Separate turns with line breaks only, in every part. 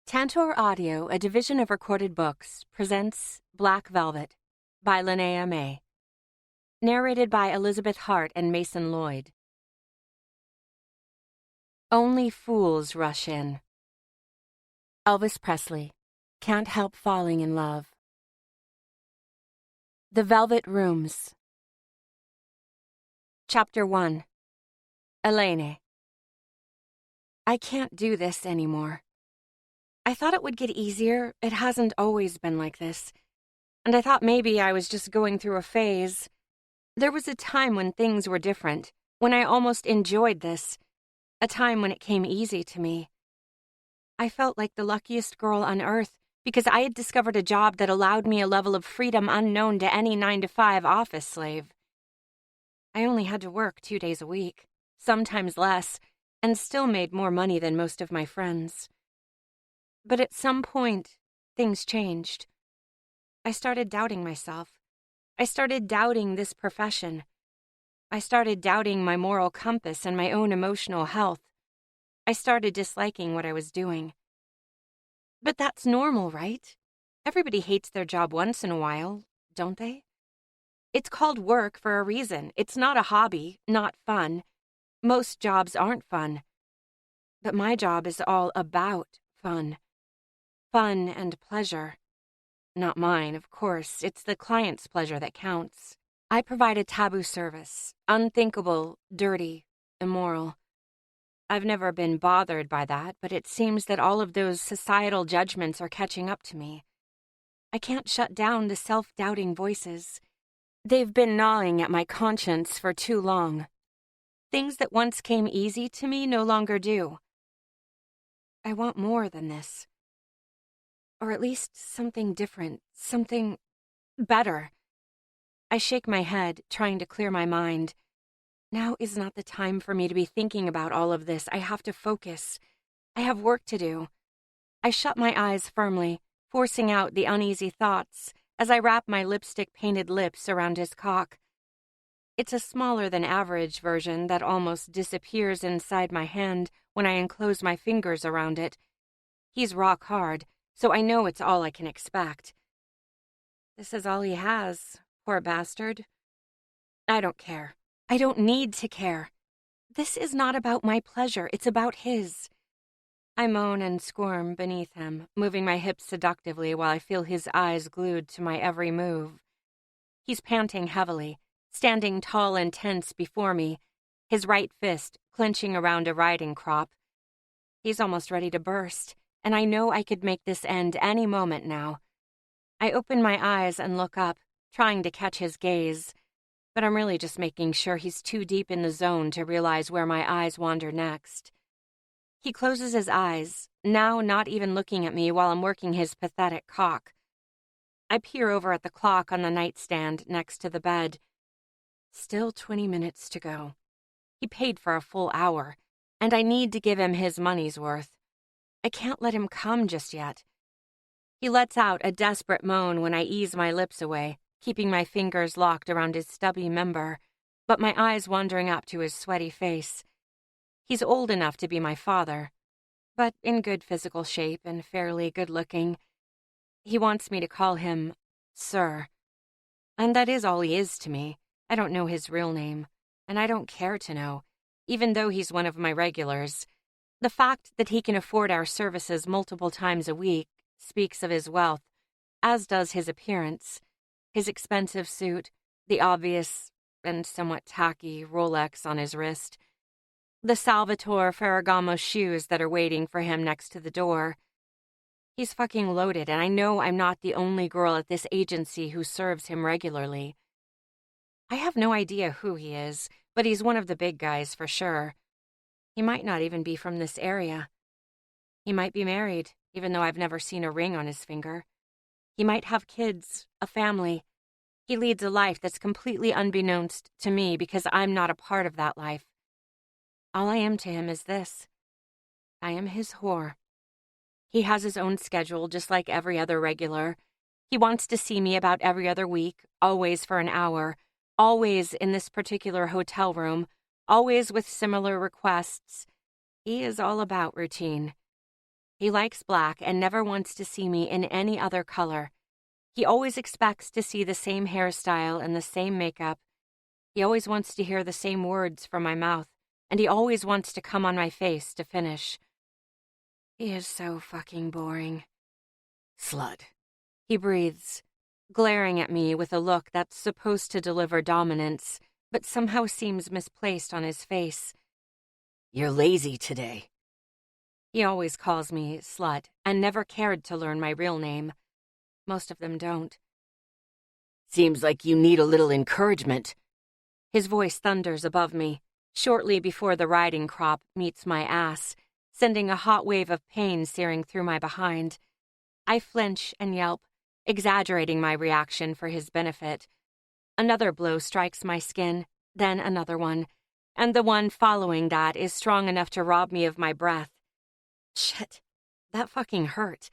Tantor Audio, a division of Recorded Books, presents Black Velvet by Linnea May. Narrated by Elizabeth Hart and Mason Lloyd. Only fools rush in. Elvis Presley, Can't Help Falling in Love. The Velvet Rooms. Chapter 1. Elaine. I can't do this anymore. I thought it would get easier. It hasn't always been like this. And I thought maybe I was just going through a phase. There was a time when things were different, when I almost enjoyed this, a time when it came easy to me. I felt like the luckiest girl on earth because I had discovered a job that allowed me a level of freedom unknown to any 9-to-5 office slave. I only had to work 2 days a week, sometimes less, and still made more money than most of my friends. But at some point, things changed. I started doubting myself. I started doubting this profession. I started doubting my moral compass and my own emotional health. I started disliking what I was doing. But that's normal, right? Everybody hates their job once in a while, don't they? It's called work for a reason. It's not a hobby, not fun. Most jobs aren't fun. But my job is all about fun. Fun and pleasure. Not mine, of course. It's the client's pleasure that counts. I provide a taboo service. Unthinkable, dirty, immoral. I've never been bothered by that, but it seems that all of those societal judgments are catching up to me. I can't shut down the self-doubting voices. They've been gnawing at my conscience for too long. Things that once came easy to me no longer do. I want more than this. Or at least something different, something better. I shake my head, trying to clear my mind. Now is not the time for me to be thinking about all of this. I have to focus. I have work to do. I shut my eyes firmly, forcing out the uneasy thoughts as I wrap my lipstick-painted lips around his cock. It's a smaller than average version that almost disappears inside my hand when I enclose my fingers around it. He's rock hard, so I know it's all I can expect. This is all he has, poor bastard. I don't care. I don't need to care. This is not about my pleasure, it's about his. I moan and squirm beneath him, moving my hips seductively while I feel his eyes glued to my every move. He's panting heavily, standing tall and tense before me, his right fist clenching around a riding crop. He's almost ready to burst, and I know I could make this end any moment now. I open my eyes and look up, trying to catch his gaze, but I'm really just making sure he's too deep in the zone to realize where my eyes wander next. He closes his eyes, now not even looking at me while I'm working his pathetic cock. I peer over at the clock on the nightstand next to the bed. Still 20 minutes to go. He paid for a full hour, and I need to give him his money's worth. I can't let him come just yet. He lets out a desperate moan when I ease my lips away, keeping my fingers locked around his stubby member, but my eyes wandering up to his sweaty face. He's old enough to be my father, but in good physical shape and fairly good-looking. He wants me to call him Sir. And that is all he is to me. I don't know his real name, and I don't care to know, even though he's one of my regulars. The fact that he can afford our services multiple times a week speaks of his wealth, as does his appearance, his expensive suit, the obvious and somewhat tacky Rolex on his wrist, the Salvatore Ferragamo shoes that are waiting for him next to the door. He's fucking loaded, and I know I'm not the only girl at this agency who serves him regularly. I have no idea who he is, but he's one of the big guys for sure. He might not even be from this area. He might be married, even though I've never seen a ring on his finger. He might have kids, a family. He leads a life that's completely unbeknownst to me because I'm not a part of that life. All I am to him is this. I am his whore. He has his own schedule just like every other regular. He wants to see me about every other week, always for an hour, always in this particular hotel room, always with similar requests. He is all about routine. He likes black and never wants to see me in any other color. He always expects to see the same hairstyle and the same makeup. He always wants to hear the same words from my mouth, and he always wants to come on my face to finish. He is so fucking boring.
Slut.
He breathes, glaring at me with a look that's supposed to deliver dominance, but somehow seems misplaced on his face.
You're lazy today.
He always calls me slut and never cared to learn my real name. Most of them don't.
Seems like you need a little encouragement.
His voice thunders above me, shortly before the riding crop meets my ass, sending a hot wave of pain searing through my behind. I flinch and yelp, exaggerating my reaction for his benefit. Another blow strikes my skin, then another one, and the one following that is strong enough to rob me of my breath. Shit, that fucking hurt.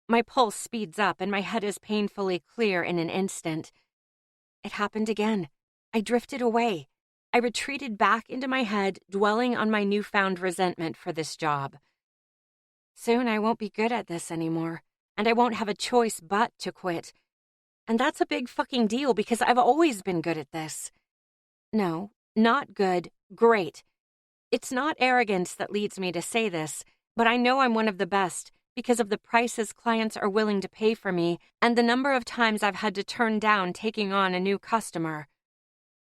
My pulse speeds up and my head is painfully clear in an instant. It happened again. I drifted away. I retreated back into my head, dwelling on my newfound resentment for this job. Soon I won't be good at this anymore, and I won't have a choice but to quit. And that's a big fucking deal because I've always been good at this. No, not good, great. It's not arrogance that leads me to say this, but I know I'm one of the best because of the prices clients are willing to pay for me and the number of times I've had to turn down taking on a new customer.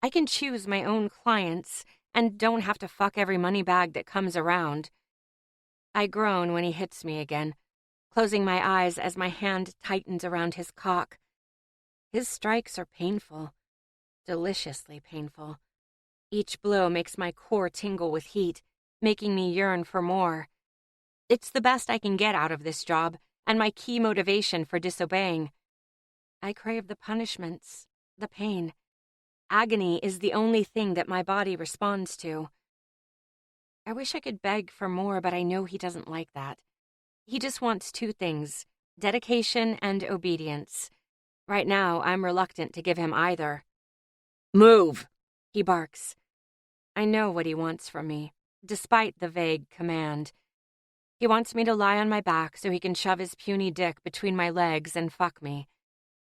I can choose my own clients and don't have to fuck every money bag that comes around. I groan when he hits me again, closing my eyes as my hand tightens around his cock. His strikes are painful, deliciously painful. Each blow makes my core tingle with heat, making me yearn for more. It's the best I can get out of this job, and my key motivation for disobeying. I crave the punishments, the pain. Agony is the only thing that my body responds to. I wish I could beg for more, but I know he doesn't like that. He just wants two things, dedication and obedience. Right now, I'm reluctant to give him either.
Move,
he barks. I know what he wants from me, despite the vague command. He wants me to lie on my back so he can shove his puny dick between my legs and fuck me.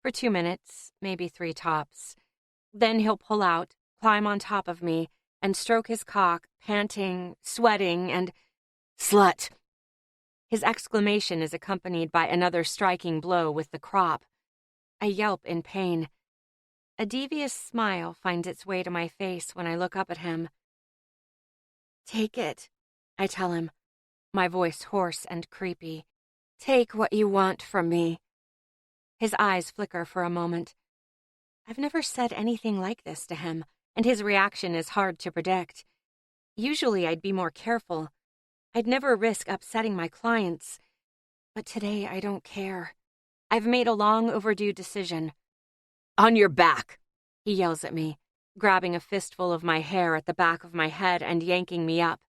For 2 minutes, maybe 3 tops. Then he'll pull out, climb on top of me, and stroke his cock, panting, sweating, and
slut.
His exclamation is accompanied by another striking blow with the crop. I yelp in pain. A devious smile finds its way to my face when I look up at him. Take it, I tell him, my voice hoarse and creepy. Take what you want from me. His eyes flicker for a moment. I've never said anything like this to him, and his reaction is hard to predict. Usually I'd be more careful. I'd never risk upsetting my clients. But today I don't care. I've made a long overdue decision.
On your back,
he yells at me, grabbing a fistful of my hair at the back of my head and yanking me up.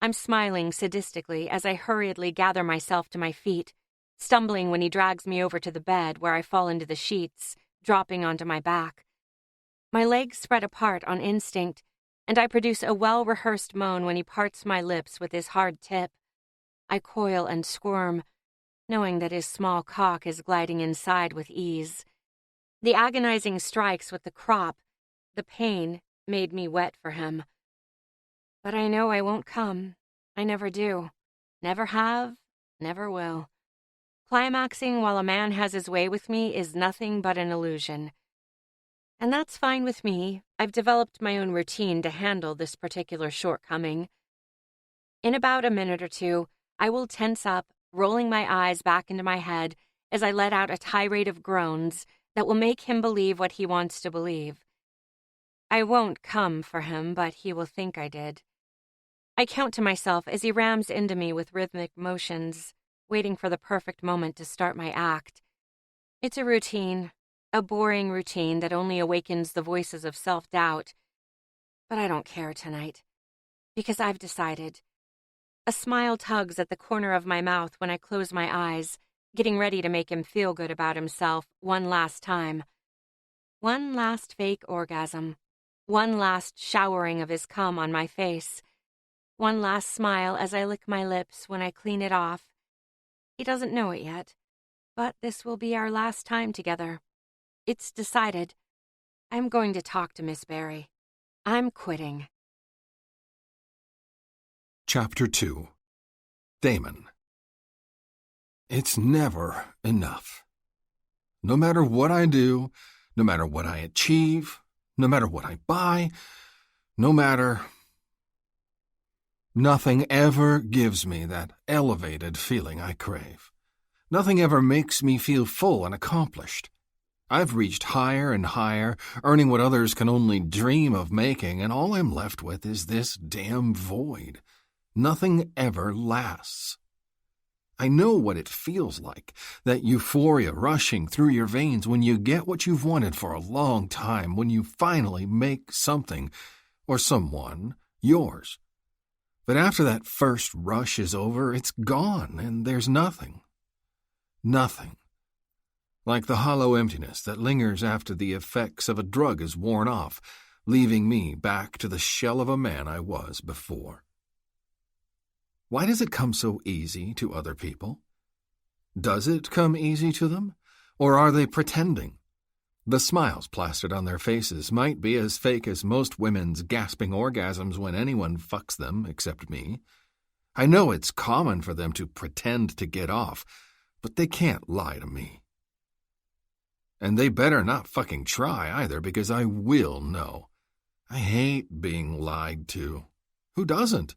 I'm smiling sadistically as I hurriedly gather myself to my feet, stumbling when he drags me over to the bed where I fall into the sheets, dropping onto my back. My legs spread apart on instinct, and I produce a well-rehearsed moan when he parts my lips with his hard tip. I coil and squirm, knowing that his small cock is gliding inside with ease. The agonizing strikes with the crop, the pain, made me wet for him. But I know I won't come. I never do. Never have, never will. Climaxing while a man has his way with me is nothing but an illusion. And that's fine with me. I've developed my own routine to handle this particular shortcoming. In about a minute or two, I will tense up, rolling my eyes back into my head as I let out a tirade of groans that will make him believe what he wants to believe. I won't come for him, but he will think I did. I count to myself as he rams into me with rhythmic motions, waiting for the perfect moment to start my act. It's a routine, a boring routine that only awakens the voices of self-doubt. But I don't care tonight, because I've decided. A smile tugs at the corner of my mouth when I close my eyes, getting ready to make him feel good about himself one last time. One last fake orgasm. One last showering of his cum on my face. One last smile as I lick my lips when I clean it off, He doesn't know it yet, but this will be our last time together. It's decided. I'm going to talk to Miss Barry. I'm quitting.
Chapter 2. Damon. It's never enough. No matter what I do, no matter what I achieve, no matter what I buy, nothing ever gives me that elevated feeling I crave. Nothing ever makes me feel full and accomplished. I've reached higher and higher, earning what others can only dream of making, and all I'm left with is this damn void. Nothing ever lasts. I know what it feels like, that euphoria rushing through your veins when you get what you've wanted for a long time, when you finally make something, or someone, yours. But after that first rush is over, it's gone, and there's nothing. Nothing. Like the hollow emptiness that lingers after the effects of a drug is worn off, leaving me back to the shell of a man I was before. Why does it come so easy to other people? Does it come easy to them? Or are they pretending? The smiles plastered on their faces might be as fake as most women's gasping orgasms when anyone fucks them except me. I know it's common for them to pretend to get off, but they can't lie to me. And they better not fucking try either, because I will know. I hate being lied to. Who doesn't?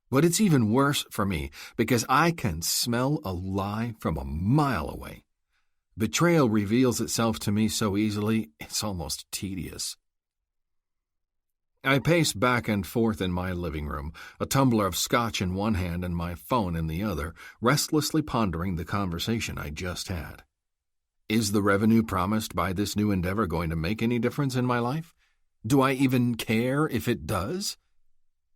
But it's even worse for me, because I can smell a lie from a mile away. Betrayal reveals itself to me so easily, it's almost tedious. I pace back and forth in my living room, a tumbler of scotch in one hand and my phone in the other, restlessly pondering the conversation I just had. Is the revenue promised by this new endeavor going to make any difference in my life? Do I even care if it does?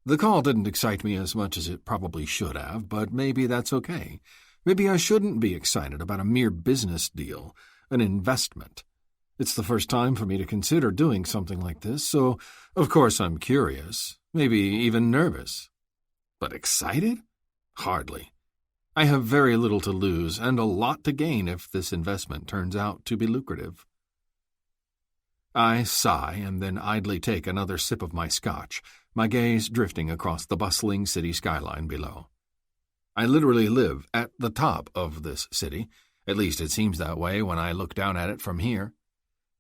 The call didn't excite me as much as it probably should have, but maybe that's okay. Maybe I shouldn't be excited about a mere business deal, an investment. It's the first time for me to consider doing something like this, so of course I'm curious, maybe even nervous. But excited? Hardly. I have very little to lose and a lot to gain if this investment turns out to be lucrative. I sigh and then idly take another sip of my scotch, my gaze drifting across the bustling city skyline below. I literally live at the top of this city, at least it seems that way when I look down at it from here.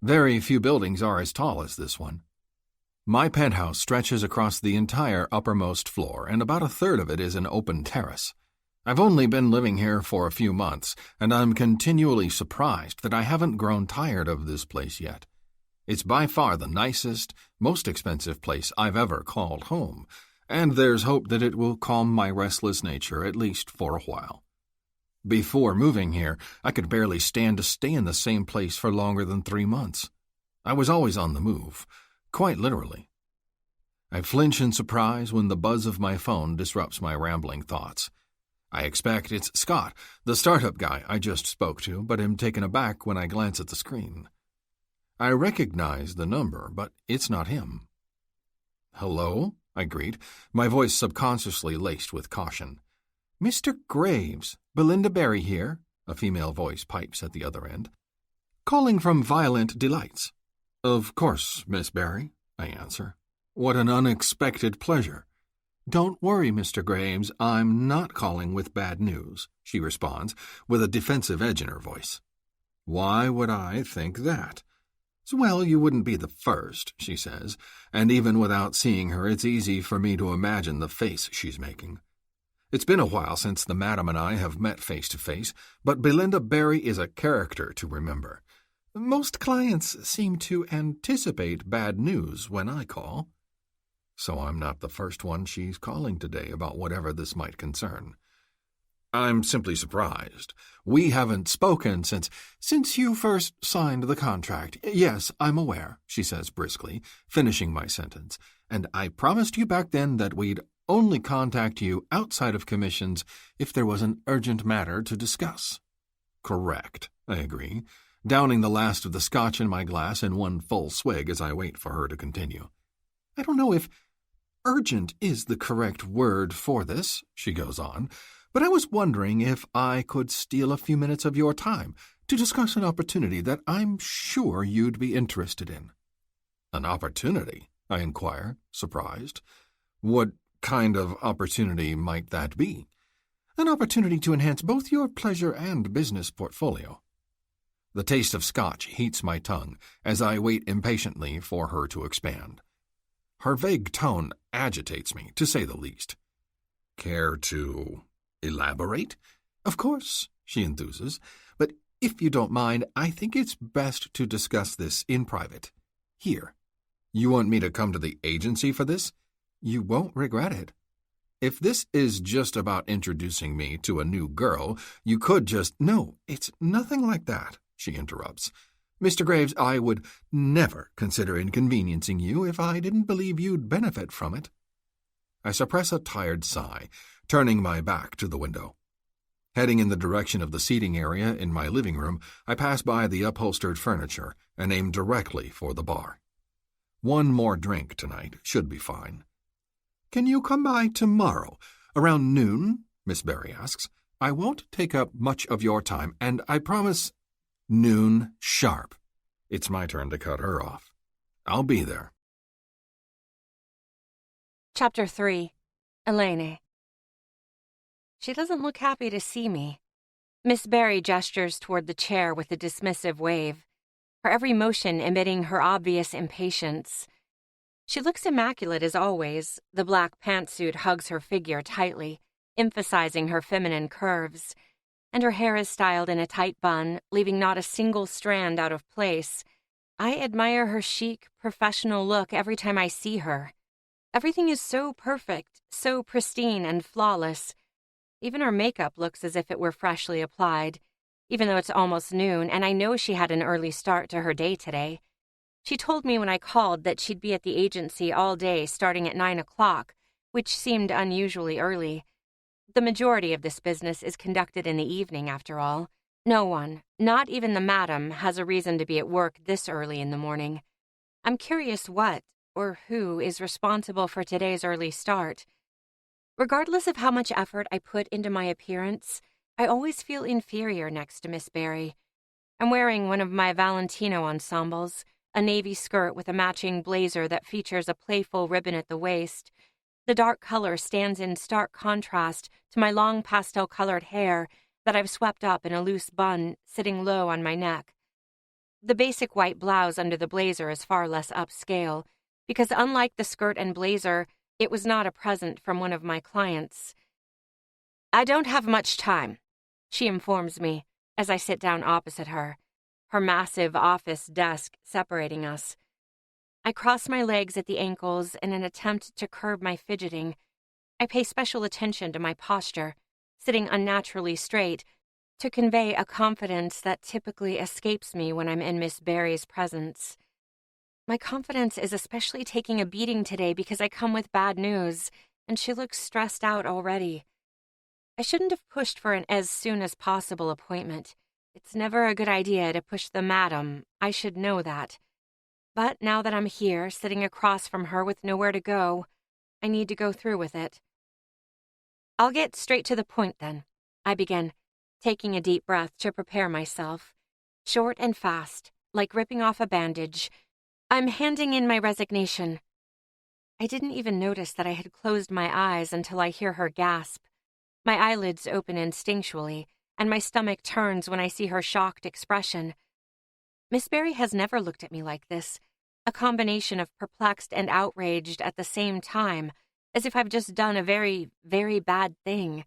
Very few buildings are as tall as this one. My penthouse stretches across the entire uppermost floor, and about a third of it is an open terrace. I've only been living here for a few months, and I'm continually surprised that I haven't grown tired of this place yet. It's by far the nicest, most expensive place I've ever called home, and there's hope that it will calm my restless nature at least for a while. Before moving here, I could barely stand to stay in the same place for longer than 3 months. I was always on the move, quite literally. I flinch in surprise when the buzz of my phone disrupts my rambling thoughts. I expect it's Scott, the startup guy I just spoke to, but am taken aback when I glance at the screen. I recognize the number, but it's not him. "Hello?" I greet, my voice subconsciously laced with caution. "Mr. Graves, Belinda Barry here," a female voice pipes at the other end. "Calling from Violent Delights." "Of course, Miss Barry," I answer. "What an unexpected pleasure." "Don't worry, Mr. Graves, I'm not calling with bad news," she responds, with a defensive edge in her voice. "Why would I think that?" "Well, you wouldn't be the first," she says, and even without seeing her, it's easy for me to imagine the face she's making. It's been a while since the madam and I have met face to face, but Belinda Barry is a character to remember. Most clients seem to anticipate bad news when I call. So I'm not the first one she's calling today about whatever this might concern. I'm simply surprised. We haven't spoken since you first signed the contract. Yes, I'm aware, she says briskly, finishing my sentence. And I promised you back then that we'd only contact you outside of commissions if there was an urgent matter to discuss. Correct, I agree, downing the last of the scotch in my glass in one full swig as I wait for her to continue. I don't know if urgent is the correct word for this, she goes on, but I was wondering if I could steal a few minutes of your time to discuss an opportunity that I'm sure you'd be interested in." "An opportunity?" I inquire, surprised. "What kind of opportunity might that be?" "An opportunity to enhance both your pleasure and business portfolio." The taste of scotch heats my tongue as I wait impatiently for her to expand. Her vague tone agitates me, to say the least. "Care to elaborate?" "Of course," she enthuses, "but if you don't mind, I think it's best to discuss this in private. Here." "You want me to come to the agency for this?" "You won't regret it." "If this is just about introducing me to a new girl, you could just—" "No, it's nothing like that," she interrupts. "Mr. Graves, I would never consider inconveniencing you if I didn't believe you'd benefit from it." I suppress a tired sigh, turning my back to the window. Heading in the direction of the seating area in my living room, I pass by the upholstered furniture and aim directly for the bar. One more drink tonight should be fine. "Can you come by tomorrow, around noon?" Miss Barry asks. "I won't take up much of your time, and I promise—" "Noon sharp." It's my turn to cut her off. "I'll be there."
Chapter 3. Elaine. She doesn't look happy to see me. Miss Barry gestures toward the chair with a dismissive wave, her every motion emitting her obvious impatience. She looks immaculate as always. The black pantsuit hugs her figure tightly, emphasizing her feminine curves, and her hair is styled in a tight bun, leaving not a single strand out of place. I admire her chic, professional look every time I see her. Everything is so perfect, so pristine and flawless. Even her makeup looks as if it were freshly applied, even though it's almost noon, and I know she had an early start to her day today. She told me when I called that she'd be at the agency all day starting at 9 o'clock, which seemed unusually early. The majority of this business is conducted in the evening, after all. No one, not even the madam, has a reason to be at work this early in the morning. I'm curious what, or who, is responsible for today's early start. Regardless of how much effort I put into my appearance, I always feel inferior next to Miss Barry. I'm wearing one of my Valentino ensembles, a navy skirt with a matching blazer that features a playful ribbon at the waist. The dark color stands in stark contrast to my long pastel-colored hair that I've swept up in a loose bun sitting low on my neck. The basic white blouse under the blazer is far less upscale, because unlike the skirt and blazer, it was not a present from one of my clients. "I don't have much time," she informs me as I sit down opposite her, her massive office desk separating us. I cross my legs at the ankles in an attempt to curb my fidgeting. I pay special attention to my posture, sitting unnaturally straight, to convey a confidence that typically escapes me when I'm in Miss Barry's presence. My confidence is especially taking a beating today because I come with bad news, and she looks stressed out already. I shouldn't have pushed for an as soon as possible appointment. It's never a good idea to push the madam. I should know that. But now that I'm here, sitting across from her with nowhere to go, I need to go through with it. "I'll get straight to the point then," I begin, taking a deep breath to prepare myself. Short and fast, like ripping off a bandage. "I'm handing in my resignation." I didn't even notice that I had closed my eyes until I hear her gasp. My eyelids open instinctually, and my stomach turns when I see her shocked expression. Miss Barry has never looked at me like this, a combination of perplexed and outraged at the same time, as if I've just done a very, very bad thing.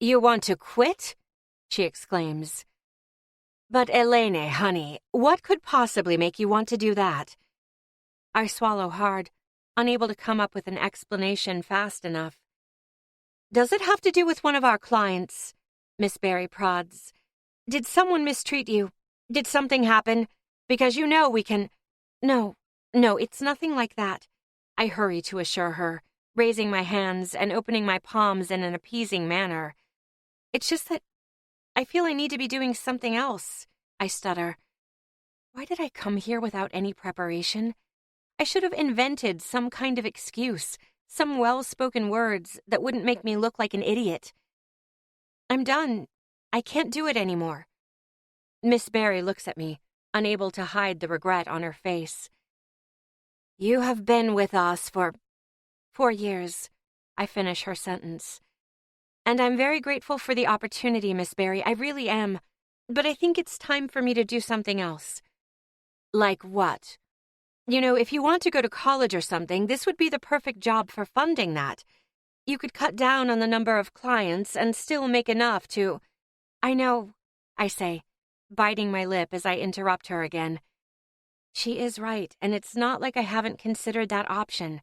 "You want to quit?" she exclaims. "But Elaine, honey, what could possibly make you want to do that?" I swallow hard, unable to come up with an explanation fast enough. "Does it have to do with one of our clients?" Miss Barry prods. "Did someone mistreat you? Did something happen? Because you know we can—" No, it's nothing like that," I hurry to assure her, raising my hands and opening my palms in an appeasing manner. "It's just that I feel I need to be doing something else," I stutter. Why did I come here without any preparation? I should have invented some kind of excuse, some well-spoken words that wouldn't make me look like an idiot. I'm done. I can't do it anymore. Miss Barry looks at me, unable to hide the regret on her face. You have been with us for 4 years, I finish her sentence. And I'm very grateful for the opportunity, Miss Barry, I really am. But I think it's time for me to do something else. Like what? You know, if you want to go to college or something, this would be the perfect job for funding that. You could cut down on the number of clients and still make enough to... I know, I say, biting my lip as I interrupt her again. She is right, and it's not like I haven't considered that option.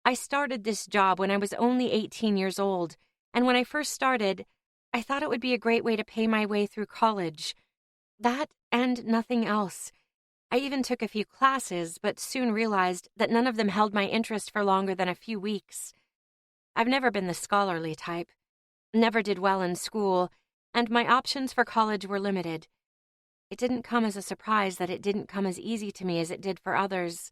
I started this job when I was only 18 years old, and when I first started, I thought it would be a great way to pay my way through college. That and nothing else. I even took a few classes, but soon realized that none of them held my interest for longer than a few weeks. I've never been the scholarly type, never did well in school, and my options for college were limited. It didn't come as a surprise that it didn't come as easy to me as it did for others.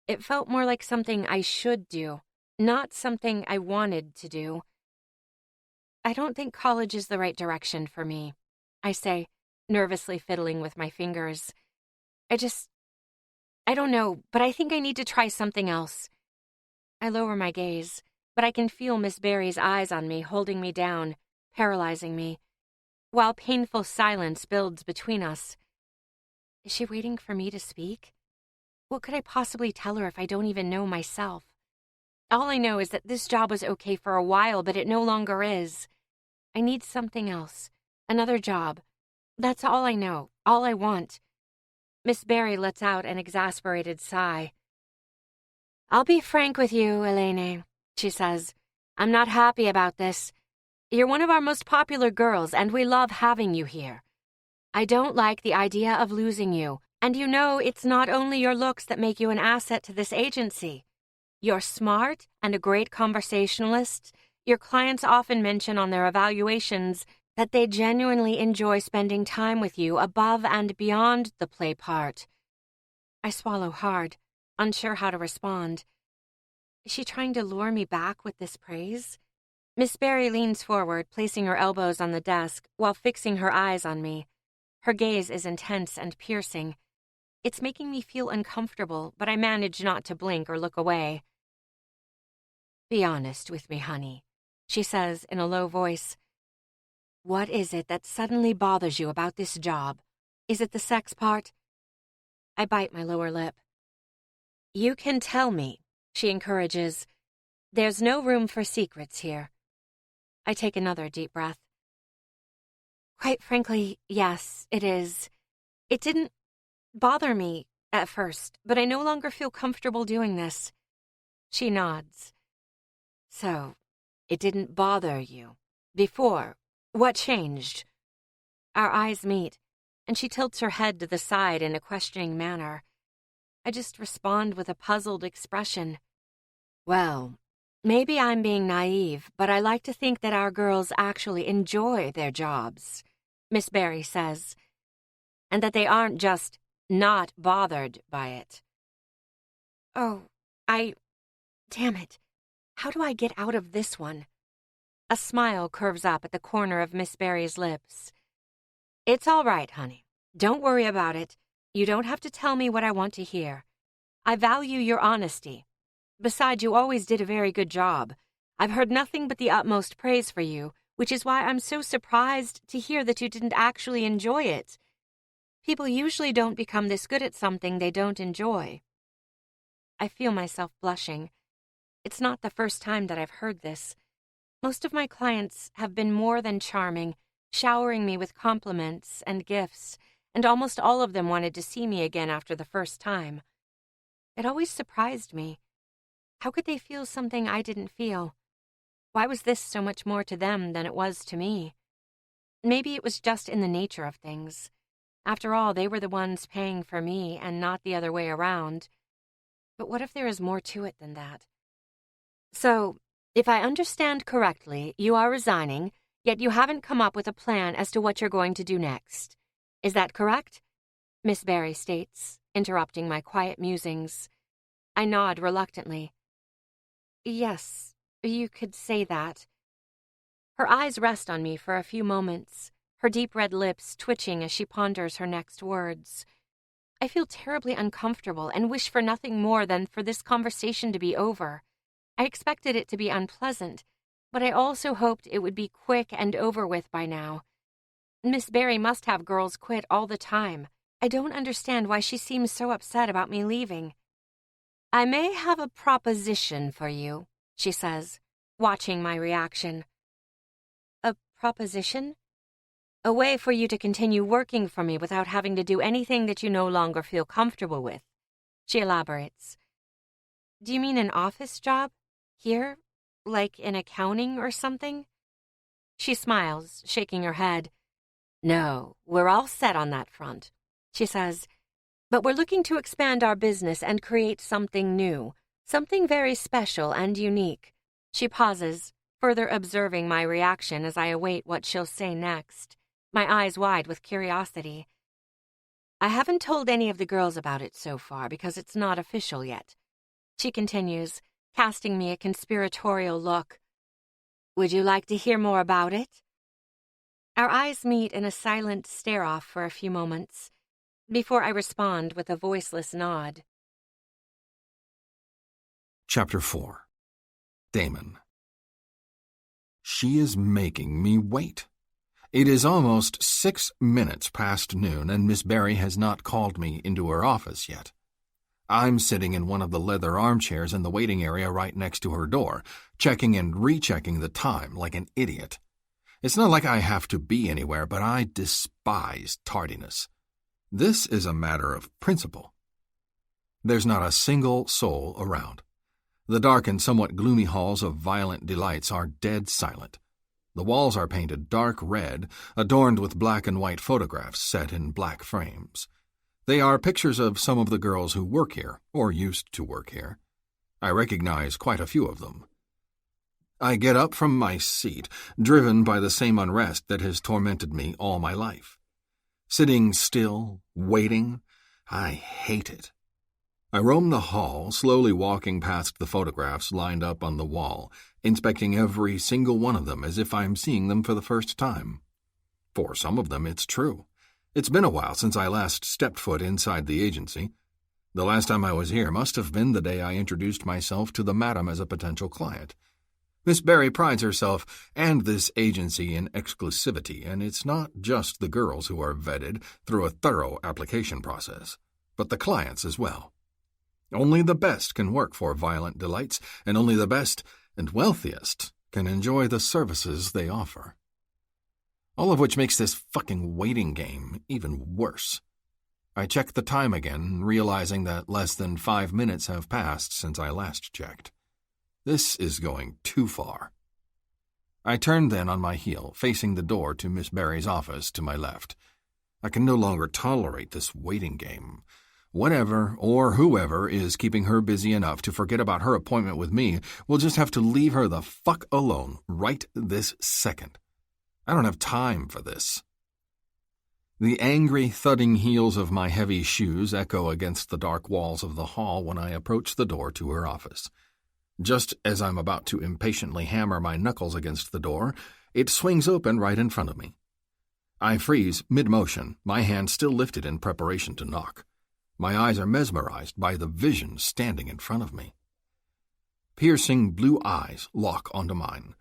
It felt more like something I should do, not something I wanted to do. I don't think college is the right direction for me, I say, nervously fiddling with my fingers. I don't know, but I think I need to try something else. I lower my gaze, but I can feel Miss Barry's eyes on me, holding me down, paralyzing me, while painful silence builds between us. Is she waiting for me to speak? What could I possibly tell her if I don't even know myself? All I know is that this job was okay for a while, but it no longer is. I need something else, another job. That's all I know, all I want. Miss Barry lets out an exasperated sigh. I'll be frank with you, Elaine, she says. I'm not happy about this. You're one of our most popular girls, and we love having you here. I don't like the idea of losing you, and you know it's not only your looks that make you an asset to this agency. You're smart and a great conversationalist. Your clients often mention on their evaluations that they genuinely enjoy spending time with you above and beyond the play part. I swallow hard, unsure how to respond. Is she trying to lure me back with this praise? Miss Barry leans forward, placing her elbows on the desk while fixing her eyes on me. Her gaze is intense and piercing. It's making me feel uncomfortable, but I manage not to blink or look away. Be honest with me, honey, she says in a low voice. What is it that suddenly bothers you about this job? Is it the sex part? I bite my lower lip. You can tell me, she encourages. There's no room for secrets here. I take another deep breath. Quite frankly, yes, it is. It didn't bother me at first, but I no longer feel comfortable doing this. She nods. So, it didn't bother you before. What changed? Our eyes meet, and she tilts her head to the side in a questioning manner. I just respond with a puzzled expression. Well, maybe I'm being naive, but I like to think that our girls actually enjoy their jobs, Miss Barry says, and that they aren't just not bothered by it. Oh, damn it. How do I get out of this one? A smile curves up at the corner of Miss Barry's lips. It's all right, honey. Don't worry about it. You don't have to tell me what I want to hear. I value your honesty. Besides, you always did a very good job. I've heard nothing but the utmost praise for you, which is why I'm so surprised to hear that you didn't actually enjoy it. People usually don't become this good at something they don't enjoy. I feel myself blushing. It's not the first time that I've heard this. Most of my clients have been more than charming, showering me with compliments and gifts, and almost all of them wanted to see me again after the first time. It always surprised me. How could they feel something I didn't feel? Why was this so much more to them than it was to me? Maybe it was just in the nature of things. After all, they were the ones paying for me and not the other way around. But what if there is more to it than that? So, if I understand correctly, you are resigning, yet you haven't come up with a plan as to what you're going to do next. Is that correct? Miss Barry states, interrupting my quiet musings. I nod reluctantly. Yes, you could say that. Her eyes rest on me for a few moments, her deep red lips twitching as she ponders her next words. I feel terribly uncomfortable and wish for nothing more than for this conversation to be over. I expected it to be unpleasant, but I also hoped it would be quick and over with by now. Miss Barry must have girls quit all the time. I don't understand why she seems so upset about me leaving. "I may have a proposition for you," she says, watching my reaction. "A proposition?" "A way for you to continue working for me without having to do anything that you no longer feel comfortable with," she elaborates. "Do you mean an office job? Here? Like in accounting or something?" She smiles, shaking her head. "No, we're all set on that front," she says. "But we're looking to expand our business and create something new, something very special and unique." She pauses, further observing my reaction as I await what she'll say next, my eyes wide with curiosity. "I haven't told any of the girls about it so far because it's not official yet," she continues, casting me a conspiratorial look. "Would you like to hear more about it?" Our eyes meet in a silent stare-off for a few moments, before I respond with a voiceless nod.
Chapter 4. Damon. She is making me wait. It is almost 6 minutes past noon, and Miss Barry has not called me into her office yet. I'm sitting in one of the leather armchairs in the waiting area right next to her door, checking and rechecking the time like an idiot. It's not like I have to be anywhere, but I despise tardiness. This is a matter of principle. There's not a single soul around. The dark and somewhat gloomy halls of Violent Delights are dead silent. The walls are painted dark red, adorned with black and white photographs set in black frames. They are pictures of some of the girls who work here, or used to work here. I recognize quite a few of them. I get up from my seat, driven by the same unrest that has tormented me all my life. Sitting still, waiting, I hate it. I roam the hall, slowly walking past the photographs lined up on the wall, inspecting every single one of them as if I'm seeing them for the first time. For some of them, it's true. It's been a while since I last stepped foot inside the agency. The last time I was here must have been the day I introduced myself to the madam as a potential client. Miss Barry prides herself and this agency in exclusivity, and it's not just the girls who are vetted through a thorough application process, but the clients as well. Only the best can work for Violent Delights, and only the best and wealthiest can enjoy the services they offer. All of which makes this fucking waiting game even worse. I check the time again, realizing that less than 5 minutes have passed since I last checked. This is going too far. I turn then on my heel, facing the door to Miss Barry's office to my left. I can no longer tolerate this waiting game. Whatever or whoever is keeping her busy enough to forget about her appointment with me will just have to leave her the fuck alone right this second. I don't have time for this. The angry, thudding heels of my heavy shoes echo against the dark walls of the hall when I approach the door to her office. Just as I'm about to impatiently hammer my knuckles against the door, it swings open right in front of me. I freeze mid-motion, my hand still lifted in preparation to knock. My eyes are mesmerized by the vision standing in front of me. Piercing blue eyes lock onto mine.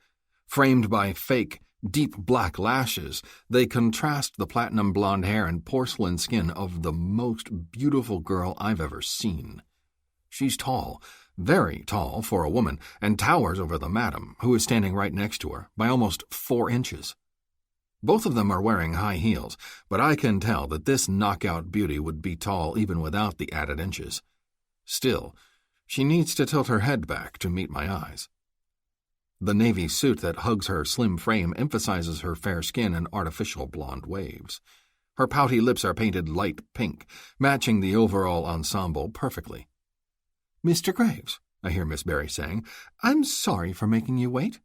Framed by fake, deep black lashes, they contrast the platinum blonde hair and porcelain skin of the most beautiful girl I've ever seen. She's tall, very tall for a woman, and towers over the madam, who is standing right next to her, by almost 4 inches. Both of them are wearing high heels, but I can tell that this knockout beauty would be tall even without the added inches. Still, she needs to tilt her head back to meet my eyes. The navy suit that hugs her slim frame emphasizes her fair skin in artificial blonde waves. Her pouty lips are painted light pink, matching the overall ensemble perfectly. "Mr. Graves," I hear Miss Barry saying, "I'm sorry for making you wait."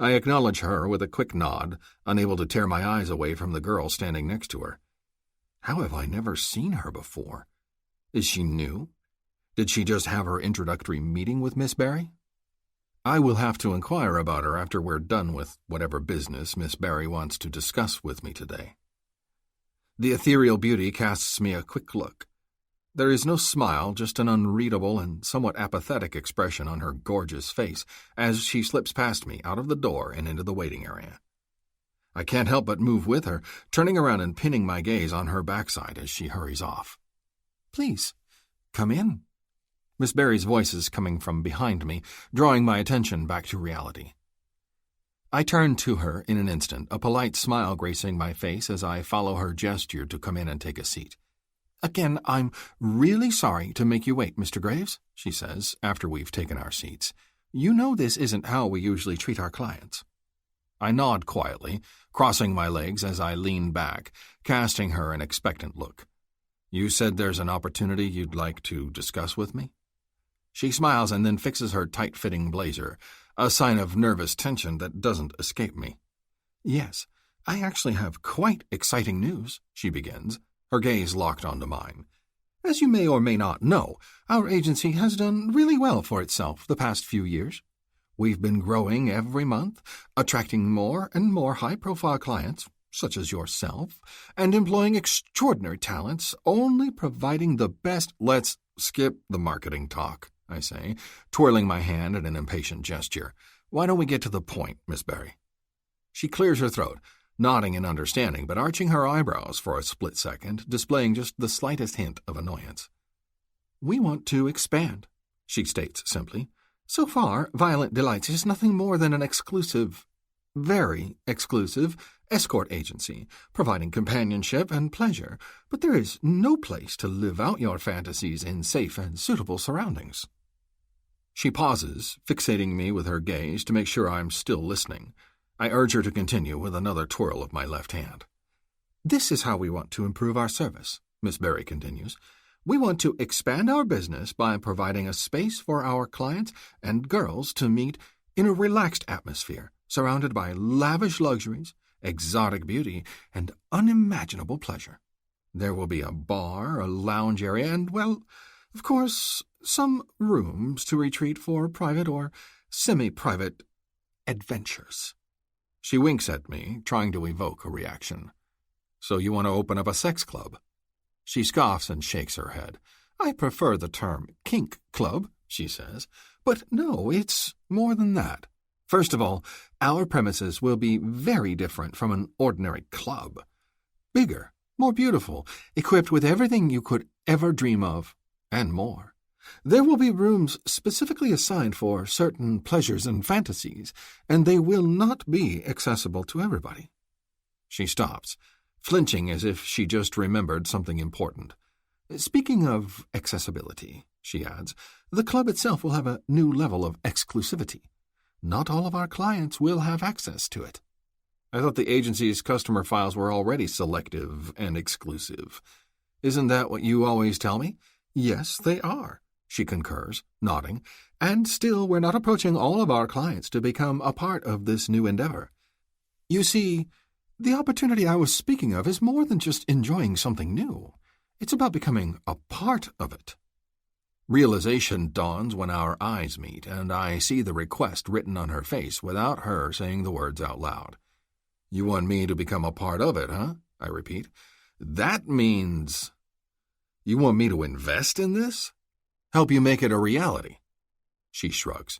I acknowledge her with a quick nod, unable to tear my eyes away from the girl standing next to her. How have I never seen her before? Is she new? Did she just have her introductory meeting with Miss Barry? I will have to inquire about her after we're done with whatever business Miss Barry wants to discuss with me today. The ethereal beauty casts me a quick look. There is no smile, just an unreadable and somewhat apathetic expression on her gorgeous face as she slips past me out of the door and into the waiting area. I can't help but move with her, turning around and pinning my gaze on her backside as she hurries off. "Please, come in." Miss Barry's voice is coming from behind me, drawing my attention back to reality. I turn to her in an instant, a polite smile gracing my face as I follow her gesture to come in and take a seat. "Again, I'm really sorry to make you wait, Mr. Graves," she says, after we've taken our seats. "You know this isn't how we usually treat our clients." I nod quietly, crossing my legs as I lean back, casting her an expectant look. "You said there's an opportunity you'd like to discuss with me?" She smiles and then fixes her tight-fitting blazer, a sign of nervous tension that doesn't escape me. "Yes, I actually have quite exciting news," she begins, her gaze locked onto mine. "As you may or may not know, our agency has done really well for itself the past few years. We've been growing every month, attracting more and more high-profile clients, such as yourself, and employing extraordinary talents, only providing the best—" "Let's skip the marketing talk," I say, twirling my hand in an impatient gesture. "Why don't we get to the point, Miss Barry?" She clears her throat, nodding in understanding, but arching her eyebrows for a split second, displaying just the slightest hint of annoyance. "We want to expand," she states simply. "So far, Violent Delights is nothing more than an exclusive, very exclusive, escort agency, providing companionship and pleasure, but there is no place to live out your fantasies in safe and suitable surroundings." She pauses, fixating me with her gaze to make sure I'm still listening. I urge her to continue with another twirl of my left hand. "This is how we want to improve our service," Miss Barry continues. "We want to expand our business by providing a space for our clients and girls to meet in a relaxed atmosphere, surrounded by lavish luxuries, exotic beauty, and unimaginable pleasure. There will be a bar, a lounge area, and, well, of course, some rooms to retreat for private or semi-private adventures." She winks at me, trying to evoke a reaction. "So you want to open up a sex club?" She scoffs and shakes her head. "I prefer the term kink club," she says. "But no, it's more than that. First of all, our premises will be very different from an ordinary club. Bigger, more beautiful, equipped with everything you could ever dream of, and more. There will be rooms specifically assigned for certain pleasures and fantasies, and they will not be accessible to everybody." She stops, flinching as if she just remembered something important. "Speaking of accessibility," she adds, "the club itself will have a new level of exclusivity. Not all of our clients will have access to it." I thought the agency's customer files were already selective and exclusive. "Isn't that what you always tell me?" "Yes, they are," she concurs, nodding. "And still, we're not approaching all of our clients to become a part of this new endeavor. You see, the opportunity I was speaking of is more than just enjoying something new. It's about becoming a part of it." Realization dawns when our eyes meet, and I see the request written on her face without her saying the words out loud. "You want me to become a part of it, huh?" I repeat. "That means you want me to invest in this? Help you make it a reality?" She shrugs.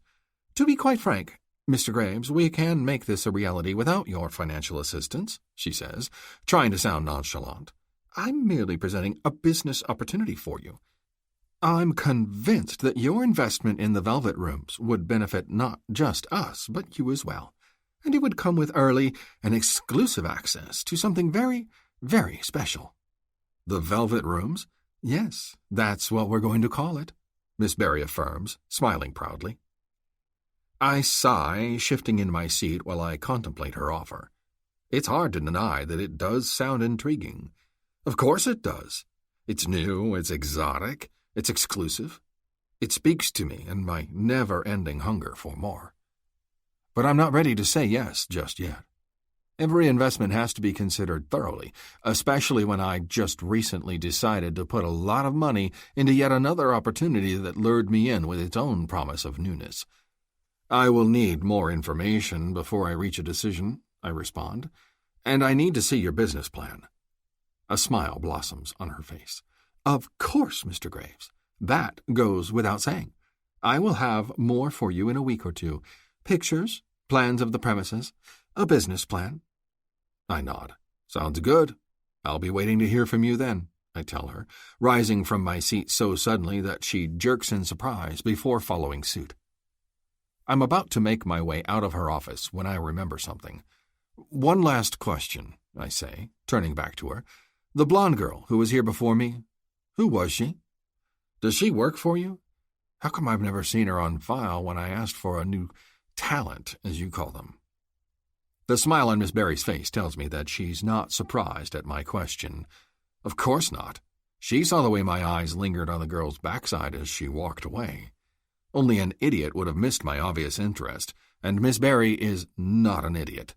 "To be quite frank, Mr. Graves, we can make this a reality without your financial assistance," she says, trying to sound nonchalant. "I'm merely presenting a business opportunity for you. I'm convinced that your investment in the Velvet Rooms would benefit not just us, but you as well, and it would come with early and exclusive access to something very, very special." "The Velvet Rooms?" "Yes, that's what we're going to call it," Miss Barry affirms, smiling proudly. I sigh, shifting in my seat while I contemplate her offer. It's hard to deny that it does sound intriguing. Of course it does. It's new, it's exotic, it's exclusive. It speaks to me and my never-ending hunger for more. But I'm not ready to say yes just yet. Every investment has to be considered thoroughly, especially when I just recently decided to put a lot of money into yet another opportunity that lured me in with its own promise of newness. I will need more information before I reach a decision, I respond, and I need to see your business plan. A smile blossoms on her face. Of course, Mr. Graves. That goes without saying. I will have more for you in a week or two. Pictures, plans of the premises, a business plan. I nod. Sounds good. I'll be waiting to hear from you then, I tell her, rising from my seat so suddenly that she jerks in surprise before following suit. I'm about to make my way out of her office when I remember something. One last question, I say, turning back to her. The blonde girl who was here before me, who was she? Does she work for you? How come I've never seen her on file when I asked for a new talent, as you call them? The smile on Miss Barry's face tells me that she's not surprised at my question. Of course not. She saw the way my eyes lingered on the girl's backside as she walked away. Only an idiot would have missed my obvious interest, and Miss Barry is not an idiot.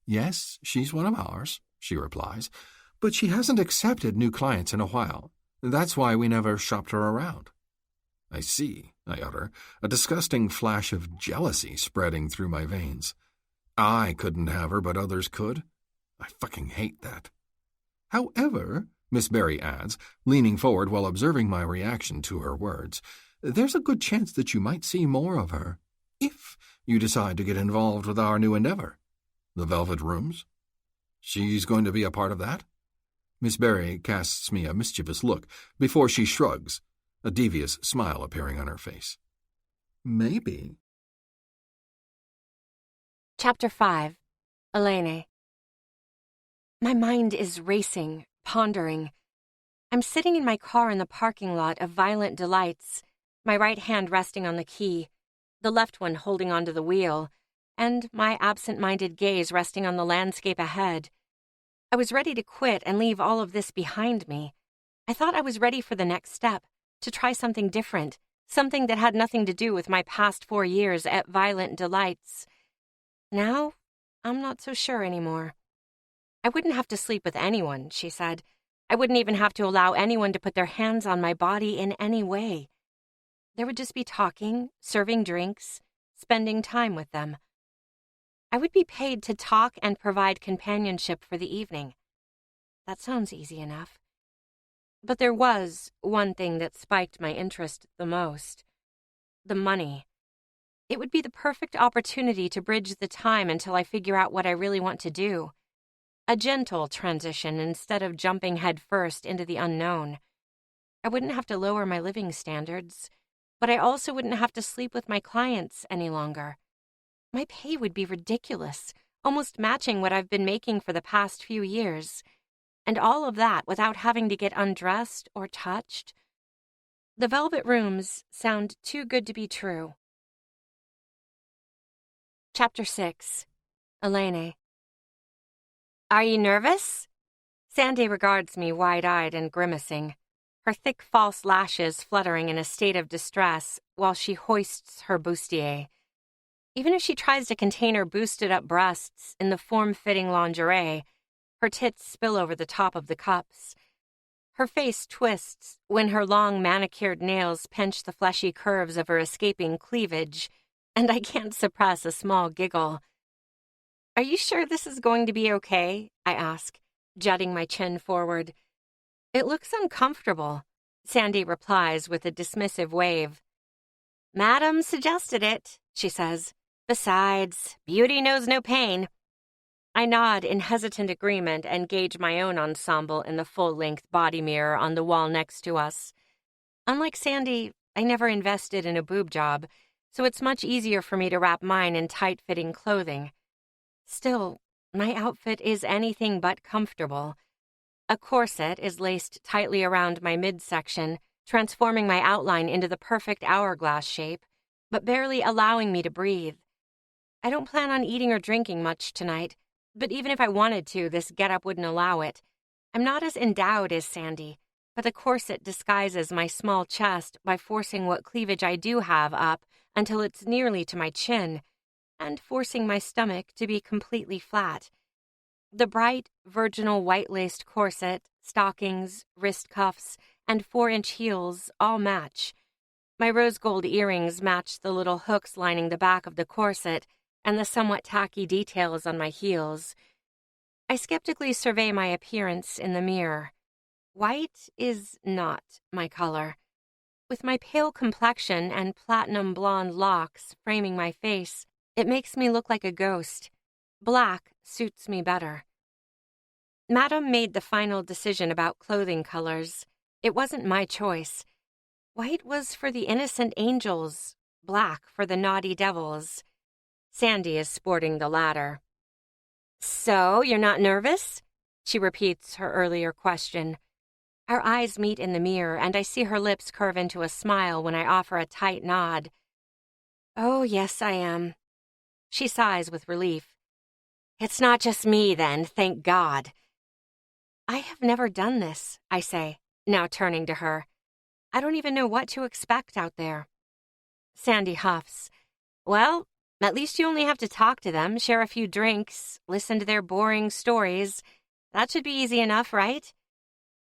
Yes, she's one of ours, she replies, but she hasn't accepted new clients in a while. That's why we never shopped her around. I see, I utter, a disgusting flash of jealousy spreading through my veins. I couldn't have her, but others could. I fucking hate that. However, Miss Barry adds, leaning forward while observing my reaction to her words, there's a good chance that you might see more of her, if you decide to get involved with our new endeavor. The Velvet Rooms? She's going to be a part of that? Miss Barry casts me a mischievous look before she shrugs, a devious smile appearing on her face. Maybe.
Chapter 5. Elaine. My mind is racing, pondering. I'm sitting in my car in the parking lot of Violent Delights, my right hand resting on the key, the left one holding onto the wheel, and my absent-minded gaze resting on the landscape ahead. I was ready to quit and leave all of this behind me. I thought I was ready for the next step, to try something different, something that had nothing to do with my past 4 years at Violent Delights. Now, I'm not so sure anymore. I wouldn't have to sleep with anyone, she said. I wouldn't even have to allow anyone to put their hands on my body in any way. There would just be talking, serving drinks, spending time with them. I would be paid to talk and provide companionship for the evening. That sounds easy enough. But there was one thing that spiked my interest the most. The money. It would be the perfect opportunity to bridge the time until I figure out what I really want to do. A gentle transition instead of jumping headfirst into the unknown. I wouldn't have to lower my living standards, but I also wouldn't have to sleep with my clients any longer. My pay would be ridiculous, almost matching what I've been making for the past few years. And all of that without having to get undressed or touched. The Velvet Rooms sound too good to be true. Chapter 6. Elaine. Are you nervous? Sandy regards me wide-eyed and grimacing, her thick false lashes fluttering in a state of distress while she hoists her bustier. Even if she tries to contain her boosted-up breasts in the form-fitting lingerie, her tits spill over the top of the cups. Her face twists when her long manicured nails pinch the fleshy curves of her escaping cleavage, and I can't suppress a small giggle. Are you sure this is going to be okay? I ask, jutting my chin forward. It looks uncomfortable, Sandy replies with a dismissive wave. Madam suggested it, she says. Besides, beauty knows no pain. I nod in hesitant agreement and gauge my own ensemble in the full-length body mirror on the wall next to us. Unlike Sandy, I never invested in a boob job, so it's much easier for me to wrap mine in tight-fitting clothing. Still, my outfit is anything but comfortable. A corset is laced tightly around my midsection, transforming my outline into the perfect hourglass shape, but barely allowing me to breathe. I don't plan on eating or drinking much tonight, but even if I wanted to, this getup wouldn't allow it. I'm not as endowed as Sandy, but the corset disguises my small chest by forcing what cleavage I do have up until it's nearly to my chin, and forcing my stomach to be completely flat. The bright, virginal white-laced corset, stockings, wrist cuffs, and 4-inch heels all match. My rose gold earrings matched the little hooks lining the back of the corset and the somewhat tacky details on my heels. I skeptically survey my appearance in the mirror. White is not my color. With my pale complexion and platinum blonde locks framing my face, it makes me look like a ghost. Black suits me better. Madam made the final decision about clothing colors. It wasn't my choice. White was for the innocent angels, black for the naughty devils. Sandy is sporting the latter. "So, you're not nervous?" She repeats her earlier question. Our eyes meet in the mirror, and I see her lips curve into a smile when I offer a tight nod. "Oh, yes, I am." She sighs with relief. "It's not just me, then, thank God." "I have never done this," I say, now turning to her. "I don't even know what to expect out there." Sandy huffs. "Well, at least you only have to talk to them, share a few drinks, listen to their boring stories. That should be easy enough, right?"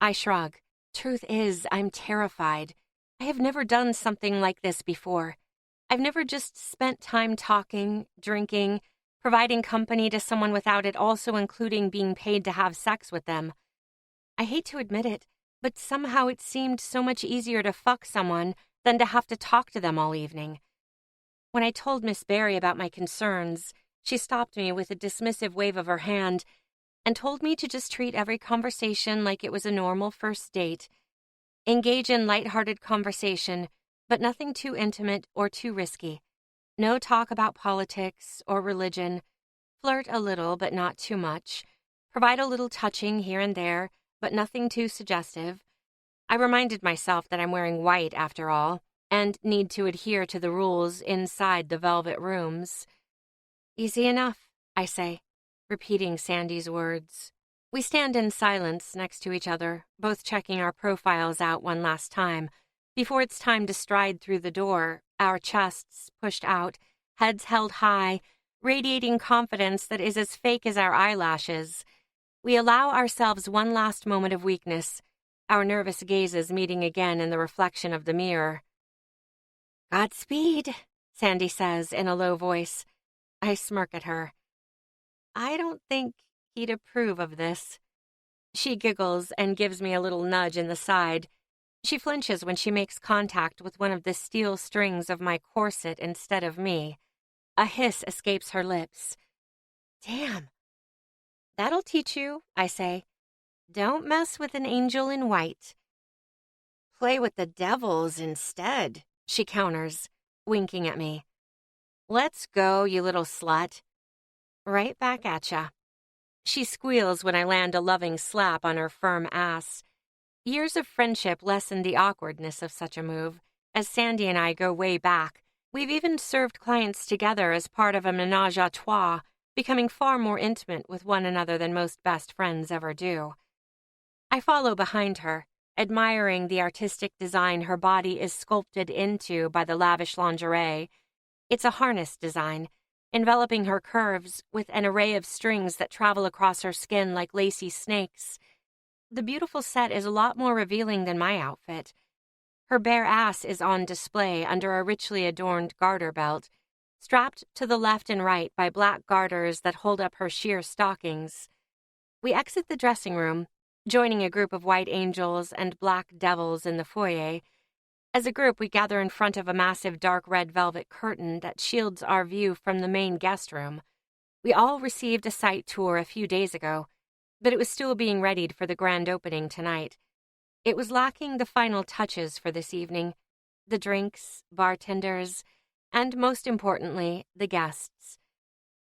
I shrug. Truth is, I'm terrified. I have never done something like this before. I've never just spent time talking, drinking, providing company to someone without it also including being paid to have sex with them. I hate to admit it, but somehow it seemed so much easier to fuck someone than to have to talk to them all evening. When I told Miss Barry about my concerns, she stopped me with a dismissive wave of her hand and told me to just treat every conversation like it was a normal first date. Engage in lighthearted conversation, but nothing too intimate or too risky. No talk about politics or religion. Flirt a little, but not too much. Provide a little touching here and there, but nothing too suggestive. I reminded myself that I'm wearing white after all, and need to adhere to the rules inside the velvet rooms. "Easy enough," I say, repeating Sandy's words. We stand in silence next to each other, both checking our profiles out one last time, before it's time to stride through the door, our chests pushed out, heads held high, radiating confidence that is as fake as our eyelashes. We allow ourselves one last moment of weakness, our nervous gazes meeting again in the reflection of the mirror. "Godspeed," Sandy says in a low voice. I smirk at her. "I don't think he'd approve of this." She giggles and gives me a little nudge in the side. She flinches when she makes contact with one of the steel strings of my corset instead of me. A hiss escapes her lips. "Damn." "That'll teach you," I say. "Don't mess with an angel in white." "Play with the devils instead," she counters, winking at me. "Let's go, you little slut." "Right back at ya." She squeals when I land a loving slap on her firm ass. Years of friendship lessen the awkwardness of such a move. As Sandy and I go way back, we've even served clients together as part of a ménage à trois, becoming far more intimate with one another than most best friends ever do. I follow behind her, admiring the artistic design her body is sculpted into by the lavish lingerie. It's a harness design, enveloping her curves with an array of strings that travel across her skin like lacy snakes. The beautiful set is a lot more revealing than my outfit. Her bare ass is on display under a richly adorned garter belt, strapped to the left and right by black garters that hold up her sheer stockings. We exit the dressing room, joining a group of white angels and black devils in the foyer. As a group, we gather in front of a massive dark red velvet curtain that shields our view from the main guest room. We all received a site tour a few days ago, but it was still being readied for the grand opening tonight. It was lacking the final touches for this evening, the drinks, bartenders, and most importantly, the guests.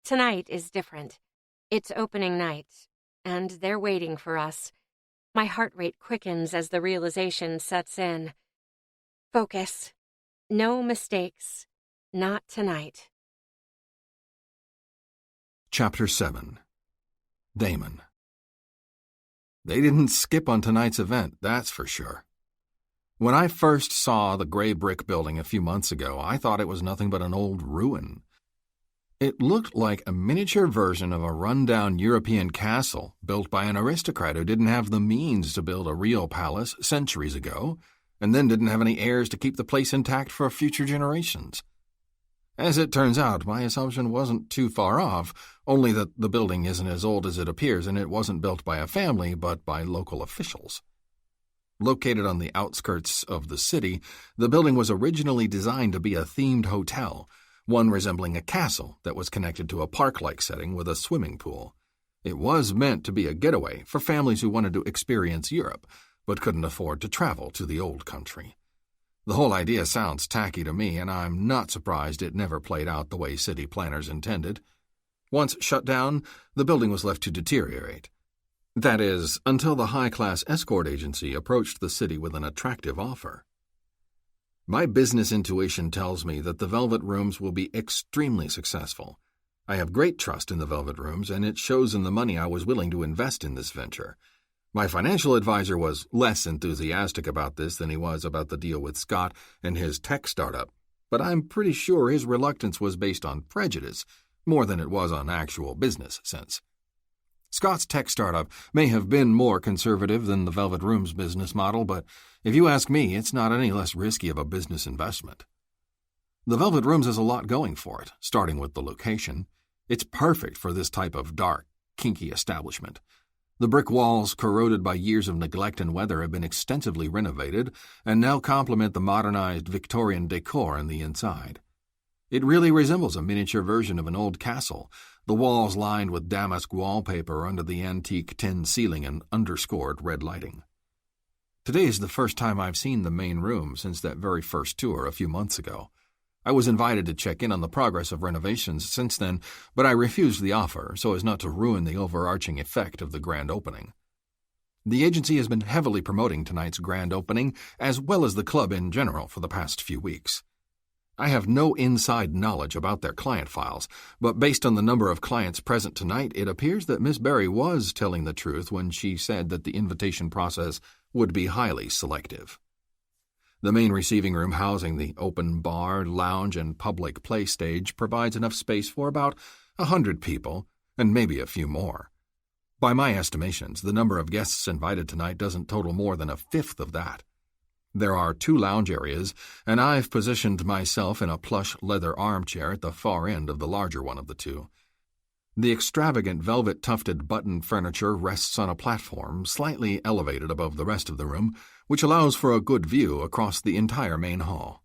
Tonight is different. It's opening night, and they're waiting for us. My heart rate quickens as the realization sets in. Focus. No mistakes. Not tonight.
Chapter 7. Damon. They didn't skip on tonight's event, that's for sure. When I first saw the gray brick building a few months ago, I thought it was nothing but an old ruin. It looked like a miniature version of a rundown European castle built by an aristocrat who didn't have the means to build a real palace centuries ago, and then didn't have any heirs to keep the place intact for future generations. As it turns out, my assumption wasn't too far off, only that the building isn't as old as it appears and it wasn't built by a family but by local officials. Located on the outskirts of the city, the building was originally designed to be a themed hotel, one resembling a castle that was connected to a park-like setting with a swimming pool. It was meant to be a getaway for families who wanted to experience Europe, but couldn't afford to travel to the old country. The whole idea sounds tacky to me, and I'm not surprised it never played out the way city planners intended. Once shut down, the building was left to deteriorate. That is, until the high-class escort agency approached the city with an attractive offer. My business intuition tells me that the Velvet Rooms will be extremely successful. I have great trust in the Velvet Rooms, and it shows in the money I was willing to invest in this venture. My financial advisor was less enthusiastic about this than he was about the deal with Scott and his tech startup, but I'm pretty sure his reluctance was based on prejudice more than it was on actual business sense. Scott's tech startup may have been more conservative than the Velvet Room's business model, but if you ask me, it's not any less risky of a business investment. The Velvet Rooms has a lot going for it, starting with the location. It's perfect for this type of dark, kinky establishment. The brick walls, corroded by years of neglect and weather, have been extensively renovated and now complement the modernized Victorian decor in the inside. It really resembles a miniature version of an old castle, the walls lined with damask wallpaper under the antique tin ceiling and underscored red lighting. Today is the first time I've seen the main room since that very first tour a few months ago. I was invited to check in on the progress of renovations since then, but I refused the offer so as not to ruin the overarching effect of the grand opening. The agency has been heavily promoting tonight's grand opening, as well as the club in general, for the past few weeks. I have no inside knowledge about their client files, but based on the number of clients present tonight, it appears that Miss Berry was telling the truth when she said that the invitation process would be highly selective. The main receiving room housing the open bar, lounge, and public play stage provides enough space for about 100 people, and maybe a few more. By my estimations, the number of guests invited tonight doesn't total more than a fifth of that. There are 2 lounge areas, and I've positioned myself in a plush leather armchair at the far end of the larger one of the 2. The extravagant velvet-tufted button furniture rests on a platform slightly elevated above the rest of the room, which allows for a good view across the entire main hall.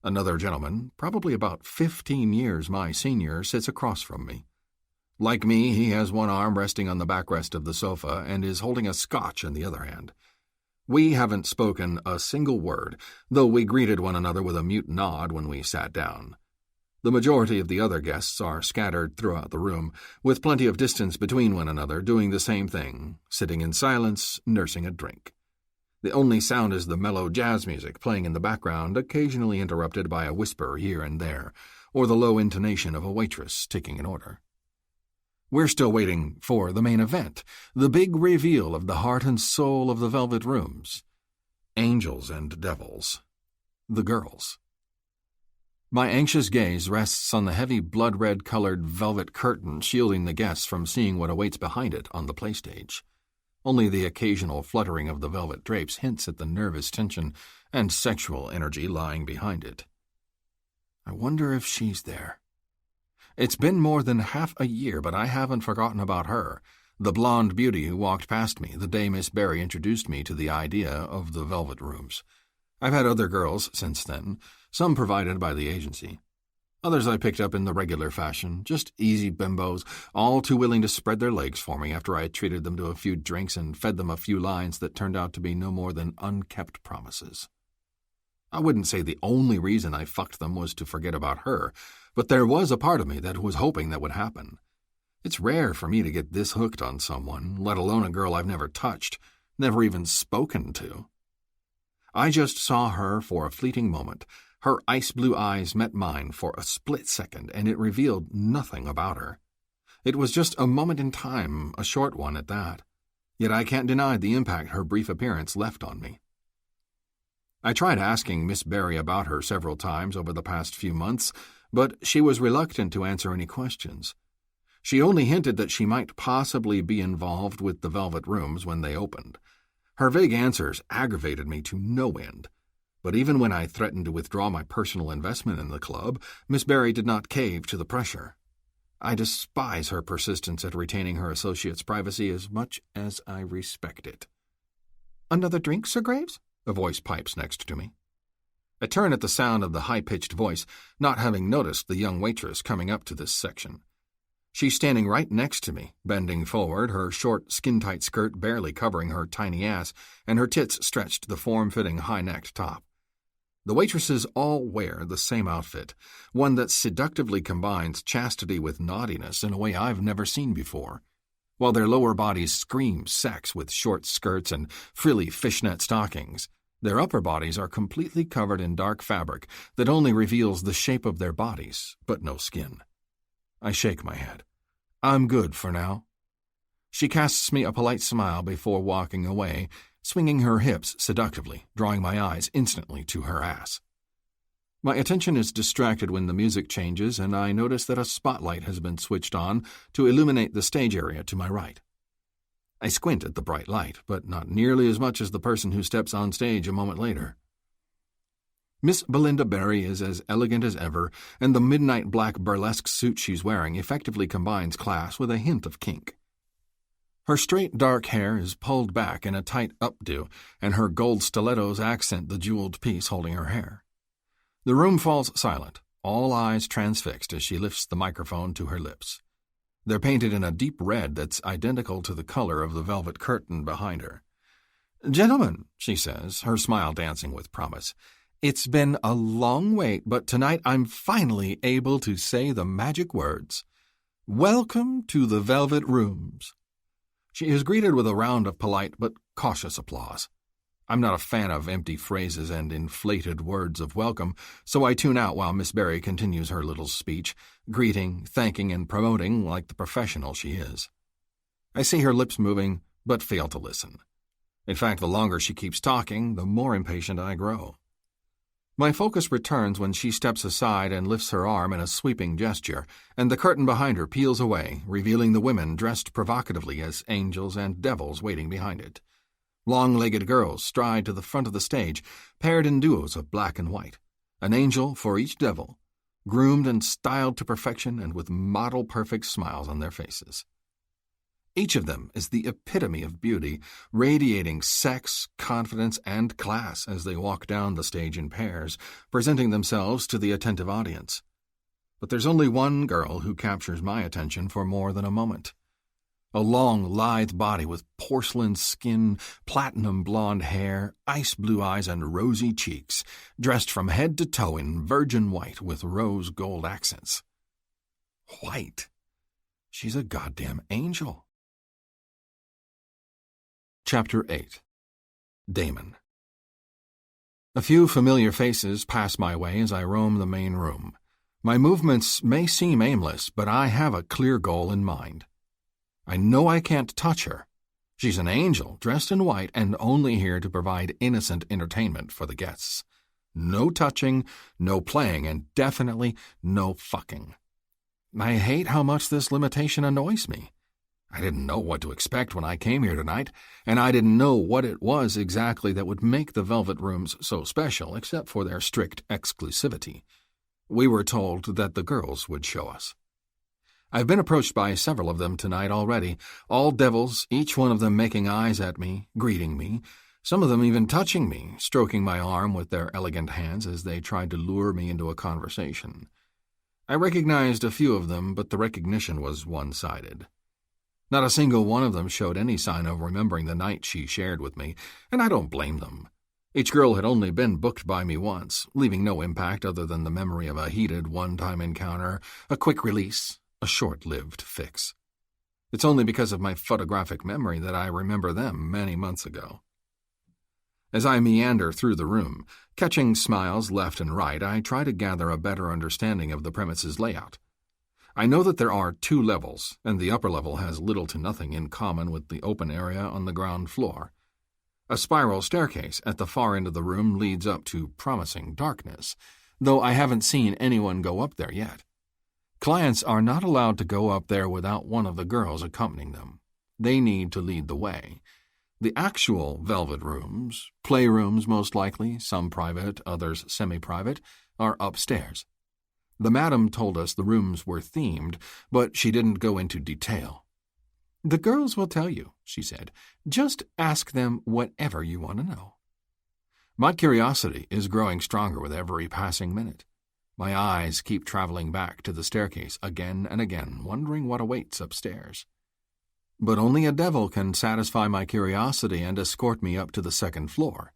Another gentleman, probably about 15 years my senior, sits across from me. Like me, he has one arm resting on the backrest of the sofa and is holding a scotch in the other hand. We haven't spoken a single word, though we greeted one another with a mute nod when we sat down. The majority of the other guests are scattered throughout the room, with plenty of distance between one another, doing the same thing, sitting in silence, nursing a drink. The only sound is the mellow jazz music playing in the background, occasionally interrupted by a whisper here and there, or the low intonation of a waitress taking an order. We're still waiting for the main event, the big reveal of the heart and soul of the Velvet Rooms. Angels and devils. The girls. My anxious gaze rests on the heavy blood-red-colored velvet curtain shielding the guests from seeing what awaits behind it on the playstage. Only the occasional fluttering of the velvet drapes hints at the nervous tension and sexual energy lying behind it. I wonder if she's there. It's been more than half a year, but I haven't forgotten about her, the blonde beauty who walked past me the day Miss Berry introduced me to the idea of the Velvet Rooms. I've had other girls since then, some provided by the agency. Others I picked up in the regular fashion, just easy bimbos, all too willing to spread their legs for me after I had treated them to a few drinks and fed them a few lines that turned out to be no more than unkept promises. I wouldn't say the only reason I fucked them was to forget about her, but there was a part of me that was hoping that would happen. It's rare for me to get this hooked on someone, let alone a girl I've never touched, never even spoken to. I just saw her for a fleeting moment. Her ice-blue eyes met mine for a split second, and it revealed nothing about her. It was just a moment in time, a short one at that. Yet I can't deny the impact her brief appearance left on me. I tried asking Miss Berry about her several times over the past few months, but she was reluctant to answer any questions. She only hinted that she might possibly be involved with the Velvet Rooms when they opened. Her vague answers aggravated me to no end. But even when I threatened to withdraw my personal investment in the club, Miss Barry did not cave to the pressure. I despise her persistence at retaining her associates' privacy as much as I respect it. "Another drink, Sir Graves?" a voice pipes next to me. I turn at the sound of the high-pitched voice, not having noticed the young waitress coming up to this section. She's standing right next to me, bending forward, her short, skin-tight skirt barely covering her tiny ass, and her tits stretched to the form-fitting high-necked top. The waitresses all wear the same outfit, one that seductively combines chastity with naughtiness in a way I've never seen before. While their lower bodies scream sex with short skirts and frilly fishnet stockings, their upper bodies are completely covered in dark fabric that only reveals the shape of their bodies, but no skin. I shake my head. I'm good for now. She casts me a polite smile before walking away, swinging her hips seductively, drawing my eyes instantly to her ass. My attention is distracted when the music changes, and I notice that a spotlight has been switched on to illuminate the stage area to my right. I squint at the bright light, but not nearly as much as the person who steps on stage a moment later. Miss Belinda Barry is as elegant as ever, and the midnight black burlesque suit she's wearing effectively combines class with a hint of kink. Her straight dark hair is pulled back in a tight updo, and her gold stilettos accent the jeweled piece holding her hair. The room falls silent, all eyes transfixed as she lifts the microphone to her lips. They're painted in a deep red that's identical to the color of the velvet curtain behind her. "Gentlemen," she says, her smile dancing with promise, "it's been a long wait, but tonight I'm finally able to say the magic words. Welcome to the Velvet Rooms." She is greeted with a round of polite but cautious applause. I'm not a fan of empty phrases and inflated words of welcome, so I tune out while Miss Barry continues her little speech, greeting, thanking, and promoting like the professional she is. I see her lips moving, but fail to listen. In fact, the longer she keeps talking, the more impatient I grow. My focus returns when she steps aside and lifts her arm in a sweeping gesture, and the curtain behind her peels away, revealing the women dressed provocatively as angels and devils waiting behind it. Long-legged girls stride to the front of the stage, paired in duos of black and white, an angel for each devil, groomed and styled to perfection and with model-perfect smiles on their faces. Each of them is the epitome of beauty, radiating sex, confidence, and class as they walk down the stage in pairs, presenting themselves to the attentive audience. But there's only one girl who captures my attention for more than a moment. A long, lithe body with porcelain skin, platinum blonde hair, ice blue eyes, and rosy cheeks, dressed from head to toe in virgin white with rose gold accents. White. She's a goddamn angel. Chapter 8. Damon. A few familiar faces pass my way as I roam the main room. My movements may seem aimless, but I have a clear goal in mind. I know I can't touch her. She's an angel, dressed in white, and only here to provide innocent entertainment for the guests. No touching, no playing, and definitely no fucking. I hate how much this limitation annoys me. I didn't know what to expect when I came here tonight, and I didn't know what it was exactly that would make the Velvet Rooms so special, except for their strict exclusivity. We were told that the girls would show us. I've been approached by several of them tonight already, all devils, each one of them making eyes at me, greeting me, some of them even touching me, stroking my arm with their elegant hands as they tried to lure me into a conversation. I recognized a few of them, but the recognition was one-sided. Not a single one of them showed any sign of remembering the night she shared with me, and I don't blame them. Each girl had only been booked by me once, leaving no impact other than the memory of a heated one-time encounter, a quick release, a short-lived fix. It's only because of my photographic memory that I remember them many months ago. As I meander through the room, catching smiles left and right, I try to gather a better understanding of the premise's layout. I know that there are 2 levels, and the upper level has little to nothing in common with the open area on the ground floor. A spiral staircase at the far end of the room leads up to promising darkness, though I haven't seen anyone go up there yet. Clients are not allowed to go up there without one of the girls accompanying them. They need to lead the way. The actual velvet rooms, playrooms most likely, some private, others semi-private, are upstairs. The madam told us the rooms were themed, but she didn't go into detail. "The girls will tell you," she said. "Just ask them whatever you want to know." My curiosity is growing stronger with every passing minute. My eyes keep traveling back to the staircase again and again, wondering what awaits upstairs. But only a devil can satisfy my curiosity and escort me up to the second floor.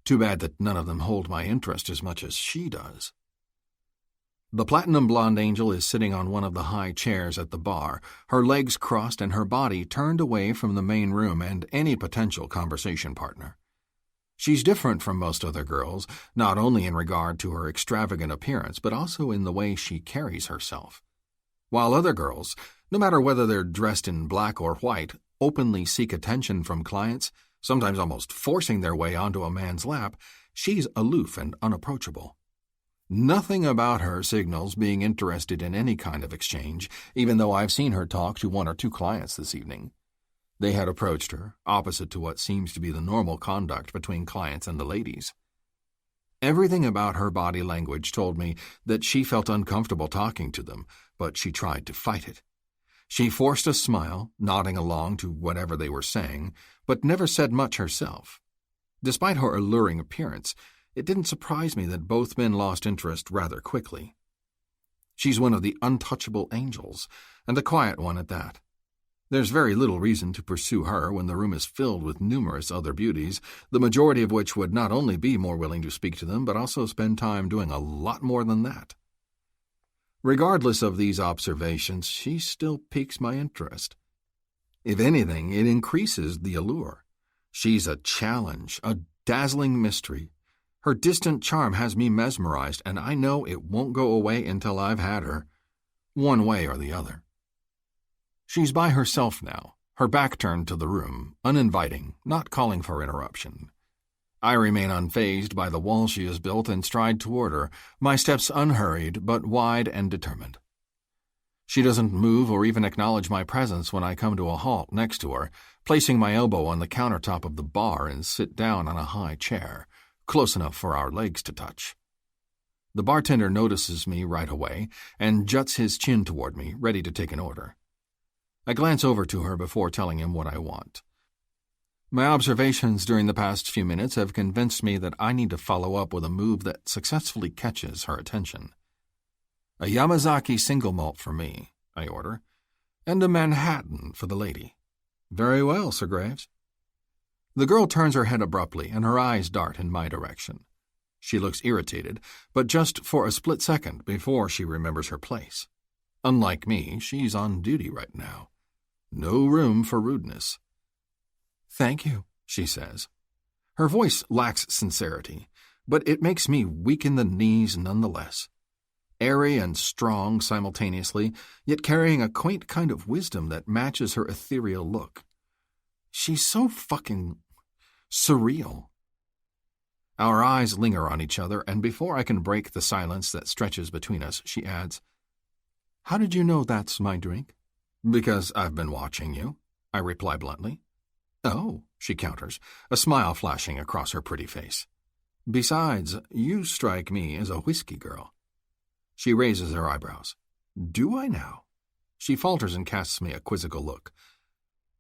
Too bad that none of them hold my interest as much as she does. The platinum blonde angel is sitting on one of the high chairs at the bar, her legs crossed and her body turned away from the main room and any potential conversation partner. She's different from most other girls, not only in regard to her extravagant appearance, but also in the way she carries herself. While other girls, no matter whether they're dressed in black or white, openly seek attention from clients, sometimes almost forcing their way onto a man's lap, she's aloof and unapproachable. Nothing about her signals being interested in any kind of exchange, even though I've seen her talk to one or two clients this evening. They had approached her, opposite to what seems to be the normal conduct between clients and the ladies. Everything about her body language told me that she felt uncomfortable talking to them, but she tried to fight it. She forced a smile, nodding along to whatever they were saying, but never said much herself. Despite her alluring appearance, it didn't surprise me that both men lost interest rather quickly. She's one of the untouchable angels, and a quiet one at that. There's very little reason to pursue her when the room is filled with numerous other beauties, the majority of which would not only be more willing to speak to them, but also spend time doing a lot more than that. Regardless of these observations, she still piques my interest. If anything, it increases the allure. She's a challenge, a dazzling mystery. Her distant charm has me mesmerized, and I know it won't go away until I've had her, one way or the other. She's by herself now, her back turned to the room, uninviting, not calling for interruption. I remain unfazed by the wall she has built and stride toward her, my steps unhurried but wide and determined. She doesn't move or even acknowledge my presence when I come to a halt next to her, placing my elbow on the countertop of the bar and sit down on a high chair, close enough for our legs to touch. The bartender notices me right away and juts his chin toward me, ready to take an order. I glance over to her before telling him what I want. My observations during the past few minutes have convinced me that I need to follow up with a move that successfully catches her attention. "A Yamazaki single malt for me," I order, "and a Manhattan for the lady." "Very well, Sir Graves." The girl turns her head abruptly, and her eyes dart in my direction. She looks irritated, but just for a split second before she remembers her place. Unlike me, she's on duty right now. No room for rudeness. "Thank you," she says. Her voice lacks sincerity, but it makes me weak in the knees nonetheless. Airy and strong simultaneously, yet carrying a quaint kind of wisdom that matches her ethereal look. She's so fucking surreal. Our eyes linger on each other, and before I can break the silence that stretches between us, she adds, "How did you know that's my drink?" "Because I've been watching you," I reply bluntly. "Oh," she counters, a smile flashing across her pretty face. "Besides, you strike me as a whiskey girl." She raises her eyebrows. "Do I now?" She falters and casts me a quizzical look.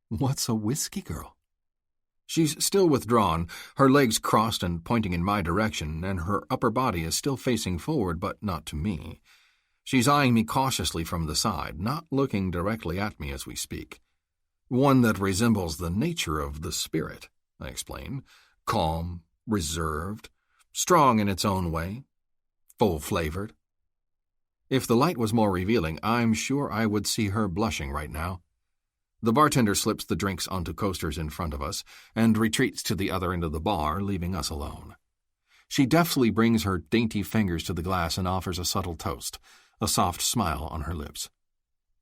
"What's a whiskey girl?" She's still withdrawn, her legs crossed and pointing in my direction, and her upper body is still facing forward, but not to me. She's eyeing me cautiously from the side, not looking directly at me as we speak. "One that resembles the nature of the spirit," I explain. "Calm, reserved, strong in its own way, full-flavored." If the light was more revealing, I'm sure I would see her blushing right now. The bartender slips the drinks onto coasters in front of us and retreats to the other end of the bar, leaving us alone. She deftly brings her dainty fingers to the glass and offers a subtle toast, a soft smile on her lips.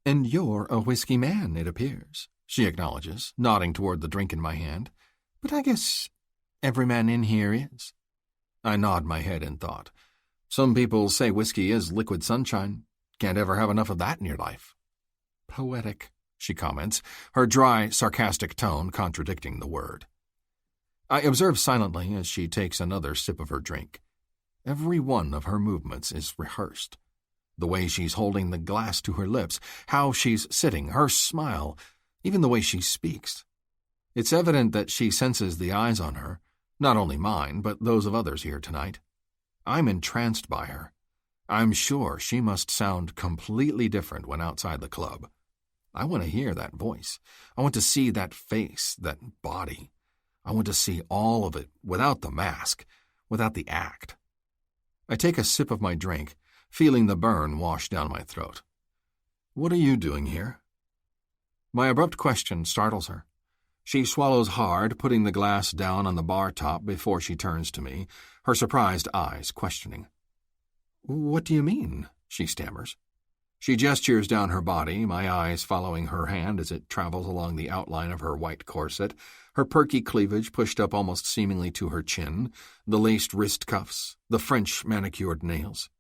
"And you're a whiskey man, it appears," she acknowledges, nodding toward the drink in my hand. "But I guess every man in here is." I nod my head in thought. Some people say whiskey is liquid sunshine. Can't ever have enough of that in your life. Poetic, she comments, her dry, sarcastic tone contradicting the word. I observe silently as she takes another sip of her drink. Every one of her movements is rehearsed. The way she's holding the glass to her lips, how she's sitting, her smile, even the way she speaks. It's evident that she senses the eyes on her, not only mine, but those of others here tonight. I'm entranced by her. I'm sure she must sound completely different when outside the club. I want to hear that voice. I want to see that face, that body. I want to see all of it without the mask, without the act. I take a sip of my drink, feeling the burn wash down my throat. What are you doing here? My abrupt question startles her. She swallows hard, putting the glass down on the bar top before she turns to me, her surprised eyes questioning. What do you mean? She stammers. She gestures down her body, my eyes following her hand as it travels along the outline of her white corset, her perky cleavage pushed up almost seemingly to her chin, the laced wrist cuffs, the French manicured nails.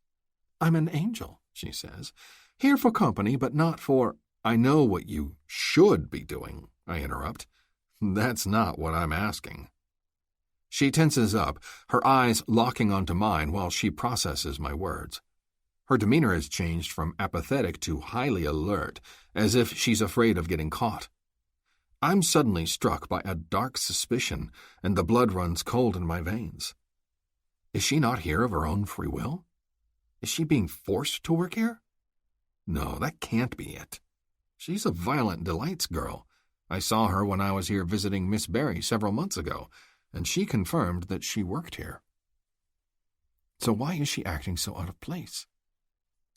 I'm an angel, she says, here for company, but not for— I know what you should be doing, I interrupt. That's not what I'm asking. She tenses up, her eyes locking onto mine while she processes my words. Her demeanor has changed from apathetic to highly alert, as if she's afraid of getting caught. I'm suddenly struck by a dark suspicion, and the blood runs cold in my veins. Is she not here of her own free will? Is she being forced to work here? No, that can't be it. She's a Violent Delights girl. I saw her when I was here visiting Miss Barry several months ago, and she confirmed that she worked here. So why is she acting so out of place?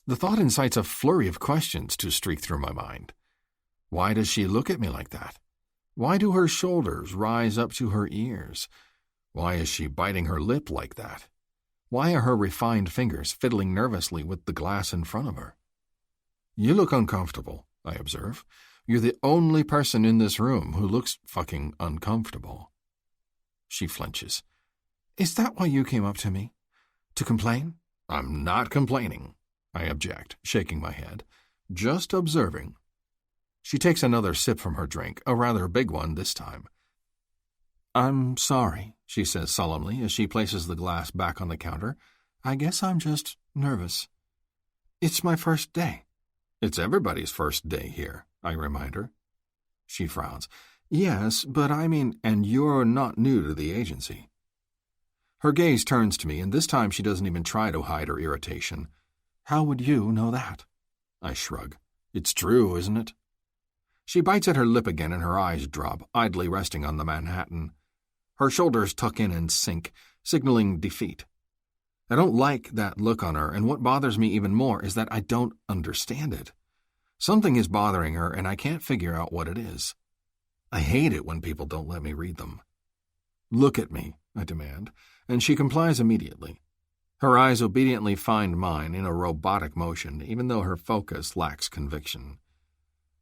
The thought incites a flurry of questions to streak through my mind. Why does she look at me like that? Why do her shoulders rise up to her ears? Why is she biting her lip like that? Why are her refined fingers fiddling nervously with the glass in front of her? You look uncomfortable, I observe. You're the only person in this room who looks fucking uncomfortable. She flinches. Is that why you came up to me? To complain? I'm not complaining, I object, shaking my head. Just observing. She takes another sip from her drink, a rather big one this time. I'm sorry, she says solemnly as she places the glass back on the counter. I guess I'm just nervous. It's my first day. It's everybody's first day here, I remind her. She frowns. Yes, but I mean, and you're not new to the agency. Her gaze turns to me, and this time she doesn't even try to hide her irritation. How would you know that? I shrug. It's true, isn't it? She bites at her lip again and her eyes drop, idly resting on the Manhattan. Her shoulders tuck in and sink, signaling defeat. I don't like that look on her, and what bothers me even more is that I don't understand it. Something is bothering her, and I can't figure out what it is. I hate it when people don't let me read them. Look at me, I demand, and she complies immediately. Her eyes obediently find mine in a robotic motion, even though her focus lacks conviction.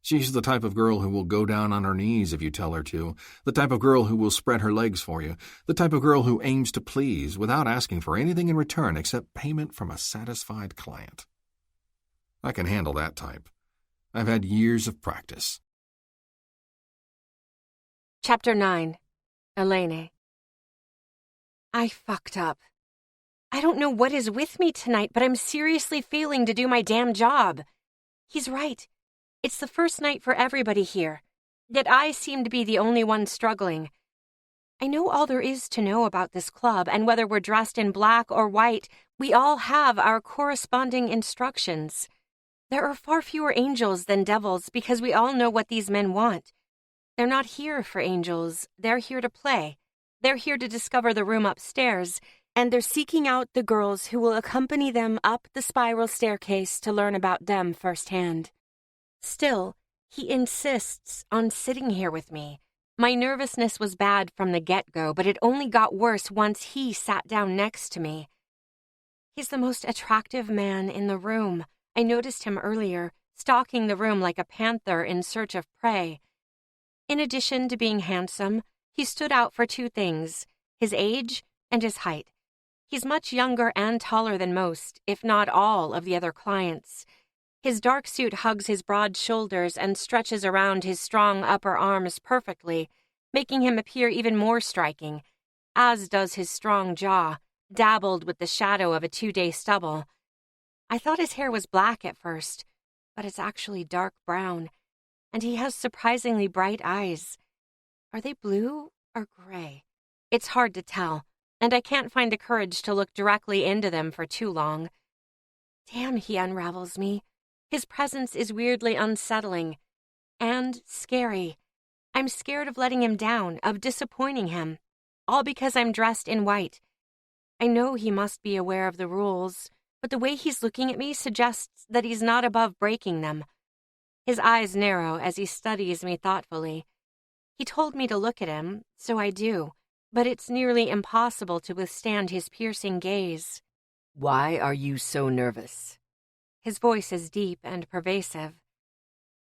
She's the type of girl who will go down on her knees if you tell her to, the type of girl who will spread her legs for you, the type of girl who aims to please without asking for anything in return except payment from a satisfied client. I can handle that type. I've had years of practice.
Chapter 9. Elaine. I fucked up. I don't know what is with me tonight, but I'm seriously failing to do my damn job. He's right. It's the first night for everybody here, yet I seem to be the only one struggling. I know all there is to know about this club, and whether we're dressed in black or white, we all have our corresponding instructions. There are far fewer angels than devils because we all know what these men want. They're not here for angels, they're here to play. They're here to discover the room upstairs, and they're seeking out the girls who will accompany them up the spiral staircase to learn about them firsthand. Still, he insists on sitting here with me. My nervousness was bad from the get-go, but it only got worse once he sat down next to me. He's the most attractive man in the room. I noticed him earlier, stalking the room like a panther in search of prey. In addition to being handsome, he stood out for two things, his age and his height. He's much younger and taller than most, if not all, of the other clients. His dark suit hugs his broad shoulders and stretches around his strong upper arms perfectly, making him appear even more striking, as does his strong jaw, dabbled with the shadow of a 2-day stubble. I thought his hair was black at first, but it's actually dark brown, and he has surprisingly bright eyes. Are they blue or gray? It's hard to tell, and I can't find the courage to look directly into them for too long. Damn, he unravels me. His presence is weirdly unsettling and scary. I'm scared of letting him down, of disappointing him, all because I'm dressed in white. I know he must be aware of the rules, but the way he's looking at me suggests that he's not above breaking them. His eyes narrow as he studies me thoughtfully. He told me to look at him, so I do, but it's nearly impossible to withstand his piercing gaze.
Why are you so nervous?
His voice is deep and pervasive.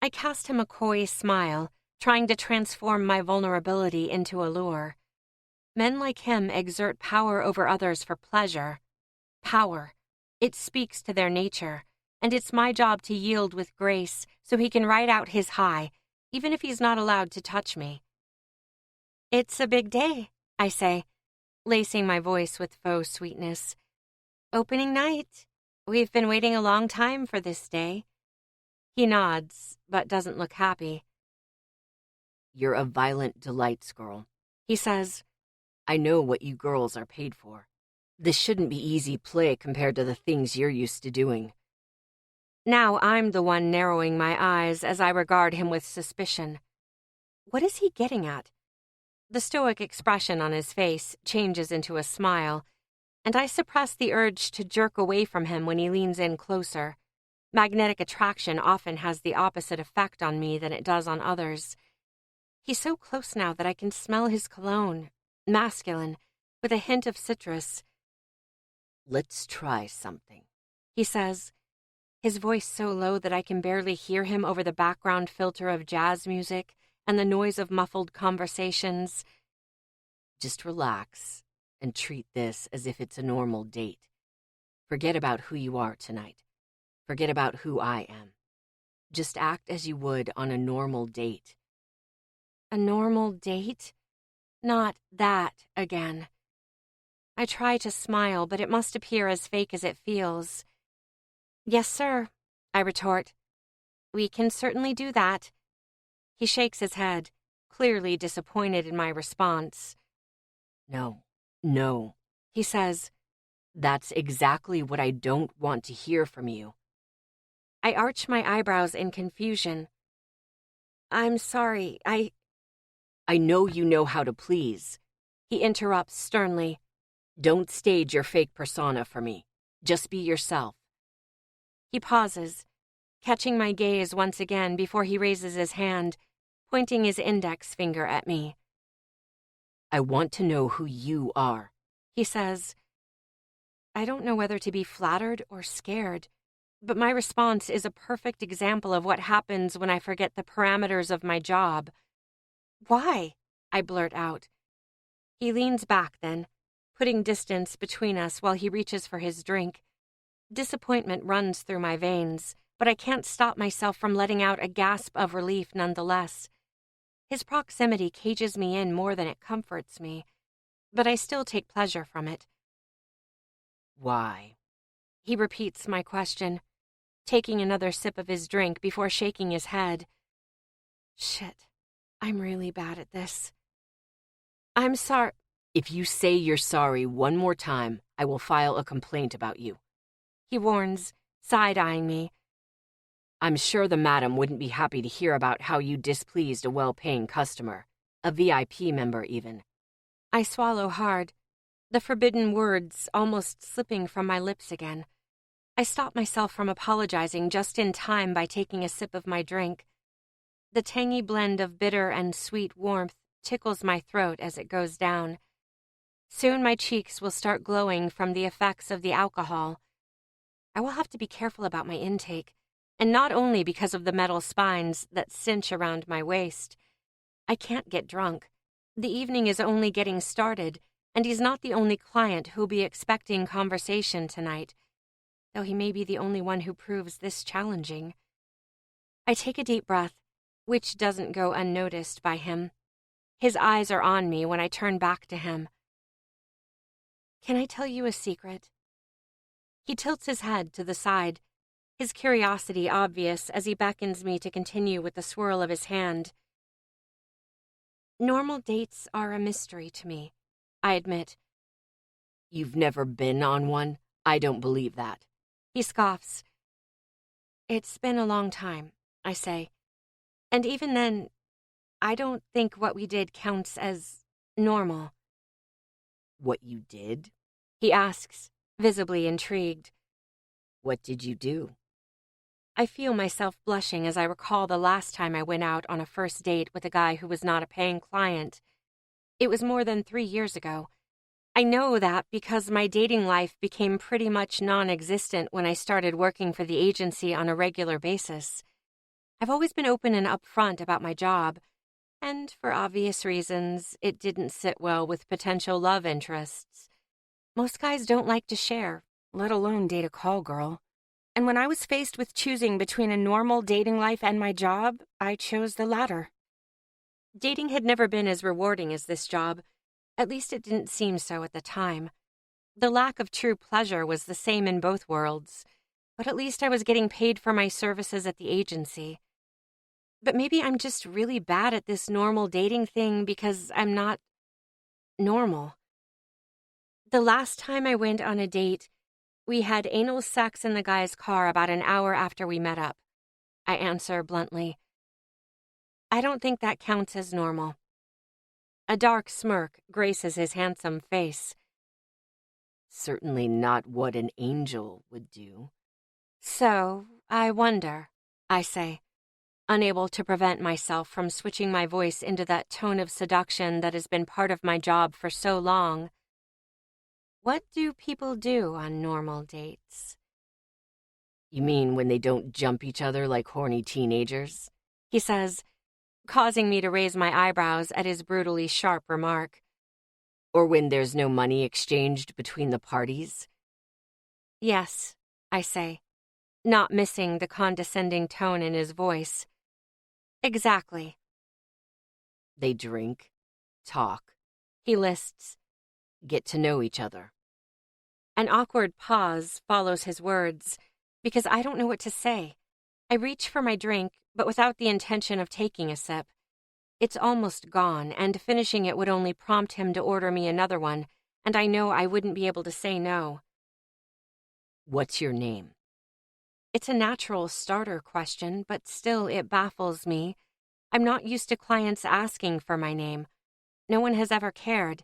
I cast him a coy smile, trying to transform my vulnerability into allure. Men like him exert power over others for pleasure. Power. It speaks to their nature, and it's my job to yield with grace so he can ride out his high, even if he's not allowed to touch me. It's a big day, I say, lacing my voice with faux sweetness. Opening night. We've been waiting a long time for this day. He nods, but doesn't look happy.
You're a violent delights girl,
he says.
I know what you girls are paid for. This shouldn't be easy play compared to the things you're used to doing.
Now I'm the one narrowing my eyes as I regard him with suspicion. What is he getting at? The stoic expression on his face changes into a smile, and I suppress the urge to jerk away from him when he leans in closer. Magnetic attraction often has the opposite effect on me than it does on others. He's so close now that I can smell his cologne, masculine, with a hint of citrus.
Let's try something,
he says, his voice so low that I can barely hear him over the background filter of jazz music and the noise of muffled conversations.
Just relax and treat this as if it's a normal date. Forget about who you are tonight. Forget about who I am. Just act as you would on a normal date.
A normal date? Not that again. I try to smile, but it must appear as fake as it feels. Yes, sir, I retort. We can certainly do that. He shakes his head, clearly disappointed in my response.
No,
he says.
That's exactly what I don't want to hear from you.
I arch my eyebrows in confusion. I'm sorry, I
know you know how to please.
He interrupts sternly.
Don't stage your fake persona for me. Just be yourself.
He pauses, catching my gaze once again before he raises his hand, pointing his index finger at me.
I want to know who you are,
he says. I don't know whether to be flattered or scared, but my response is a perfect example of what happens when I forget the parameters of my job. Why? I blurt out. He leans back then, putting distance between us while he reaches for his drink. Disappointment runs through my veins, but I can't stop myself from letting out a gasp of relief nonetheless. His proximity cages me in more than it comforts me, but I still take pleasure from it.
Why?
He repeats my question, taking another sip of his drink before shaking his head. Shit, I'm really bad at this. I'm sorry.
If you say you're sorry one more time, I will file a complaint about you,
he warns, side-eyeing me.
I'm sure the madam wouldn't be happy to hear about how you displeased a well-paying customer, a VIP member even.
I swallow hard, the forbidden words almost slipping from my lips again. I stop myself from apologizing just in time by taking a sip of my drink. The tangy blend of bitter and sweet warmth tickles my throat as it goes down. Soon my cheeks will start glowing from the effects of the alcohol. I will have to be careful about my intake, and not only because of the metal spines that cinch around my waist. I can't get drunk. The evening is only getting started, and he's not the only client who'll be expecting conversation tonight. though he may be the only one who proves this challenging. I take a deep breath, which doesn't go unnoticed by him. His eyes are on me when I turn back to him. Can I tell you a secret? He tilts his head to the side, his curiosity obvious as he beckons me to continue with the swirl of his hand. Normal dates are a mystery to me, I admit.
You've never been on one? I don't believe that.
He scoffs. It's been a long time, I say. And even then, I don't think what we did counts as normal.
What you did?
He asks, visibly intrigued.
What did you do?
I feel myself blushing as I recall the last time I went out on a first date with a guy who was not a paying client. It was more than 3 years ago. I know that because my dating life became pretty much non-existent when I started working for the agency on a regular basis. I've always been open and upfront about my job, and for obvious reasons, it didn't sit well with potential love interests. Most guys don't like to share, let alone date a call girl. And when I was faced with choosing between a normal dating life and my job, I chose the latter. Dating had never been as rewarding as this job. At least it didn't seem so at the time. The lack of true pleasure was the same in both worlds, but at least I was getting paid for my services at the agency. But maybe I'm just really bad at this normal dating thing because I'm not normal. The last time I went on a date, we had anal sex in the guy's car about an hour after we met up. I answer bluntly. I don't think that counts as normal. A dark smirk graces his handsome face.
Certainly not what an angel would do.
So, I wonder, I say, unable to prevent myself from switching my voice into that tone of seduction that has been part of my job for so long. What do people do on normal dates?
You mean when they don't jump each other like horny teenagers?
He says, causing me to raise my eyebrows at his brutally sharp remark.
Or when there's no money exchanged between the parties?
Yes, I say, not missing the condescending tone in his voice. Exactly.
They drink, talk,
he lists.
Get to know each other.
An awkward pause follows his words, because I don't know what to say. I reach for my drink, but without the intention of taking a sip. It's almost gone, and finishing it would only prompt him to order me another one, and I know I wouldn't be able to say no.
What's your name?
It's a natural starter question, but still it baffles me. I'm not used to clients asking for my name. No one has ever cared.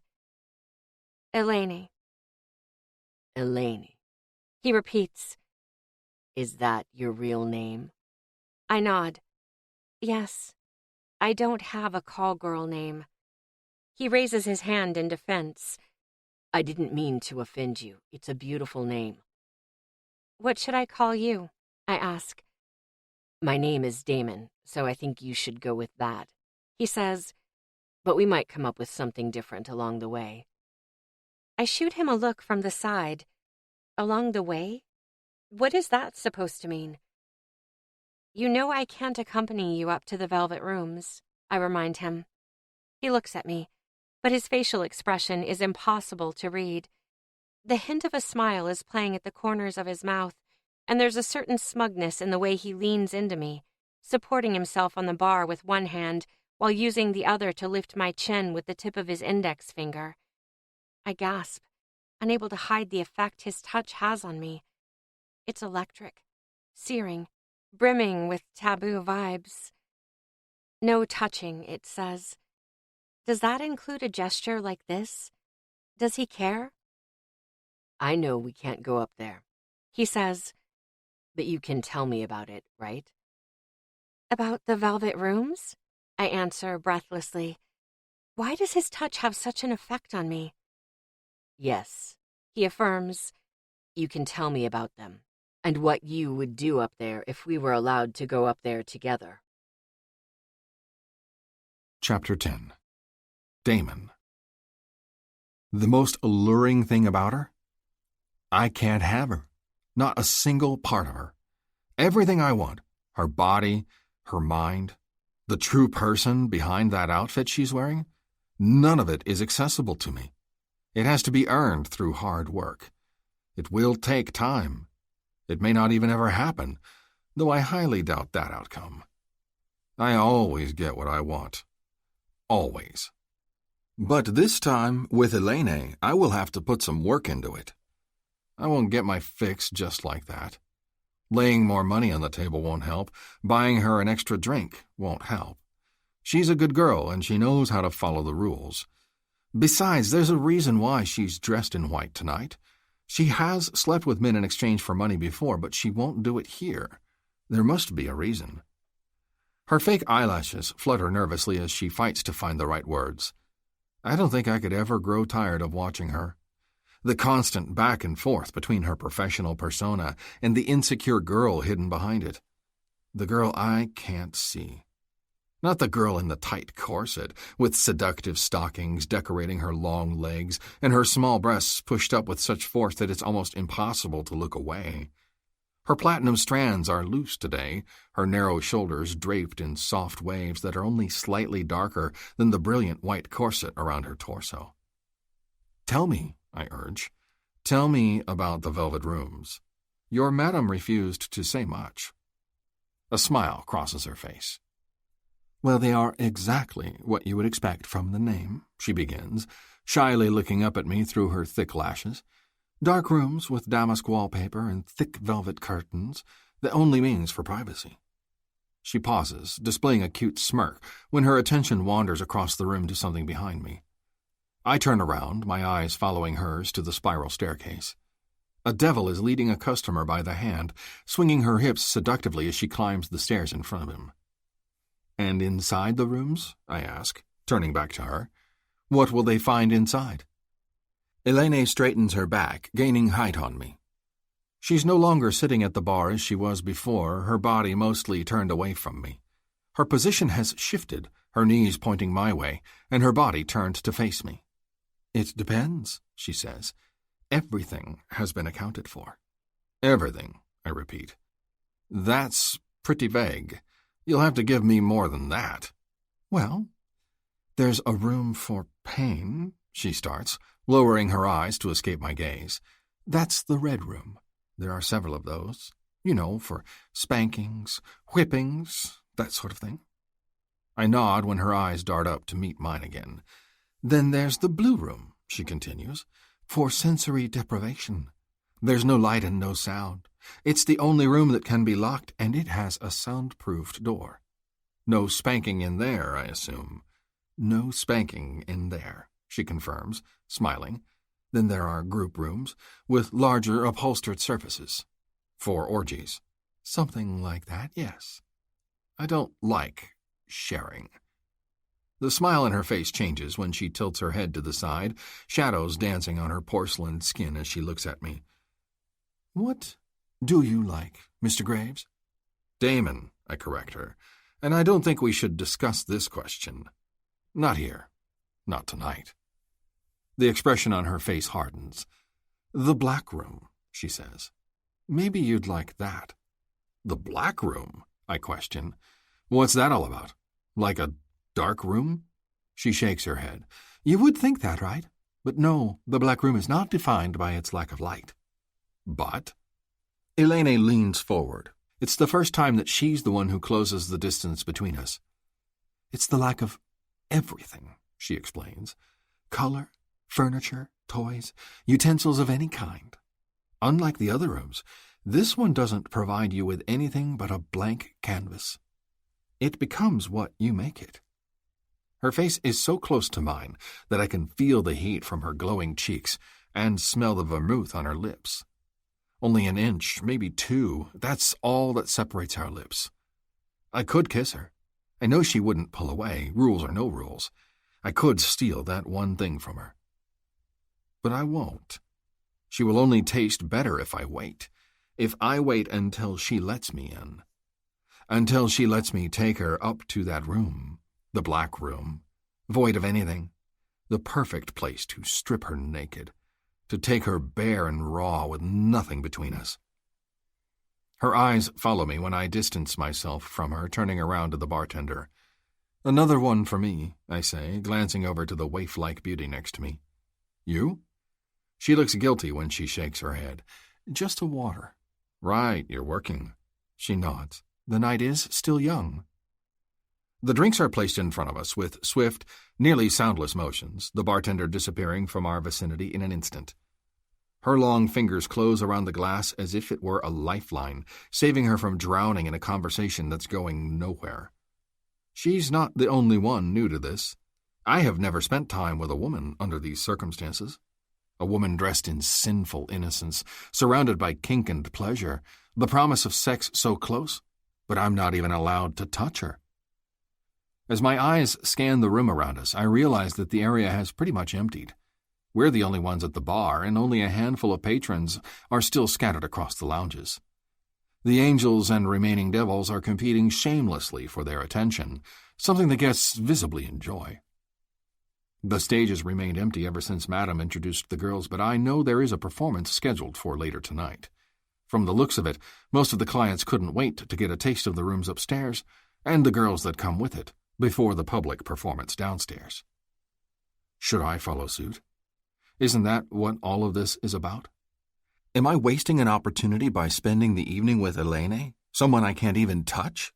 Elaine.
Elaine.
He repeats.
Is that your real name?
I nod. Yes. I don't have a call girl name. He raises his hand in defense.
I didn't mean to offend you. It's a beautiful name.
What should I call you? I ask.
My name is Damon, so I think you should go with that.
He says,
but we might come up with something different along the way.
I shoot him a look from the side. Along the way? What is that supposed to mean? You know I can't accompany you up to the Velvet Rooms, I remind him. He looks at me, but his facial expression is impossible to read. The hint of a smile is playing at the corners of his mouth, and there's a certain smugness in the way he leans into me, supporting himself on the bar with one hand while using the other to lift my chin with the tip of his index finger. I gasp, unable to hide the effect his touch has on me. It's electric, searing, brimming with taboo vibes. No touching, it says. Does that include a gesture like this? Does he care?
I know we can't go up there,
he says.
But you can tell me about it, right?
About the Velvet Rooms? I answer breathlessly. Why does his touch have such an effect on me?
Yes,
he affirms.
You can tell me about them, and what you would do up there if we were allowed to go up there together.
Chapter 10. Damon. The most alluring thing about her? I can't have her. Not a single part of her. Everything I want, her body, her mind, the true person behind that outfit she's wearing, none of it is accessible to me. It has to be earned through hard work. It will take time. It may not even ever happen, though I highly doubt that outcome. I always get what I want. Always. But this time, with Elaine, I will have to put some work into it. I won't get my fix just like that. Laying more money on the table won't help. Buying her an extra drink won't help. She's a good girl, and she knows how to follow the rules. Besides, there's a reason why she's dressed in white tonight. She has slept with men in exchange for money before, but she won't do it here. There must be a reason. Her fake eyelashes flutter nervously as she fights to find the right words. I don't think I could ever grow tired of watching her. The constant back and forth between her professional persona and the insecure girl hidden behind it. The girl I can't see. Not the girl in the tight corset, with seductive stockings decorating her long legs and her small breasts pushed up with such force that it's almost impossible to look away. Her platinum strands are loose today, her narrow shoulders draped in soft waves that are only slightly darker than the brilliant white corset around her torso. Tell me, I urge. Tell me about the velvet rooms. Your madam refused to say much. A smile crosses her face. Well, they are exactly what you would expect from the name, she begins, shyly looking up at me through her thick lashes. Dark rooms with damask wallpaper and thick velvet curtains, the only means for privacy. She pauses, displaying a cute smirk, when her attention wanders across the room to something behind me. I turn around, my eyes following hers to the spiral staircase. A devil is leading a customer by the hand, swinging her hips seductively as she climbs the stairs in front of him. And inside the rooms? I ask, turning back to her. What will they find inside? Elaine straightens her back, gaining height on me. She's no longer sitting at the bar as she was before, her body mostly turned away from me. Her position has shifted, her knees pointing my way, and her body turned to face me. It depends, she says. Everything has been accounted for. Everything, I repeat. That's pretty vague. You'll have to give me more than that. Well, there's a room for pain, she starts, lowering her eyes to escape my gaze. That's the red room. There are several of those. You know, for spankings, whippings, that sort of thing. I nod when her eyes dart up to meet mine again. Then there's the blue room, she continues, for sensory deprivation. There's no light and no sound. It's the only room that can be locked, and it has a soundproofed door. No spanking in there, I assume. No spanking in there, she confirms, smiling. Then there are group rooms, with larger upholstered surfaces. For orgies. Something like that, yes. I don't like sharing. The smile on her face changes when she tilts her head to the side, shadows dancing on her porcelain skin as she looks at me. What do you like, Mr. Graves? Damon, I correct her, and I don't think we should discuss this question. Not here. Not tonight. The expression on her face hardens. The black room, she says. Maybe you'd like that. The black room? I question. What's that all about? Like a dark room? She shakes her head. You would think that, right? But no, the black room is not defined by its lack of light. But? Elaine leans forward. It's the first time that she's the one who closes the distance between us. It's the lack of everything, she explains. Color, furniture, toys, utensils of any kind. Unlike the other rooms, this one doesn't provide you with anything but a blank canvas. It becomes what you make it. Her face is so close to mine that I can feel the heat from her glowing cheeks and smell the vermouth on her lips. Only an inch, maybe 2, that's all that separates our lips. I could kiss her. I know she wouldn't pull away, rules or no rules. I could steal that one thing from her. But I won't. She will only taste better if I wait. If I wait until she lets me in. Until she lets me take her up to that room, the black room, void of anything, the perfect place to strip her naked, to take her bare and raw with nothing between us. Her eyes follow me when I distance myself from her, turning around to the bartender. "Another one for me," I say, glancing over to the waif-like beauty next to me. "You?" She looks guilty when she shakes her head. "Just a water." "Right, you're working." She nods. "The night is still young." The drinks are placed in front of us with swift, nearly soundless motions, the bartender disappearing from our vicinity in an instant. Her long fingers close around the glass as if it were a lifeline, saving her from drowning in a conversation that's going nowhere. She's not the only one new to this. I have never spent time with a woman under these circumstances. A woman dressed in sinful innocence, surrounded by kink and pleasure, the promise of sex so close, but I'm not even allowed to touch her. As my eyes scan the room around us, I realize that the area has pretty much emptied. We're the only ones at the bar, and only a handful of patrons are still scattered across the lounges. The angels and remaining devils are competing shamelessly for their attention, something the guests visibly enjoy. The stage has remained empty ever since Madame introduced the girls, but I know there is a performance scheduled for later tonight. From the looks of it, most of the clients couldn't wait to get a taste of the rooms upstairs, and the girls that come with it, before the public performance downstairs. Should I follow suit? Isn't that what all of this is about? Am I wasting an opportunity by spending the evening with Elaine, someone I can't even touch?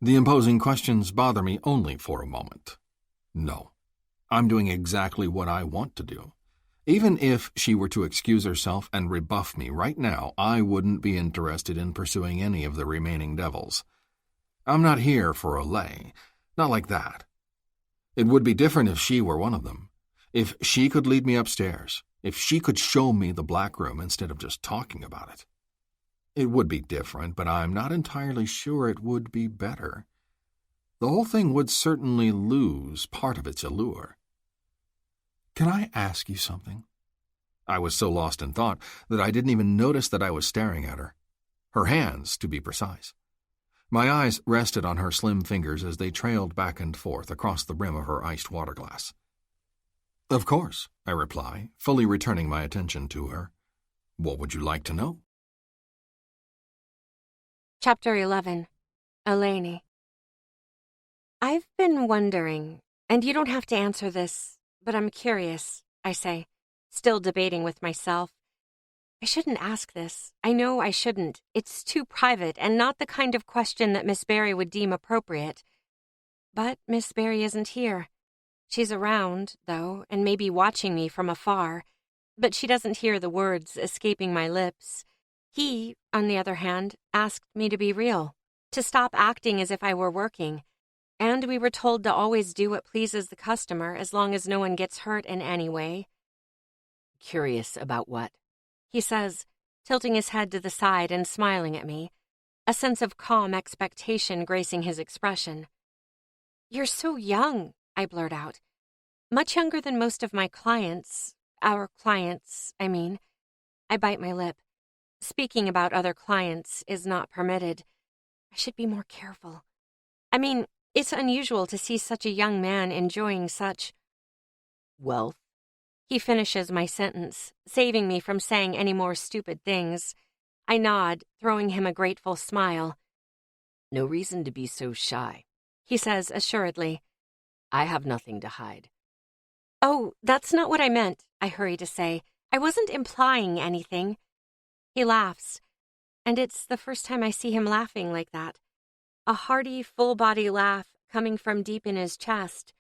The imposing questions bother me only for a moment. No, I'm doing exactly what I want to do. Even if she were to excuse herself and rebuff me right now, I wouldn't be interested in pursuing any of the remaining devils. I'm not here for Elaine, not like that. It would be different if she were one of them. If she could lead me upstairs, if she could show me the black room instead of just talking about it. It would be different, but I'm not entirely sure it would be better. The whole thing would certainly lose part of its allure. "Can I ask you something?" I was so lost in thought that I didn't even notice that I was staring at her. Her hands, to be precise. My eyes rested on her slim fingers as they trailed back and forth across the rim of her iced water glass. "Of course," I reply, fully returning my attention to her. "What would you like to know?"
Chapter 11. Elaine. I've been wondering, and you don't have to answer this, but I'm curious, I say, still debating with myself. I shouldn't ask this. I know I shouldn't. It's too private and not the kind of question that Miss Barry would deem appropriate. But Miss Barry isn't here. She's around, though, and maybe watching me from afar, but she doesn't hear the words escaping my lips. He, on the other hand, asked me to be real, to stop acting as if I were working, and we were told to always do what pleases the customer as long as no one gets hurt in any way.
Curious about what?
He says, tilting his head to the side and smiling at me, a sense of calm expectation gracing his expression. "You're so young," I blurt out. "Much younger than most of my clients. Our clients, I mean." I bite my lip. Speaking about other clients is not permitted. I should be more careful. I mean, it's unusual to see such a young man enjoying such
wealth.
He finishes my sentence, saving me from saying any more stupid things. I nod, throwing him a grateful smile.
"No reason to be so shy,"
he says assuredly.
"I have nothing to hide."
"Oh, that's not what I meant," I hurry to say. "I wasn't implying anything." He laughs, and it's the first time I see him laughing like that. A hearty, full-body laugh coming from deep in his chest.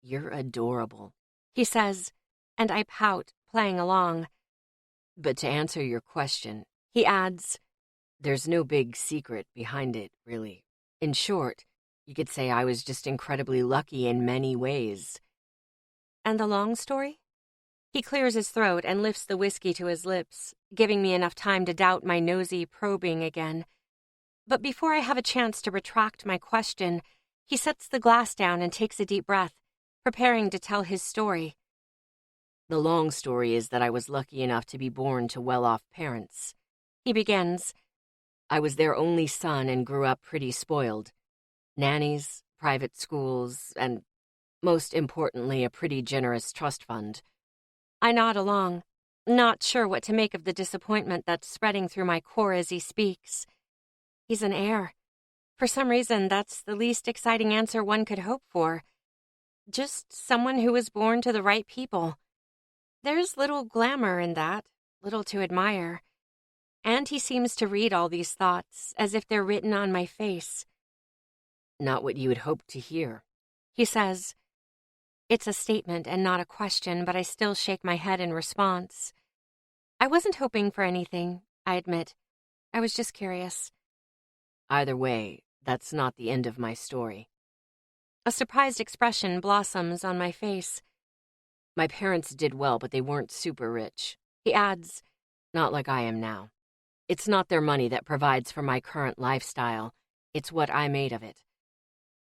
"You're adorable,"
he says, and I pout, playing along.
"But to answer your question,"
he adds,
"there's no big secret behind it, really. In short, you could say I was just incredibly lucky in many ways."
"And the long story?" He clears his throat and lifts the whiskey to his lips, giving me enough time to doubt my nosy probing again. But before I have a chance to retract my question, he sets the glass down and takes a deep breath, preparing to tell his story.
"The long story is that I was lucky enough to be born to well-off parents,"
he begins.
"I was their only son and grew up pretty spoiled. Nannies, private schools, and, most importantly, a pretty generous trust fund."
I nod along. not sure what to make of the disappointment that's spreading through my core as he speaks. He's an heir. For some reason, that's the least exciting answer one could hope for. Just someone who was born to the right people. There's little glamour in that, little to admire. And he seems to read all these thoughts as if they're written on my face.
Not what you had hoped to hear,
he says. It's a statement and not a question, but I still shake my head in response. I wasn't hoping for anything, I admit. I was just curious.
Either way, that's not the end of my story.
A surprised expression blossoms on my face.
My parents did well, but they weren't super rich.
He adds,
not like I am now. It's not their money that provides for my current lifestyle. It's what I made of it.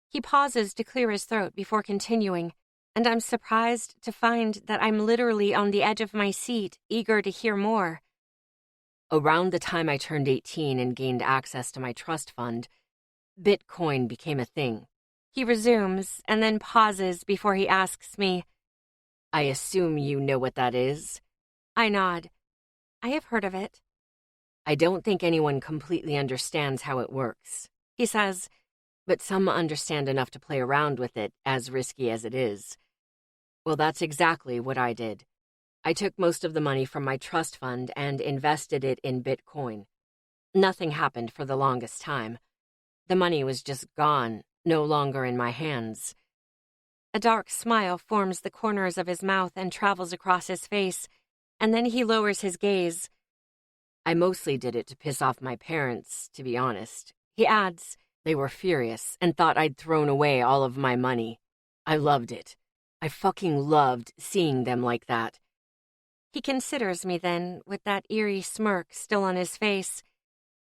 He pauses to clear his throat before continuing, and I'm surprised to find that I'm literally on the edge of my seat, eager to hear more.
Around the time I turned 18 and gained access to my trust fund, Bitcoin became a thing.
He resumes and then pauses before he asks me,
I assume you know what that is?
I nod. I have heard of it.
I don't think anyone completely understands how it works,
he says,
but some understand enough to play around with it, as risky as it is. Well, that's exactly what I did. I took most of the money from my trust fund and invested it in Bitcoin. Nothing happened for the longest time. The money was just gone, no longer in my hands.
A dark smile forms the corners of his mouth and travels across his face, and then he lowers his gaze.
I mostly did it to piss off my parents, to be honest.
He adds,
they were furious and thought I'd thrown away all of my money. I loved it. I fucking loved seeing them like that.
He considers me then, with that eerie smirk still on his face.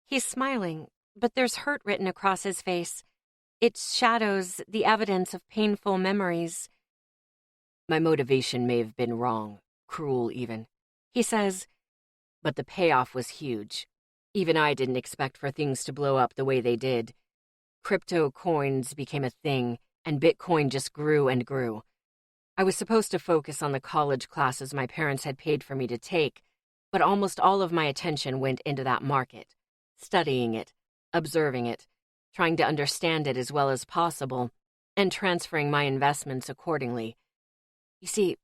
He's smiling, but there's hurt written across his face. It shadows the evidence of painful memories.
My motivation may have been wrong, cruel even,
he says,
but the payoff was huge. Even I didn't expect for things to blow up the way they did. Crypto coins became a thing, and Bitcoin just grew and grew. I was supposed to focus on the college classes my parents had paid for me to take, but almost all of my attention went into that market, studying it, observing it, trying to understand it as well as possible, and transferring my investments accordingly. You see,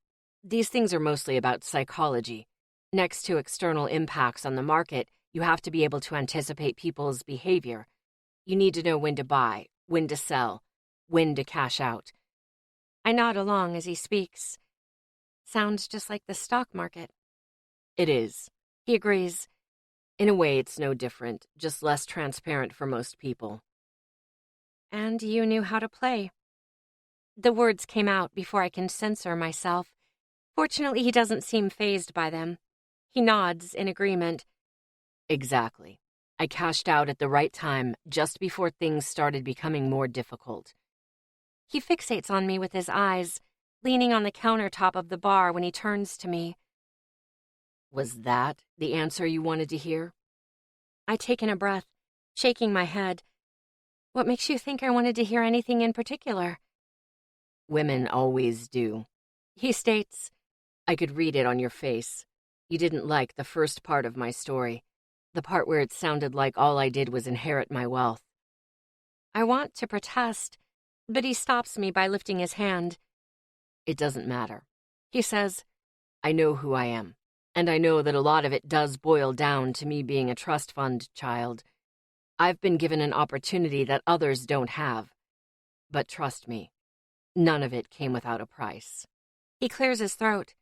these things are mostly about psychology. Next to external impacts on the market, you have to be able to anticipate people's behavior. You need to know when to buy, when to sell, when to cash out.
I nod along as he speaks. Sounds just like the stock market.
It is,
he agrees.
In a way, it's no different, just less transparent for most people.
And you knew how to play. The words came out before I can censor myself. Fortunately, he doesn't seem fazed by them. He nods in agreement.
Exactly. I cashed out at the right time, just before things started becoming more difficult.
He fixates on me with his eyes, leaning on the countertop of the bar when he turns to me.
Was that the answer you wanted to hear?
I take in a breath, shaking my head. What makes you think I wanted to hear anything in particular?
Women always do.
He states.
I could read it on your face. You didn't like the first part of my story, the part where it sounded like all I did was inherit my wealth.
I want to protest, but he stops me by lifting his hand.
It doesn't matter,
he says.
I know who I am, and I know that a lot of it does boil down to me being a trust fund child. I've been given an opportunity that others don't have. But trust me, none of it came without a price.
He clears his throat.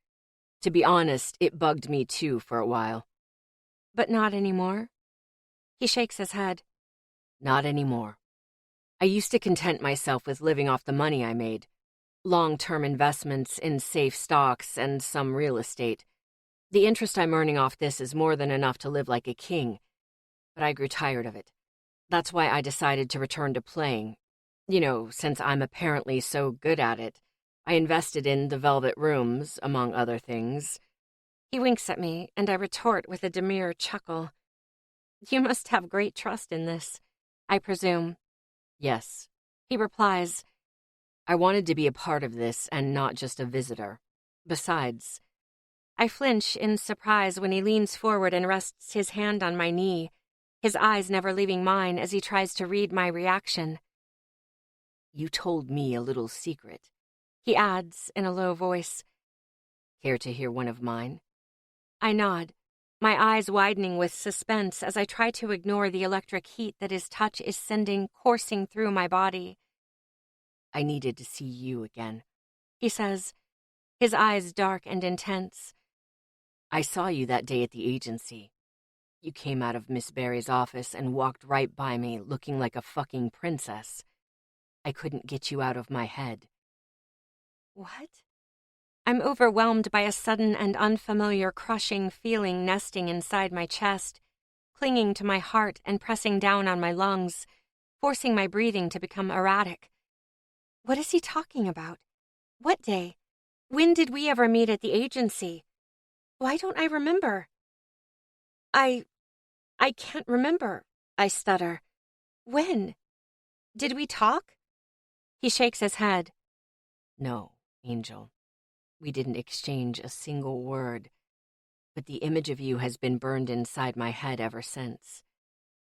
To be honest, it bugged me too for a while.
But not anymore? He shakes his head.
Not anymore. I used to content myself with living off the money I made. Long-term investments in safe stocks and some real estate. The interest I'm earning off this is more than enough to live like a king. But I grew tired of it. That's why I decided to return to playing. You know, since I'm apparently so good at it. I invested in the Velvet Rooms, among other things.
He winks at me, and I retort with a demure chuckle. You must have great trust in this, I presume.
Yes,
he replies.
I wanted to be a part of this and not just a visitor. Besides,
I flinch in surprise when he leans forward and rests his hand on my knee, his eyes never leaving mine as he tries to read my reaction.
You told me a little secret,
he adds in a low voice.
Care to hear one of mine?
I nod, my eyes widening with suspense as I try to ignore the electric heat that his touch is sending coursing through my body.
I needed to see you again,
he says, his eyes dark and intense.
I saw you that day at the agency. You came out of Miss Barry's office and walked right by me looking like a fucking princess. I couldn't get you out of my head.
What? I'm overwhelmed by a sudden and unfamiliar crushing feeling nesting inside my chest, clinging to my heart and pressing down on my lungs, forcing my breathing to become erratic. What is he talking about? What day? When did we ever meet at the agency? Why don't I remember? I can't remember, I stutter. When? Did we talk? He shakes his head.
No, Angel. We didn't exchange a single word, but the image of you has been burned inside my head ever since.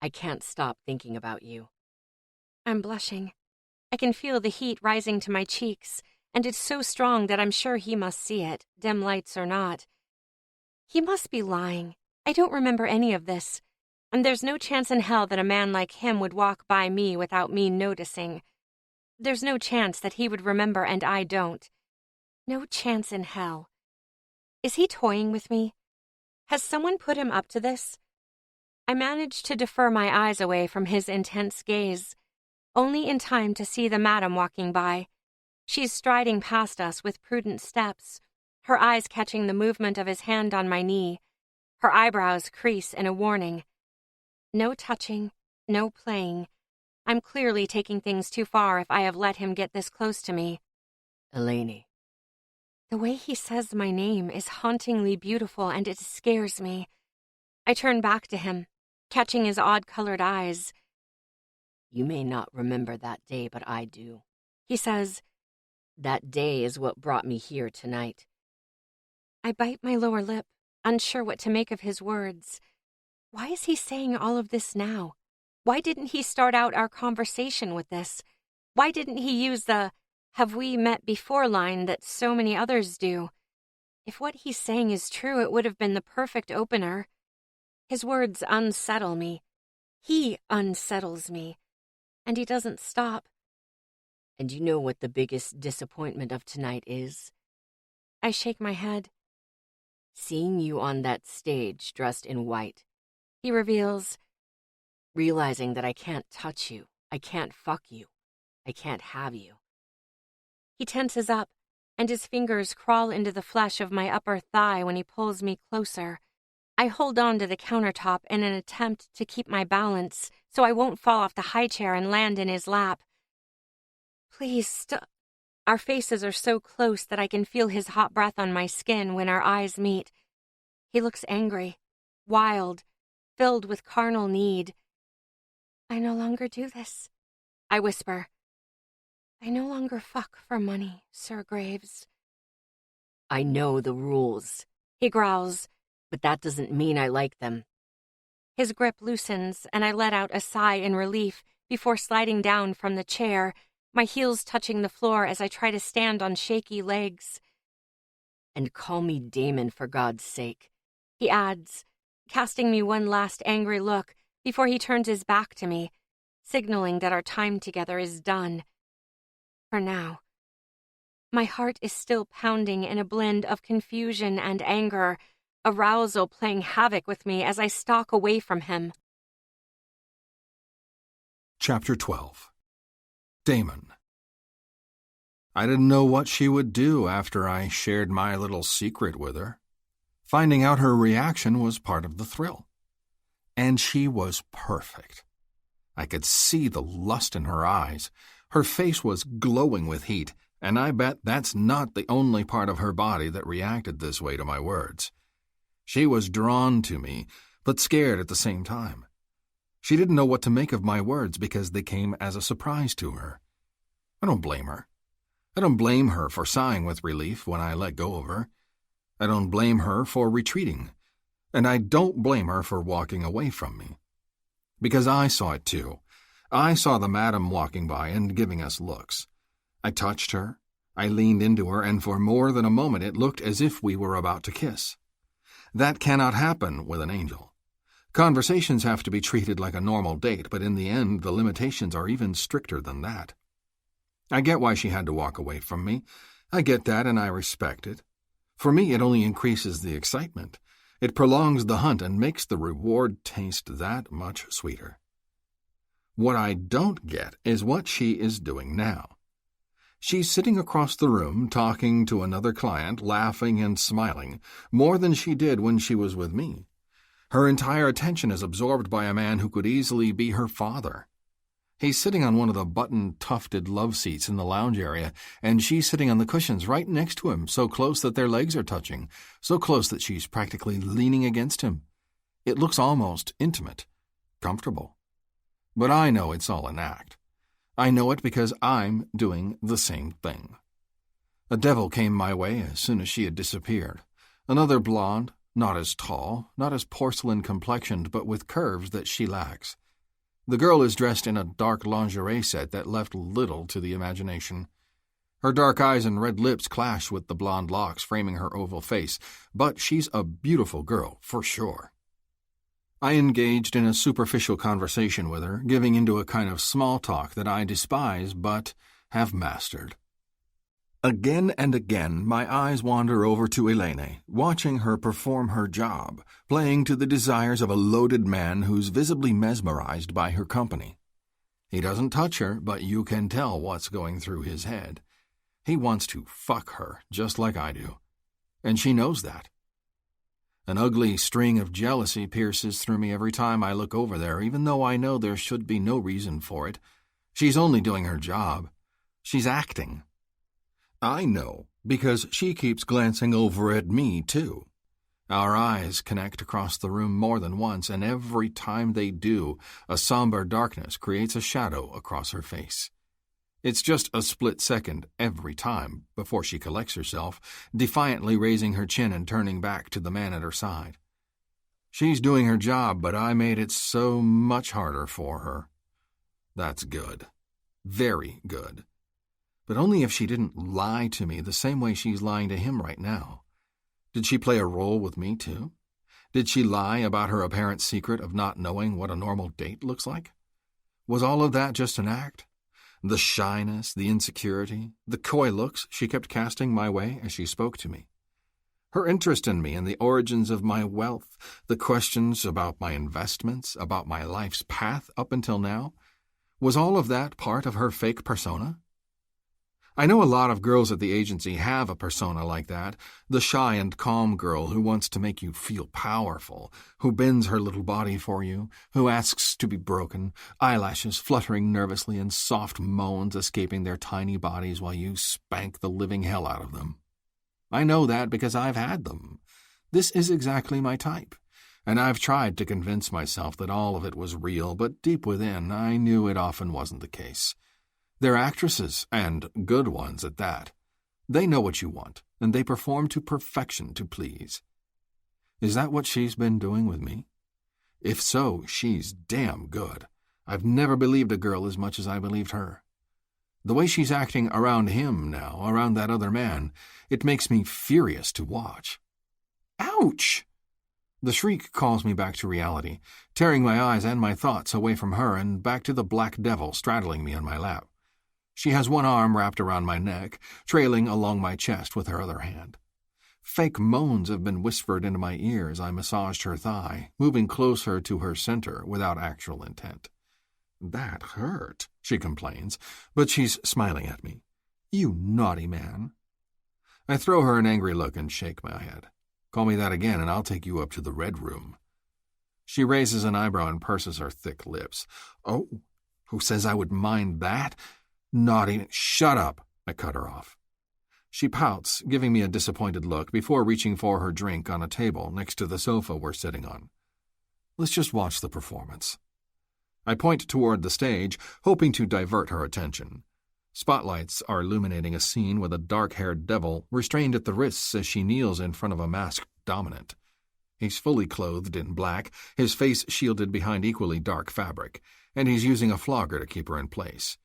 I can't stop thinking about you.
I'm blushing. I can feel the heat rising to my cheeks, and it's so strong that I'm sure he must see it, dim lights or not. He must be lying. I don't remember any of this, and there's no chance in hell that a man like him would walk by me without me noticing. There's no chance that he would remember and I don't. No chance in hell. Is he toying with me? Has someone put him up to this? I manage to defer my eyes away from his intense gaze, only in time to see the madam walking by. She's striding past us with prudent steps, her eyes catching the movement of his hand on my knee. Her eyebrows crease in a warning. No touching, no playing. I'm clearly taking things too far if I have let him get this close to me.
Elaine.
The way he says my name is hauntingly beautiful and it scares me. I turn back to him, catching his odd-colored eyes.
You may not remember that day, but I do.
He says,
That day is what brought me here tonight.
I bite my lower lip, unsure what to make of his words. Why is he saying all of this now? Why didn't he start out our conversation with this? Why didn't he use the "have we met before" line that so many others do? If what he's saying is true, it would have been the perfect opener. His words unsettle me. He unsettles me. And he doesn't stop.
And you know what the biggest disappointment of tonight is?
I shake my head.
Seeing you on that stage dressed in white.
He reveals.
Realizing that I can't touch you, I can't fuck you, I can't have you.
He tenses up, and his fingers crawl into the flesh of my upper thigh when he pulls me closer. I hold on to the countertop in an attempt to keep my balance so I won't fall off the high chair and land in his lap. Please stop. Our faces are so close that I can feel his hot breath on my skin when our eyes meet. He looks angry, wild, filled with carnal need. I no longer do this, I whisper. I no longer fuck for money, Sir Graves.
I know the rules,
he growls,
but that doesn't mean I like them.
His grip loosens, and I let out a sigh in relief before sliding down from the chair, my heels touching the floor as I try to stand on shaky legs.
And call me Damon for God's sake,
he adds, casting me one last angry look before he turns his back to me, signaling that our time together is done. For now. My heart is still pounding in a blend of confusion and anger, arousal playing havoc with me as I stalk away from him.
Chapter 12. Damon. I didn't know what she would do after I shared my little secret with her. Finding out her reaction was part of the thrill. And she was perfect. I could see the lust in her eyes. Her face was glowing with heat, and I bet that's not the only part of her body that reacted this way to my words. She was drawn to me, but scared at the same time. She didn't know what to make of my words because they came as a surprise to her. I don't blame her. I don't blame her for sighing with relief when I let go of her. I don't blame her for retreating, and I don't blame her for walking away from me. Because I saw it too. I saw the madam walking by and giving us looks. I touched her. I leaned into her, and for more than a moment it looked as if we were about to kiss. That cannot happen with an angel. Conversations have to be treated like a normal date, but in the end the limitations are even stricter than that. I get why she had to walk away from me. I get that, and I respect it. For me, it only increases the excitement. It prolongs the hunt and makes the reward taste that much sweeter. What I don't get is what she is doing now. She's sitting across the room, talking to another client, laughing and smiling, more than she did when she was with me. Her entire attention is absorbed by a man who could easily be her father. He's sitting on one of the button-tufted love seats in the lounge area, and she's sitting on the cushions right next to him, so close that their legs are touching, so close that she's practically leaning against him. It looks almost intimate, comfortable. But I know it's all an act. I know it because I'm doing the same thing. A devil came my way as soon as she had disappeared. Another blonde, not as tall, not as porcelain-complexioned, but with curves that she lacks. The girl is dressed in a dark lingerie set that left little to the imagination. Her dark eyes and red lips clash with the blonde locks framing her oval face, but she's a beautiful girl, for sure. I engaged in a superficial conversation with her, giving into a kind of small talk that I despise but have mastered. Again and again, my eyes wander over to Elaine, watching her perform her job, playing to the desires of a loaded man who's visibly mesmerized by her company. He doesn't touch her, but you can tell what's going through his head. He wants to fuck her, just like I do. And she knows that. An ugly string of jealousy pierces through me every time I look over there, even though I know there should be no reason for it. She's only doing her job. She's acting. I know, because she keeps glancing over at me, too. Our eyes connect across the room more than once, and every time they do, a somber darkness creates a shadow across her face. It's just a split second every time before she collects herself, defiantly raising her chin and turning back to the man at her side. She's doing her job, but I made it so much harder for her. That's good. Very good. But only if she didn't lie to me the same way she's lying to him right now. Did she play a role with me, too? Did she lie about her apparent secret of not knowing what a normal date looks like? Was all of that just an act? The shyness, the insecurity, the coy looks she kept casting my way as she spoke to me. Her interest in me and the origins of my wealth, the questions about my investments, about my life's path up until now, was all of that part of her fake persona? I know a lot of girls at the agency have a persona like that, the shy and calm girl who wants to make you feel powerful, who bends her little body for you, who asks to be broken, eyelashes fluttering nervously and soft moans escaping their tiny bodies while you spank the living hell out of them. I know that because I've had them. This is exactly my type, and I've tried to convince myself that all of it was real, but deep within I knew it often wasn't the case. They're actresses, and good ones at that. They know what you want, and they perform to perfection to please. Is that what she's been doing with me? If so, she's damn good. I've never believed a girl as much as I believed her. The way she's acting around him now, around that other man, it makes me furious to watch. Ouch! The shriek calls me back to reality, tearing my eyes and my thoughts away from her and back to the black devil straddling me on my lap. She has one arm wrapped around my neck, trailing along my chest with her other hand. Fake moans have been whispered into my ear as I massaged her thigh, moving closer to her center without actual intent. That hurt, she complains, but she's smiling at me. You naughty man. I throw her an angry look and shake my head. Call me that again and I'll take you up to the red room. She raises an eyebrow and purses her thick lips. Oh, who says I would mind that? Naughty, shut up, I cut her off. She pouts, giving me a disappointed look before reaching for her drink on a table next to the sofa we're sitting on. Let's just watch the performance. I point toward the stage, hoping to divert her attention. Spotlights are illuminating a scene with a dark-haired devil restrained at the wrists as she kneels in front of a masked dominant. He's fully clothed in black, his face shielded behind equally dark fabric, and he's using a flogger to keep her in place.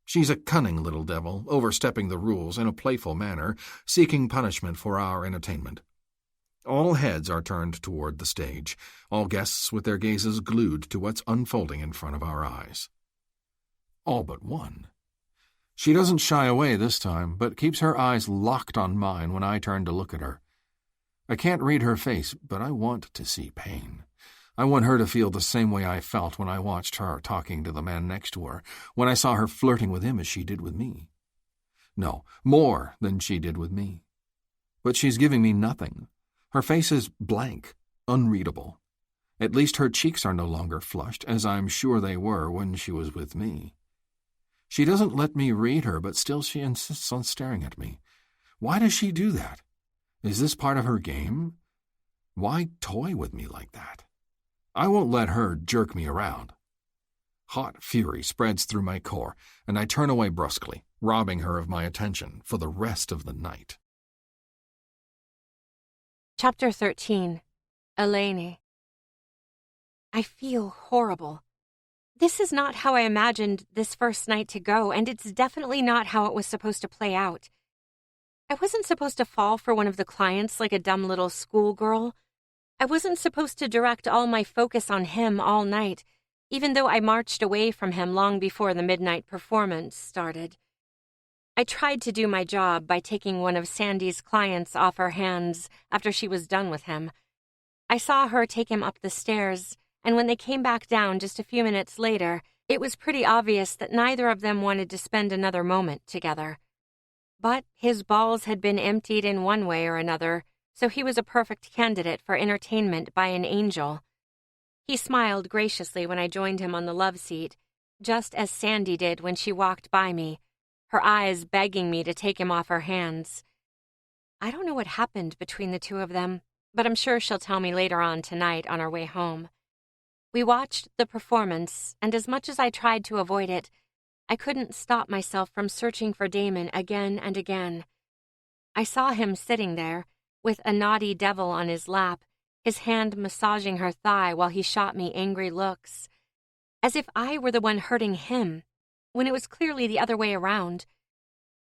She's a cunning little devil, overstepping the rules in a playful manner, seeking punishment for our entertainment. All heads are turned toward the stage, all guests with their gazes glued to what's unfolding in front of our eyes. All but one. She doesn't shy away this time, but keeps her eyes locked on mine when I turn to look at her. I can't read her face, but I want to see pain. I want her to feel the same way I felt when I watched her talking to the man next to her, when I saw her flirting with him as she did with me. No, more than she did with me. But she's giving me nothing. Her face is blank, unreadable. At least her cheeks are no longer flushed, as I'm sure they were when she was with me. She doesn't let me read her, but still she insists on staring at me. Why does she do that? Is this part of her game? Why toy with me like that? I won't let her jerk me around. Hot fury spreads through my core, and I turn away brusquely, robbing her of my attention for the rest of the night.
Chapter 13. Elaine. I feel horrible. This is not how I imagined this first night to go, and it's definitely not how it was supposed to play out. I wasn't supposed to fall for one of the clients like a dumb little schoolgirl. I wasn't supposed to direct all my focus on him all night, even though I marched away from him long before the midnight performance started. I tried to do my job by taking one of Sandy's clients off her hands after she was done with him. I saw her take him up the stairs, and when they came back down just a few minutes later, it was pretty obvious that neither of them wanted to spend another moment together. But his balls had been emptied in one way or another, so he was a perfect candidate for entertainment by an angel. He smiled graciously when I joined him on the love seat, just as Sandy did when she walked by me, her eyes begging me to take him off her hands. I don't know what happened between the two of them, but I'm sure she'll tell me later on tonight on our way home. We watched the performance, and as much as I tried to avoid it, I couldn't stop myself from searching for Damon again and again. I saw him sitting there, with a naughty devil on his lap, his hand massaging her thigh while he shot me angry looks, as if I were the one hurting him, when it was clearly the other way around.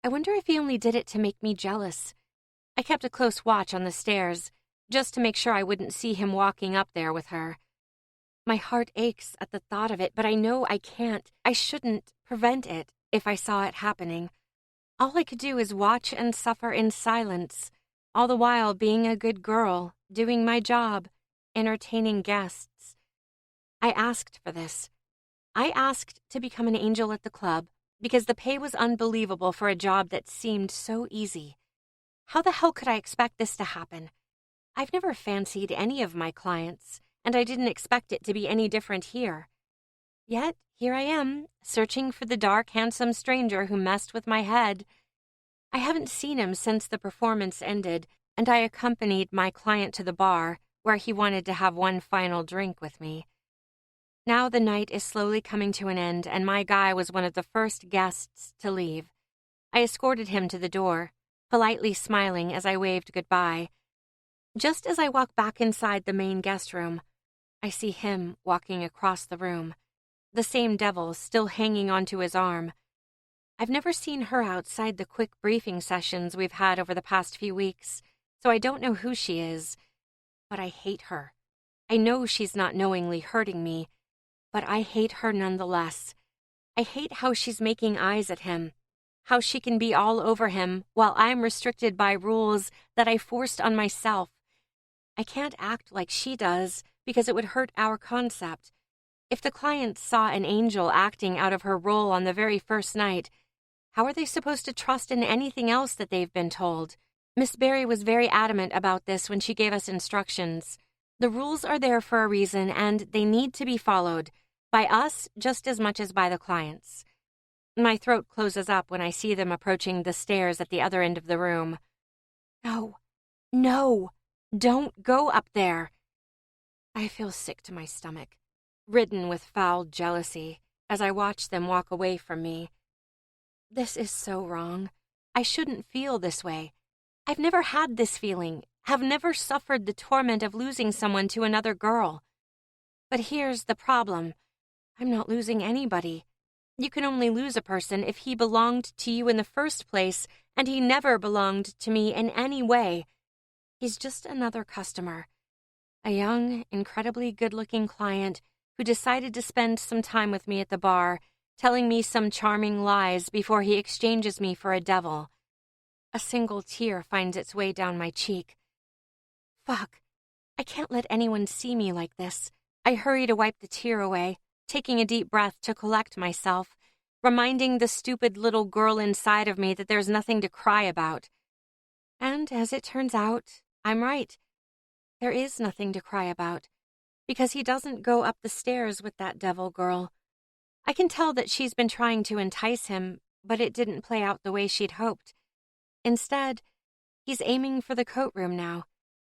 I wonder if he only did it to make me jealous. I kept a close watch on the stairs, just to make sure I wouldn't see him walking up there with her. My heart aches at the thought of it, but I know I shouldn't prevent it if I saw it happening. All I could do is watch and suffer in silence, all the while being a good girl, doing my job, entertaining guests. I asked for this. I asked to become an angel at the club because the pay was unbelievable for a job that seemed so easy. How the hell could I expect this to happen? I've never fancied any of my clients, and I didn't expect it to be any different here. Yet, here I am, searching for the dark, handsome stranger who messed with my head. I haven't seen him since the performance ended, and I accompanied my client to the bar, where he wanted to have one final drink with me. Now the night is slowly coming to an end, and my guy was one of the first guests to leave. I escorted him to the door, politely smiling as I waved goodbye. Just as I walk back inside the main guest room, I see him walking across the room, the same devil still hanging onto his arm. I've never seen her outside the quick briefing sessions we've had over the past few weeks, so I don't know who she is. But I hate her. I know she's not knowingly hurting me, but I hate her nonetheless. I hate how she's making eyes at him, how she can be all over him while I'm restricted by rules that I forced on myself. I can't act like she does because it would hurt our concept. If the clients saw an angel acting out of her role on the very first night, how are they supposed to trust in anything else that they've been told? Miss Barry was very adamant about this when she gave us instructions. The rules are there for a reason, and they need to be followed, by us just as much as by the clients. My throat closes up when I see them approaching the stairs at the other end of the room. No, don't go up there. I feel sick to my stomach, ridden with foul jealousy, as I watch them walk away from me. This is so wrong. I shouldn't feel this way. I've never had this feeling, have never suffered the torment of losing someone to another girl. But here's the problem. I'm not losing anybody. You can only lose a person if he belonged to you in the first place, and he never belonged to me in any way. He's just another customer. A young, incredibly good-looking client who decided to spend some time with me at the bar, telling me some charming lies before he exchanges me for a devil. A single tear finds its way down my cheek. Fuck. I can't let anyone see me like this. I hurry to wipe the tear away, taking a deep breath to collect myself, reminding the stupid little girl inside of me that there's nothing to cry about. And as it turns out, I'm right. There is nothing to cry about, because he doesn't go up the stairs with that devil girl. I can tell that she's been trying to entice him, but it didn't play out the way she'd hoped. Instead, he's aiming for the coat room now,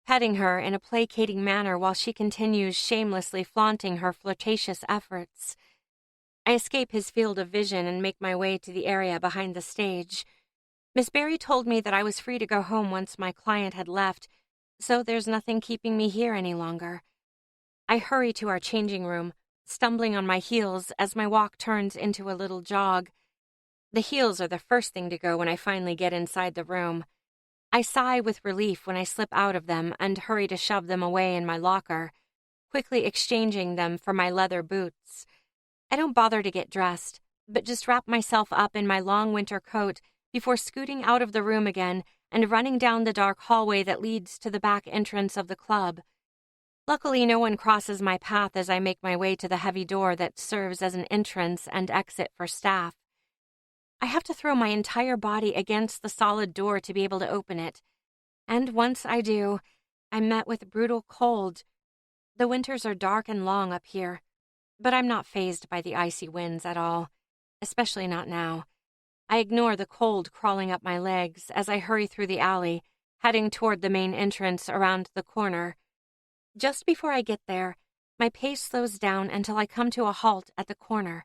petting her in a placating manner while she continues shamelessly flaunting her flirtatious efforts. I escape his field of vision and make my way to the area behind the stage. Miss Barry told me that I was free to go home once my client had left, so there's nothing keeping me here any longer. I hurry to our changing room, stumbling on my heels as my walk turns into a little jog. The heels are the first thing to go when I finally get inside the room. I sigh with relief when I slip out of them and hurry to shove them away in my locker, quickly exchanging them for my leather boots. I don't bother to get dressed, but just wrap myself up in my long winter coat before scooting out of the room again and running down the dark hallway that leads to the back entrance of the club. Luckily, no one crosses my path as I make my way to the heavy door that serves as an entrance and exit for staff. I have to throw my entire body against the solid door to be able to open it, and once I do, I'm met with brutal cold. The winters are dark and long up here, but I'm not fazed by the icy winds at all, especially not now. I ignore the cold crawling up my legs as I hurry through the alley, heading toward the main entrance around the corner. Just before I get there, my pace slows down until I come to a halt at the corner.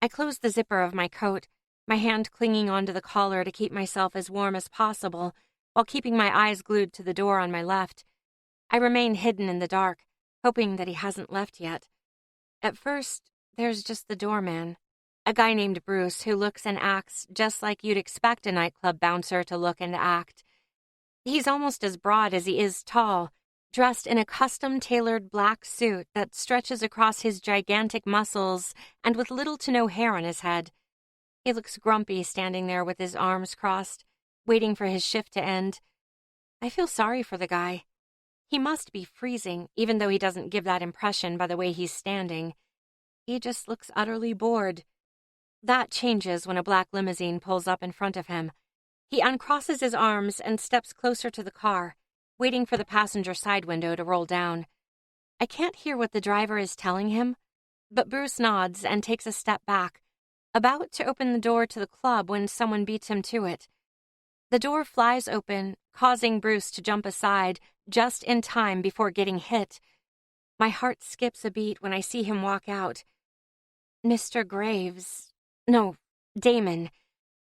I close the zipper of my coat, my hand clinging onto the collar to keep myself as warm as possible, while keeping my eyes glued to the door on my left. I remain hidden in the dark, hoping that he hasn't left yet. At first, there's just the doorman, a guy named Bruce who looks and acts just like you'd expect a nightclub bouncer to look and act. He's almost as broad as he is tall, dressed in a custom-tailored black suit that stretches across his gigantic muscles and with little to no hair on his head. He looks grumpy standing there with his arms crossed, waiting for his shift to end. I feel sorry for the guy. He must be freezing, even though he doesn't give that impression by the way he's standing. He just looks utterly bored. That changes when a black limousine pulls up in front of him. He uncrosses his arms and steps closer to the car, waiting for the passenger side window to roll down. I can't hear what the driver is telling him, but Bruce nods and takes a step back, about to open the door to the club when someone beats him to it. The door flies open, causing Bruce to jump aside just in time before getting hit. My heart skips a beat when I see him walk out. Damon,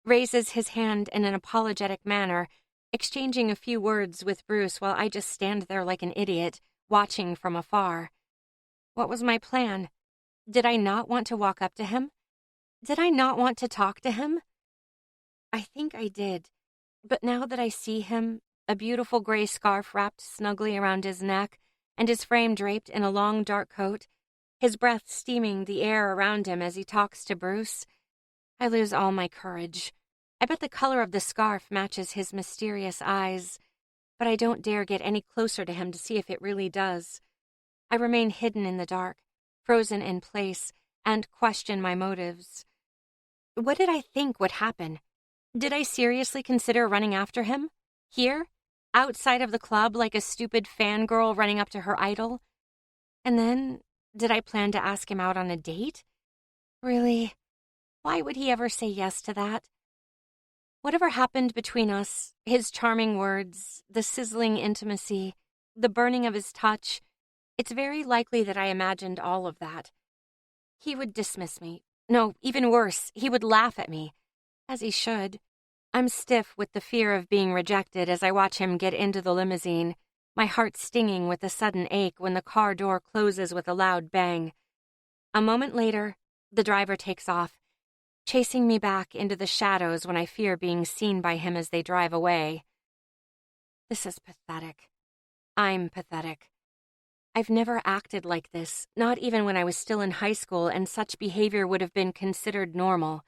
raises his hand in an apologetic manner, exchanging a few words with Bruce while I just stand there like an idiot, watching from afar. What was my plan? Did I not want to walk up to him? Did I not want to talk to him? I think I did, but now that I see him, a beautiful gray scarf wrapped snugly around his neck, and his frame draped in a long dark coat, his breath steaming the air around him as he talks to Bruce, I lose all my courage. I bet the color of the scarf matches his mysterious eyes, but I don't dare get any closer to him to see if it really does. I remain hidden in the dark, frozen in place, and question my motives. What did I think would happen? Did I seriously consider running after him? Here? Outside of the club like a stupid fangirl running up to her idol? And then, did I plan to ask him out on a date? Really? Why would he ever say yes to that? Whatever happened between us, his charming words, the sizzling intimacy, the burning of his touch, it's very likely that I imagined all of that. He would dismiss me. No, even worse, he would laugh at me. As he should. I'm stiff with the fear of being rejected as I watch him get into the limousine, my heart stinging with a sudden ache when the car door closes with a loud bang. A moment later, the driver takes off, chasing me back into the shadows when I fear being seen by him as they drive away. This is pathetic. I'm pathetic. I've never acted like this, not even when I was still in high school and such behavior would have been considered normal.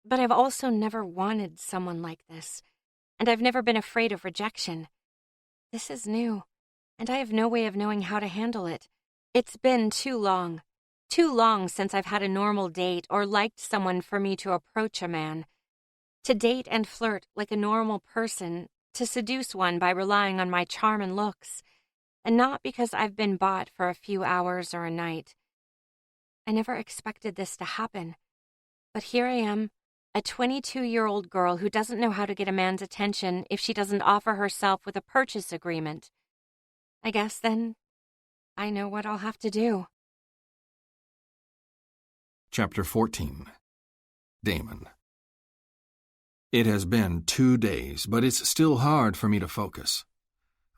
But I've also never wanted someone like this, and I've never been afraid of rejection. This is new, and I have no way of knowing how to handle it. It's been too long since I've had a normal date or liked someone for me to approach a man. To date and flirt like a normal person, to seduce one by relying on my charm and looks, and not because I've been bought for a few hours or a night. I never expected this to happen, but here I am, a 22-year-old girl who doesn't know how to get a man's attention if she doesn't offer herself with a purchase agreement. I guess then I know what I'll have to do.
Chapter 14. Damon. It has been 2 days, but it's still hard for me to focus.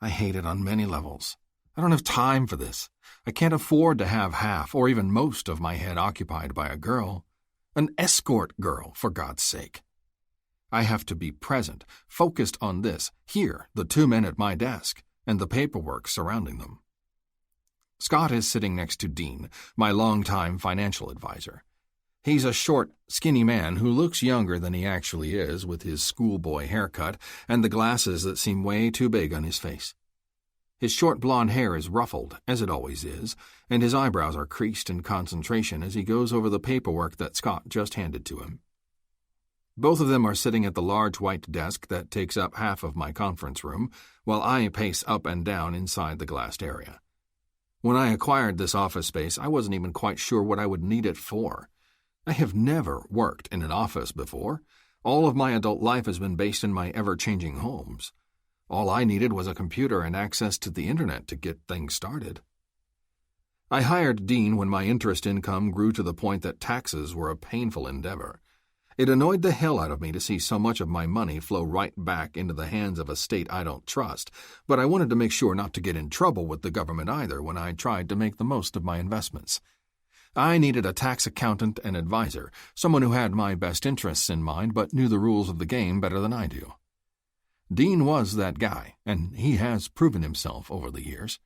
I hate it on many levels. I don't have time for this. I can't afford to have half or even most of my head occupied by a girl. An escort girl, for God's sake. I have to be present, focused on this, here, the 2 men at my desk, and the paperwork surrounding them. Scott is sitting next to Dean, my longtime financial advisor. He's a short, skinny man who looks younger than he actually is with his schoolboy haircut and the glasses that seem way too big on his face. His short blonde hair is ruffled, as it always is, and his eyebrows are creased in concentration as he goes over the paperwork that Scott just handed to him. Both of them are sitting at the large white desk that takes up half of my conference room, while I pace up and down inside the glassed area. When I acquired this office space, I wasn't even quite sure what I would need it for. I have never worked in an office before. All of my adult life has been based in my ever-changing homes. All I needed was a computer and access to the internet to get things started. I hired Dean when my interest income grew to the point that taxes were a painful endeavor. It annoyed the hell out of me to see so much of my money flow right back into the hands of a state I don't trust, but I wanted to make sure not to get in trouble with the government either when I tried to make the most of my investments. I needed a tax accountant and advisor, someone who had my best interests in mind but knew the rules of the game better than I do. Dean was that guy, and he has proven himself over the years.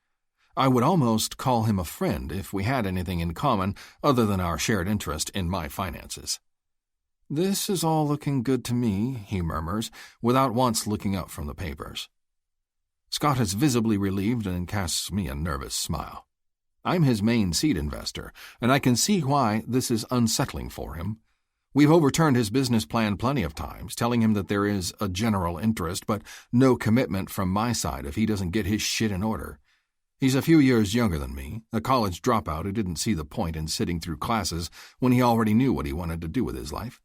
I would almost call him a friend if we had anything in common other than our shared interest in my finances. "This is all looking good to me," he murmurs, without once looking up from the papers. Scott is visibly relieved and casts me a nervous smile. I'm his main seed investor, and I can see why this is unsettling for him. We've overturned his business plan plenty of times, telling him that there is a general interest, but no commitment from my side if he doesn't get his shit in order. He's a few years younger than me, a college dropout who didn't see the point in sitting through classes when he already knew what he wanted to do with his life.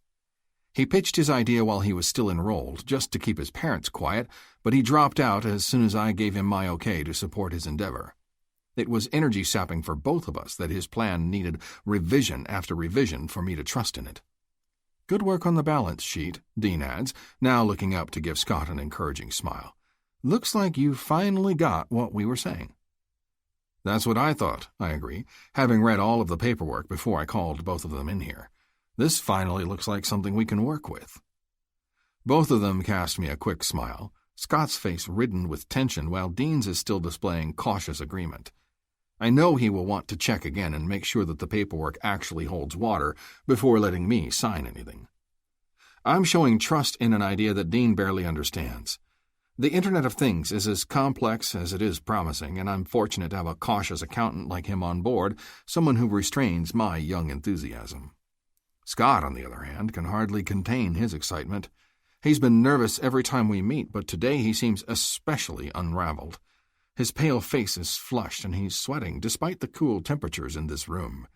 He pitched his idea while he was still enrolled, just to keep his parents quiet, but he dropped out as soon as I gave him my okay to support his endeavor. It was energy-sapping for both of us that his plan needed revision after revision for me to trust in it. "Good work on the balance sheet," Dean adds, now looking up to give Scott an encouraging smile. "Looks like you finally got what we were saying." "That's what I thought," I agree, having read all of the paperwork before I called both of them in here. "This finally looks like something we can work with." Both of them cast me a quick smile, Scott's face ridden with tension while Dean's is still displaying cautious agreement. I know he will want to check again and make sure that the paperwork actually holds water before letting me sign anything. I'm showing trust in an idea that Dean barely understands. The Internet of Things is as complex as it is promising, and I'm fortunate to have a cautious accountant like him on board, someone who restrains my young enthusiasm. Scott, on the other hand, can hardly contain his excitement. He's been nervous every time we meet, but today he seems especially unraveled. His pale face is flushed and he's sweating despite the cool temperatures in this room.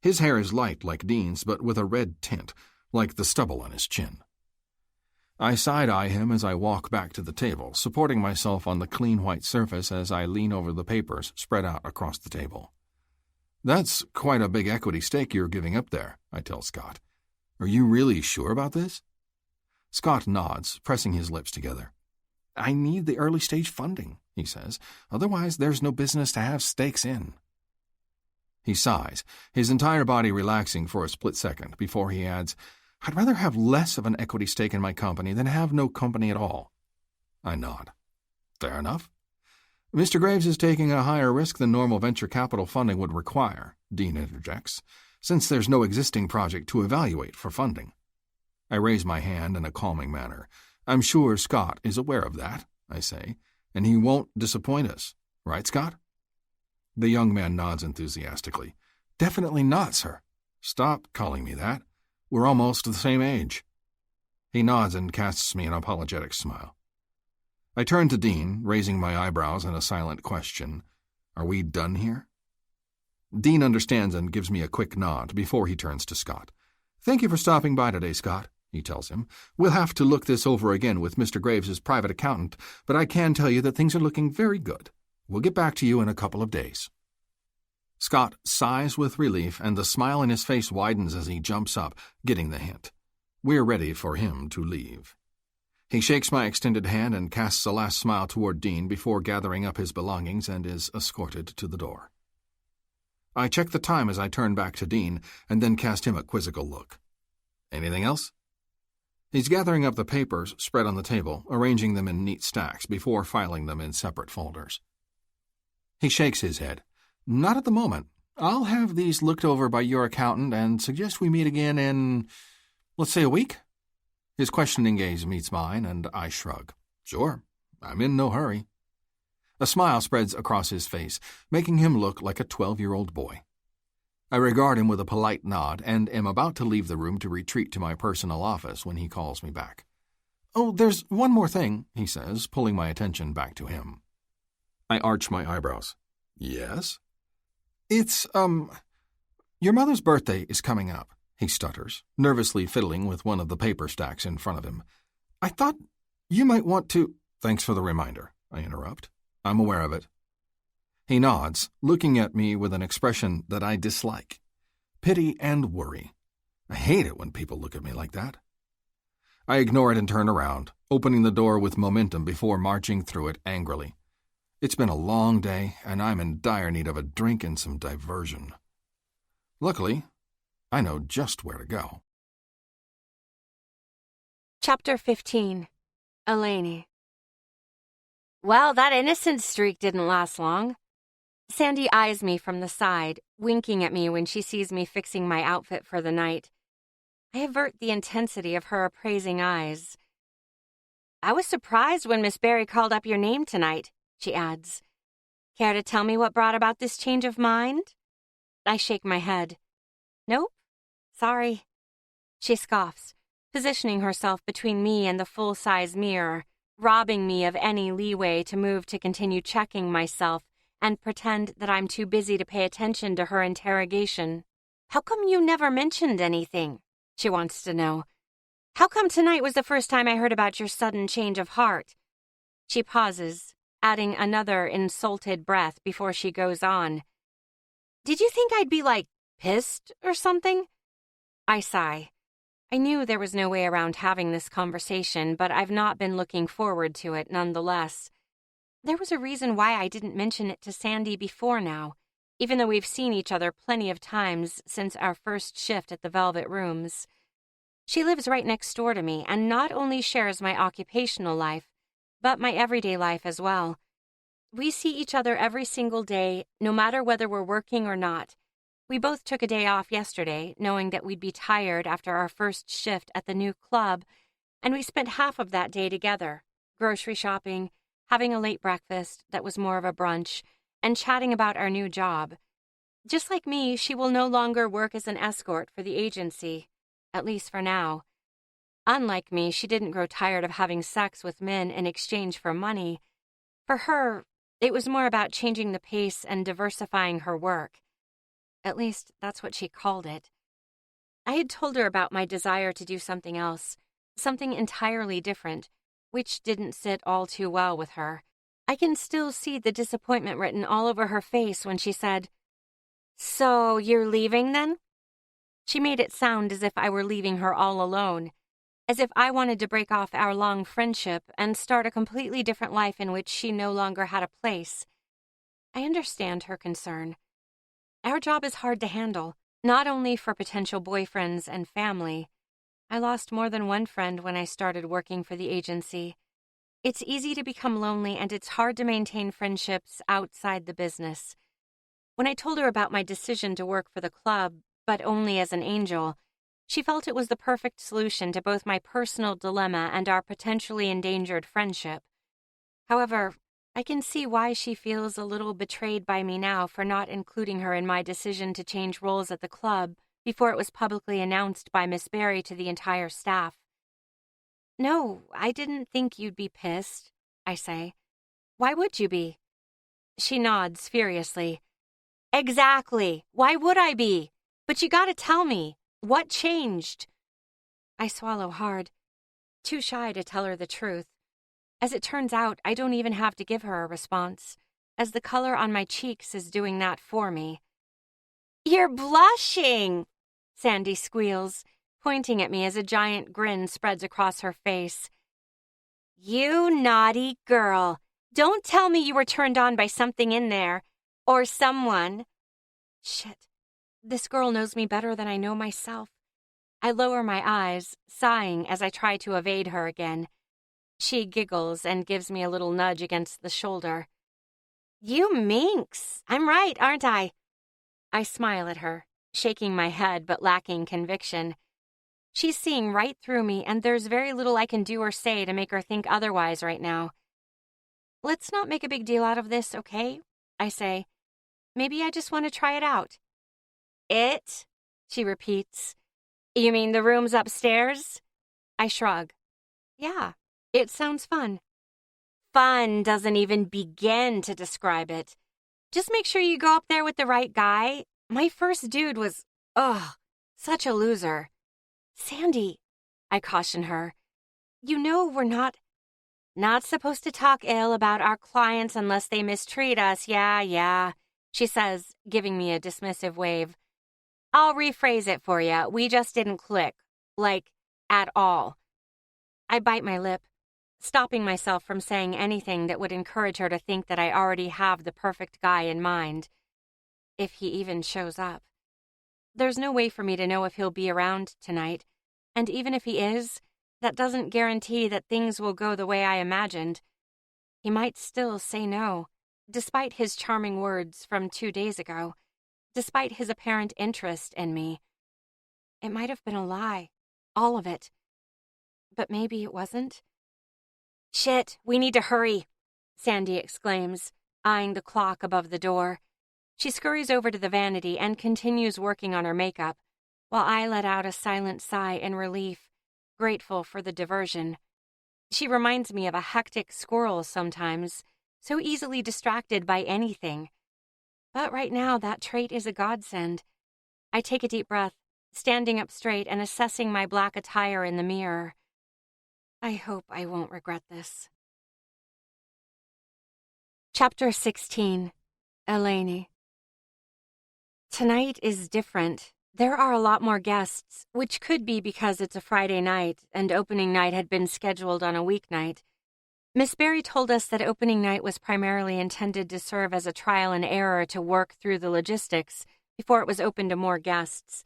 His hair is light like Dean's, but with a red tint, like the stubble on his chin. I side-eye him as I walk back to the table, supporting myself on the clean white surface as I lean over the papers spread out across the table. "That's quite a big equity stake you're giving up there," I tell Scott. "Are you really sure about this?" Scott nods, pressing his lips together. I need the early-stage funding, he says. Otherwise, there's no business to have stakes in. He sighs, his entire body relaxing for a split second before he adds, I'd rather have less of an equity stake in my company than have no company at all. I nod. Fair enough. Mr. Graves is taking a higher risk than normal venture capital funding would require, Dean interjects, since there's no existing project to evaluate for funding. I raise my hand in a calming manner. I'm sure Scott is aware of that, I say, and he won't disappoint us. Right, Scott? The young man nods enthusiastically. Definitely not, sir. Stop calling me that. We're almost the same age. He nods and casts me an apologetic smile. I turn to Dean, raising my eyebrows in a silent question. Are we done here? Dean understands and gives me a quick nod before he turns to Scott. Thank you for stopping by today, Scott, he tells him. We'll have to look this over again with Mr. Graves' private accountant, but I can tell you that things are looking very good. We'll get back to you in a couple of days. Scott sighs with relief, and the smile in his face widens as he jumps up, getting the hint. We're ready for him to leave. He shakes my extended hand and casts a last smile toward Dean before gathering up his belongings and is escorted to the door. I check the time as I turn back to Dean and then cast him a quizzical look. Anything else? He's gathering up the papers spread on the table, arranging them in neat stacks before filing them in separate folders. He shakes his head. Not at the moment. I'll have these looked over by your accountant and suggest we meet again in, let's say, a week? His questioning gaze meets mine, and I shrug. Sure, I'm in no hurry. A smile spreads across his face, making him look like a 12-year-old boy. I regard him with a polite nod and am about to leave the room to retreat to my personal office when he calls me back. Oh, there's one more thing, he says, pulling my attention back to him. I arch my eyebrows. Yes? It's, your mother's birthday is coming up, he stutters, nervously fiddling with one of the paper stacks in front of him. I thought you might want to— Thanks for the reminder, I interrupt. I'm aware of it. He nods, looking at me with an expression that I dislike. Pity and worry. I hate it when people look at me like that. I ignore it and turn around, opening the door with momentum before marching through it angrily. It's been a long day, and I'm in dire need of a drink and some diversion. Luckily, I know just where to go.
Chapter 15. Elaine. Well, that innocent streak didn't last long. Sandy eyes me from the side, winking at me when she sees me fixing my outfit for the night. I avert the intensity of her appraising eyes. I was surprised when Miss Barry called up your name tonight, she adds. Care to tell me what brought about this change of mind? I shake my head. Nope. Sorry. She scoffs, positioning herself between me and the full-size mirror, robbing me of any leeway to move to continue checking myself and pretend that I'm too busy to pay attention to her interrogation. How come you never mentioned anything? She wants to know. How come tonight was the first time I heard about your sudden change of heart? She pauses, adding another insulted breath before she goes on. Did you think I'd be, pissed or something? I sigh. I knew there was no way around having this conversation, but I've not been looking forward to it nonetheless. There was a reason why I didn't mention it to Sandy before now, even though we've seen each other plenty of times since our first shift at the Velvet Rooms. She lives right next door to me and not only shares my occupational life, but my everyday life as well. We see each other every single day, no matter whether we're working or not. We both took a day off yesterday, knowing that we'd be tired after our first shift at the new club, and we spent half of that day together, grocery shopping, having a late breakfast that was more of a brunch, and chatting about our new job. Just like me, she will no longer work as an escort for the agency, at least for now. Unlike me, she didn't grow tired of having sex with men in exchange for money. For her, it was more about changing the pace and diversifying her work. At least, that's what she called it. I had told her about my desire to do something else, something entirely different, which didn't sit all too well with her. I can still see the disappointment written all over her face when she said, So, you're leaving then? She made it sound as if I were leaving her all alone. as if I wanted to break off our long friendship and start a completely different life in which she no longer had a place. I understand her concern. Our job is hard to handle, not only for potential boyfriends and family. I lost more than one friend when I started working for the agency. It's easy to become lonely, and it's hard to maintain friendships outside the business. When I told her about my decision to work for the club, but only as an angel, she felt it was the perfect solution to both my personal dilemma and our potentially endangered friendship. However, I can see why she feels a little betrayed by me now for not including her in my decision to change roles at the club before it was publicly announced by Miss Barry to the entire staff. "No, I didn't think you'd be pissed," I say. "Why would you be?" She nods furiously. "Exactly. Why would I be? But you gotta tell me. What changed?" I swallow hard, too shy to tell her the truth. As it turns out, I don't even have to give her a response, as the color on my cheeks is doing that for me. "You're blushing," Sandy squeals, pointing at me as a giant grin spreads across her face. "You naughty girl. Don't tell me you were turned on by something in there, or someone." Shit. This girl knows me better than I know myself. I lower my eyes, sighing as I try to evade her again. She giggles and gives me a little nudge against the shoulder. "You minx. I'm right, aren't I?" I smile at her, shaking my head but lacking conviction. She's seeing right through me, and there's very little I can do or say to make her think otherwise right now. "Let's not make a big deal out of this, okay?" I say. "Maybe I just want to try it out." "It?" she repeats. "You mean the rooms upstairs?" I shrug. "Yeah, it sounds fun." Fun doesn't even begin to describe it. Just make sure you go up there with the right guy. My first dude was, such a loser. "Sandy," I caution her, "you know we're not supposed to talk ill about our clients unless they mistreat us, yeah," she says, giving me a dismissive wave. "I'll rephrase it for you. We just didn't click. Like, at all." I bite my lip, stopping myself from saying anything that would encourage her to think that I already have the perfect guy in mind. If he even shows up. There's no way for me to know if he'll be around tonight, and even if he is, that doesn't guarantee that things will go the way I imagined. He might still say no, despite his charming words from 2 days ago, despite his apparent interest in me. It might have been a lie, all of it. But maybe it wasn't. "Shit, we need to hurry," Sandy exclaims, eyeing the clock above the door. She scurries over to the vanity and continues working on her makeup, while I let out a silent sigh in relief, grateful for the diversion. She reminds me of a hectic squirrel sometimes, so easily distracted by anything. But right now, that trait is a godsend. I take a deep breath, standing up straight and assessing my black attire in the mirror. I hope I won't regret this. Chapter 16. Elaine. Tonight is different. There are a lot more guests, which could be because it's a Friday night and opening night had been scheduled on a weeknight. Miss Barry told us that opening night was primarily intended to serve as a trial and error to work through the logistics before it was open to more guests.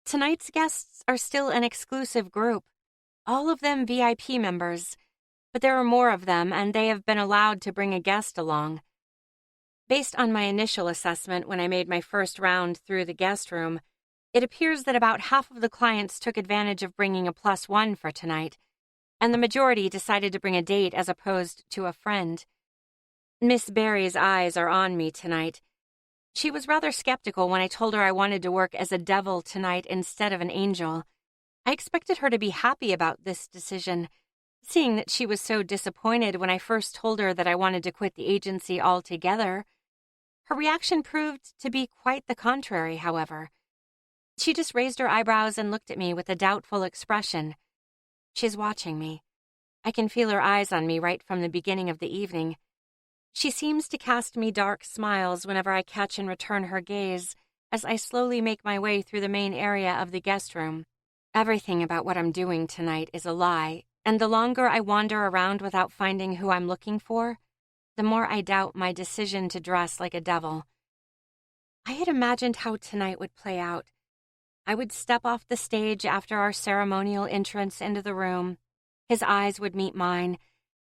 Tonight's guests are still an exclusive group, all of them VIP members, but there are more of them and they have been allowed to bring a guest along. Based on my initial assessment when I made my first round through the guest room, it appears that about half of the clients took advantage of bringing a +1 for tonight, and the majority decided to bring a date as opposed to a friend. Miss Barry's eyes are on me tonight. She was rather skeptical when I told her I wanted to work as a devil tonight instead of an angel. I expected her to be happy about this decision, seeing that she was so disappointed when I first told her that I wanted to quit the agency altogether. Her reaction proved to be quite the contrary, however. She just raised her eyebrows and looked at me with a doubtful expression. She's watching me. I can feel her eyes on me right from the beginning of the evening. She seems to cast me dark smiles whenever I catch and return her gaze as I slowly make my way through the main area of the guest room. Everything about what I'm doing tonight is a lie, and the longer I wander around without finding who I'm looking for, the more I doubt my decision to dress like a devil. I had imagined how tonight would play out. I would step off the stage after our ceremonial entrance into the room. His eyes would meet mine.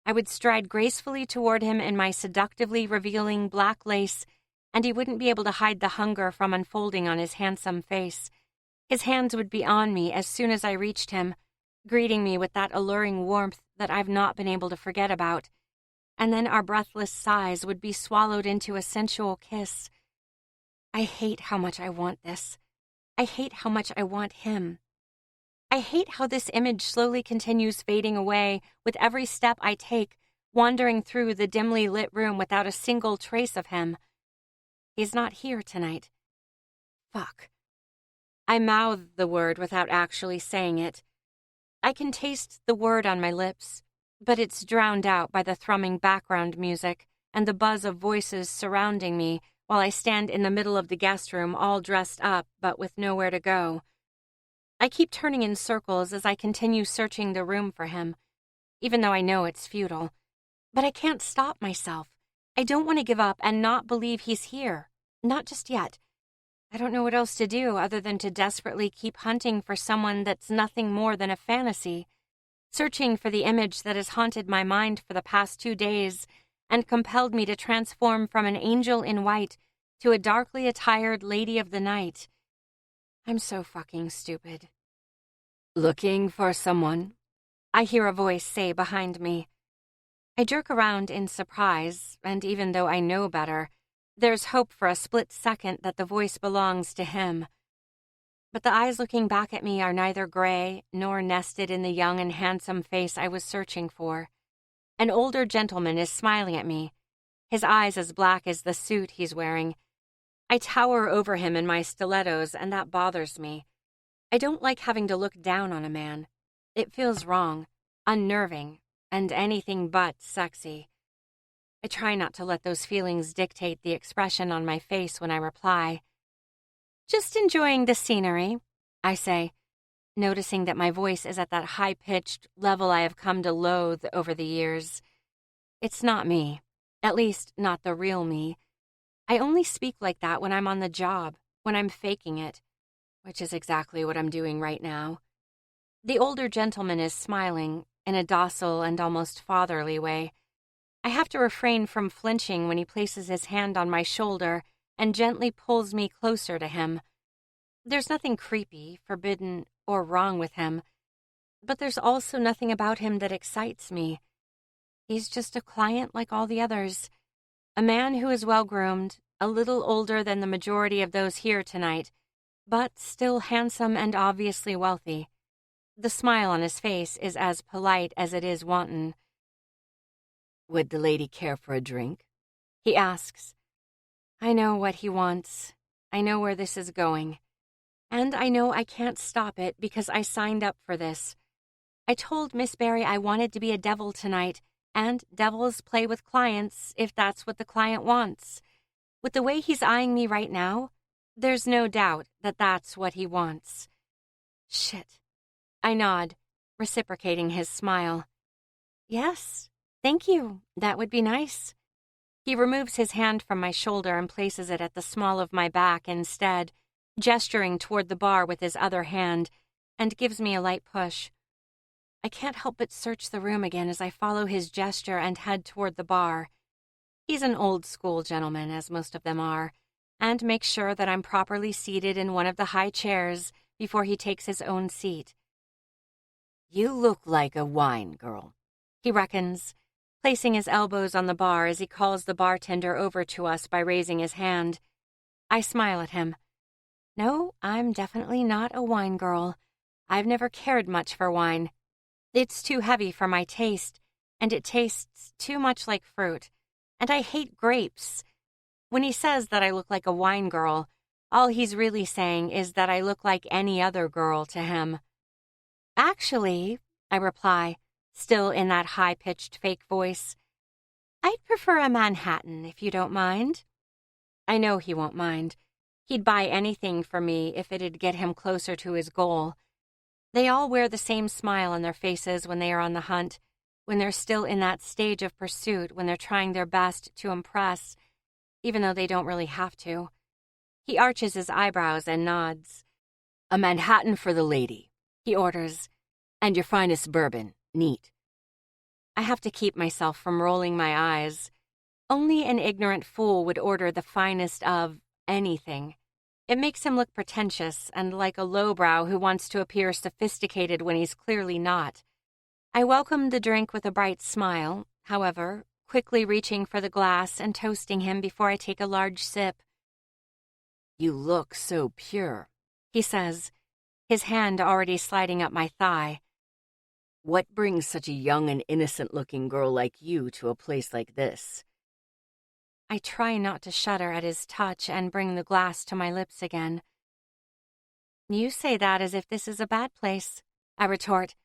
I would stride gracefully toward him in my seductively revealing black lace, and he wouldn't be able to hide the hunger from unfolding on his handsome face. His hands would be on me as soon as I reached him, greeting me with that alluring warmth that I've not been able to forget about. And then our breathless sighs would be swallowed into a sensual kiss. I hate how much I want this. I hate how much I want him. I hate how this image slowly continues fading away with every step I take, wandering through the dimly lit room without a single trace of him. He's not here tonight. Fuck. I mouth the word without actually saying it. I can taste the word on my lips, but it's drowned out by the thrumming background music and the buzz of voices surrounding me while I stand in the middle of the guest room all dressed up but with nowhere to go. I keep turning in circles as I continue searching the room for him, even though I know it's futile. But I can't stop myself. I don't want to give up and not believe he's here. Not just yet. I don't know what else to do other than to desperately keep hunting for someone that's nothing more than a fantasy, searching for the image that has haunted my mind for the past 2 days and compelled me to transform from an angel in white to a darkly attired lady of the night. I'm so fucking stupid.
Looking for someone?
I hear a voice say behind me. I jerk around in surprise, and even though I know better, there's hope for a split second that the voice belongs to him. But the eyes looking back at me are neither gray nor nested in the young and handsome face I was searching for. An older gentleman is smiling at me, his eyes as black as the suit he's wearing. I tower over him in my stilettos, and that bothers me. I don't like having to look down on a man. It feels wrong, unnerving, and anything but sexy. I try not to let those feelings dictate the expression on my face when I reply. Just enjoying the scenery, I say, noticing that my voice is at that high-pitched level I have come to loathe over the years. It's not me, at least not the real me. I only speak like that when I'm on the job, when I'm faking it, which is exactly what I'm doing right now. The older gentleman is smiling in a docile and almost fatherly way. I have to refrain from flinching when he places his hand on my shoulder and gently pulls me closer to him. There's nothing creepy, forbidden, or wrong with him, but there's also nothing about him that excites me. He's just a client like all the others, a man who is well-groomed, a little older than the majority of those here tonight, but still handsome and obviously wealthy. The smile on his face is as polite as it is wanton.
Would the lady care for a drink?
He asks. I know what he wants. I know where this is going. And I know I can't stop it because I signed up for this. I told Miss Barry I wanted to be a devil tonight, and devils play with clients if that's what the client wants. With the way he's eyeing me right now, there's no doubt that that's what he wants. Shit. I nod, reciprocating his smile. Yes, thank you. That would be nice. He removes his hand from my shoulder and places it at the small of my back instead, gesturing toward the bar with his other hand, and gives me a light push. I can't help but search the room again as I follow his gesture and head toward the bar. He's an old-school gentleman, as most of them are, and makes sure that I'm properly seated in one of the high chairs before he takes his own seat.
You look like a wine girl,
he reckons, placing his elbows on the bar as he calls the bartender over to us by raising his hand. I smile at him. No, I'm definitely not a wine girl. I've never cared much for wine. It's too heavy for my taste, and it tastes too much like fruit. And I hate grapes. When he says that I look like a wine girl, all he's really saying is that I look like any other girl to him. Actually, I reply, still in that high-pitched fake voice, I'd prefer a Manhattan, if you don't mind. I know he won't mind. He'd buy anything for me if it'd get him closer to his goal. They all wear the same smile on their faces when they are on the hunt, when they're still in that stage of pursuit, when they're trying their best to impress, even though they don't really have to. He arches his eyebrows and nods.
"A Manhattan for the lady," he orders. "And your finest bourbon, neat."
I have to keep myself from rolling my eyes. Only an ignorant fool would order the finest of anything. It makes him look pretentious and like a lowbrow who wants to appear sophisticated when he's clearly not. I welcomed the drink with a bright smile, however, quickly reaching for the glass and toasting him before I take a large sip.
"You look so pure,"
he says, his hand already sliding up my thigh.
"What brings such a young and innocent-looking girl like you to a place like this?"
I try not to shudder at his touch and bring the glass to my lips again. "You say that as if this is a bad place," I retort.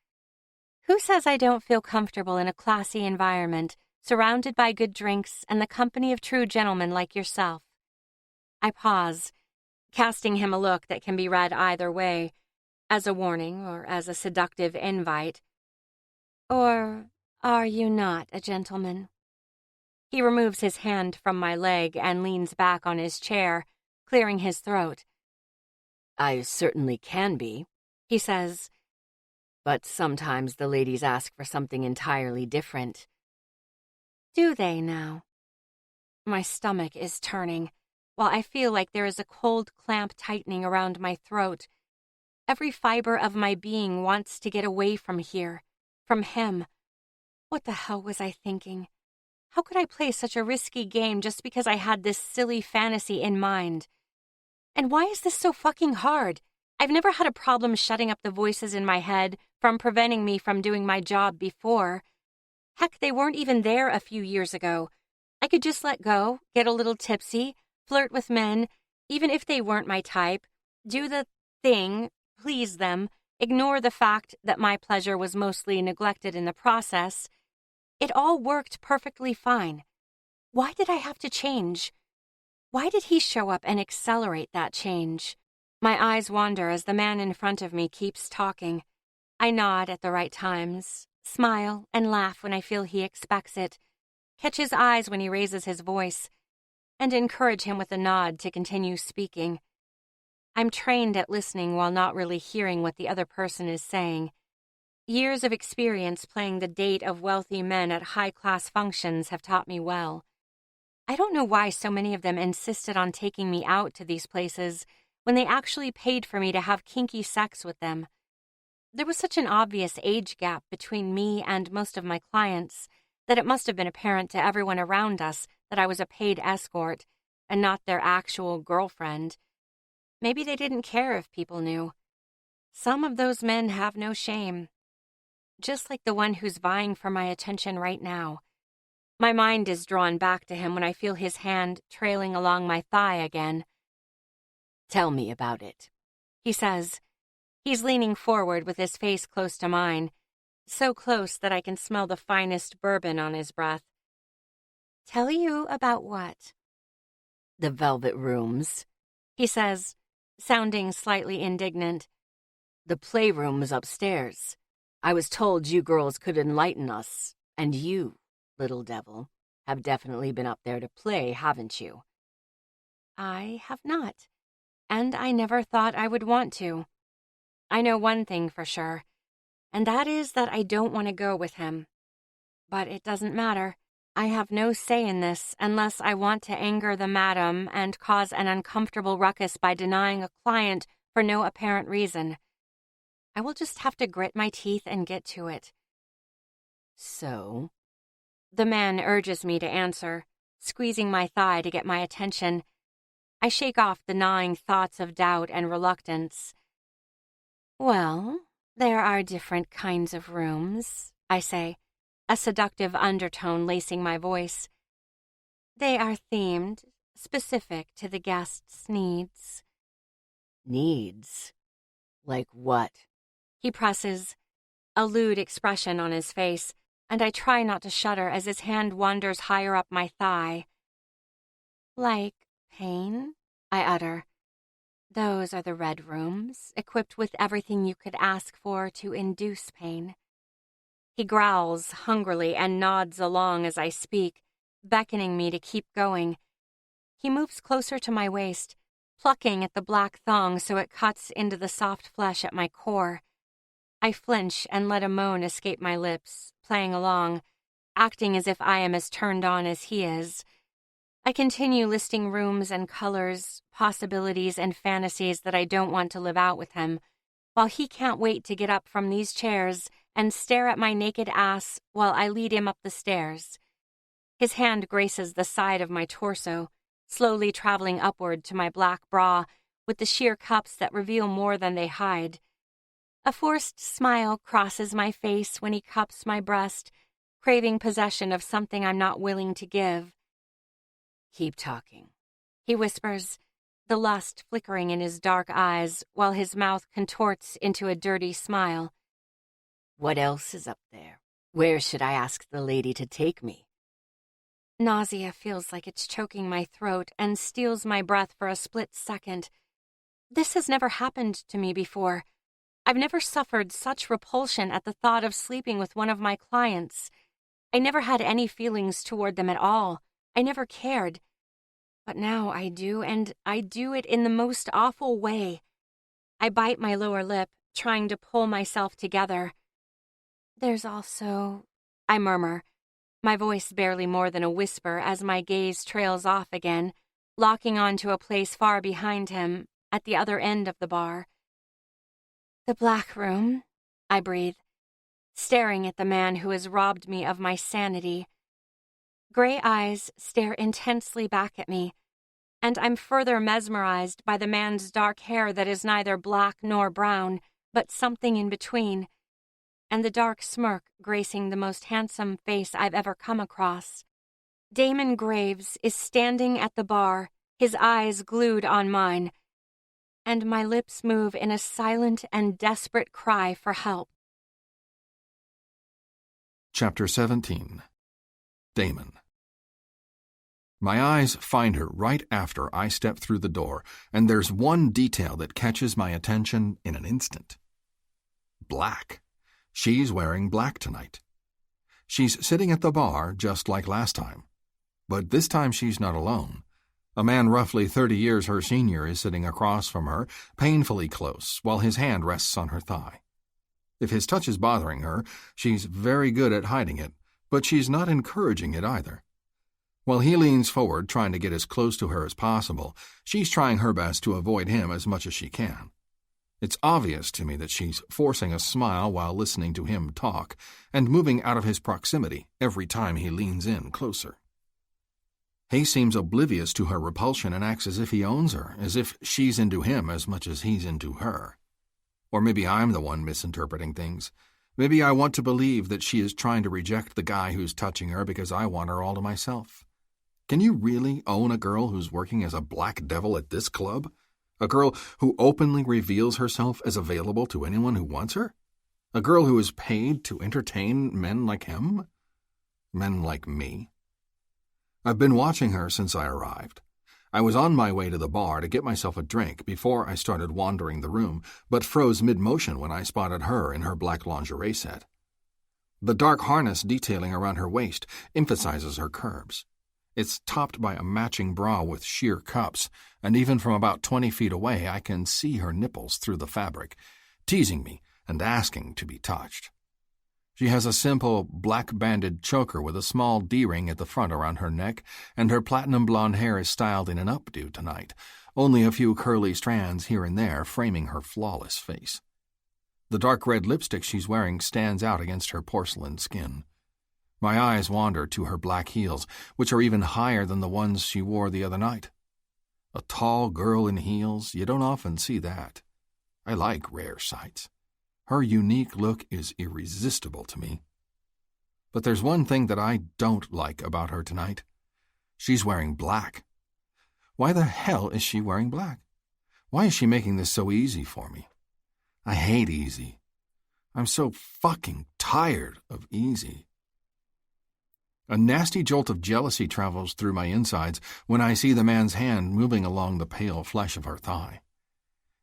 "Who says I don't feel comfortable in a classy environment, surrounded by good drinks and the company of true gentlemen like yourself?" I pause, casting him a look that can be read either way, as a warning or as a seductive invite. "Or are you not a gentleman?" He removes his hand from my leg and leans back on his chair, clearing his throat.
"I certainly can be," he says. "But sometimes the ladies ask for something entirely different."
Do they now? My stomach is turning, while I feel like there is a cold clamp tightening around my throat. Every fiber of my being wants to get away from here, from him. What the hell was I thinking? How could I play such a risky game just because I had this silly fantasy in mind? And why is this so fucking hard? I've never had a problem shutting up the voices in my head from preventing me from doing my job before. Heck, they weren't even there a few years ago. I could just let go, get a little tipsy, flirt with men, even if they weren't my type, do the thing, please them, ignore the fact that my pleasure was mostly neglected in the process. It all worked perfectly fine. Why did I have to change? Why did he show up and accelerate that change? My eyes wander as the man in front of me keeps talking. I nod at the right times, smile and laugh when I feel he expects it, catch his eyes when he raises his voice, and encourage him with a nod to continue speaking. I'm trained at listening while not really hearing what the other person is saying. Years of experience playing the date of wealthy men at high-class functions have taught me well. I don't know why so many of them insisted on taking me out to these places when they actually paid for me to have kinky sex with them. There was such an obvious age gap between me and most of my clients that it must have been apparent to everyone around us that I was a paid escort and not their actual girlfriend. Maybe they didn't care if people knew. Some of those men have no shame. Just like the one who's vying for my attention right now. My mind is drawn back to him when I feel his hand trailing along my thigh again.
"Tell me about it,"
he says. He's leaning forward with his face close to mine, so close that I can smell the finest bourbon on his breath. "Tell you about what?"
"The velvet rooms,"
he says, sounding slightly indignant.
"The playrooms upstairs. I was told you girls could enlighten us, and you, little devil, have definitely been up there to play, haven't you?"
I have not, and I never thought I would want to. I know one thing for sure, and that is that I don't want to go with him. But it doesn't matter. I have no say in this unless I want to anger the madam and cause an uncomfortable ruckus by denying a client for no apparent reason. I will just have to grit my teeth and get to it.
"So?"
The man urges me to answer, squeezing my thigh to get my attention. I shake off the gnawing thoughts of doubt and reluctance. "Well, there are different kinds of rooms," I say, a seductive undertone lacing my voice. "They are themed, specific to the guest's needs."
"Needs? Like what?"
He presses, a lewd expression on his face, and I try not to shudder as his hand wanders higher up my thigh. "Like pain?" I utter. Those are the red rooms, equipped with everything you could ask for to induce pain. He growls hungrily and nods along as I speak, beckoning me to keep going. He moves closer to my waist, plucking at the black thong so it cuts into the soft flesh at my core. I flinch and let a moan escape my lips, playing along, acting as if I am as turned on as he is. I continue listing rooms and colors, possibilities and fantasies that I don't want to live out with him, while he can't wait to get up from these chairs and stare at my naked ass while I lead him up the stairs. His hand graces the side of my torso, slowly traveling upward to my black bra with the sheer cups that reveal more than they hide. A forced smile crosses my face when he cups my breast, craving possession of something I'm not willing to give.
"Keep talking,"
he whispers, the lust flickering in his dark eyes while his mouth contorts into a dirty smile.
"What else is up there? Where should I ask the lady to take me?"
Nausea feels like it's choking my throat and steals my breath for a split second. This has never happened to me before. I've never suffered such repulsion at the thought of sleeping with one of my clients. I never had any feelings toward them at all. I never cared. But now I do, and I do it in the most awful way. I bite my lower lip, trying to pull myself together. "There's also," I murmur, my voice barely more than a whisper as my gaze trails off again, locking onto a place far behind him, at the other end of the bar. "The black room," I breathe, staring at the man who has robbed me of my sanity. Gray eyes stare intensely back at me, and I'm further mesmerized by the man's dark hair that is neither black nor brown, but something in between, and the dark smirk gracing the most handsome face I've ever come across. Damon Graves is standing at the bar, his eyes glued on mine, and my lips move in a silent and desperate cry for help.
Chapter 17. Damon. My eyes find her right after I step through the door, and there's one detail that catches my attention in an instant. Black. She's wearing black tonight. She's sitting at the bar just like last time. But this time she's not alone. A man roughly 30 years her senior is sitting across from her, painfully close, while his hand rests on her thigh. If his touch is bothering her, she's very good at hiding it, but she's not encouraging it either. While he leans forward, trying to get as close to her as possible, she's trying her best to avoid him as much as she can. It's obvious to me that she's forcing a smile while listening to him talk, and moving out of his proximity every time he leans in closer. He seems oblivious to her repulsion and acts as if he owns her, as if she's into him as much as he's into her. Or maybe I'm the one misinterpreting things. Maybe I want to believe that she is trying to reject the guy who's touching her because I want her all to myself. Can you really own a girl who's working as a black devil at this club? A girl who openly reveals herself as available to anyone who wants her? A girl who is paid to entertain men like him? Men like me? I've been watching her since I arrived. I was on my way to the bar to get myself a drink before I started wandering the room, but froze mid-motion when I spotted her in her black lingerie set. The dark harness detailing around her waist emphasizes her curves. It's topped by a matching bra with sheer cups, and even from about 20 feet away I can see her nipples through the fabric, teasing me and asking to be touched. She has a simple, black-banded choker with a small D-ring at the front around her neck, and her platinum blonde hair is styled in an updo tonight, only a few curly strands here and there framing her flawless face. The dark red lipstick she's wearing stands out against her porcelain skin. My eyes wander to her black heels, which are even higher than the ones she wore the other night. A tall girl in heels, you don't often see that. I like rare sights. Her unique look is irresistible to me. But there's one thing that I don't like about her tonight. She's wearing black. Why the hell is she wearing black? Why is she making this so easy for me? I hate easy. I'm so fucking tired of easy. A nasty jolt of jealousy travels through my insides when I see the man's hand moving along the pale flesh of her thigh.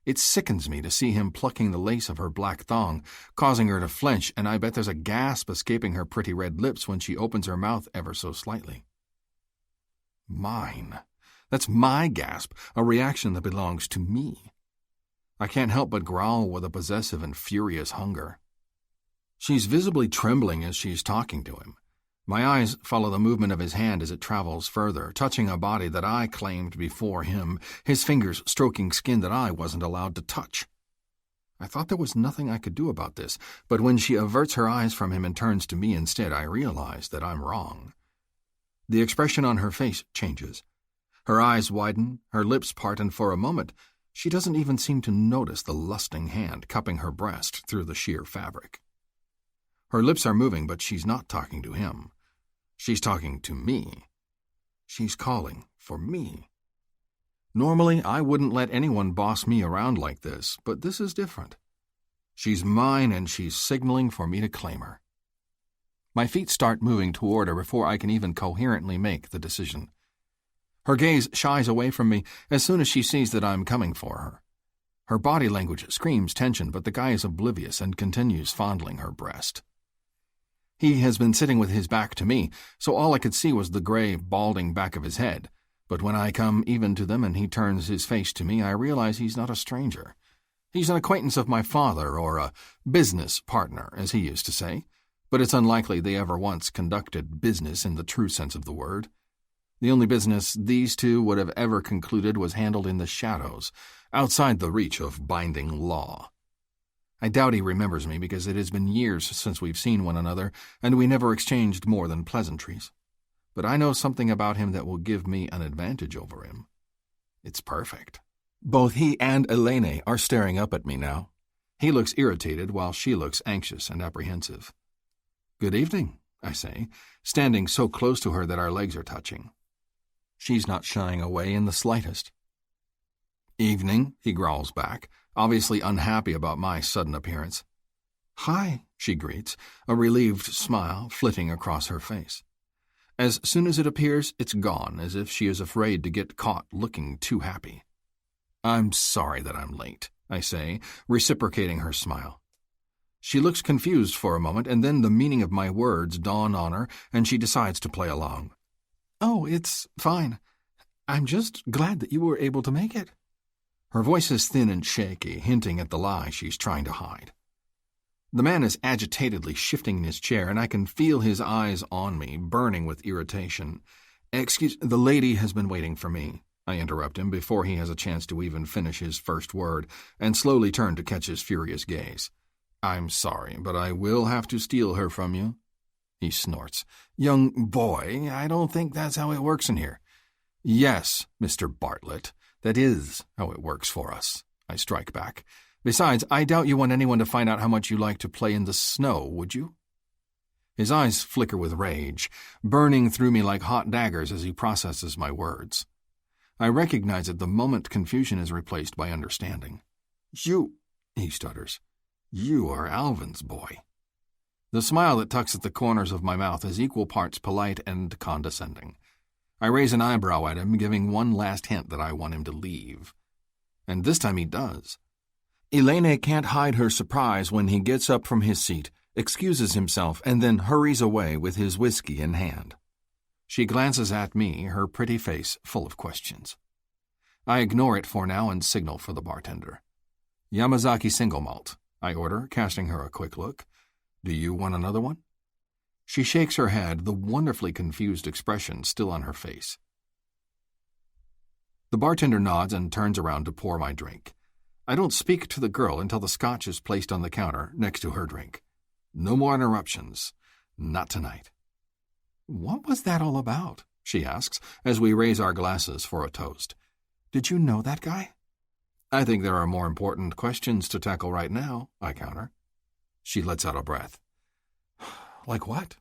It sickens me to see him plucking the lace of her black thong, causing her to flinch, and I bet there's a gasp escaping her pretty red lips when she opens her mouth ever so slightly. Mine. That's my gasp, a reaction that belongs to me. I can't help but growl with a possessive and furious hunger. She's visibly trembling as she's talking to him. My eyes follow the movement of his hand as it travels further, touching a body that I claimed before him, his fingers stroking skin that I wasn't allowed to touch. I thought there was nothing I could do about this, but when she averts her eyes from him and turns to me instead, I realize that I'm wrong. The expression on her face changes. Her eyes widen, her lips part, and for a moment, she doesn't even seem to notice the lusting hand cupping her breast through the sheer fabric. Her lips are moving, but she's not talking to him. She's talking to me. She's calling for me. Normally, I wouldn't let anyone boss me around like this, but this is different. She's mine, and she's signaling for me to claim her. My feet start moving toward her before I can even coherently make the decision. Her gaze shies away from me as soon as she sees that I'm coming for her. Her body language screams tension, but the guy is oblivious and continues fondling her breast. He has been sitting with his back to me, so all I could see was the gray, balding back of his head. But when I come even to them and he turns his face to me, I realize he's not a stranger. He's an acquaintance of my father, or a business partner, as he used to say. But it's unlikely they ever once conducted business in the true sense of the word. The only business these two would have ever concluded was handled in the shadows, outside the reach of binding law. I doubt he remembers me because it has been years since we've seen one another, and we never exchanged more than pleasantries. But I know something about him that will give me an advantage over him. It's perfect. Both he and Elaine are staring up at me now. He looks irritated while she looks anxious and apprehensive. "Good evening," I say, standing so close to her that our legs are touching. She's not shying away in the slightest. "Evening," he growls back, obviously unhappy about my sudden appearance. "Hi," she greets, a relieved smile flitting across her face. As soon as it appears, it's gone, as if she is afraid to get caught looking too happy. "I'm sorry that I'm late," I say, reciprocating her smile. She looks confused for a moment, and then the meaning of my words dawn on her, and she decides to play along. "Oh, it's fine. I'm just glad that you were able to make it." Her voice is thin and shaky, hinting at the lie she's trying to hide. The man is agitatedly shifting in his chair, and I can feel his eyes on me, burning with irritation. The lady has been waiting for me," I interrupt him before he has a chance to even finish his first word, and slowly turn to catch his furious gaze. "I'm sorry, but I will have to steal her from you." He snorts. "Young boy, I don't think that's how it works in here." "Yes, Mr. Bartlett, that is how it works for us," I strike back. "Besides, I doubt you want anyone to find out how much you like to play in the snow, would you?" His eyes flicker with rage, burning through me like hot daggers as he processes my words. I recognize at the moment confusion is replaced by understanding. "You," he stutters, "you are Alvin's boy." The smile that tugs at the corners of my mouth is equal parts polite and condescending. I raise an eyebrow at him, giving one last hint that I want him to leave. And this time he does. Elaine can't hide her surprise when he gets up from his seat, excuses himself, and then hurries away with his whiskey in hand. She glances at me, her pretty face full of questions. I ignore it for now and signal for the bartender. "Yamazaki single malt," I order, casting her a quick look. "Do you want another one?" She shakes her head, the wonderfully confused expression still on her face. The bartender nods and turns around to pour my drink. I don't speak to the girl until the scotch is placed on the counter next to her drink. No more interruptions. Not tonight. "What was that all about?" she asks, as we raise our glasses for a toast. "Did you know that guy?" "I think there are more important questions to tackle right now," I counter. She lets out a breath. "Like what?"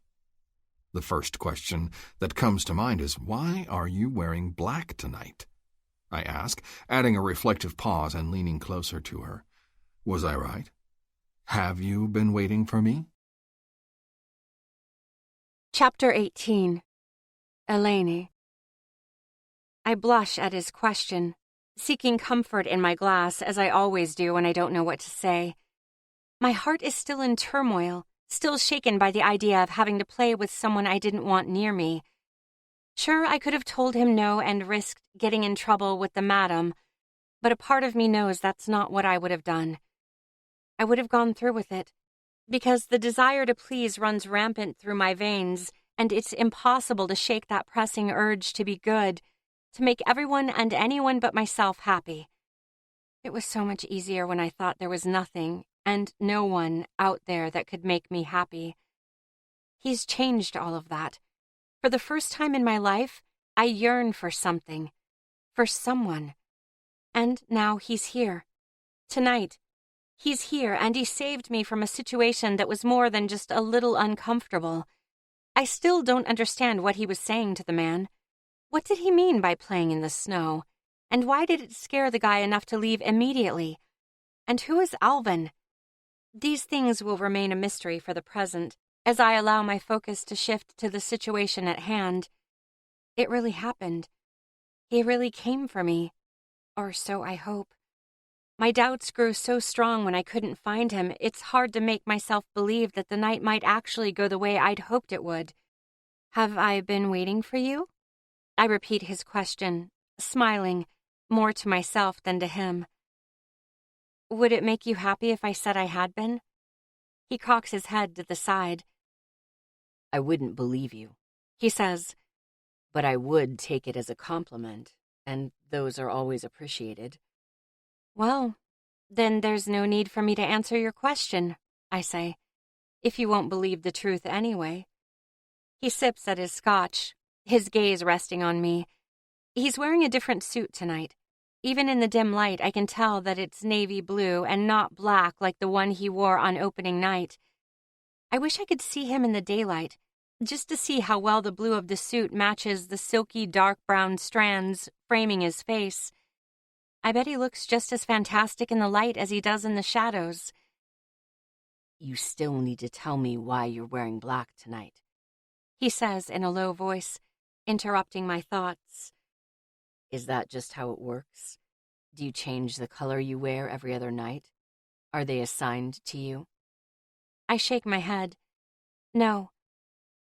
The first question that comes to mind is, "Why are you wearing black tonight?" I ask, adding a reflective pause and leaning closer to her. Was I right? Have you been waiting for me?
Chapter 18. Elaine. I blush at his question, seeking comfort in my glass as I always do when I don't know what to say. My heart is still in turmoil, still shaken by the idea of having to play with someone I didn't want near me. Sure, I could have told him no and risked getting in trouble with the madam, but a part of me knows that's not what I would have done. I would have gone through with it, because the desire to please runs rampant through my veins, and it's impossible to shake that pressing urge to be good, to make everyone and anyone but myself happy. It was so much easier when I thought there was nothing and no one out there that could make me happy. He's changed all of that. For the first time in my life, I yearn for something, for someone. And now he's here. Tonight, he's here, and he saved me from a situation that was more than just a little uncomfortable. I still don't understand what he was saying to the man. What did he mean by playing in the snow? And why did it scare the guy enough to leave immediately? And who is Alvin? These things will remain a mystery for the present, as I allow my focus to shift to the situation at hand. It really happened. He really came for me. Or so I hope. My doubts grew so strong when I couldn't find him, it's hard to make myself believe that the night might actually go the way I'd hoped it would. Have I been waiting for you? I repeat his question, smiling, more to myself than to him. Would it make you happy if I said I had been? He cocks his head to the side.
I wouldn't believe you,
He says,
but I would take it as a compliment, and those are always appreciated.
Well, then there's no need for me to answer your question, I say, if you won't believe the truth anyway. He sips at his scotch, his gaze resting on me. He's wearing a different suit tonight. Even in the dim light, I can tell that it's navy blue and not black like the one he wore on opening night. I wish I could see him in the daylight, just to see how well the blue of the suit matches the silky dark brown strands framing his face. I bet he looks just as fantastic in the light as he does in the shadows.
You still need to tell me why you're wearing black tonight,
He says in a low voice, interrupting my thoughts.
Is that just how it works? Do you change the color you wear every other night? Are they assigned to you?
I shake my head. No.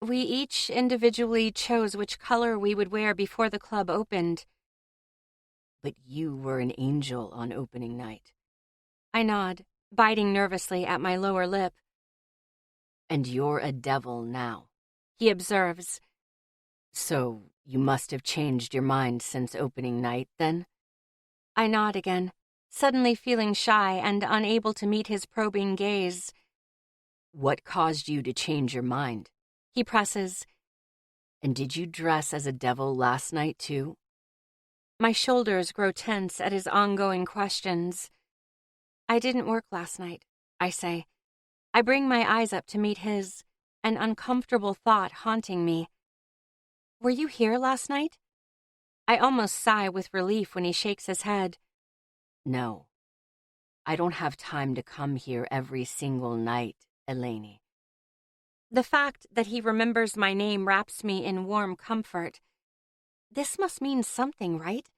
We each individually chose which color we would wear before the club opened.
But you were an angel on opening night.
I nod, biting nervously at my lower lip.
And you're a devil now,
He observes.
So you must have changed your mind since opening night, then?
I nod again, suddenly feeling shy and unable to meet his probing gaze.
What caused you to change your mind?
He presses.
And did you dress as a devil last night, too?
My shoulders grow tense at his ongoing questions. I didn't work last night, I say. I bring my eyes up to meet his, an uncomfortable thought haunting me. Were you here last night? I almost sigh with relief when he shakes his head.
No. I don't have time to come here every single night, Elaine.
The fact that he remembers my name wraps me in warm comfort. This must mean something, right?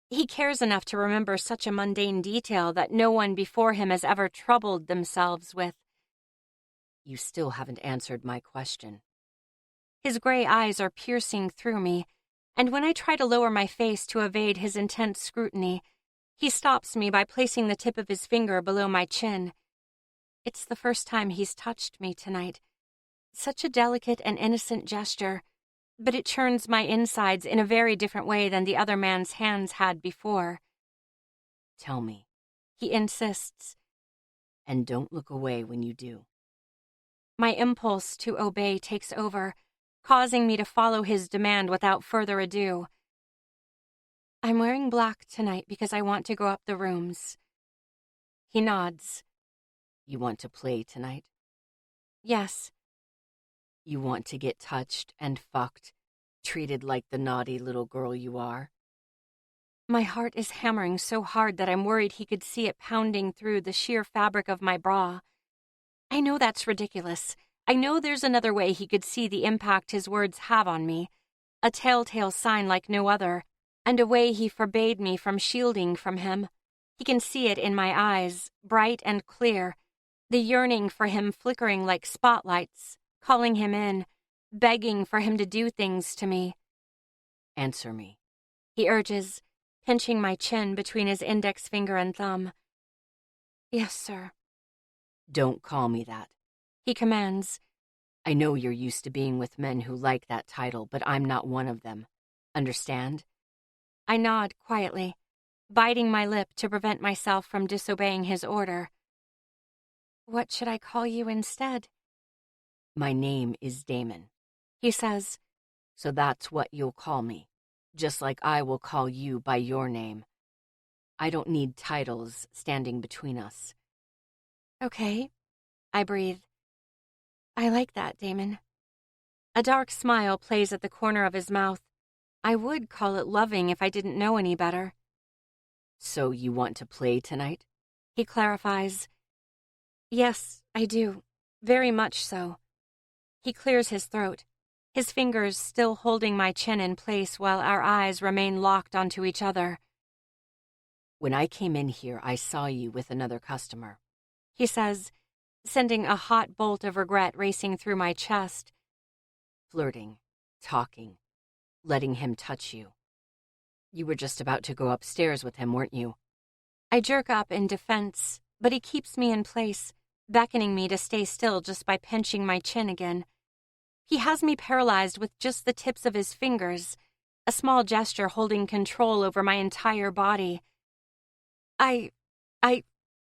He cares enough to remember such a mundane detail that no one before him has ever troubled themselves with.
You still haven't answered my question.
His gray eyes are piercing through me, and when I try to lower my face to evade his intense scrutiny, he stops me by placing the tip of his finger below my chin. It's the first time he's touched me tonight. Such a delicate and innocent gesture, but it churns my insides in a very different way than the other man's hands had before.
Tell me,
he insists.
And don't look away when you do.
My impulse to obey takes over, causing me to follow his demand without further ado. I'm wearing black tonight because I want to go up the rooms. He nods.
You want to play tonight?
Yes.
You want to get touched and fucked, treated like the naughty little girl you are?
My heart is hammering so hard that I'm worried he could see it pounding through the sheer fabric of my bra. I know that's ridiculous. I know there's another way he could see the impact his words have on me, a telltale sign like no other, and a way he forbade me from shielding from him. He can see it in my eyes, bright and clear, the yearning for him flickering like spotlights, calling him in, begging for him to do things to me.
Answer me,
he urges, pinching my chin between his index finger and thumb. Yes, sir.
Don't call me that,
he commands.
I know you're used to being with men who like that title, but I'm not one of them. Understand?
I nod quietly, biting my lip to prevent myself from disobeying his order. What should I call you instead?
My name is Damon,
he says.
So that's what you'll call me, just like I will call you by your name. I don't need titles standing between us.
Okay, I breathe. I like that, Damon. A dark smile plays at the corner of his mouth. I would call it loving if I didn't know any better.
So you want to play tonight?
He clarifies. Yes, I do. Very much so. He clears his throat, his fingers still holding my chin in place while our eyes remain locked onto each other.
When I came in here, I saw you with another customer,
he says, sending a hot bolt of regret racing through my chest.
Flirting, talking, letting him touch you. You were just about to go upstairs with him, weren't you?
I jerk up in defense, but he keeps me in place, beckoning me to stay still just by pinching my chin again. He has me paralyzed with just the tips of his fingers, a small gesture holding control over my entire body.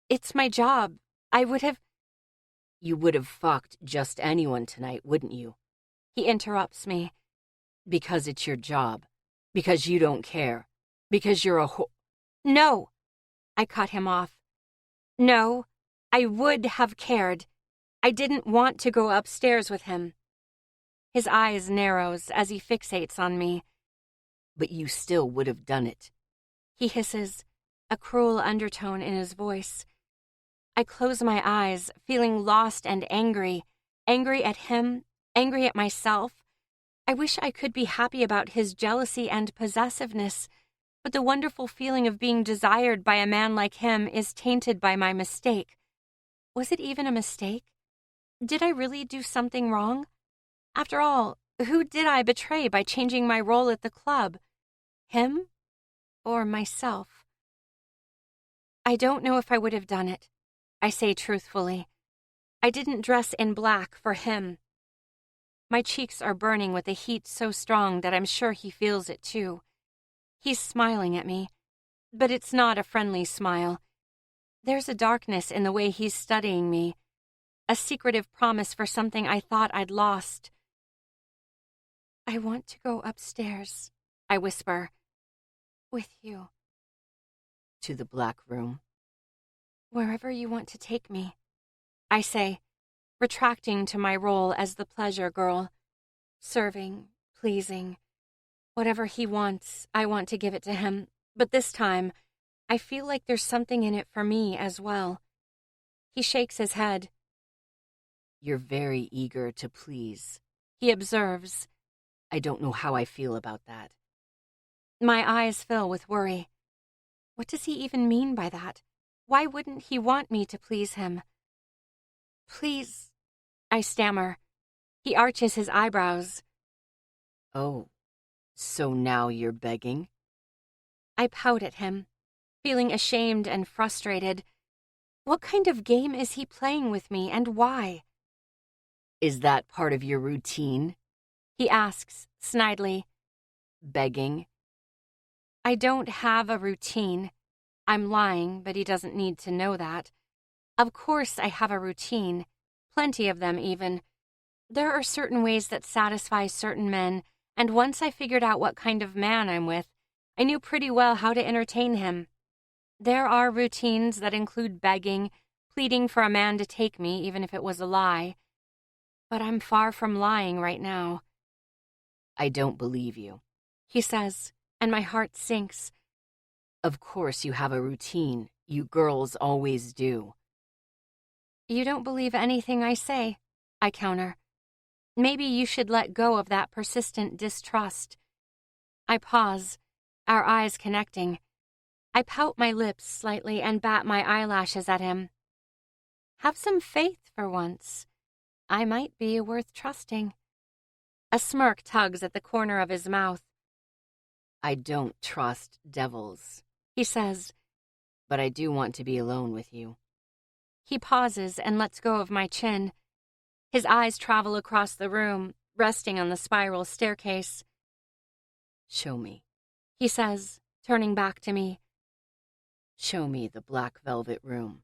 It's my job. I would have...
You would have fucked just anyone tonight, wouldn't you?
He interrupts me.
Because it's your job. Because you don't care. Because you're a
No! I cut him off. No, I would have cared. I didn't want to go upstairs with him. His eyes narrows as he fixates on me.
But you still would have done it.
He hisses, a cruel undertone in his voice. I close my eyes, feeling lost and angry. Angry at him, angry at myself. I wish I could be happy about his jealousy and possessiveness, but the wonderful feeling of being desired by a man like him is tainted by my mistake. Was it even a mistake? Did I really do something wrong? After all, who did I betray by changing my role at the club? Him or myself? I don't know if I would have done it, I say truthfully. I didn't dress in black for him. My cheeks are burning with a heat so strong that I'm sure he feels it too. He's smiling at me, but it's not a friendly smile. There's a darkness in the way he's studying me, a secretive promise for something I thought I'd lost. I want to go upstairs, I whisper, with you.
To the black room?
Wherever you want to take me, I say, retracting to my role as the pleasure girl, serving, pleasing. Whatever he wants, I want to give it to him, but this time, I feel like there's something in it for me as well. He shakes his head.
You're very eager to please,
he observes.
I don't know how I feel about that.
My eyes fill with worry. What does he even mean by that? Why wouldn't he want me to please him? Please, I stammer. He arches his eyebrows.
Oh, so now you're begging?
I pout at him, feeling ashamed and frustrated. What kind of game is he playing with me, and why?
Is that part of your routine?
He asks, snidely.
Begging?
I don't have a routine. I'm lying, but he doesn't need to know that. Of course I have a routine, plenty of them even. There are certain ways that satisfy certain men, and once I figured out what kind of man I'm with, I knew pretty well how to entertain him. There are routines that include begging, pleading for a man to take me even if it was a lie. But I'm far from lying right now.
I don't believe you,
he says, and my heart sinks.
Of course you have a routine. You girls always do.
You don't believe anything I say, I counter. Maybe you should let go of that persistent distrust. I pause. our eyes connecting. I pout my lips slightly and bat my eyelashes at him. Have some faith for once. I might be worth trusting. A smirk tugs at the corner of his mouth.
I don't trust devils,
He says.
but I do want to be alone with you.
He pauses and lets go of my chin. His eyes travel across the room, resting on the spiral staircase.
Show me.
He says, turning back to me.
Show me the black velvet room.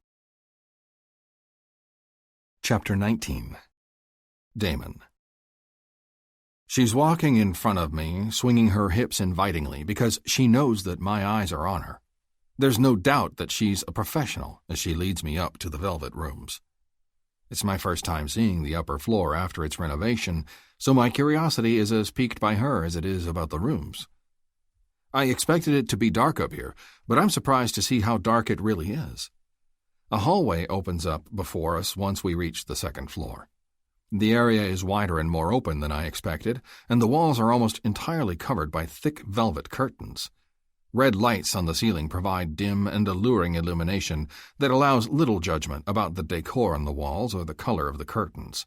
Chapter 19. Damon. She's walking in front of me, swinging her hips invitingly because she knows that my eyes are on her. There's no doubt that she's a professional as she leads me up to the velvet rooms. It's my first time seeing the upper floor after its renovation, so my curiosity is as piqued by her as it is about the rooms. I expected it to be dark up here, but I'm surprised to see how dark it really is. A hallway opens up before us once we reach the second floor. The area is wider and more open than I expected, and the walls are almost entirely covered by thick velvet curtains. Red lights on the ceiling provide dim and alluring illumination that allows little judgment about the decor on the walls or the color of the curtains.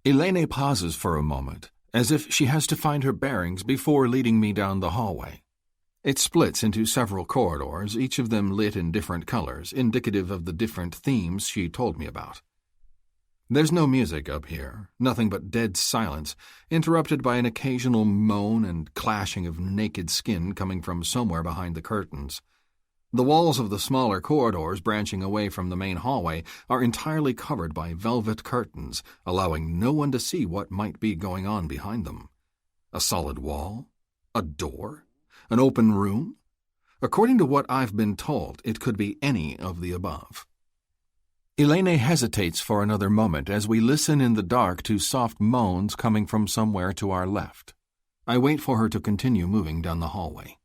Elaine pauses for a moment, as if she has to find her bearings before leading me down the hallway. It splits into several corridors, each of them lit in different colors, indicative of the different themes she told me about. There's no music up here, nothing but dead silence, interrupted by an occasional moan and clashing of naked skin coming from somewhere behind the curtains. The walls of the smaller corridors branching away from the main hallway are entirely covered by velvet curtains, allowing no one to see what might be going on behind them. A solid wall? A door? An open room? According to what I've been told, it could be any of the above. Elaine hesitates for another moment as we listen in the dark to soft moans coming from somewhere to our left. I wait for her to continue moving down the hallway.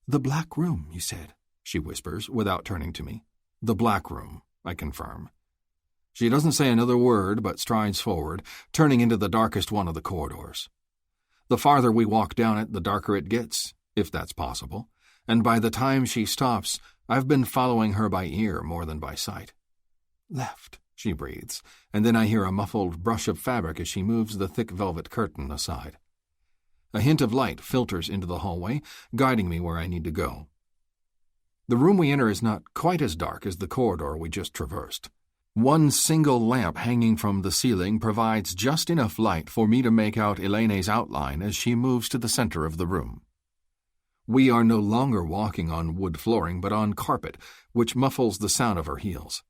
"The black room, you said," she whispers without turning to me. "The black room," I confirm. She doesn't say another word but strides forward, turning into the darkest one of the corridors. The farther we walk down it, the darker it gets, if that's possible, and by the time she stops, I've been following her by ear more than by sight. "Left," she breathes, and then I hear a muffled brush of fabric as she moves the thick velvet curtain aside. A hint of light filters into the hallway, guiding me where I need to go. The room we enter is not quite as dark as the corridor we just traversed. One single lamp hanging from the ceiling provides just enough light for me to make out Elaine's outline as she moves to the center of the room. We are no longer walking on wood flooring but on carpet, which muffles the sound of her heels.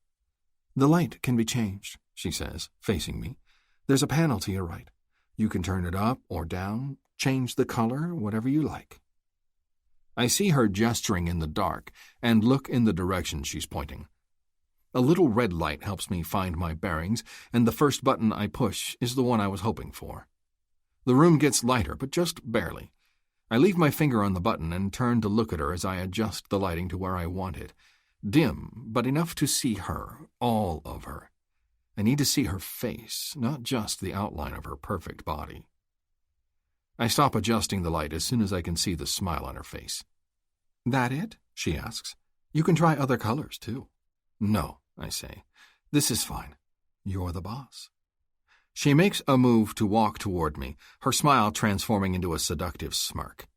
"The light can be changed," she says, facing me. "There's a panel to your right. You can turn it up or down, change the color, whatever you like." I see her gesturing in the dark and look in the direction she's pointing. A little red light helps me find my bearings, and the first button I push is the one I was hoping for. The room gets lighter, but just barely. I leave my finger on the button and turn to look at her as I adjust the lighting to where I want it. Dim, but enough to see her, all of her. I need to see her face, not just the outline of her perfect body. I stop adjusting the light as soon as I can see the smile on her face. "That it?" she asks. "You can try other colors, too." "No," I say. "This is fine. You're the boss." She makes a move to walk toward me, her smile transforming into a seductive smirk.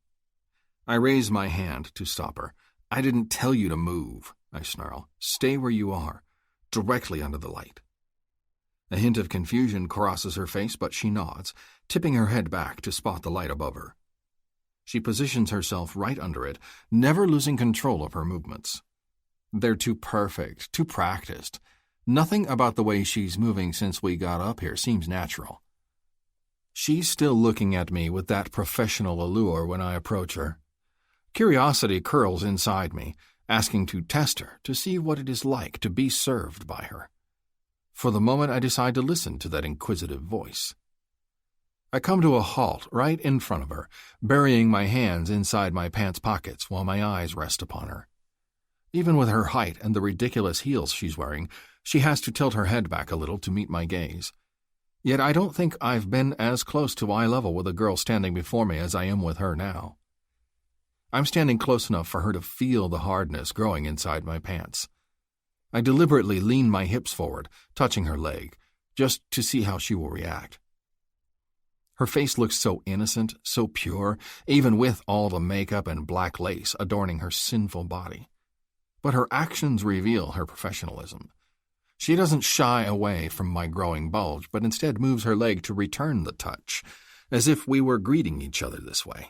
I raise my hand to stop her. "I didn't tell you to move," I snarl. "Stay where you are, directly under the light." A hint of confusion crosses her face, but she nods, tipping her head back to spot the light above her. She positions herself right under it, never losing control of her movements. They're too perfect, too practiced. Nothing about the way she's moving since we got up here seems natural. She's still looking at me with that professional allure when I approach her. Curiosity curls inside me, asking to test her, to see what it is like to be served by her. For the moment, I decide to listen to that inquisitive voice. I come to a halt right in front of her, burying my hands inside my pants pockets while my eyes rest upon her. Even with her height and the ridiculous heels she's wearing, she has to tilt her head back a little to meet my gaze. Yet I don't think I've been as close to eye level with a girl standing before me as I am with her now. I'm standing close enough for her to feel the hardness growing inside my pants. I deliberately lean my hips forward, touching her leg, just to see how she will react. Her face looks so innocent, so pure, even with all the makeup and black lace adorning her sinful body. But her actions reveal her professionalism. She doesn't shy away from my growing bulge, but instead moves her leg to return the touch, as if we were greeting each other this way.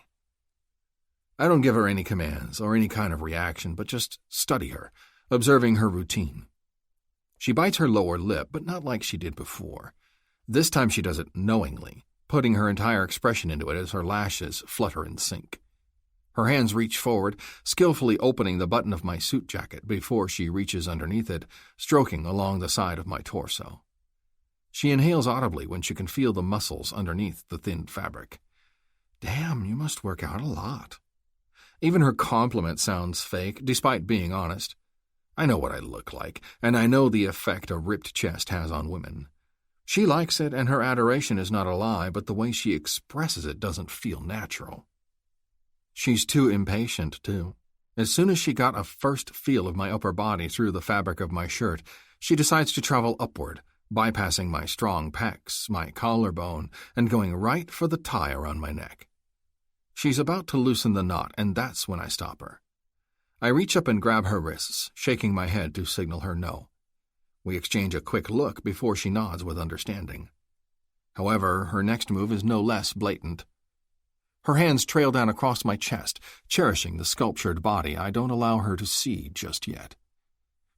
I don't give her any commands or any kind of reaction, but just study her, observing her routine. She bites her lower lip, but not like she did before. This time she does it knowingly, putting her entire expression into it as her lashes flutter in sync. Her hands reach forward, skillfully opening the button of my suit jacket before she reaches underneath it, stroking along the side of my torso. She inhales audibly when she can feel the muscles underneath the thin fabric. Damn, you must work out a lot. Even her compliment sounds fake, despite being honest. I know what I look like, and I know the effect a ripped chest has on women. She likes it, and her adoration is not a lie, but the way she expresses it doesn't feel natural. She's too impatient, too. As soon as she got a first feel of my upper body through the fabric of my shirt, she decides to travel upward, bypassing my strong pecs, my collarbone, and going right for the tie around my neck. She's about to loosen the knot, and that's when I stop her. I reach up and grab her wrists, shaking my head to signal her no. We exchange a quick look before she nods with understanding. However, her next move is no less blatant. Her hands trail down across my chest, cherishing the sculptured body I don't allow her to see just yet.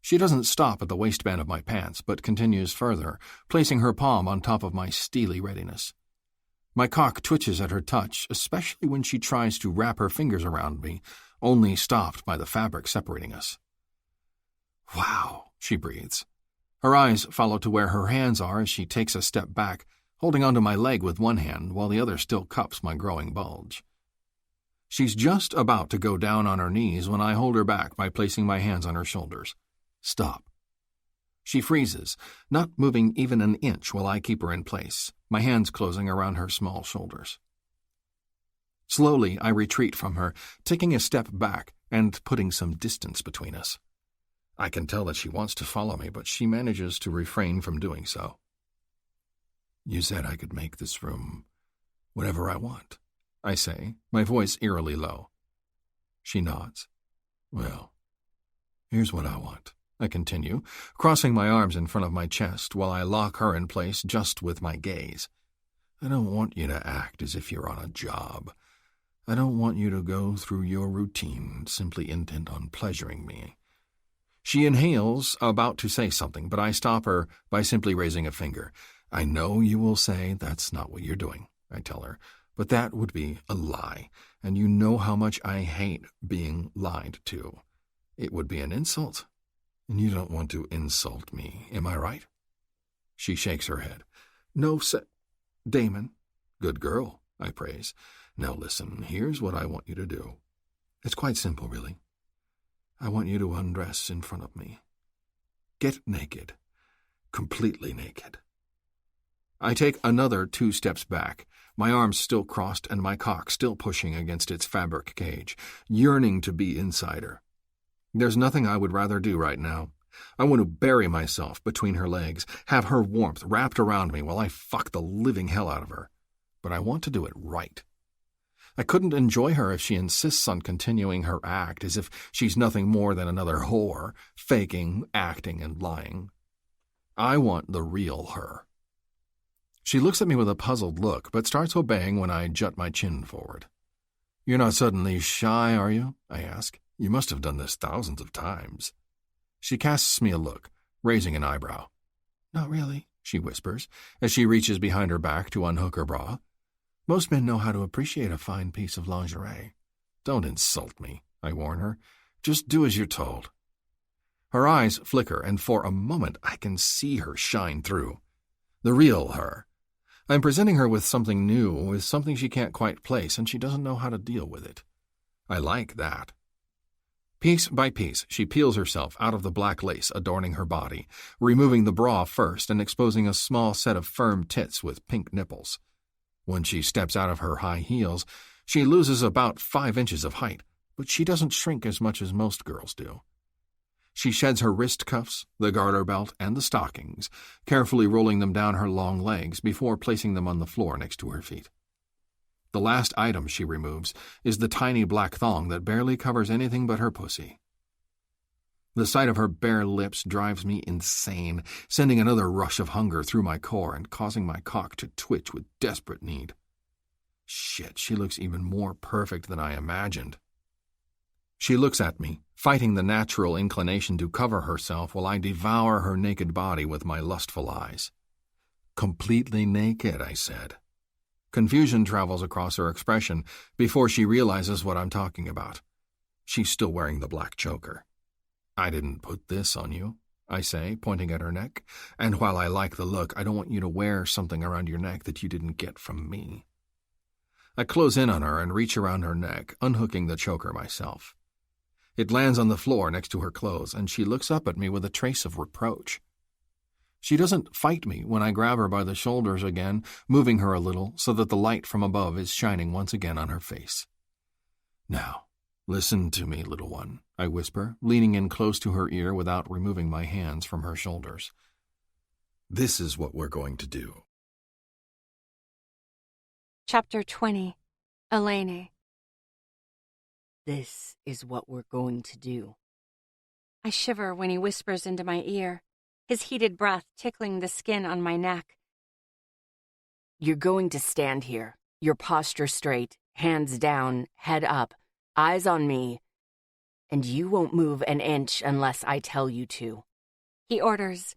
She doesn't stop at the waistband of my pants, but continues further, placing her palm on top of my steely readiness. My cock twitches at her touch, especially when she tries to wrap her fingers around me, only stopped by the fabric separating us. Wow, she breathes. Her eyes follow to where her hands are as she takes a step back, holding onto my leg with one hand while the other still cups my growing bulge. She's just about to go down on her knees when I hold her back by placing my hands on her shoulders. Stop. She freezes, not moving even an inch while I keep her in place, my hands closing around her small shoulders. Slowly, I retreat from her, taking a step back and putting some distance between us. I can tell that she wants to follow me, but she manages to refrain from doing so. You said I could make this room whatever I want, I say, my voice eerily low. She nods. Well, here's what I want, I continue, crossing my arms in front of my chest while I lock her in place just with my gaze. I don't want you to act as if you're on a job. I don't want you to go through your routine simply intent on pleasuring me. She inhales, about to say something, but I stop her by simply raising a finger. I know you will say that's not what you're doing, I tell her, but that would be a lie, and you know how much I hate being lied to. It would be an insult, and you don't want to insult me, am I right? She shakes her head. No, Damon. Good girl, I praise. Now listen, here's what I want you to do. It's quite simple, really. I want you to undress in front of me. Get naked. Completely naked. I take another 2 steps back, my arms still crossed and my cock still pushing against its fabric cage, yearning to be inside her. There's nothing I would rather do right now. I want to bury myself between her legs, have her warmth wrapped around me while I fuck the living hell out of her. But I want to do it right. I couldn't enjoy her if she insists on continuing her act as if she's nothing more than another whore, faking, acting, and lying. I want the real her. She looks at me with a puzzled look, but starts obeying when I jut my chin forward. You're not suddenly shy, are you? I ask. You must have done this thousands of times. She casts me a look, raising an eyebrow. Not really, she whispers, as she reaches behind her back to unhook her bra. Most men know how to appreciate a fine piece of lingerie. Don't insult me, I warn her. Just do as you're told. Her eyes flicker, and for a moment I can see her shine through. The real her. I'm presenting her with something new, with something she can't quite place, and she doesn't know how to deal with it. I like that. Piece by piece, she peels herself out of the black lace adorning her body, removing the bra first and exposing a small set of firm tits with pink nipples. When she steps out of her high heels, she loses about 5 inches of height, but she doesn't shrink as much as most girls do. She sheds her wrist cuffs, the garter belt, and the stockings, carefully rolling them down her long legs before placing them on the floor next to her feet. The last item she removes is the tiny black thong that barely covers anything but her pussy. The sight of her bare lips drives me insane, sending another rush of hunger through my core and causing my cock to twitch with desperate need. Shit, she looks even more perfect than I imagined. She looks at me, fighting the natural inclination to cover herself while I devour her naked body with my lustful eyes. Completely naked, I said. Confusion travels across her expression before she realizes what I'm talking about. She's still wearing the black choker. I didn't put this on you, I say, pointing at her neck, and while I like the look, I don't want you to wear something around your neck that you didn't get from me. I close in on her and reach around her neck, unhooking the choker myself. It lands on the floor next to her clothes, and she looks up at me with a trace of reproach. She doesn't fight me when I grab her by the shoulders again, moving her a little so that the light from above is shining once again on her face. Now, listen to me, little one, I whisper, leaning in close to her ear without removing my hands from her shoulders. This is what we're going to do.
Chapter 20. Elaine.
This is what we're going to do.
I shiver when he whispers into my ear, his heated breath tickling the skin on my neck.
You're going to stand here, your posture straight, hands down, head up, eyes on me, and you won't move an inch unless I tell you to.
He orders.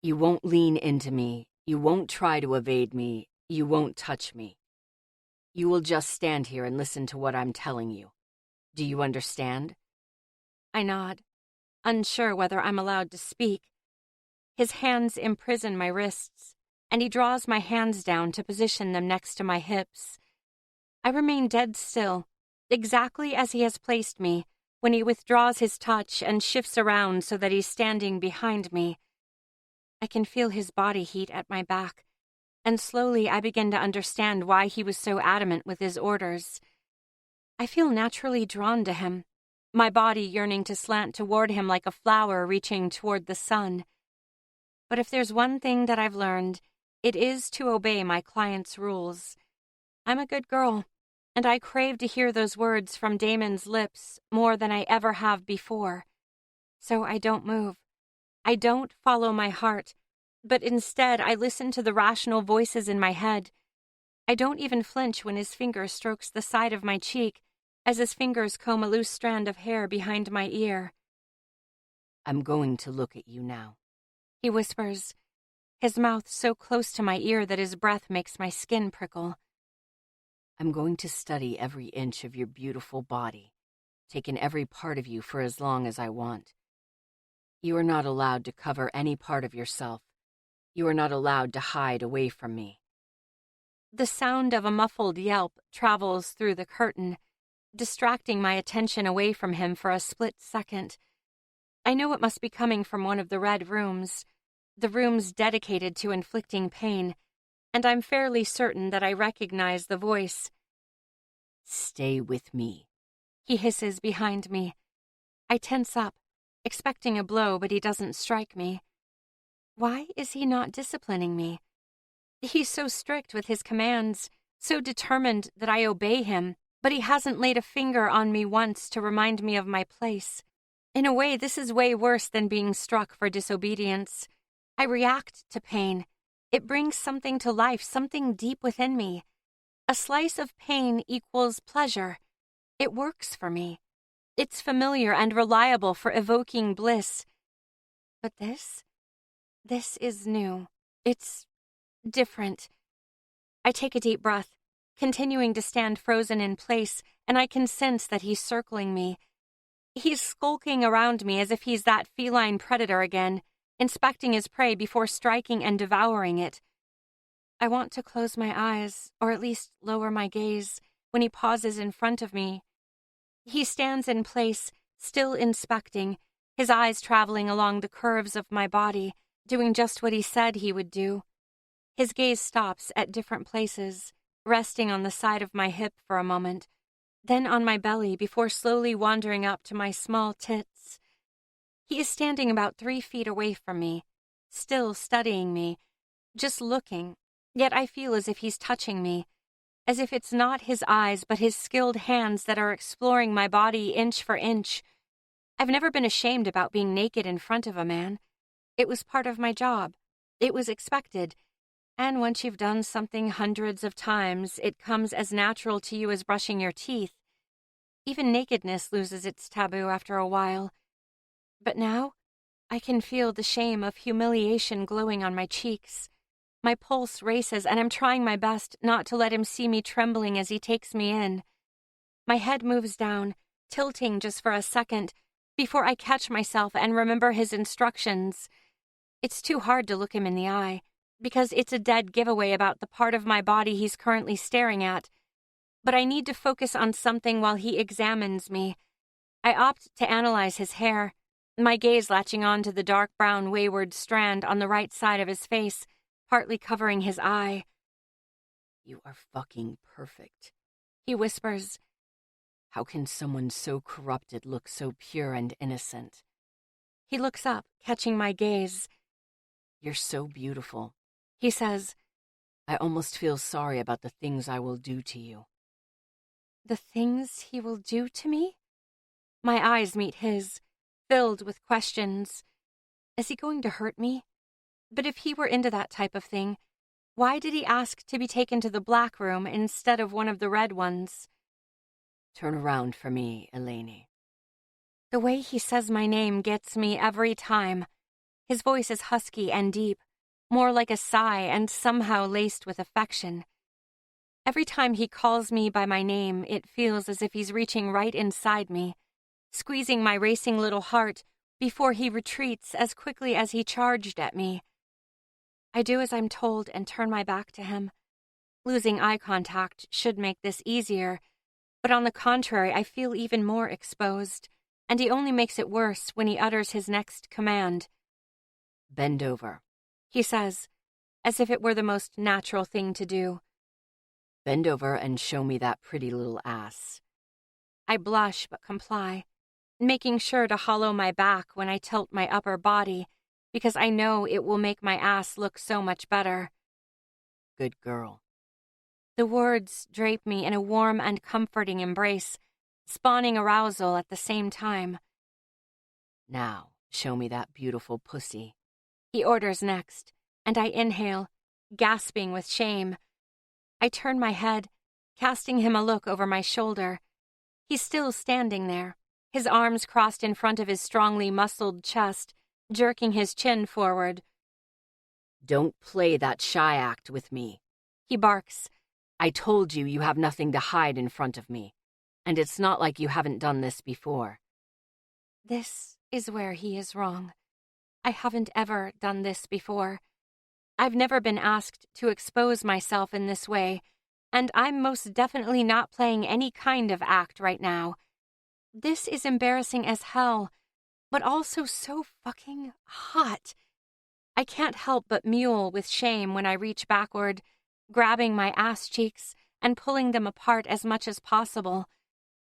You won't lean into me, you won't try to evade me, you won't touch me. You will just stand here and listen to what I'm telling you. Do you understand?
I nod, unsure whether I'm allowed to speak. His hands imprison my wrists, and he draws my hands down to position them next to my hips. I remain dead still, exactly as he has placed me, when he withdraws his touch and shifts around so that he's standing behind me. I can feel his body heat at my back, and slowly I begin to understand why he was so adamant with his orders. I feel naturally drawn to him, my body yearning to slant toward him like a flower reaching toward the sun. But if there's one thing that I've learned, it is to obey my client's rules. I'm a good girl, and I crave to hear those words from Damon's lips more than I ever have before. So I don't move. I don't follow my heart, but instead I listen to the rational voices in my head. I don't even flinch when his finger strokes the side of my cheek as his fingers comb a loose strand of hair behind my ear.
I'm going to look at you now,
he whispers, his mouth so close to my ear that his breath makes my skin prickle.
I'm going to study every inch of your beautiful body, take in every part of you for as long as I want. You are not allowed to cover any part of yourself. You are not allowed to hide away from me.
The sound of a muffled yelp travels through the curtain, distracting my attention away from him for a split second. I know it must be coming from one of the red rooms, the rooms dedicated to inflicting pain, and I'm fairly certain that I recognize the voice.
Stay with me,
he hisses behind me. I tense up, expecting a blow, but he doesn't strike me. Why is he not disciplining me? He's so strict with his commands, so determined that I obey him, but he hasn't laid a finger on me once to remind me of my place. In a way, this is way worse than being struck for disobedience. I react to pain. It brings something to life, something deep within me. A slice of pain equals pleasure. It works for me. It's familiar and reliable for evoking bliss. But this is new. It's different. I take a deep breath, continuing to stand frozen in place, and I can sense that he's circling me. He's skulking around me as if he's that feline predator again, inspecting his prey before striking and devouring it. I want to close my eyes, or at least lower my gaze, when he pauses in front of me. He stands in place, still inspecting, his eyes traveling along the curves of my body, doing just what he said he would do. His gaze stops at different places, resting on the side of my hip for a moment, then on my belly before slowly wandering up to my small tits. He is standing about 3 feet away from me, still studying me, just looking, yet I feel as if he's touching me, as if it's not his eyes but his skilled hands that are exploring my body inch for inch. I've never been ashamed about being naked in front of a man. It was part of my job. It was expected. And once you've done something hundreds of times, it comes as natural to you as brushing your teeth. Even nakedness loses its taboo after a while. But now, I can feel the shame of humiliation glowing on my cheeks. My pulse races, and I'm trying my best not to let him see me trembling as he takes me in. My head moves down, tilting just for a second, before I catch myself and remember his instructions. It's too hard to look him in the eye, because it's a dead giveaway about the part of my body he's currently staring at. But I need to focus on something while he examines me. I opt to analyze his hair, my gaze latching on to the dark brown wayward strand on the right side of his face, partly covering his eye.
"You are fucking perfect,"
he whispers.
"How can someone so corrupted look so pure and innocent?"
He looks up, catching my gaze.
"You're so beautiful,"
he says.
"I almost feel sorry about the things I will do to you."
The things he will do to me? My eyes meet his, filled with questions. Is he going to hurt me? But if he were into that type of thing, why did he ask to be taken to the black room instead of one of the red ones?
"Turn around for me, Elaine."
The way he says my name gets me every time. His voice is husky and deep, more like a sigh and somehow laced with affection. Every time he calls me by my name, it feels as if he's reaching right inside me, squeezing my racing little heart before he retreats as quickly as he charged at me. I do as I'm told and turn my back to him. Losing eye contact should make this easier, but on the contrary, I feel even more exposed, and he only makes it worse when he utters his next command.
"Bend over,"
he says, as if it were the most natural thing to do.
"Bend over and show me that pretty little ass."
I blush but comply, making sure to hollow my back when I tilt my upper body, because I know it will make my ass look so much better.
"Good girl."
The words drape me in a warm and comforting embrace, spawning arousal at the same time.
"Now, show me that beautiful pussy,"
he orders next, and I inhale, gasping with shame. I turn my head, casting him a look over my shoulder. He's still standing there, his arms crossed in front of his strongly muscled chest, jerking his chin forward.
"Don't play that shy act with me,"
he barks.
"I told you you have nothing to hide in front of me, and it's not like you haven't done this before."
This is where he is wrong. I haven't ever done this before. I've never been asked to expose myself in this way, and I'm most definitely not playing any kind of act right now. This is embarrassing as hell, but also so fucking hot. I can't help but mule with shame when I reach backward, grabbing my ass cheeks and pulling them apart as much as possible.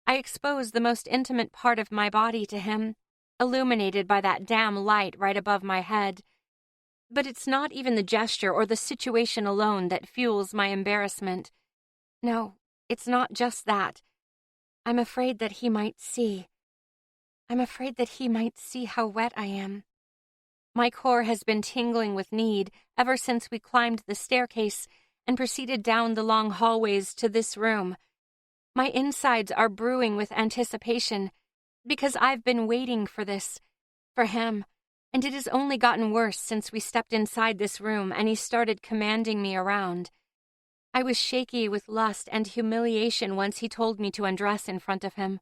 I expose the most intimate part of my body to him, illuminated by that damn light right above my head. But it's not even the gesture or the situation alone that fuels my embarrassment. No, it's not just that. I'm afraid that he might see. I'm afraid that he might see how wet I am. My core has been tingling with need ever since we climbed the staircase and proceeded down the long hallways to this room. My insides are brewing with anticipation because I've been waiting for this, for him, and it has only gotten worse since we stepped inside this room and he started commanding me around. I was shaky with lust and humiliation once he told me to undress in front of him.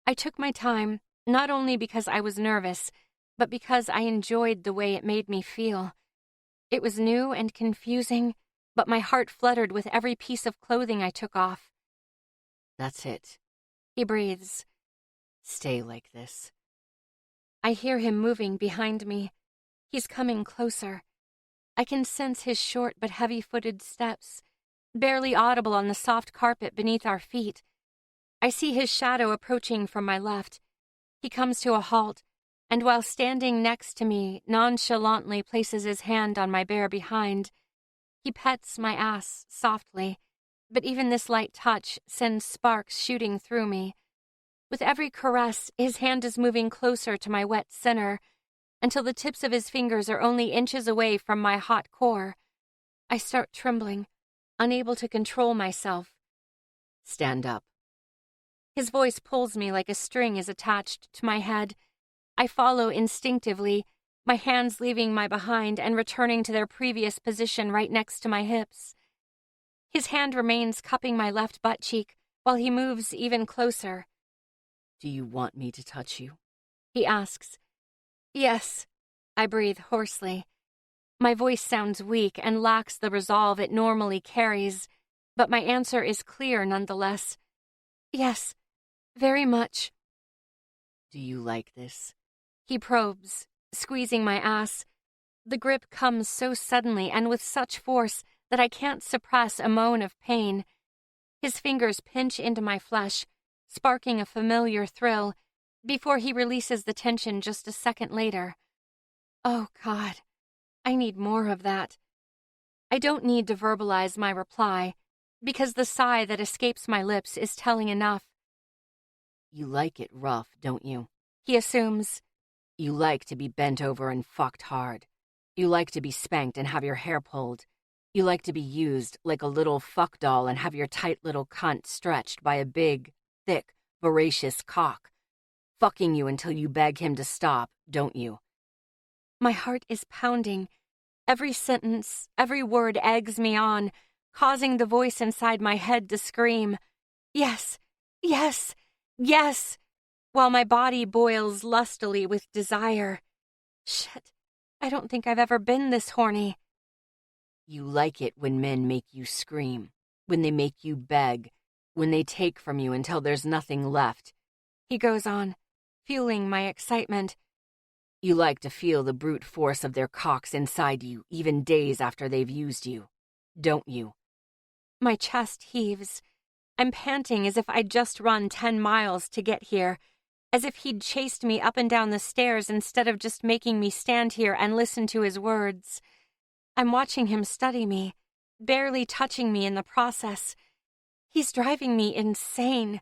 I took my time, not only because I was nervous, but because I enjoyed the way it made me feel. It was new and confusing, but my heart fluttered with every piece of clothing I took off.
"That's it,"
he breathes.
"Stay like this."
I hear him moving behind me. He's coming closer. I can sense his short but heavy-footed steps, barely audible on the soft carpet beneath our feet. I see his shadow approaching from my left. He comes to a halt, and while standing next to me, nonchalantly places his hand on my bare behind. He pets my ass softly, but even this light touch sends sparks shooting through me. With every caress, his hand is moving closer to my wet center, until the tips of his fingers are only inches away from my hot core. I start trembling, unable to control myself.
Stand up.
His voice pulls me like a string is attached to my head. I follow instinctively, my hands leaving my behind and returning to their previous position right next to my hips. His hand remains cupping my left butt cheek while he moves even closer.
Do you want me to touch you?
He asks. Yes, I breathe hoarsely. My voice sounds weak and lacks the resolve it normally carries, but my answer is clear nonetheless. Yes, very much.
Do you like this?
He probes, squeezing my ass. The grip comes so suddenly and with such force that I can't suppress a moan of pain. His fingers pinch into my flesh, sparking a familiar thrill, before he releases the tension just a second later. Oh, God, I need more of that. I don't need to verbalize my reply, because the sigh that escapes my lips is telling enough.
You like it rough, don't you?
He assumes.
You like to be bent over and fucked hard. You like to be spanked and have your hair pulled. You like to be used like a little fuck doll and have your tight little cunt stretched by a big, thick, voracious cock. Fucking you until you beg him to stop, don't you?
My heart is pounding. Every sentence, every word eggs me on, causing the voice inside my head to scream, yes, yes, yes, while my body boils lustily with desire. Shit, I don't think I've ever been this horny.
You like it when men make you scream, when they make you beg, when they take from you until there's nothing left.
He goes on, fueling my excitement.
You like to feel the brute force of their cocks inside you, even days after they've used you, don't you?
My chest heaves. I'm panting as if I'd just run 10 miles to get here, as if he'd chased me up and down the stairs instead of just making me stand here and listen to his words. I'm watching him study me, barely touching me in the process. He's driving me insane.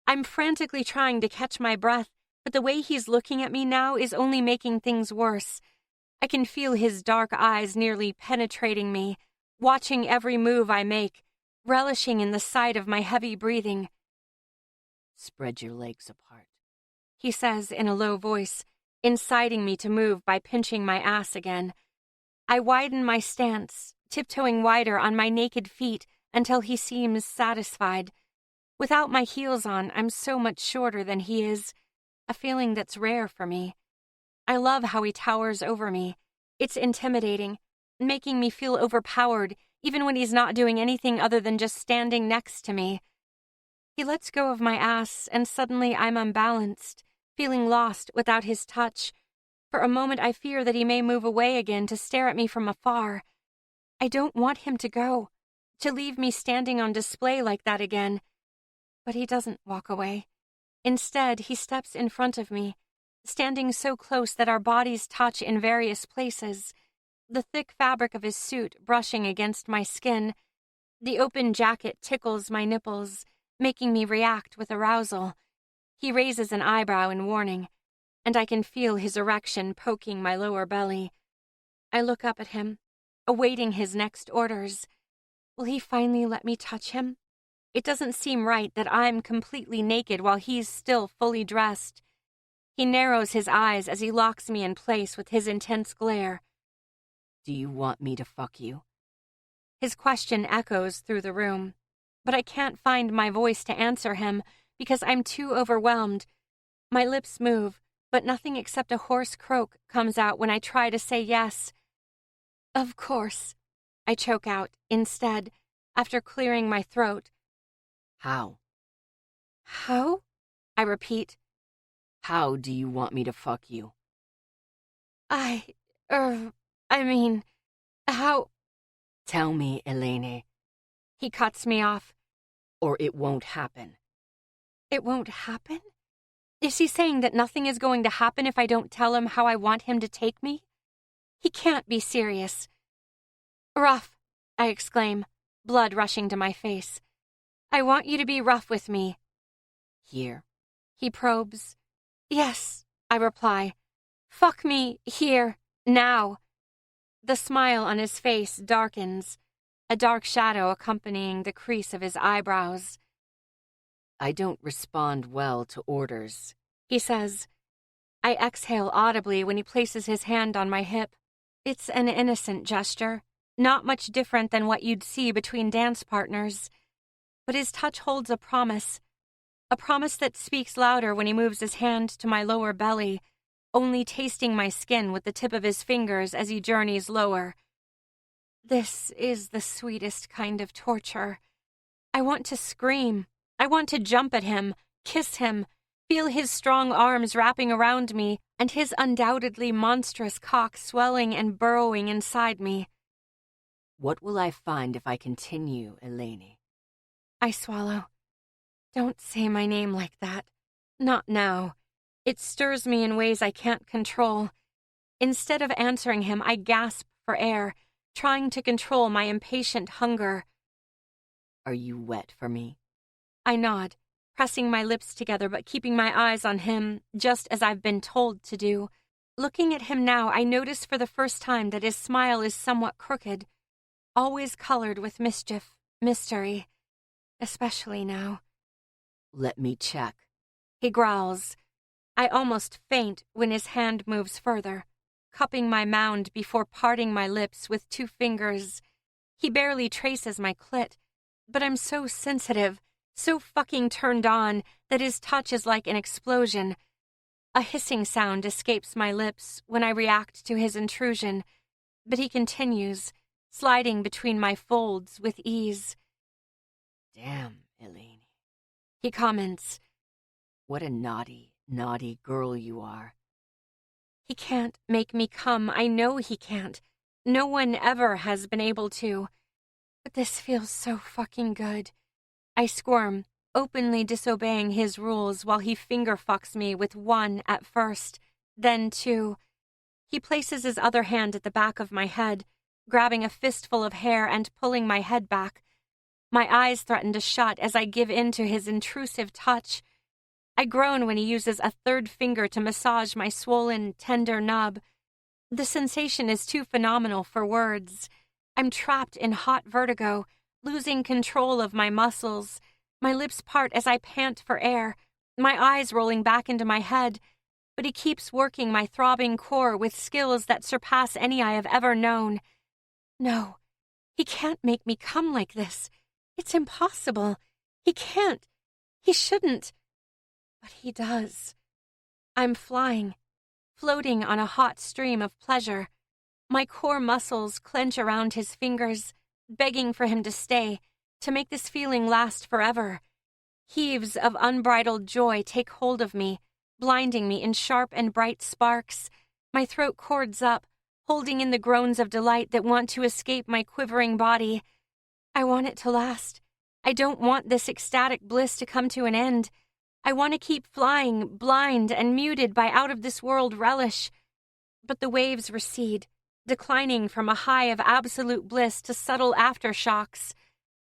I'm frantically trying to catch my breath, but the way he's looking at me now is only making things worse. I can feel his dark eyes nearly penetrating me, watching every move I make, relishing in the sight of my heavy breathing.
Spread your legs apart,
he says in a low voice, inciting me to move by pinching my ass again. I widen my stance, tiptoeing wider on my naked feet until he seems satisfied. Without my heels on, I'm so much shorter than he is, a feeling that's rare for me. I love how he towers over me. It's intimidating, making me feel overpowered even when he's not doing anything other than just standing next to me. He lets go of my ass, and suddenly I'm unbalanced, feeling lost without his touch. For a moment I fear that he may move away again to stare at me from afar. I don't want him to go, to leave me standing on display like that again. But he doesn't walk away. Instead, he steps in front of me, standing so close that our bodies touch in various places, the thick fabric of his suit brushing against my skin. The open jacket tickles my nipples, making me react with arousal. He raises an eyebrow in warning, and I can feel his erection poking my lower belly. I look up at him, awaiting his next orders. Will he finally let me touch him? It doesn't seem right that I'm completely naked while he's still fully dressed. He narrows his eyes as he locks me in place with his intense glare.
Do you want me to fuck you?
His question echoes through the room, but I can't find my voice to answer him because I'm too overwhelmed. My lips move, but nothing except a hoarse croak comes out when I try to say yes. Of course, I choke out instead, after clearing my throat.
How?
How? I repeat.
How do you want me to fuck you?
How?
Tell me, Elaine.
He cuts me off.
Or it won't happen.
It won't happen? Is he saying that nothing is going to happen if I don't tell him how I want him to take me? He can't be serious. Rough, I exclaim, blood rushing to my face. I want you to be rough with me.
Here?
He probes. Yes, I reply. Fuck me, here, now. The smile on his face darkens, a dark shadow accompanying the crease of his eyebrows.
I don't respond well to orders,
he says. I exhale audibly when he places his hand on my hip. It's an innocent gesture, not much different than what you'd see between dance partners. But his touch holds a promise that speaks louder when he moves his hand to my lower belly, only tasting my skin with the tip of his fingers as he journeys lower. This is the sweetest kind of torture. I want to scream. I want to jump at him, kiss him, feel his strong arms wrapping around me, and his undoubtedly monstrous cock swelling and burrowing inside me.
What will I find if I continue, Elaine?
I swallow. Don't say my name like that. Not now. It stirs me in ways I can't control. Instead of answering him, I gasp for air, trying to control my impatient hunger.
Are you wet for me?
I nod, pressing my lips together but keeping my eyes on him, just as I've been told to do. Looking at him now, I notice for the first time that his smile is somewhat crooked, always colored with mischief, mystery, especially now.
Let me check.
He growls. I almost faint when his hand moves further, cupping my mound before parting my lips with 2 fingers. He barely traces my clit, but I'm so sensitive, so fucking turned on, that his touch is like an explosion. A hissing sound escapes my lips when I react to his intrusion, but he continues, sliding between my folds with ease.
Damn, Elaine.
He comments.
What a naughty, naughty girl you are.
He can't make me come. I know he can't. No one ever has been able to. But this feels so fucking good. I squirm, openly disobeying his rules while he finger fucks me with 1 at first, then 2. He places his other hand at the back of my head, grabbing a fistful of hair and pulling my head back. My eyes threaten to shut as I give in to his intrusive touch. I groan when he uses a 3rd finger to massage my swollen, tender nub. The sensation is too phenomenal for words. I'm trapped in hot vertigo, losing control of my muscles. My lips part as I pant for air, my eyes rolling back into my head. But he keeps working my throbbing core with skills that surpass any I have ever known. No, he can't make me come like this. It's impossible. He can't. He shouldn't. But he does. I'm flying, floating on a hot stream of pleasure. My core muscles clench around his fingers, begging for him to stay, to make this feeling last forever. Heaves of unbridled joy take hold of me, blinding me in sharp and bright sparks. My throat cords up, holding in the groans of delight that want to escape my quivering body. I want it to last. I don't want this ecstatic bliss to come to an end. I want to keep flying, blind and muted by out-of-this-world relish. But the waves recede, declining from a high of absolute bliss to subtle aftershocks.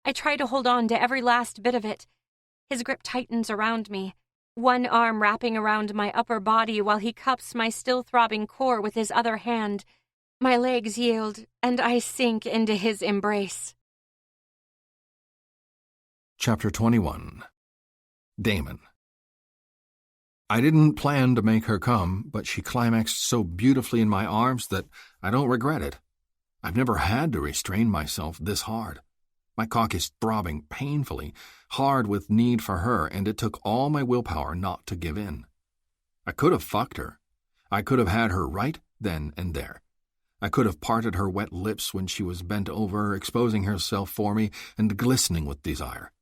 I try to hold on to every last bit of it. His grip tightens around me, 1 arm wrapping around my upper body while he cups my still-throbbing core with his other hand. My legs yield, and I sink into his embrace.
Chapter 21. Damon. I didn't plan to make her come, but she climaxed so beautifully in my arms that I don't regret it. I've never had to restrain myself this hard. My cock is throbbing painfully, hard with need for her, and it took all my willpower not to give in. I could have fucked her. I could have had her right then and there. I could have parted her wet lips when she was bent over, exposing herself for me and glistening with desire.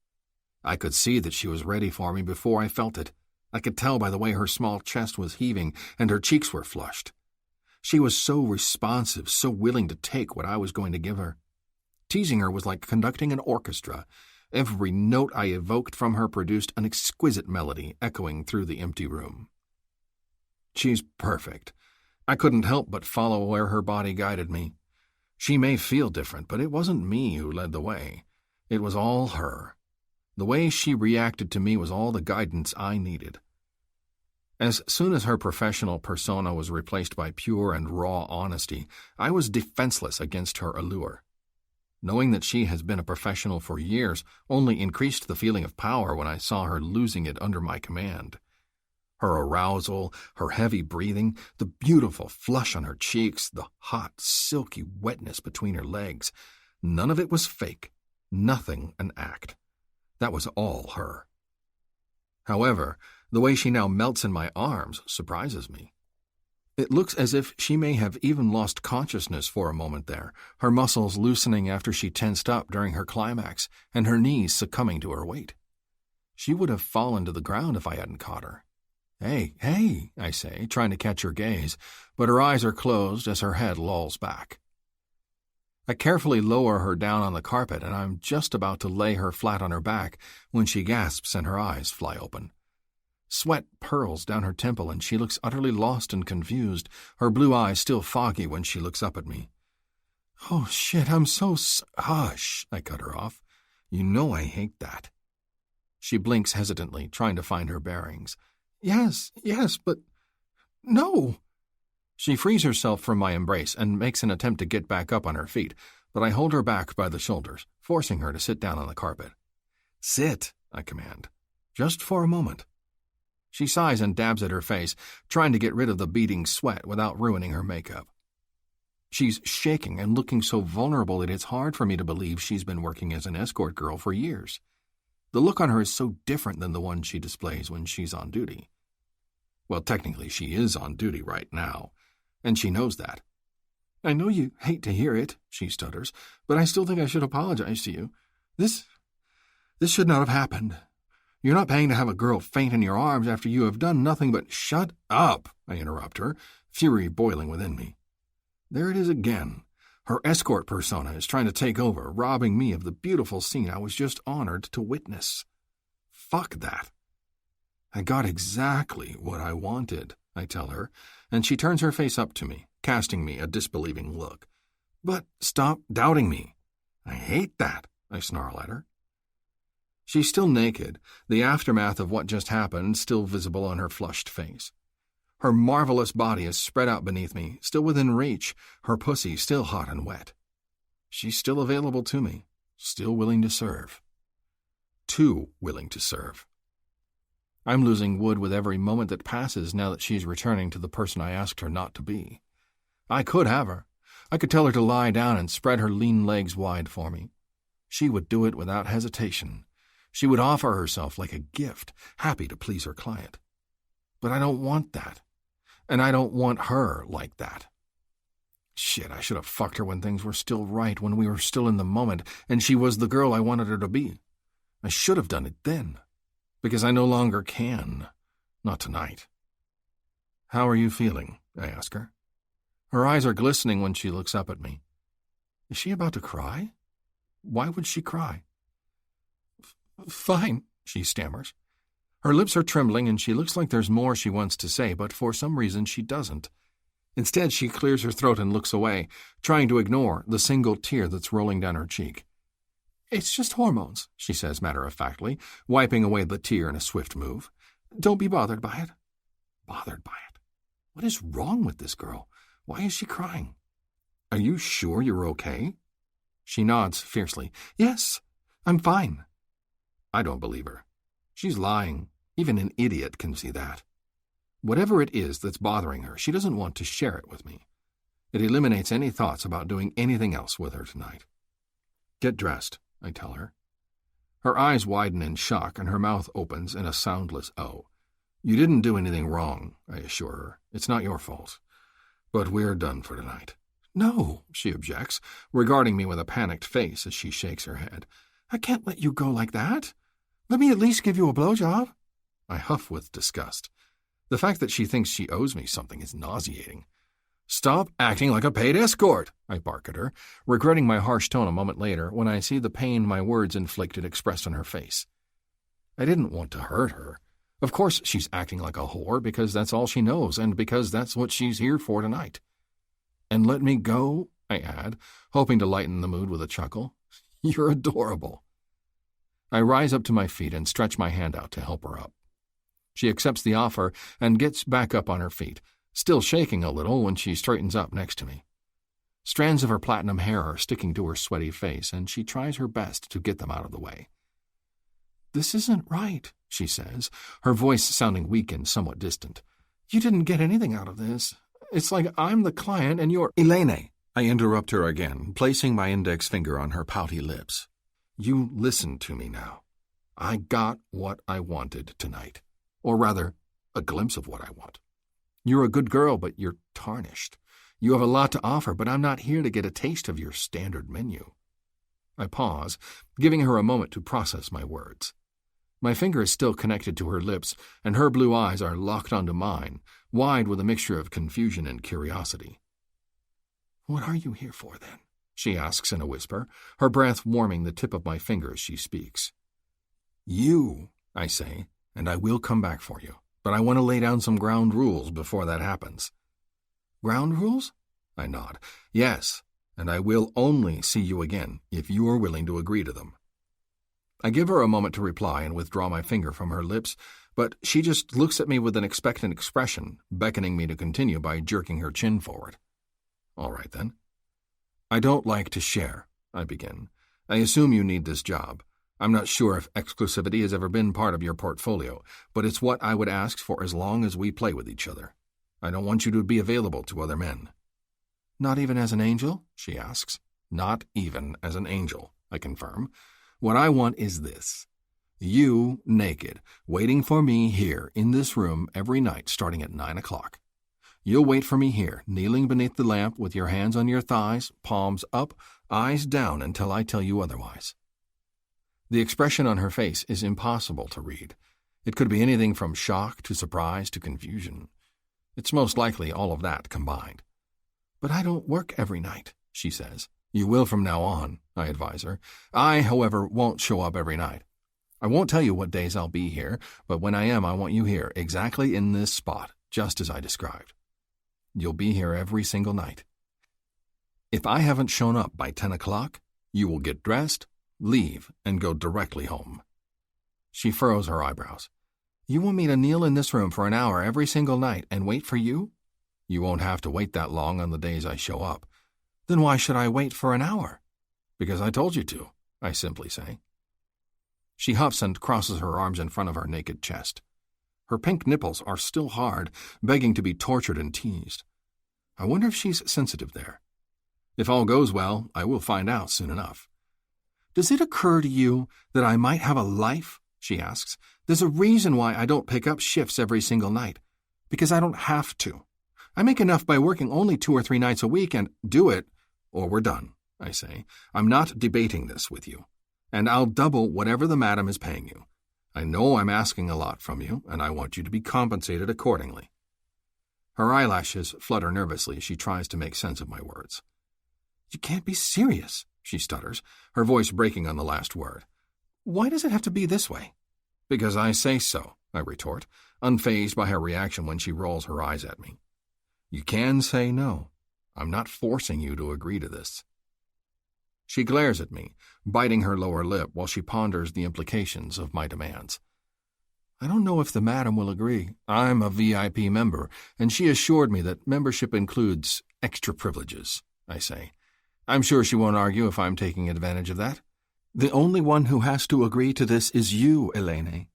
I could see that she was ready for me before I felt it. I could tell by the way her small chest was heaving and her cheeks were flushed. She was so responsive, so willing to take what I was going to give her. Teasing her was like conducting an orchestra. Every note I evoked from her produced an exquisite melody echoing through the empty room. She's perfect. I couldn't help but follow where her body guided me. She may feel different, but it wasn't me who led the way. It was all her. The way she reacted to me was all the guidance I needed. As soon as her professional persona was replaced by pure and raw honesty, I was defenseless against her allure. Knowing that she has been a professional for years only increased the feeling of power when I saw her losing it under my command. Her arousal, her heavy breathing, the beautiful flush on her cheeks, the hot, silky wetness between her legs, none of it was fake, nothing an act. That was all her. However, the way she now melts in my arms surprises me. It looks as if she may have even lost consciousness for a moment there, her muscles loosening after she tensed up during her climax, and her knees succumbing to her weight. She would have fallen to the ground if I hadn't caught her. Hey, I say, trying to catch her gaze, but her eyes are closed as her head lolls back. I carefully lower her down on the carpet, and I'm just about to lay her flat on her back when she gasps and her eyes fly open. Sweat purls down her temple, and she looks utterly lost and confused, her blue eyes still foggy when she looks up at me. Oh, shit, I'm so Hush, I cut her off. You know I hate that. She blinks hesitantly, trying to find her bearings. Yes, but... No! She frees herself from my embrace and makes an attempt to get back up on her feet, but I hold her back by the shoulders, forcing her to sit down on the carpet. Sit, I command. Just for a moment. She sighs and dabs at her face, trying to get rid of the beading sweat without ruining her makeup. She's shaking and looking so vulnerable that it's hard for me to believe she's been working as an escort girl for years. The look on her is so different than the one she displays when she's on duty. Well, technically she is on duty right now, and she knows that. I know you hate to hear it, she stutters, but I still think I should apologize to you. This should not have happened. You're not paying to have a girl faint in your arms after you have done nothing but— Shut up, I interrupt her, fury boiling within me. There it is again. Her escort persona is trying to take over, robbing me of the beautiful scene I was just honored to witness. Fuck that. I got exactly what I wanted, I tell her, and she turns her face up to me, casting me a disbelieving look. But stop doubting me. I hate that, I snarl at her. She's still naked, the aftermath of what just happened still visible on her flushed face. Her marvelous body is spread out beneath me, still within reach, her pussy still hot and wet. She's still available to me, still willing to serve. Too willing to serve. I'm losing wood with every moment that passes now that she's returning to the person I asked her not to be. I could have her. I could tell her to lie down and spread her lean legs wide for me. She would do it without hesitation. She would offer herself like a gift, happy to please her client. But I don't want that. And I don't want her like that. Shit, I should have fucked her when things were still right, when we were still in the moment, and she was the girl I wanted her to be. I should have done it then. Because I no longer can. Not tonight. How are you feeling? I ask her. Her eyes are glistening when she looks up at me. Is she about to cry? Why would she cry? Fine, she stammers. Her lips are trembling and she looks like there's more she wants to say, but for some reason she doesn't. Instead, she clears her throat and looks away, trying to ignore the single tear that's rolling down her cheek. It's just hormones, she says matter-of-factly, wiping away the tear in a swift move. Don't be bothered by it. Bothered by it? What is wrong with this girl? Why is she crying? Are you sure you're okay? She nods fiercely. Yes, I'm fine. I don't believe her. She's lying. Even an idiot can see that. Whatever it is that's bothering her, she doesn't want to share it with me. It eliminates any thoughts about doing anything else with her tonight. Get dressed, I tell her. Her eyes widen in shock and her mouth opens in a soundless O. You didn't do anything wrong, I assure her. It's not your fault. But we're done for tonight. No, she objects, regarding me with a panicked face as she shakes her head. I can't let you go like that. Let me at least give you a blowjob. I huff with disgust. The fact that she thinks she owes me something is nauseating. "Stop acting like a paid escort," I bark at her, regretting my harsh tone a moment later when I see the pain my words inflicted expressed on her face. I didn't want to hurt her. Of course she's acting like a whore because that's all she knows and because that's what she's here for tonight. "And let me go," I add, hoping to lighten the mood with a chuckle. "You're adorable." I rise up to my feet and stretch my hand out to help her up. She accepts the offer and gets back up on her feet, still shaking a little when she straightens up next to me. Strands of her platinum hair are sticking to her sweaty face, and she tries her best to get them out of the way. "This isn't right," she says, her voice sounding weak and somewhat distant. "You didn't get anything out of this. It's like I'm the client and you're—" "Elaine," I interrupt her again, placing my index finger on her pouty lips. "You listen to me now. I got what I wanted tonight. Or rather, a glimpse of what I want. You're a good girl, but you're tarnished. You have a lot to offer, but I'm not here to get a taste of your standard menu." I pause, giving her a moment to process my words. My finger is still connected to her lips, and her blue eyes are locked onto mine, wide with a mixture of confusion and curiosity. "What are you here for, then?" she asks in a whisper, her breath warming the tip of my finger as she speaks. "You," I say, "and I will come back for you, but I want to lay down some ground rules before that happens." "Ground rules?" I nod. "Yes, and I will only see you again if you are willing to agree to them." I give her a moment to reply and withdraw my finger from her lips, but she just looks at me with an expectant expression, beckoning me to continue by jerking her chin forward. "All right, then." "I don't like to share," I begin. "I assume you need this job. I'm not sure if exclusivity has ever been part of your portfolio, but it's what I would ask for as long as we play with each other. I don't want you to be available to other men." "Not even as an angel?" she asks. "Not even as an angel," I confirm. "What I want is this. You, naked, waiting for me here in this room every night starting at 9 o'clock. You'll wait for me here, kneeling beneath the lamp with your hands on your thighs, palms up, eyes down until I tell you otherwise." The expression on her face is impossible to read. It could be anything from shock to surprise to confusion. It's most likely all of that combined. "But I don't work every night," she says. "You will from now on," I advise her. "I, however, won't show up every night. I won't tell you what days I'll be here, but when I am, I want you here, exactly in this spot, just as I described. You'll be here every single night. If I haven't shown up by 10 o'clock, you will get dressed, leave, and go directly home." She furrows her eyebrows. "You want me to kneel in this room for an hour every single night and wait for you? You won't have to wait that long on the days I show up. Then why should I wait for an hour?" "Because I told you to," I simply say. She huffs and crosses her arms in front of her naked chest. Her pink nipples are still hard, begging to be tortured and teased. I wonder if she's sensitive there. If all goes well, I will find out soon enough. "Does it occur to you that I might have a life?" she asks. "There's a reason why I don't pick up shifts every single night. Because I don't have to. I make enough by working only 2 or 3 nights a week and do it, or we're done," I say. "I'm not debating this with you. And I'll double whatever the madam is paying you. I know I'm asking a lot from you, and I want you to be compensated accordingly." Her eyelashes flutter nervously as she tries to make sense of my words. "You can't be serious," she stutters, her voice breaking on the last word. "Why does it have to be this way?" "Because I say so," I retort, unfazed by her reaction when she rolls her eyes at me. "You can say no. I'm not forcing you to agree to this." She glares at me, biting her lower lip while she ponders the implications of my demands. "I don't know if the madam will agree. I'm a VIP member, and she assured me that membership includes extra privileges," I say. "I'm sure she won't argue if I'm taking advantage of that. The only one who has to agree to this is you, Elaine."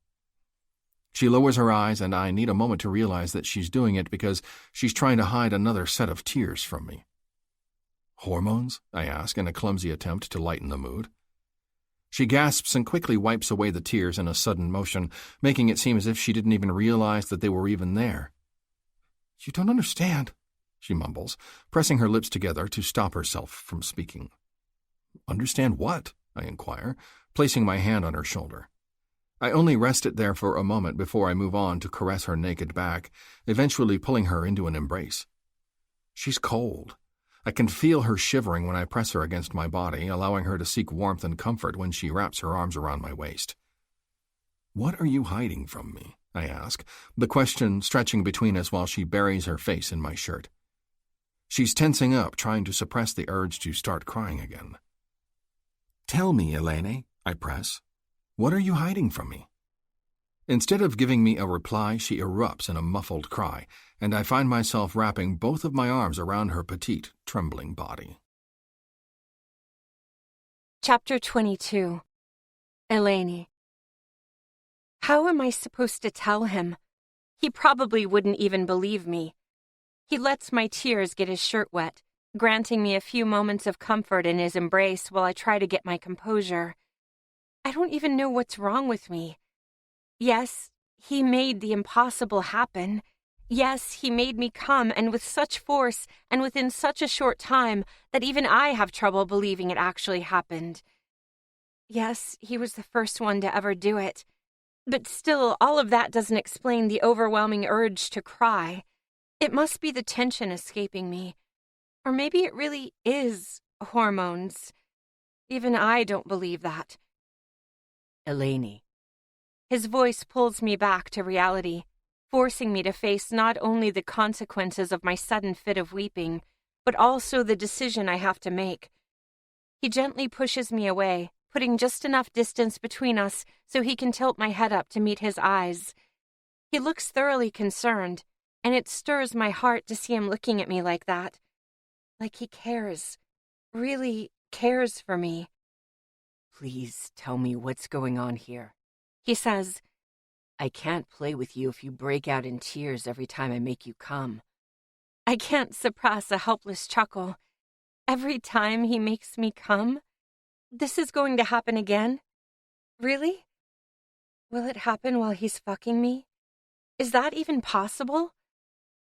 She lowers her eyes, and I need a moment to realize that she's doing it because she's trying to hide another set of tears from me. "Hormones?" I ask in a clumsy attempt to lighten the mood. She gasps and quickly wipes away the tears in a sudden motion, making it seem as if she didn't even realize that they were even there. "You don't understand," she mumbles, pressing her lips together to stop herself from speaking. "Understand what?" I inquire, placing my hand on her shoulder. I only rest it there for a moment before I move on to caress her naked back, eventually pulling her into an embrace. She's cold. I can feel her shivering when I press her against my body, allowing her to seek warmth and comfort when she wraps her arms around my waist. "What are you hiding from me?" I ask, the question stretching between us while she buries her face in my shirt. She's tensing up, trying to suppress the urge to start crying again. "Tell me, Elaine," I press. "What are you hiding from me?" Instead of giving me a reply, she erupts in a muffled cry, and I find myself wrapping both of my arms around her petite, trembling body.
Chapter 22. Elaine. How am I supposed to tell him? He probably wouldn't even believe me. He lets my tears get his shirt wet, granting me a few moments of comfort in his embrace while I try to get my composure. I don't even know what's wrong with me. Yes, he made the impossible happen. Yes, he made me come, and with such force and within such a short time that even I have trouble believing it actually happened. Yes, he was the first one to ever do it. But still, all of that doesn't explain the overwhelming urge to cry. It must be the tension escaping me. Or maybe it really is hormones. Even I don't believe that.
Elaine.
His voice pulls me back to reality, forcing me to face not only the consequences of my sudden fit of weeping, but also the decision I have to make. He gently pushes me away, putting just enough distance between us so he can tilt my head up to meet his eyes. He looks thoroughly concerned, and it stirs my heart to see him looking at me like that. Like he cares, really cares for me.
"Please tell me what's going on here,"
he says.
"I can't play with you if you break out in tears every time I make you come."
I can't suppress a helpless chuckle. Every time he makes me come? This is going to happen again? Really? Will it happen while he's fucking me? Is that even possible?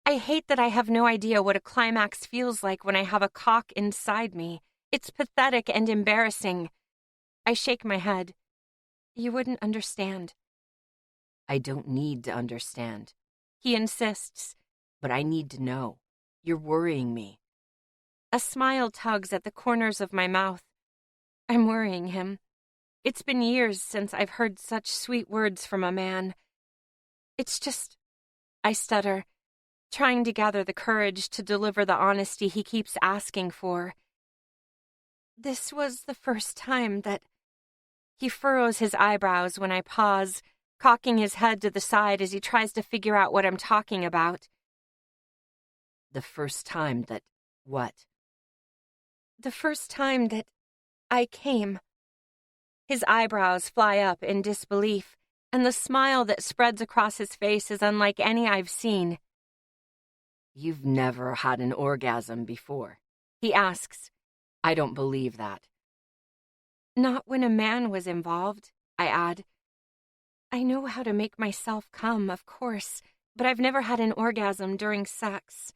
I hate that I have no idea what a climax feels like when I have a cock inside me. It's pathetic and embarrassing. I shake my head. You wouldn't understand.
"I don't need to understand,
He insists.
but I need to know. You're worrying me."
A smile tugs at the corners of my mouth. I'm worrying him. It's been years since I've heard such sweet words from a man. It's just, I stutter, trying to gather the courage to deliver the honesty he keeps asking for. This was the first time that... He furrows his eyebrows when I pause, cocking his head to the side as he tries to figure out what I'm talking about.
"The first time that what?"
The first time that I came. His eyebrows fly up in disbelief, and the smile that spreads across his face is unlike any I've seen.
"You've never had an orgasm before?"
He asks.
"I don't believe that."
Not when a man was involved, I add. I know how to make myself come, of course, but I've never had an orgasm during sex.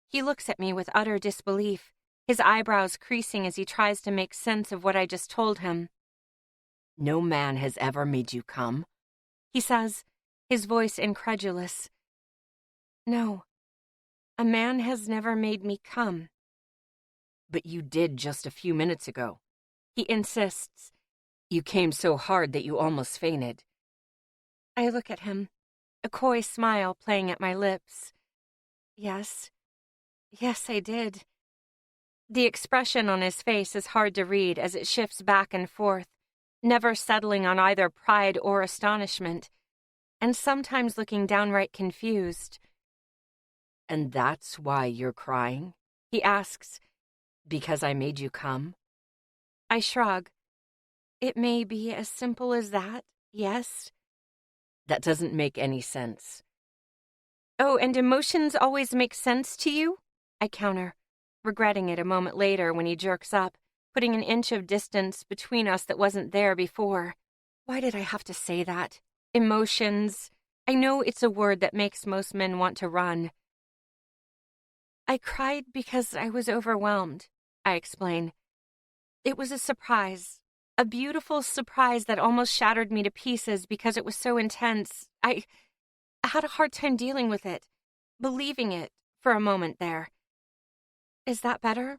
He looks at me with utter disbelief, his eyebrows creasing as he tries to make sense of what I just told him.
"No man has ever made you come?"
He says, his voice incredulous. No, a man has never made me come.
"But you did just a few minutes ago."
He insists.
"You came so hard that you almost fainted."
I look at him, a coy smile playing at my lips. Yes, I did. The expression on his face is hard to read as it shifts back and forth, never settling on either pride or astonishment, and sometimes looking downright confused.
"And that's why you're crying?"
He asks.
"Because I made you come?"
I shrug. It may be as simple as that, yes.
"That doesn't make any sense."
Oh, and emotions always make sense to you? I counter, regretting it a moment later when he jerks up, putting an inch of distance between us that wasn't there before. Why did I have to say that? Emotions. I know it's a word that makes most men want to run. I cried because I was overwhelmed, I explain. It was a surprise, a beautiful surprise that almost shattered me to pieces because it was so intense. I had a hard time dealing with it, believing it for a moment there. Is that better?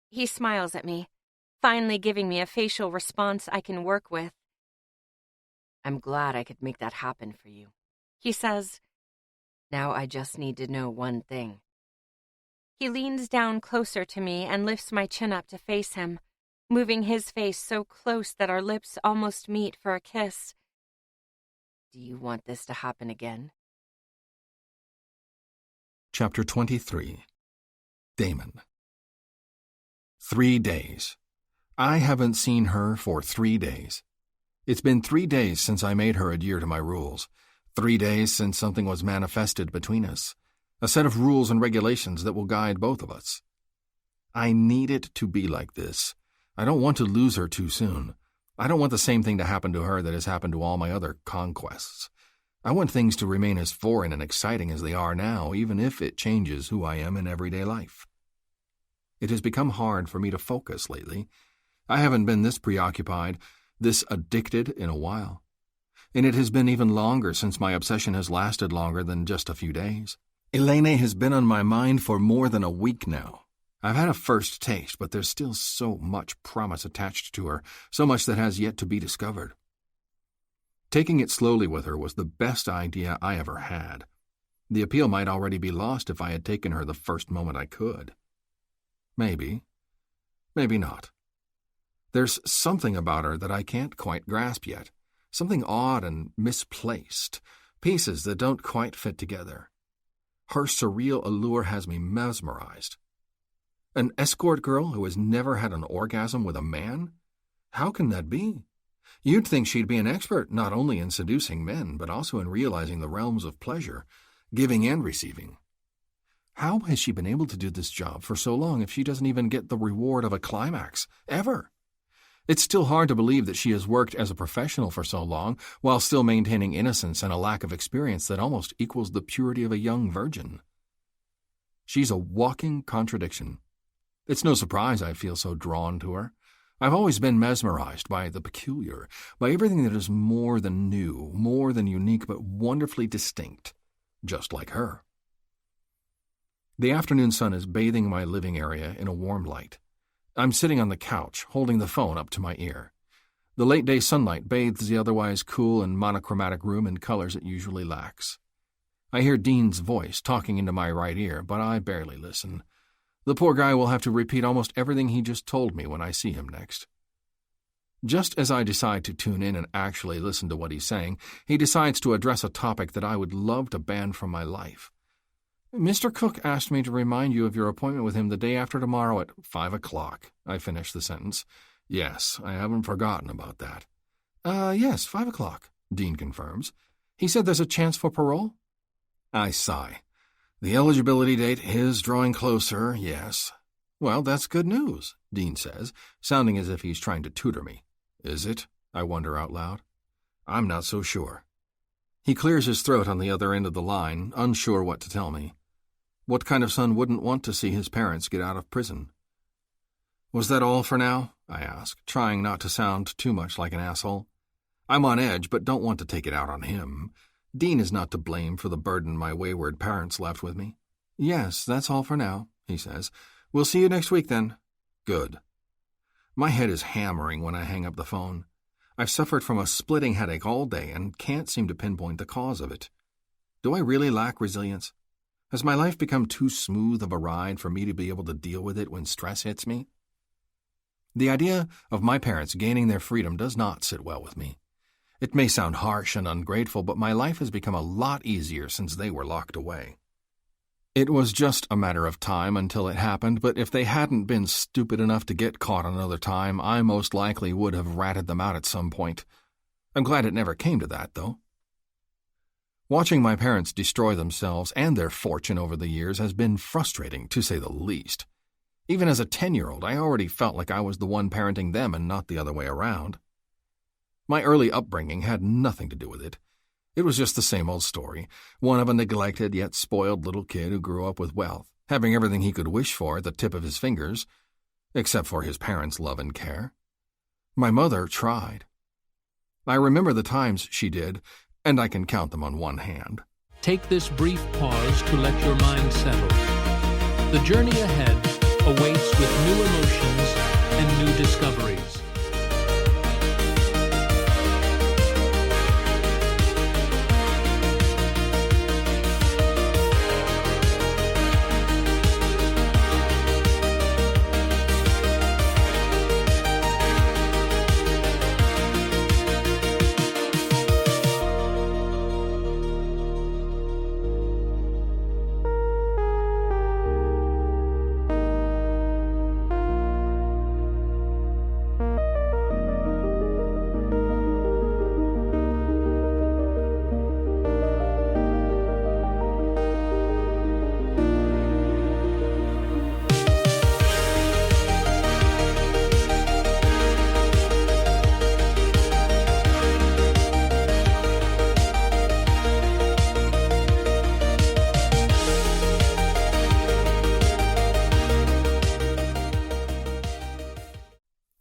He smiles at me, finally giving me a facial response I can work with.
I'm glad I could make that happen for you.
He says,
Now I just need to know one thing.
He leans down closer to me and lifts my chin up to face him, moving his face so close that our lips almost meet for a kiss.
Do you want this to happen again?
Chapter 23. Damon. 3 days. I haven't seen her for 3 days. It's been 3 days since I made her adhere to my rules. 3 days since something was manifested between us. A set of rules and regulations that will guide both of us. I need it to be like this. I don't want to lose her too soon. I don't want the same thing to happen to her that has happened to all my other conquests. I want things to remain as foreign and exciting as they are now, even if it changes who I am in everyday life. It has become hard for me to focus lately. I haven't been this preoccupied, this addicted in a while. And it has been even longer since my obsession has lasted longer than just a few days. Elaine has been on my mind for more than a week now. I've had a first taste, but there's still so much promise attached to her, so much that has yet to be discovered. Taking it slowly with her was the best idea I ever had. The appeal might already be lost if I had taken her the first moment I could. Maybe. Maybe not. There's something about her that I can't quite grasp yet. Something odd and misplaced. Pieces that don't quite fit together. Her surreal allure has me mesmerized. An escort girl who has never had an orgasm with a man? How can that be? You'd think she'd be an expert not only in seducing men, but also in realizing the realms of pleasure, giving and receiving. How has she been able to do this job for so long if she doesn't even get the reward of a climax, ever? It's still hard to believe that she has worked as a professional for so long while still maintaining innocence and a lack of experience that almost equals the purity of a young virgin. She's a walking contradiction. It's no surprise I feel so drawn to her. I've always been mesmerized by the peculiar, by everything that is more than new, more than unique, but wonderfully distinct, just like her. The afternoon sun is bathing my living area in a warm light. I'm sitting on the couch, holding the phone up to my ear. The late-day sunlight bathes the otherwise cool and monochromatic room in colors it usually lacks. I hear Dean's voice talking into my right ear, but I barely listen. The poor guy will have to repeat almost everything he just told me when I see him next. Just as I decide to tune in and actually listen to what he's saying, he decides to address a topic that I would love to ban from my life. Mr. Cook asked me to remind you of your appointment with him the day after tomorrow at 5 o'clock. I finish the sentence. Yes, I haven't forgotten about that. Yes, 5 o'clock, Dean confirms. He said there's a chance for parole? I sigh. The eligibility date is drawing closer, yes. Well, that's good news, Dean says, sounding as if he's trying to tutor me. Is it? I wonder out loud. I'm not so sure. He clears his throat on the other end of the line, unsure what to tell me. What kind of son wouldn't want to see his parents get out of prison? Was that all for now? I ask, trying not to sound too much like an asshole. I'm on edge, but don't want to take it out on him. Dean is not to blame for the burden my wayward parents left with me. Yes, that's all for now, he says. We'll see you next week, then. Good. My head is hammering when I hang up the phone. I've suffered from a splitting headache all day and can't seem to pinpoint the cause of it. Do I really lack resilience? Has my life become too smooth of a ride for me to be able to deal with it when stress hits me? The idea of my parents gaining their freedom does not sit well with me. It may sound harsh and ungrateful, but my life has become a lot easier since they were locked away. It was just a matter of time until it happened, but if they hadn't been stupid enough to get caught another time, I most likely would have ratted them out at some point. I'm glad it never came to that, though. Watching my parents destroy themselves and their fortune over the years has been frustrating, to say the least. Even as a 10-year-old, I already felt like I was the one parenting them and not the other way around. My early upbringing had nothing to do with it. It was just the same old story, one of a neglected yet spoiled little kid who grew up with wealth, having everything he could wish for at the tip of his fingers, except for his parents' love and care. My mother tried. I remember the times she did, and I can count them on one hand.
Take this brief pause to let your mind settle. The journey ahead awaits with new emotions and new discoveries.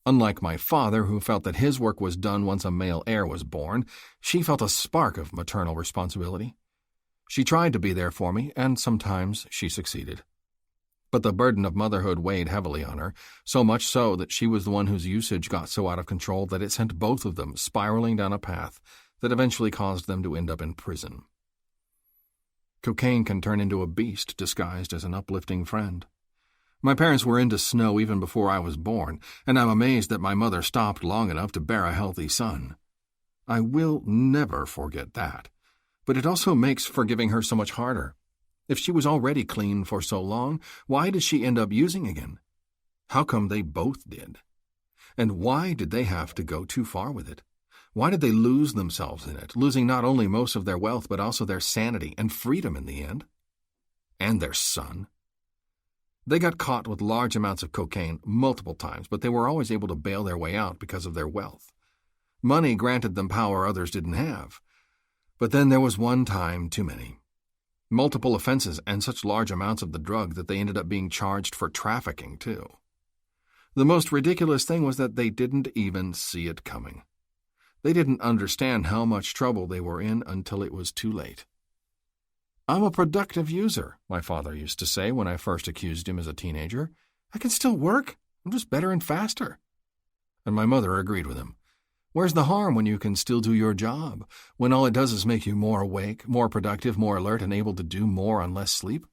Unlike my father, who felt that his work was done once a male heir was born, she felt a spark of maternal responsibility. She tried to be there for me, and sometimes she succeeded. But the burden of motherhood weighed heavily on her, so much so that she was the one whose usage got so out of control that it sent both of them spiraling down a path that eventually caused them to end up in prison. Cocaine can turn into a beast disguised as an uplifting friend. My parents were into snow even before I was born, and I'm amazed that my mother stopped long enough to bear a healthy son. I will never forget that, but it also makes forgiving her so much harder. If she was already clean for so long, why did she end up using again? How come they both did? And why did they have to go too far with it? Why did they lose themselves in it, losing not only most of their wealth but also their sanity and freedom in the end? And their son. They got caught with large amounts of cocaine multiple times, but they were always able to bail their way out because of their wealth. Money granted them power others didn't have. But then there was one time too many. Multiple offenses and such large amounts of the drug that they ended up being charged for trafficking, too. The most ridiculous thing was that they didn't even see it coming. They didn't understand how much trouble they were in until it was too late. "I'm a productive user," my father used to say when I first accused him as a teenager. "I can still work. I'm just better and faster." And my mother agreed with him. Where's the harm when you can still do your job, when all it does is make you more awake, more productive, more alert, and able to do more on less sleep?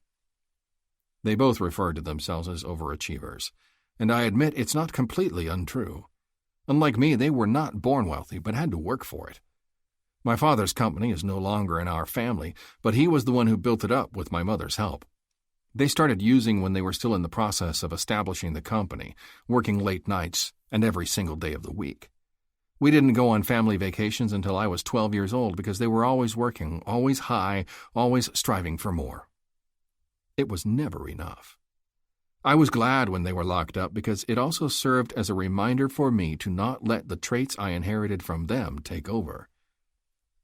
They both referred to themselves as overachievers, and I admit it's not completely untrue. Unlike me, they were not born wealthy, but had to work for it. My father's company is no longer in our family, but he was the one who built it up with my mother's help. They started using when they were still in the process of establishing the company, working late nights and every single day of the week. We didn't go on family vacations until I was 12 years old because they were always working, always high, always striving for more. It was never enough. I was glad when they were locked up because it also served as a reminder for me to not let the traits I inherited from them take over.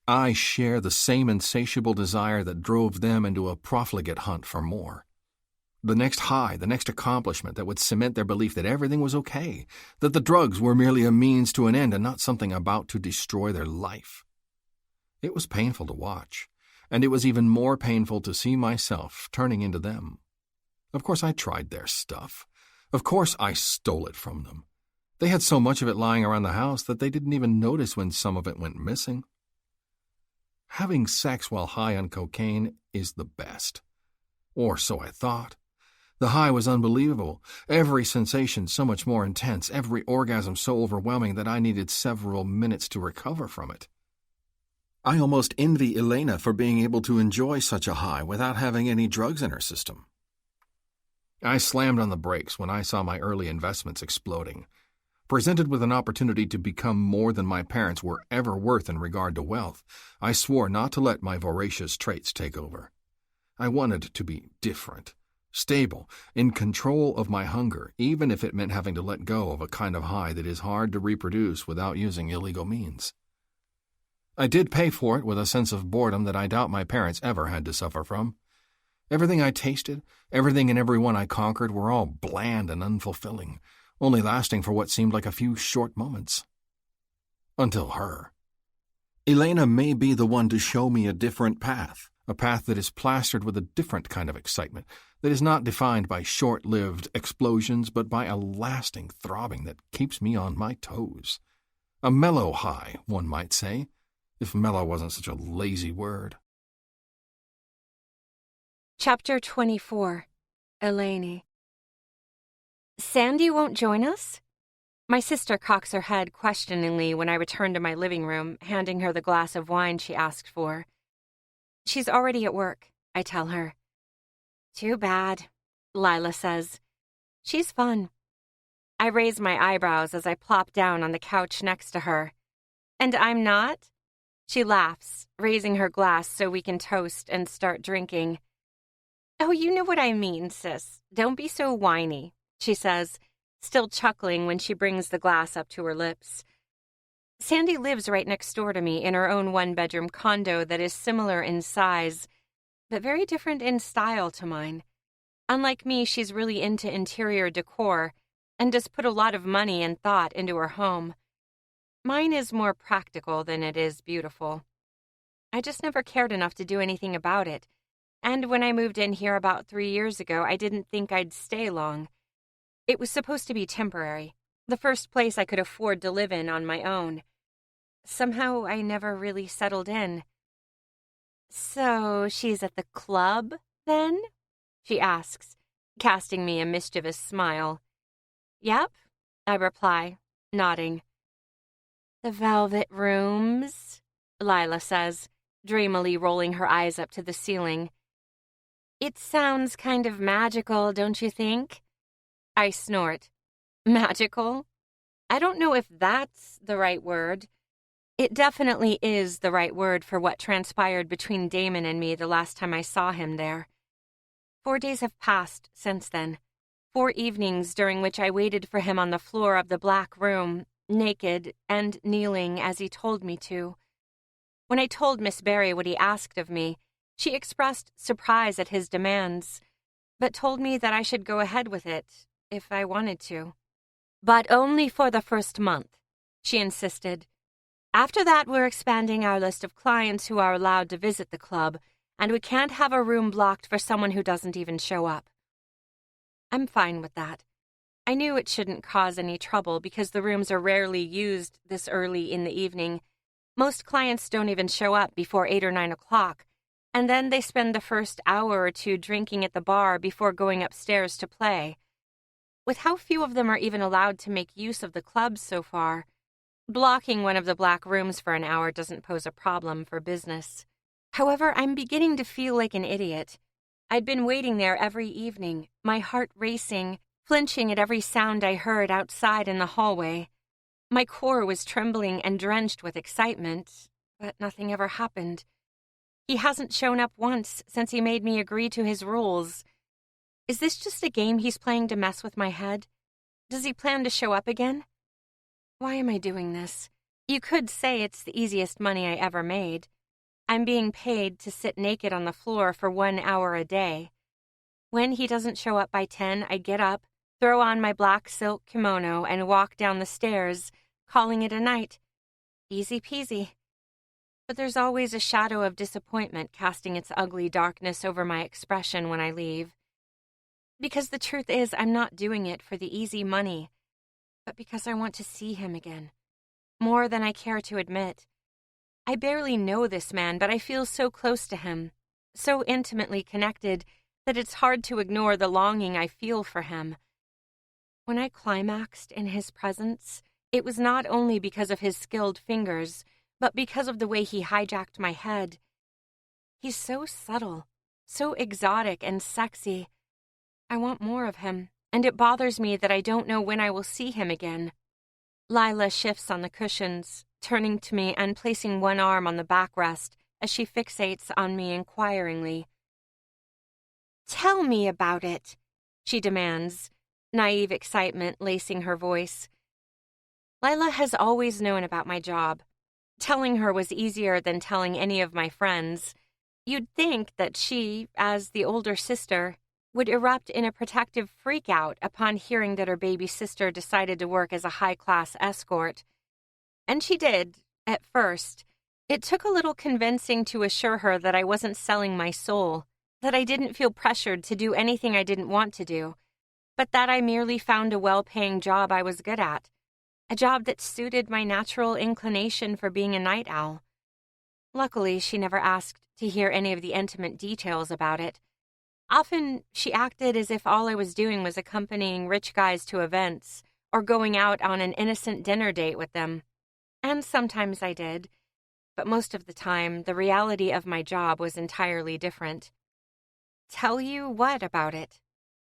I share the same insatiable desire that drove them into a profligate hunt for more. The next high, the next accomplishment that would cement their belief that everything was okay, that the drugs were merely a means to an end and not something about to destroy their life. It was painful to watch, and it was even more painful to see myself turning into them. Of course I tried their stuff. Of course I stole it from them. They had so much of it lying around the house that they didn't even notice when some of it went missing. Having sex while high on cocaine is the best. Or so I thought. The high was unbelievable, every sensation so much more intense, every orgasm so overwhelming that I needed several minutes to recover from it. I almost envy Elaine for being able to enjoy such a high without having any drugs in her system. I slammed on the brakes when I saw my early investments exploding. Presented with an opportunity to become more than my parents were ever worth in regard to wealth, I swore not to let my voracious traits take over. I wanted to be different, stable, in control of my hunger, even if it meant having to let go of a kind of high that is hard to reproduce without using illegal means. I did pay for it with a sense of boredom that I doubt my parents ever had to suffer from. Everything I tasted, everything and everyone I conquered were all bland and unfulfilling, only lasting for what seemed like a few short moments. Until her. Elena may be the one to show me a different path, a path that is plastered with a different kind of excitement, that is not defined by short-lived explosions but by a lasting throbbing that keeps me on my toes. A mellow high, one might say, if mellow wasn't such a lazy word.
Chapter 24. Elaine. Sandy won't join us? My sister cocks her head questioningly when I return to my living room, handing her the glass of wine she asked for. She's already at work, I tell her. Too bad, Lila says. She's fun. I raise my eyebrows as I plop down on the couch next to her. And I'm not? She laughs, raising her glass so we can toast and start drinking. Oh, you know what I mean, sis. Don't be so whiny, she says, still chuckling when she brings the glass up to her lips. Sandy lives right next door to me in her own one-bedroom condo that is similar in size, but very different in style to mine. Unlike me, she's really into interior decor and does put a lot of money and thought into her home. Mine is more practical than it is beautiful. I just never cared enough to do anything about it, and when I moved in here about 3 years ago, I didn't think I'd stay long. It was supposed to be temporary, the first place I could afford to live in on my own. Somehow I never really settled in. So she's at the club, then? She asks, casting me a mischievous smile. Yep, I reply, nodding. The Velvet Rooms, Lila says, dreamily rolling her eyes up to the ceiling. It sounds kind of magical, don't you think? I snort. Magical? I don't know if that's the right word. It definitely is the right word for what transpired between Damon and me the last time I saw him there. 4 days have passed since then. 4 evenings during which I waited for him on the floor of the black room, naked and kneeling as he told me to. When I told Miss Barry what he asked of me, she expressed surprise at his demands, but told me that I should go ahead with it if I wanted to. But only for the first month, she insisted. After that, we're expanding our list of clients who are allowed to visit the club, and we can't have a room blocked for someone who doesn't even show up. I'm fine with that. I knew it shouldn't cause any trouble because the rooms are rarely used this early in the evening. Most clients don't even show up before 8 or 9 o'clock, and then they spend the first hour or two drinking at the bar before going upstairs to play. With how few of them are even allowed to make use of the club so far, blocking one of the black rooms for an hour doesn't pose a problem for business. However, I'm beginning to feel like an idiot. I'd been waiting there every evening, my heart racing, flinching at every sound I heard outside in the hallway. My core was trembling and drenched with excitement, but nothing ever happened. He hasn't shown up once since he made me agree to his rules. Is this just a game he's playing to mess with my head? Does he plan to show up again? Why am I doing this? You could say it's the easiest money I ever made. I'm being paid to sit naked on the floor for 1 hour a day. When he doesn't show up by 10, I get up, throw on my black silk kimono, and walk down the stairs, calling it a night. Easy peasy. But there's always a shadow of disappointment casting its ugly darkness over my expression when I leave. Because the truth is, I'm not doing it for the easy money, but because I want to see him again. More than I care to admit. I barely know this man, but I feel so close to him, so intimately connected, that it's hard to ignore the longing I feel for him. When I climaxed in his presence, it was not only because of his skilled fingers, but because of the way he hijacked my head. He's so subtle, so exotic and sexy. I want more of him, and it bothers me that I don't know when I will see him again. Lila shifts on the cushions, turning to me and placing one arm on the backrest as she fixates on me inquiringly. Tell me about it, she demands, naive excitement lacing her voice. Lila has always known about my job. Telling her was easier than telling any of my friends. You'd think that she, as the older sister, would erupt in a protective freak-out upon hearing that her baby sister decided to work as a high-class escort. And she did, at first. It took a little convincing to assure her that I wasn't selling my soul, that I didn't feel pressured to do anything I didn't want to do, but that I merely found a well-paying job I was good at, a job that suited my natural inclination for being a night owl. Luckily, she never asked to hear any of the intimate details about it. Often, she acted as if all I was doing was accompanying rich guys to events or going out on an innocent dinner date with them. And sometimes I did, but most of the time, the reality of my job was entirely different. Tell you what about it?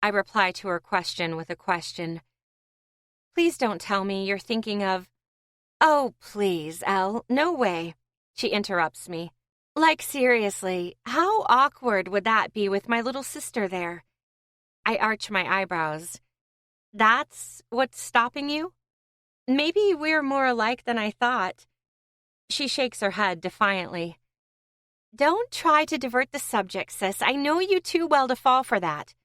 I reply to her question with a question. Please don't tell me you're thinking of... Oh, please, Elle, no way. She interrupts me. Like, seriously, how awkward would that be with my little sister there? I arch my eyebrows. That's what's stopping you? Maybe we're more alike than I thought. She shakes her head defiantly. Don't try to divert the subject, sis. I know you too well to fall for that.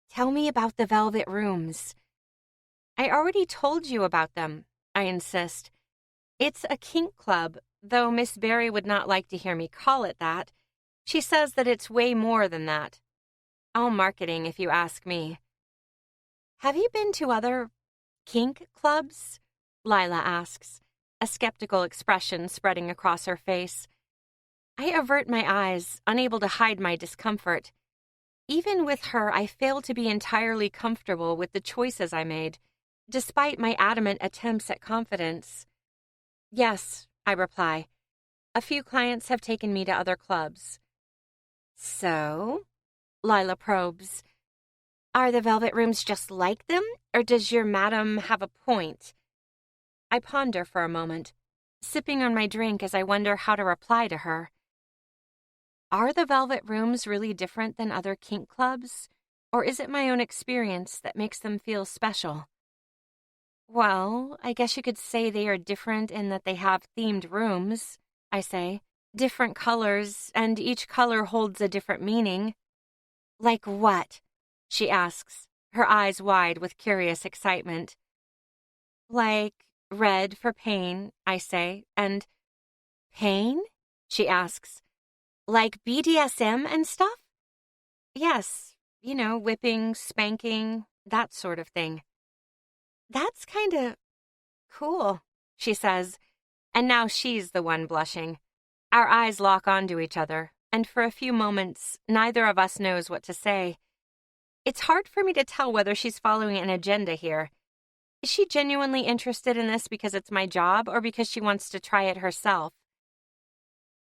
Tell me about the Velvet Rooms. I already told you about them, I insist. It's a kink club, though Miss Barry would not like to hear me call it that. She says that it's way more than that. All marketing, if you ask me. Have you been to other kink clubs? Lila asks, a skeptical expression spreading across her face. I avert my eyes, unable to hide my discomfort. Even with her, I fail to be entirely comfortable with the choices I made, despite my adamant attempts at confidence. Yes, I reply. A few clients have taken me to other clubs. So? Lila probes. Are the Velvet Rooms just like them, or does your madam have a point? I ponder for a moment, sipping on my drink as I wonder how to reply to her. Are the Velvet Rooms really different than other kink clubs, or is it my own experience that makes them feel special? Well, I guess you could say they are different in that they have themed rooms, I say. Different colors, and each color holds a different meaning. Like what? She asks, her eyes wide with curious excitement. Like red for pain, I say, and pain? She asks. Like BDSM and stuff? Yes, whipping, spanking, that sort of thing. That's kinda cool, she says, and now she's the one blushing. Our eyes lock onto each other, and for a few moments, neither of us knows what to say. It's hard for me to tell whether she's following an agenda here. Is she genuinely interested in this because it's my job, or because she wants to try it herself?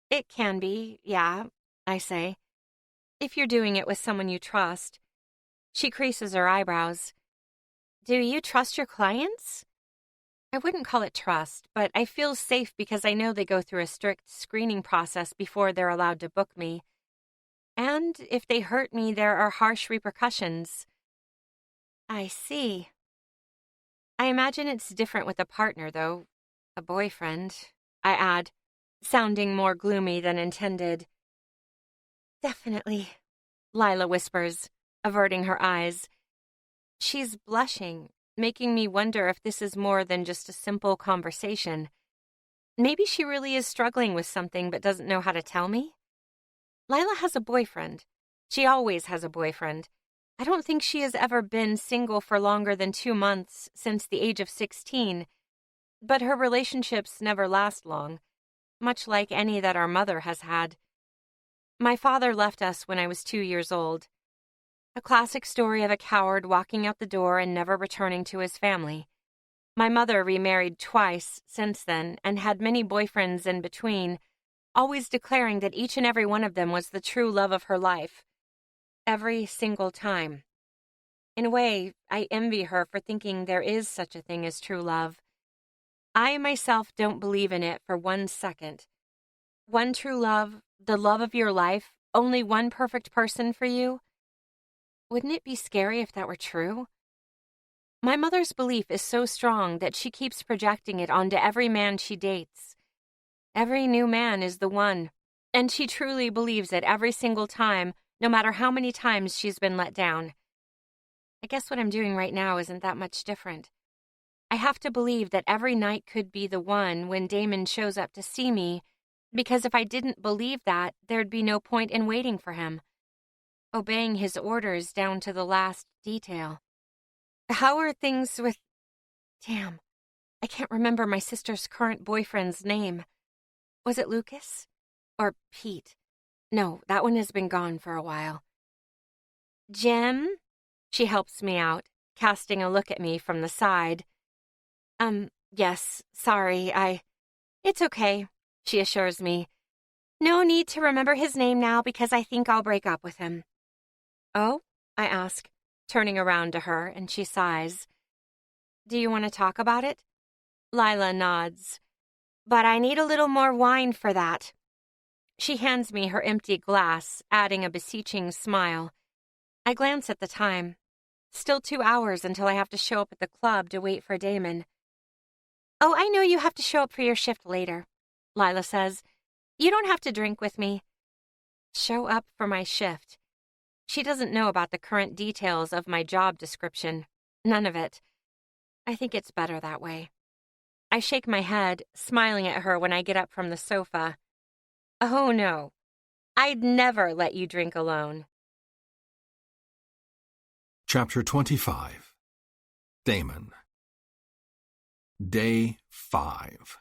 It can be, yeah, I say. If you're doing it with someone you trust. She creases her eyebrows. Do you trust your clients? I wouldn't call it trust, but I feel safe because I know they go through a strict screening process before they're allowed to book me. And if they hurt me, there are harsh repercussions. I see. I imagine it's different with a partner, though. A boyfriend, I add, sounding more gloomy than intended. Definitely, Lila whispers, averting her eyes. She's blushing, making me wonder if this is more than just a simple conversation. Maybe she really is struggling with something but doesn't know how to tell me? Lila has a boyfriend. She always has a boyfriend. I don't think she has ever been single for longer than 2 months since the age of 16, but her relationships never last long, much like any that our mother has had. My father left us when I was 2 years old. A classic story of a coward walking out the door and never returning to his family. My mother remarried twice since then and had many boyfriends in between, always declaring that each and every one of them was the true love of her life. Every single time. In a way, I envy her for thinking there is such a thing as true love. I myself don't believe in it for 1 second. One true love, the love of your life, only one perfect person for you? Wouldn't it be scary if that were true? My mother's belief is so strong that she keeps projecting it onto every man she dates. Every new man is the one, and she truly believes it every single time, no matter how many times she's been let down. I guess what I'm doing right now isn't that much different. I have to believe that every night could be the one when Damon shows up to see me, Because if I didn't believe that, there'd be no point in waiting for him, obeying his orders down to the last detail. How are things with... Damn, I can't remember my sister's current boyfriend's name. Was it Lucas? Or Pete? No, that one has been gone for a while. Jim? She helps me out, casting a look at me from the side. Yes, sorry, It's okay, she assures me. No need to remember his name now because I think I'll break up with him. Oh? I ask, turning around to her, and she sighs. Do you want to talk about it? Lila nods. But I need a little more wine for that. She hands me her empty glass, adding a beseeching smile. I glance at the time. Still 2 hours until I have to show up at the club to wait for Damon. Oh, I know you have to show up for your shift later, Lila says. You don't have to drink with me. Show up for my shift. She doesn't know about the current details of my job description. None of it. I think it's better that way. I shake my head, smiling at her when I get up from the sofa. Oh, no. I'd never let you drink alone.
Chapter 25. Damon. Day 5.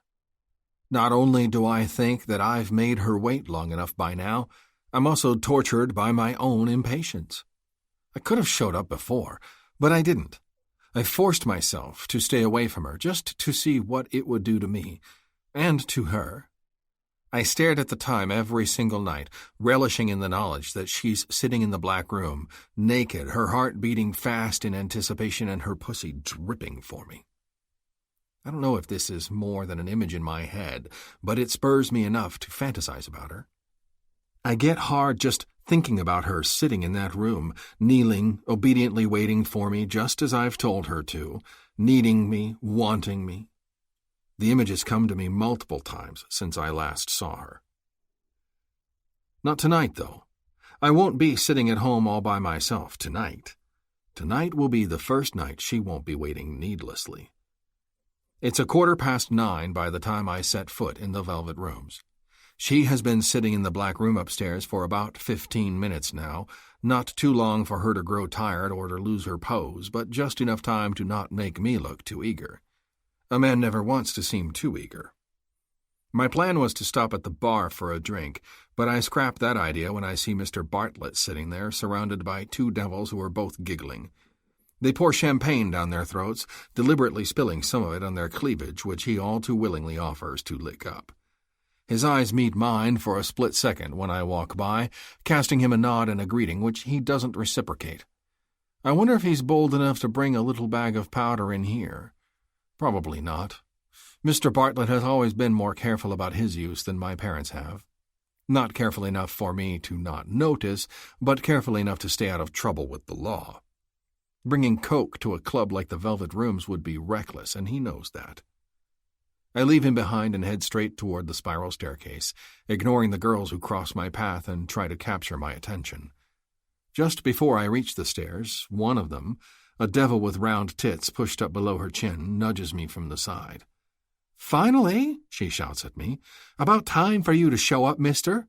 Not only do I think that I've made her wait long enough by now, I'm also tortured by my own impatience. I could have showed up before, but I didn't. I forced myself to stay away from her just to see what it would do to me, and to her. I stared at the time every single night, relishing in the knowledge that she's sitting in the black room, naked, her heart beating fast in anticipation and her pussy dripping for me. I don't know if this is more than an image in my head, but it spurs me enough to fantasize about her. I get hard just thinking about her sitting in that room, kneeling, obediently waiting for me just as I've told her to, needing me, wanting me. The image has come to me multiple times since I last saw her. Not tonight, though. I won't be sitting at home all by myself tonight. Tonight will be the first night she won't be waiting needlessly. It's 9:15 by the time I set foot in the Velvet Rooms. She has been sitting in the black room upstairs for about 15 minutes now, not too long for her to grow tired or to lose her pose, but just enough time to not make me look too eager. A man never wants to seem too eager. My plan was to stop at the bar for a drink, but I scrapped that idea when I see Mr. Bartlett sitting there, surrounded by 2 devils who are both giggling. They pour champagne down their throats, deliberately spilling some of it on their cleavage, which he all too willingly offers to lick up. His eyes meet mine for a split second when I walk by, casting him a nod and a greeting which he doesn't reciprocate. I wonder if he's bold enough to bring a little bag of powder in here. Probably not. Mr. Bartlett has always been more careful about his use than my parents have. Not careful enough for me to not notice, but careful enough to stay out of trouble with the law. Bringing coke to a club like the Velvet Rooms would be reckless, and he knows that. I leave him behind and head straight toward the spiral staircase, ignoring the girls who cross my path and try to capture my attention. Just before I reach the stairs, one of them, a devil with round tits pushed up below her chin, nudges me from the side. "Finally," she shouts at me. "About time for you to show up, mister."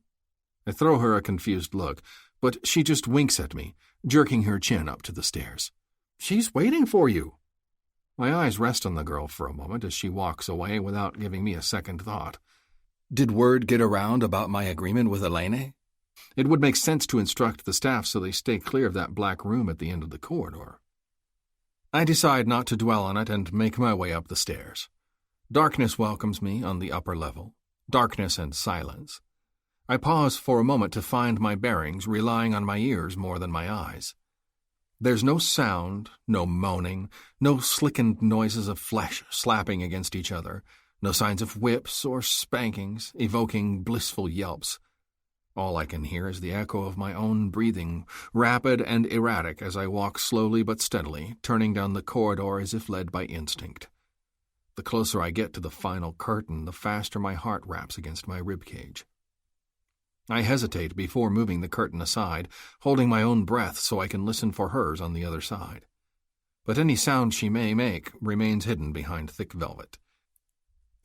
I throw her a confused look, but she just winks at me, jerking her chin up to the stairs. "She's waiting for you." My eyes rest on the girl for a moment as she walks away without giving me a second thought. Did word get around about my agreement with Elaine? It would make sense to instruct the staff so they stay clear of that black room at the end of the corridor. I decide not to dwell on it and make my way up the stairs. Darkness welcomes me on the upper level. Darkness and silence. I pause for a moment to find my bearings, relying on my ears more than my eyes. There's no sound, no moaning, no slickened noises of flesh slapping against each other, no signs of whips or spankings, evoking blissful yelps. All I can hear is the echo of my own breathing, rapid and erratic as I walk slowly but steadily, turning down the corridor as if led by instinct. The closer I get to the final curtain, the faster my heart raps against my ribcage. I hesitate before moving the curtain aside, holding my own breath so I can listen for hers on the other side. But any sound she may make remains hidden behind thick velvet.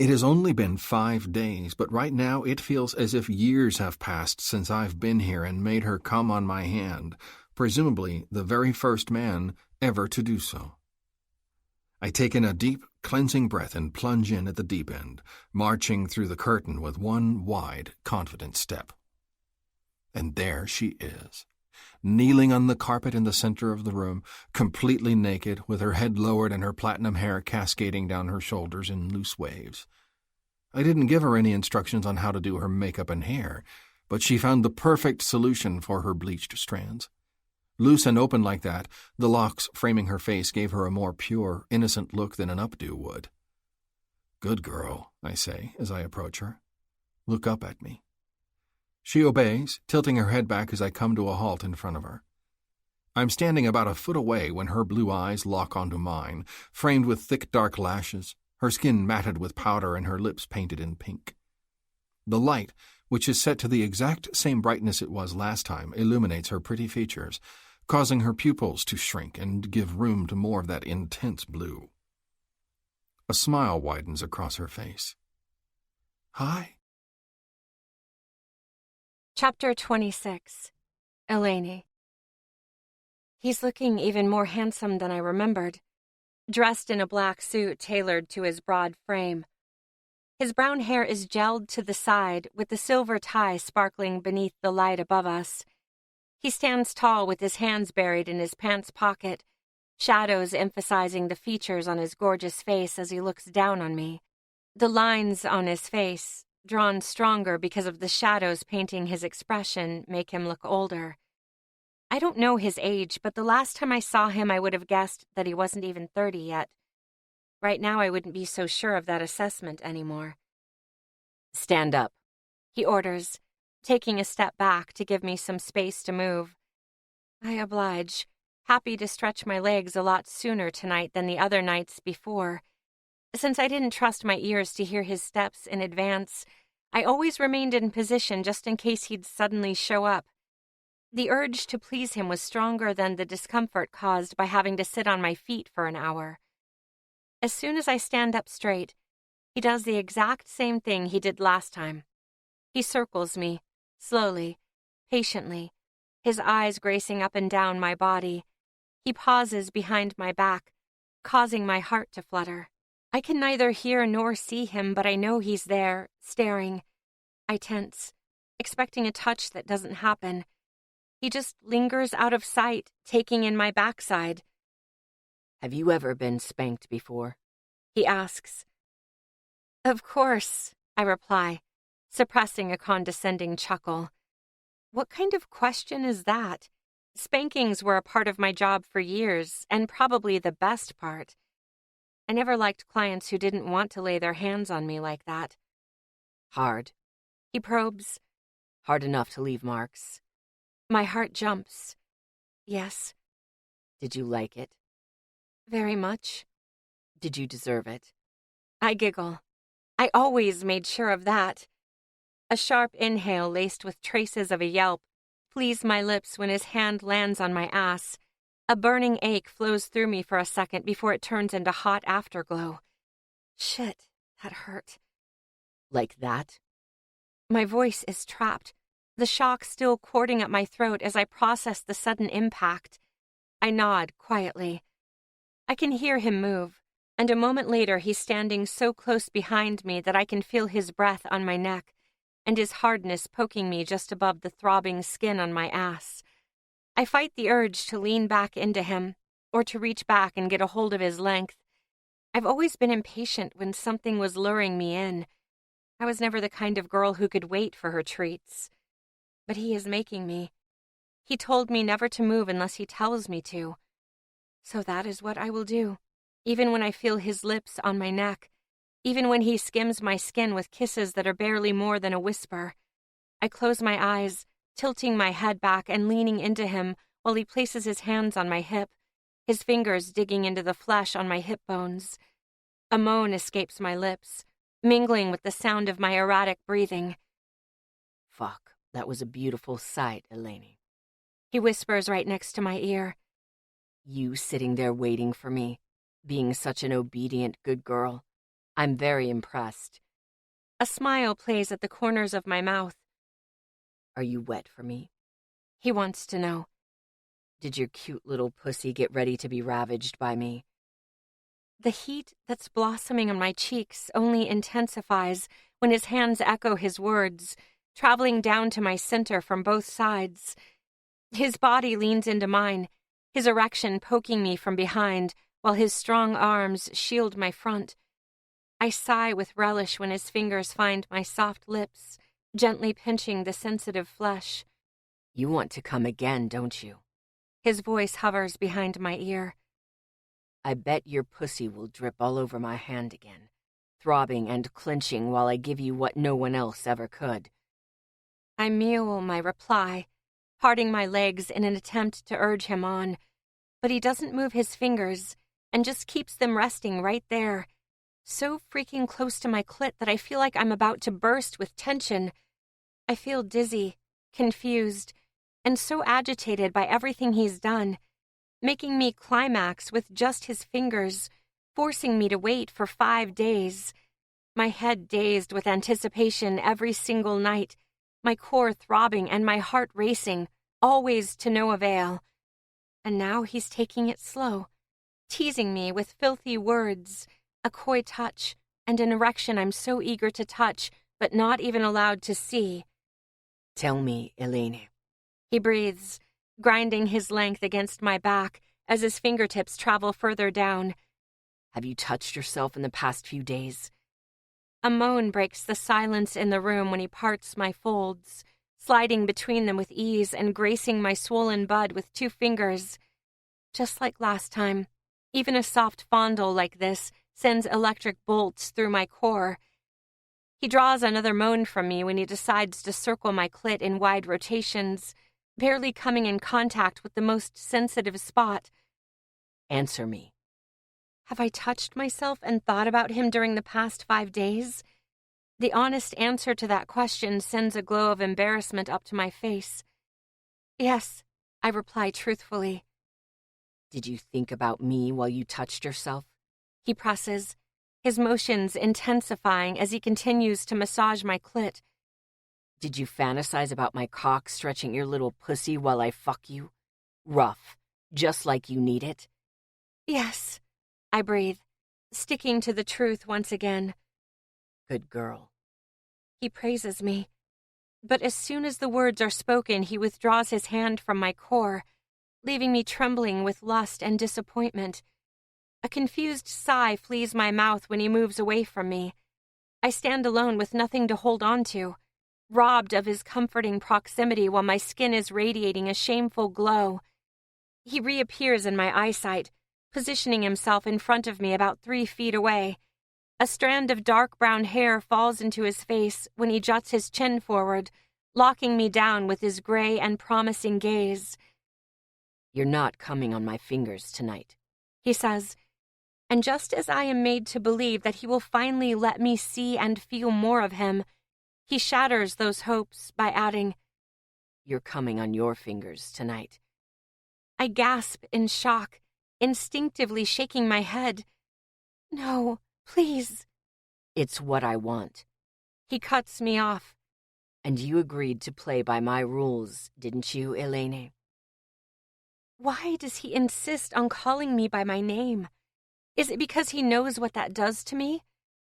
It has only been 5 days, but right now it feels as if years have passed since I've been here and made her come on my hand, presumably the very first man ever to do so. I take in a deep, cleansing breath and plunge in at the deep end, marching through the curtain with one wide, confident step. And there she is, kneeling on the carpet in the center of the room, completely naked, with her head lowered and her platinum hair cascading down her shoulders in loose waves. I didn't give her any instructions on how to do her makeup and hair, but she found the perfect solution for her bleached strands. Loose and open like that, the locks framing her face gave her a more pure, innocent look than an updo would. "Good girl," I say as I approach her. "Look up at me." She obeys, tilting her head back as I come to a halt in front of her. I'm standing about a foot away when her blue eyes lock onto mine, framed with thick dark lashes, her skin matted with powder and her lips painted in pink. The light, which is set to the exact same brightness it was last time, illuminates her pretty features, causing her pupils to shrink and give room to more of that intense blue. A smile widens across her face. "Hi."
Chapter 26. Elaine. He's looking even more handsome than I remembered, dressed in a black suit tailored to his broad frame. His brown hair is gelled to the side, with the silver tie sparkling beneath the light above us. He stands tall with his hands buried in his pants pocket, shadows emphasizing the features on his gorgeous face as he looks down on me. The lines on his face, drawn stronger because of the shadows painting his expression, make him look older. I don't know his age, but the last time I saw him I would have guessed that he wasn't even 30 yet. Right now I wouldn't be so sure of that assessment anymore.
"Stand up,"
he orders, taking a step back to give me some space to move. I oblige, happy to stretch my legs a lot sooner tonight than the other nights before. Since I didn't trust my ears to hear his steps in advance, I always remained in position just in case he'd suddenly show up. The urge to please him was stronger than the discomfort caused by having to sit on my feet for an hour. As soon as I stand up straight, he does the exact same thing he did last time. He circles me, slowly, patiently, his eyes gracing up and down my body. He pauses behind my back, causing my heart to flutter. I can neither hear nor see him, but I know he's there, staring. I tense, expecting a touch that doesn't happen. He just lingers out of sight, taking in my backside.
"Have you ever been spanked before?"
he asks. "Of course," I reply, suppressing a condescending chuckle. What kind of question is that? Spankings were a part of my job for years, and probably the best part. I never liked clients who didn't want to lay their hands on me like that.
"Hard?"
he probes.
"Hard enough to leave marks?"
My heart jumps. Yes.
"Did you like it?"
Very much.
"Did you deserve it?"
I giggle. I always made sure of that. A sharp inhale laced with traces of a yelp flees my lips when his hand lands on my ass. A burning ache flows through me for a second before it turns into hot afterglow. Shit, that hurt.
"Like that?"
My voice is trapped, the shock still cording at my throat as I process the sudden impact. I nod quietly. I can hear him move, and a moment later he's standing so close behind me that I can feel his breath on my neck and his hardness poking me just above the throbbing skin on my ass. I fight the urge to lean back into him, or to reach back and get a hold of his length. I've always been impatient when something was luring me in. I was never the kind of girl who could wait for her treats. But he is making me. He told me never to move unless he tells me to. So that is what I will do, even when I feel his lips on my neck, even when he skims my skin with kisses that are barely more than a whisper. I close my eyes, tilting my head back and leaning into him while he places his hands on my hip, his fingers digging into the flesh on my hip bones. A moan escapes my lips, mingling with the sound of my erratic breathing.
"Fuck, that was a beautiful sight, Elaine."
He whispers right next to my ear.
"You sitting there waiting for me, being such an obedient good girl. I'm very impressed.
A smile plays at the corners of my mouth.
Are you wet for me?
He wants to know.
Did your cute little pussy get ready to be ravaged by me?
The heat that's blossoming on my cheeks only intensifies when his hands echo his words, traveling down to my center from both sides. His body leans into mine, his erection poking me from behind, while his strong arms shield my front. I sigh with relish when his fingers find my soft lips, gently pinching the sensitive flesh.
You want to come again, don't you?
His voice hovers behind my ear.
I bet your pussy will drip all over my hand again, throbbing and clenching while I give you what no one else ever could.
I mule my reply, parting my legs in an attempt to urge him on, but he doesn't move his fingers and just keeps them resting right there, so freaking close to my clit that I feel like I'm about to burst with tension. I feel dizzy, confused, and so agitated by everything he's done, making me climax with just his fingers, forcing me to wait for 5 days. My head dazed with anticipation every single night, my core throbbing and my heart racing, always to no avail. And now he's taking it slow, teasing me with filthy words, a coy touch, and an erection I'm so eager to touch, but not even allowed to see.
Tell me, Elaine.
He breathes, grinding his length against my back as his fingertips travel further down.
Have you touched yourself in the past few days?
A moan breaks the silence in the room when he parts my folds, sliding between them with ease and gracing my swollen bud with 2 fingers. Just like last time, even a soft fondle like this sends electric bolts through my core. He draws another moan from me when he decides to circle my clit in wide rotations, barely coming in contact with the most sensitive spot.
Answer me.
Have I touched myself and thought about him during the past 5 days? The honest answer to that question sends a glow of embarrassment up to my face. Yes, I reply truthfully.
Did you think about me while you touched yourself?
He presses, his motions intensifying as he continues to massage my clit.
Did you fantasize about my cock stretching your little pussy while I fuck you? Rough, just like you need it?
Yes, I breathe, sticking to the truth once again.
Good girl.
He praises me, but as soon as the words are spoken, he withdraws his hand from my core, leaving me trembling with lust and disappointment. A confused sigh flees my mouth when he moves away from me. I stand alone with nothing to hold on to, robbed of his comforting proximity while my skin is radiating a shameful glow. He reappears in my eyesight, positioning himself in front of me about 3 feet away. A strand of dark brown hair falls into his face when he juts his chin forward, locking me down with his gray and promising gaze.
You're not coming on my fingers tonight,
he says, and just as I am made to believe that he will finally let me see and feel more of him, he shatters those hopes by adding,
You're coming on your fingers tonight.
I gasp in shock, instinctively shaking my head. No, please.
It's what I want.
He cuts me off.
And you agreed to play by my rules, didn't you, Elaine?
Why does he insist on calling me by my name? Is it because he knows what that does to me?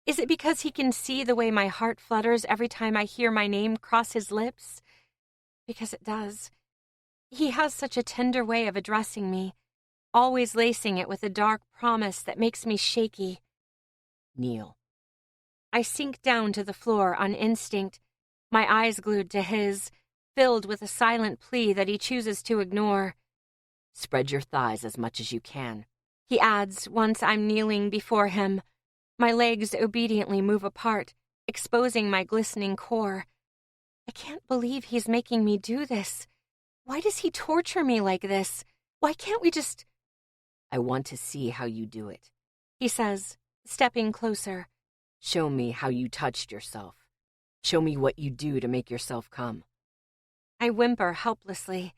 Is it because he can see the way my heart flutters every time I hear my name cross his lips? Because it does. He has such a tender way of addressing me, always lacing it with a dark promise that makes me shaky.
Kneel.
I sink down to the floor on instinct, my eyes glued to his, filled with a silent plea that he chooses to ignore.
Spread your thighs as much as you can,
he adds once I'm kneeling before him. My legs obediently move apart, exposing my glistening core. I can't believe he's making me do this. Why does he torture me like this? Why can't we just...
I want to see how you do it,
he says, stepping closer.
Show me how you touched yourself. Show me what you do to make yourself come.
I whimper helplessly,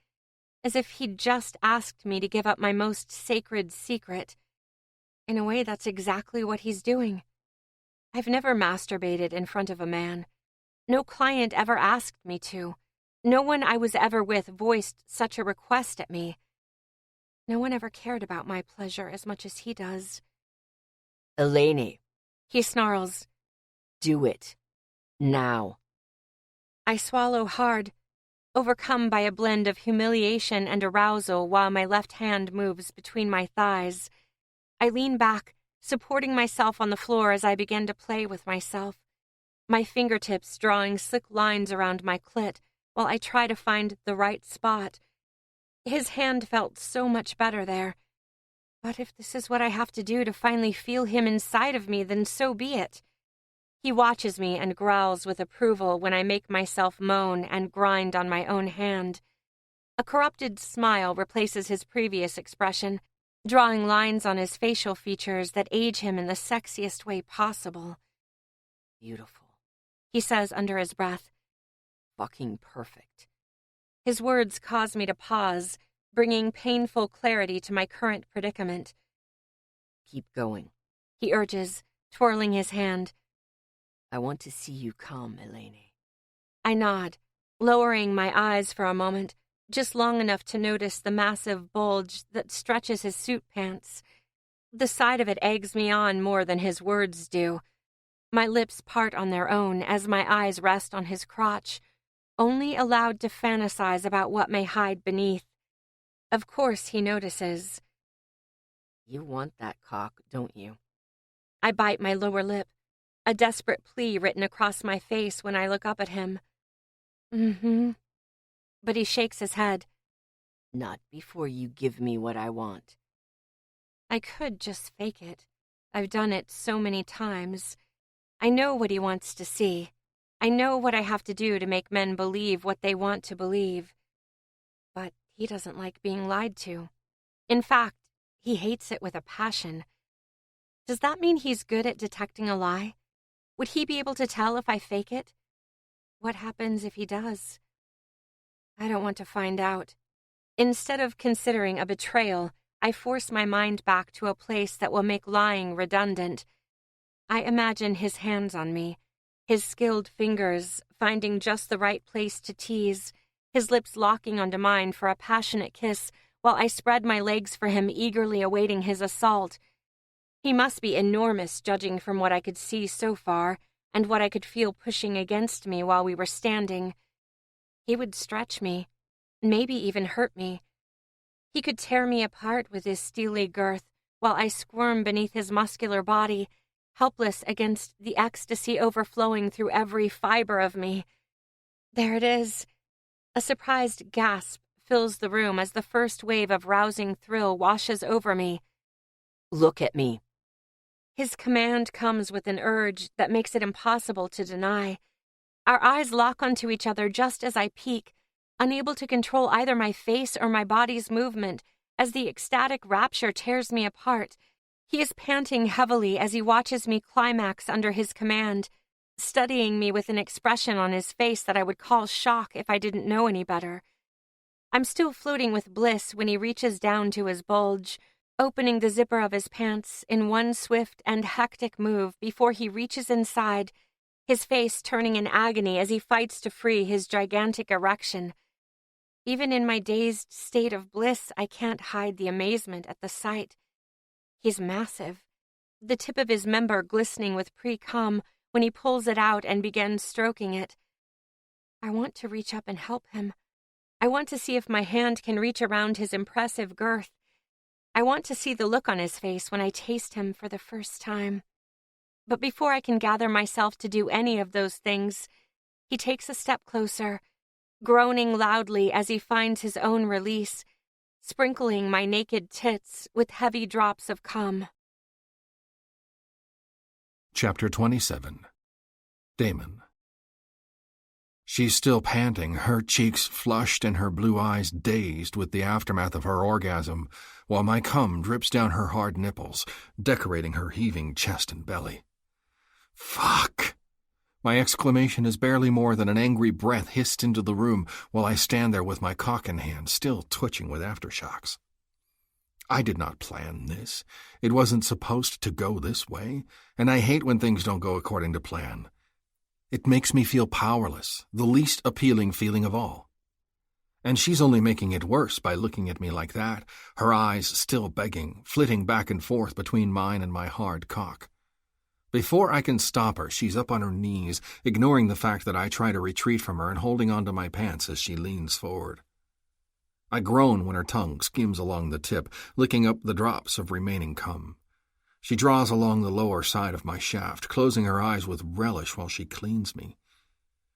as if he'd just asked me to give up my most sacred secret. In a way, that's exactly what he's doing. I've never masturbated in front of a man. No client ever asked me to. No one I was ever with voiced such a request at me. No one ever cared about my pleasure as much as he does.
Elaine,
He snarls.
do it. Now.
I swallow hard, overcome by a blend of humiliation and arousal while my left hand moves between my thighs. I lean back, supporting myself on the floor as I begin to play with myself, my fingertips drawing slick lines around my clit while I try to find the right spot. His hand felt so much better there. But if this is what I have to do to finally feel him inside of me, then so be it. He watches me and growls with approval when I make myself moan and grind on my own hand. A corrupted smile replaces his previous expression, drawing lines on his facial features that age him in the sexiest way possible.
Beautiful,
He says under his breath.
fucking perfect.
His words cause me to pause, bringing painful clarity to my current predicament.
Keep going.
He urges, twirling his hand.
I want to see you come, Elaine.
I nod, lowering my eyes for a moment, just long enough to notice the massive bulge that stretches his suit pants. The sight of it eggs me on more than his words do. My lips part on their own as my eyes rest on his crotch, only allowed to fantasize about what may hide beneath. Of course he notices.
You want that cock, don't you?
I bite my lower lip, a desperate plea written across my face when I look up at him. Mm-hmm. But he shakes his head.
Not before you give me what I want.
I could just fake it. I've done it so many times. I know what he wants to see. I know what I have to do to make men believe what they want to believe. But he doesn't like being lied to. In fact, he hates it with a passion. Does that mean he's good at detecting a lie? Would he be able to tell if I fake it? What happens if he does? I don't want to find out. Instead of considering a betrayal, I force my mind back to a place that will make lying redundant. I imagine his hands on me, his skilled fingers finding just the right place to tease, his lips locking onto mine for a passionate kiss while I spread my legs for him, eagerly awaiting his assault. He must be enormous, judging from what I could see so far and what I could feel pushing against me while we were standing. He would stretch me, maybe even hurt me. He could tear me apart with his steely girth while I squirm beneath his muscular body, helpless against the ecstasy overflowing through every fiber of me. There it is. A surprised gasp fills the room as the first wave of rousing thrill washes over me.
Look at me.
His command comes with an urge that makes it impossible to deny. Our eyes lock onto each other just as I peek, unable to control either my face or my body's movement as the ecstatic rapture tears me apart. He is panting heavily as he watches me climax under his command, studying me with an expression on his face that I would call shock if I didn't know any better. I'm still floating with bliss when he reaches down to his bulge, opening the zipper of his pants in one swift and hectic move before he reaches inside, his face turning in agony as he fights to free his gigantic erection. Even in my dazed state of bliss, I can't hide the amazement at the sight. He's massive, the tip of his member glistening with pre-cum when he pulls it out and begins stroking it. I want to reach up and help him. I want to see if my hand can reach around his impressive girth. I want to see the look on his face when I taste him for the first time. But before I can gather myself to do any of those things, he takes a step closer, groaning loudly as he finds his own release, sprinkling my naked tits with heavy drops of cum.
Chapter 27. Damon. She's still panting, her cheeks flushed and her blue eyes dazed with the aftermath of her orgasm, while my cum drips down her hard nipples, decorating her heaving chest and belly. Fuck! My exclamation is barely more than an angry breath hissed into the room while I stand there with my cock in hand, still twitching with aftershocks. I did not plan this. It wasn't supposed to go this way, and I hate when things don't go according to plan. It makes me feel powerless, the least appealing feeling of all. And she's only making it worse by looking at me like that, her eyes still begging, flitting back and forth between mine and my hard cock. Before I can stop her, she's up on her knees, ignoring the fact that I try to retreat from her and holding onto my pants as she leans forward. I groan when her tongue skims along the tip, licking up the drops of remaining cum. She draws along the lower side of my shaft, closing her eyes with relish while she cleans me.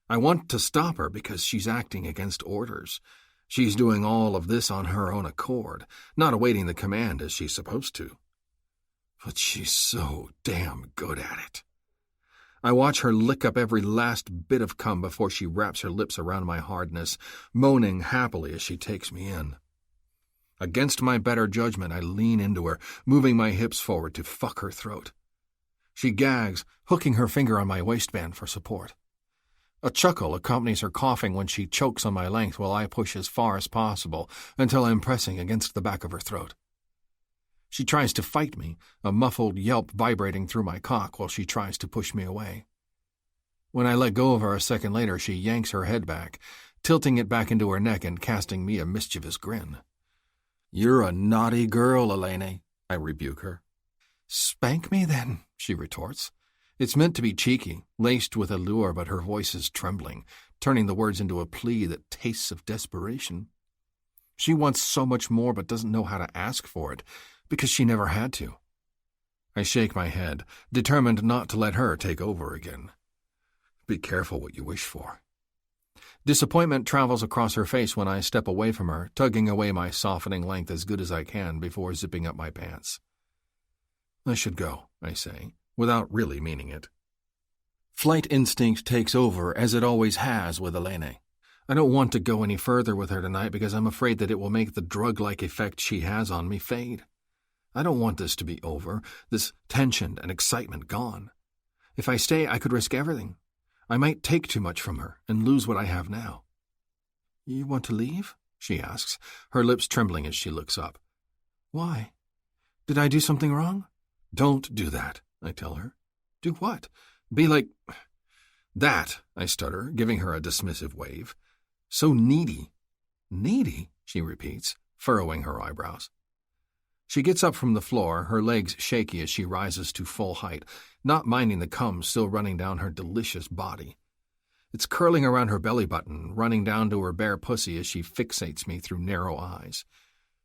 I want to stop her because she's acting against orders. She's doing all of this on her own accord, not awaiting the command as she's supposed to. But she's so damn good at it. I watch her lick up every last bit of cum before she wraps her lips around my hardness, moaning happily as she takes me in. Against my better judgment, I lean into her, moving my hips forward to fuck her throat. She gags, hooking her finger on my waistband for support. A chuckle accompanies her coughing when she chokes on my length while I push as far as possible until I'm pressing against the back of her throat. She tries to fight me, a muffled yelp vibrating through my cock while she tries to push me away. When I let go of her a second later, she yanks her head back, tilting it back into her neck and casting me a mischievous grin. "You're a naughty girl, Elaine," I rebuke her. "Spank me, then," she retorts. It's meant to be cheeky, laced with allure, but her voice is trembling, turning the words into a plea that tastes of desperation. She wants so much more but doesn't know how to ask for it, because she never had to. I shake my head, determined not to let her take over again. Be careful what you wish for. Disappointment travels across her face when I step away from her, tugging away my softening length as good as I can before zipping up my pants. I should go, I say, without really meaning it. Flight instinct takes over, as it always has with Elaine. I don't want to go any further with her tonight because I'm afraid that it will make the drug-like effect she has on me fade. I don't want this to be over, this tension and excitement gone. If I stay, I could risk everything. I might take too much from her and lose what I have now. "You want to leave?" she asks, her lips trembling as she looks up. "Why? Did I do something wrong?" "Don't do that," I tell her. "Do what?" "Be like that," I stutter, giving her a dismissive wave. "So needy." "Needy?" she repeats, furrowing her eyebrows. She gets up from the floor, her legs shaky as she rises to full height, not minding the cum still running down her delicious body. It's curling around her belly button, running down to her bare pussy as she fixates me through narrow eyes.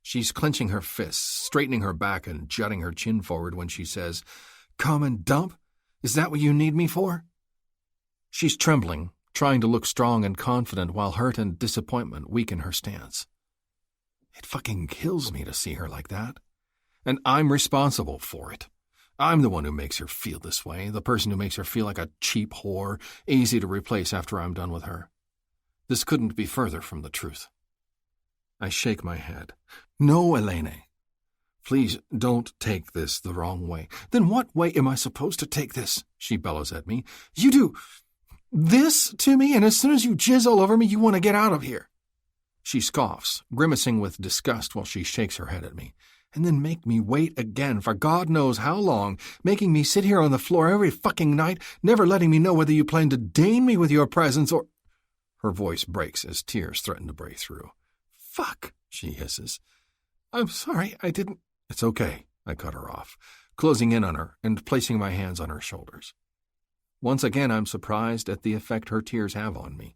She's clenching her fists, straightening her back and jutting her chin forward when she says, "Come and dump? Is that what you need me for?" She's trembling, trying to look strong and confident while hurt and disappointment weaken her stance. It fucking kills me to see her like that. And I'm responsible for it. I'm the one who makes her feel this way, the person who makes her feel like a cheap whore, easy to replace after I'm done with her. This couldn't be further from the truth. I shake my head. "No, Elaine. Please don't take this the wrong way." "Then what way am I supposed to take this?" she bellows at me. "You do this to me, and as soon as you jizz all over me, you want to get out of here." She scoffs, grimacing with disgust while she shakes her head at me. "And then make me wait again for God knows how long, making me sit here on the floor every fucking night, never letting me know whether you plan to deign me with your presence or—" Her voice breaks as tears threaten to break through. "Fuck," she hisses. "I'm sorry, I didn't—" "It's okay," I cut her off, closing in on her and placing my hands on her shoulders. Once again, I'm surprised at the effect her tears have on me.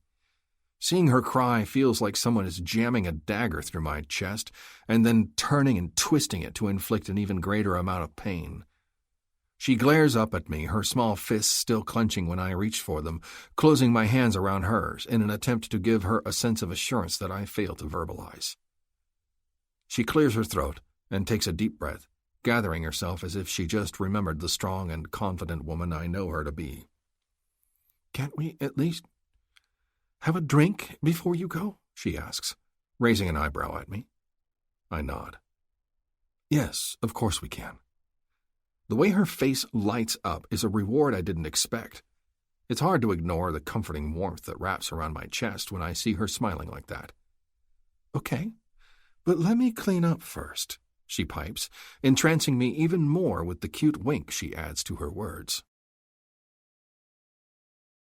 Seeing her cry feels like someone is jamming a dagger through my chest and then turning and twisting it to inflict an even greater amount of pain. She glares up at me, her small fists still clenching when I reach for them, closing my hands around hers in an attempt to give her a sense of assurance that I fail to verbalize. She clears her throat and takes a deep breath, gathering herself as if she just remembered the strong and confident woman I know her to be. "Can't we at least have a drink before you go?" she asks, raising an eyebrow at me. I nod. "Yes, of course we can." The way her face lights up is a reward I didn't expect. It's hard to ignore the comforting warmth that wraps around my chest when I see her smiling like that. "Okay, but let me clean up first," she pipes, entrancing me even more with the cute wink she adds to her words.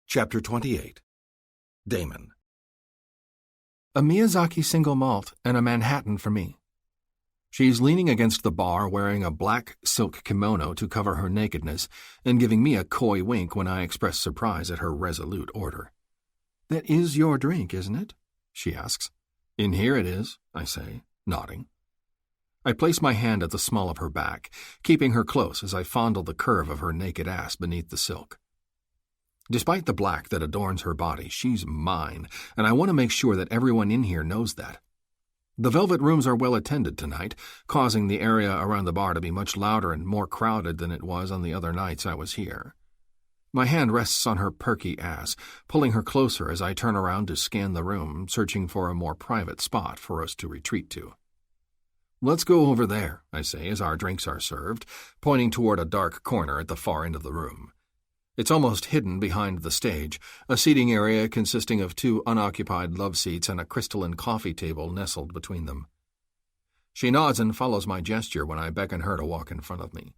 Chapter 28. Damon. A Miyazaki single malt and a Manhattan for me. She's leaning against the bar wearing a black silk kimono to cover her nakedness and giving me a coy wink when I express surprise at her resolute order. "That is your drink, isn't it?" she asks. "In here it is," I say, nodding. I place my hand at the small of her back, keeping her close as I fondle the curve of her naked ass beneath the silk. Despite the black that adorns her body, she's mine, and I want to make sure that everyone in here knows that. The velvet rooms are well attended tonight, causing the area around the bar to be much louder and more crowded than it was on the other nights I was here. My hand rests on her perky ass, pulling her closer as I turn around to scan the room, searching for a more private spot for us to retreat to. "Let's go over there," I say as our drinks are served, pointing toward a dark corner at the far end of the room. It's almost hidden behind the stage, a seating area consisting of 2 unoccupied love seats and a crystalline coffee table nestled between them. She nods and follows my gesture when I beckon her to walk in front of me.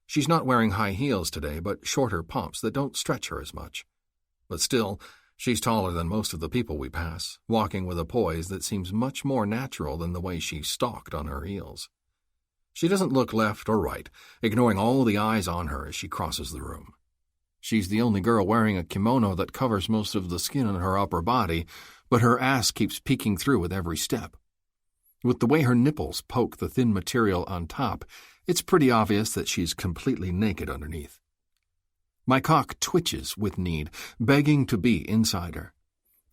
She's not wearing high heels today, but shorter pumps that don't stretch her as much. But still, she's taller than most of the people we pass, walking with a poise that seems much more natural than the way she stalked on her heels. She doesn't look left or right, ignoring all the eyes on her as she crosses the room. She's the only girl wearing a kimono that covers most of the skin on her upper body, but her ass keeps peeking through with every step. With the way her nipples poke the thin material on top, it's pretty obvious that she's completely naked underneath. My cock twitches with need, begging to be inside her.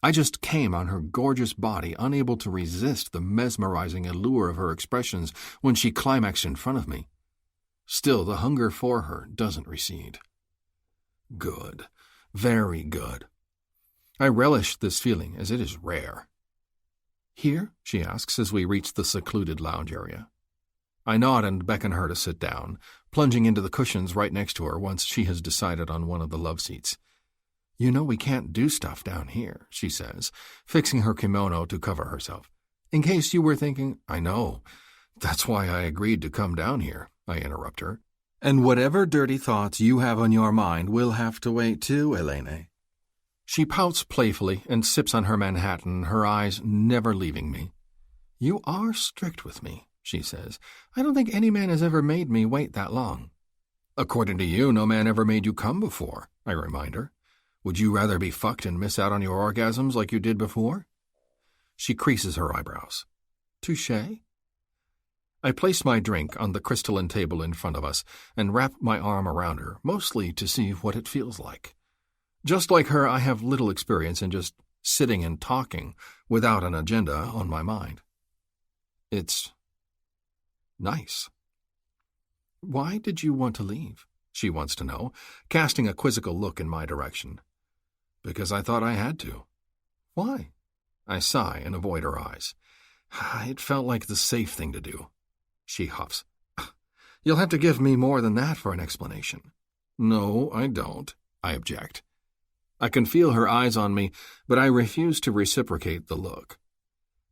I just came on her gorgeous body, unable to resist the mesmerizing allure of her expressions when she climaxed in front of me. Still, the hunger for her doesn't recede. Good. Very good. I relish this feeling, as it is rare. "Here?" she asks as we reach the secluded lounge area. I nod and beckon her to sit down, plunging into the cushions right next to her once she has decided on one of the love seats. "You know we can't do stuff down here," she says, fixing her kimono to cover herself. "In case you were thinking—" "I know. That's why I agreed to come down here," I interrupt her. "And whatever dirty thoughts you have on your mind will have to wait too, Elaine." She pouts playfully and sips on her Manhattan, her eyes never leaving me. "You are strict with me," she says. "I don't think any man has ever made me wait that long." "According to you, no man ever made you come before," I remind her. "Would you rather be fucked and miss out on your orgasms like you did before?" She creases her eyebrows. "Touché?" I place my drink on the crystalline table in front of us and wrap my arm around her, mostly to see what it feels like. Just like her, I have little experience in just sitting and talking without an agenda on my mind. It's nice. "Why did you want to leave?" she wants to know, casting a quizzical look in my direction. "Because I thought I had to." "Why?" I sigh and avoid her eyes. "It felt like the safe thing to do." She huffs. "You'll have to give me more than that for an explanation." "No, I don't," I object. I can feel her eyes on me, but I refuse to reciprocate the look.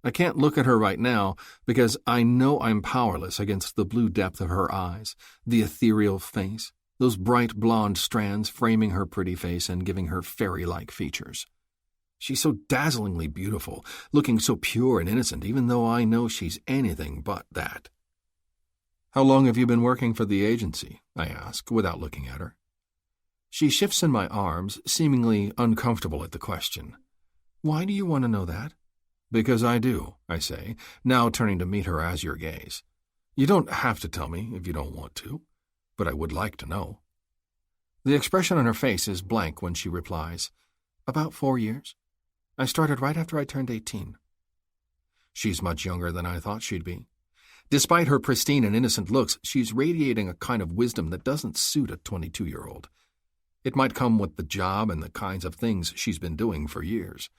I can't look at her right now because I know I'm powerless against the blue depth of her eyes, the ethereal face, those bright blonde strands framing her pretty face and giving her fairy-like features. She's so dazzlingly beautiful, looking so pure and innocent, even though I know she's anything but that. "How long have you been working for the agency?" I ask, without looking at her. She shifts in my arms, seemingly uncomfortable at the question. "Why do you want to know that?" "Because I do," I say, now turning to meet her azure gaze. "You don't have to tell me if you don't want to, but I would like to know." The expression on her face is blank when she replies, "About 4 years. I started right after I turned 18. She's much younger than I thought she'd be. Despite her pristine and innocent looks, she's radiating a kind of wisdom that doesn't suit a 22-year-old. It might come with the job and the kinds of things she's been doing for years.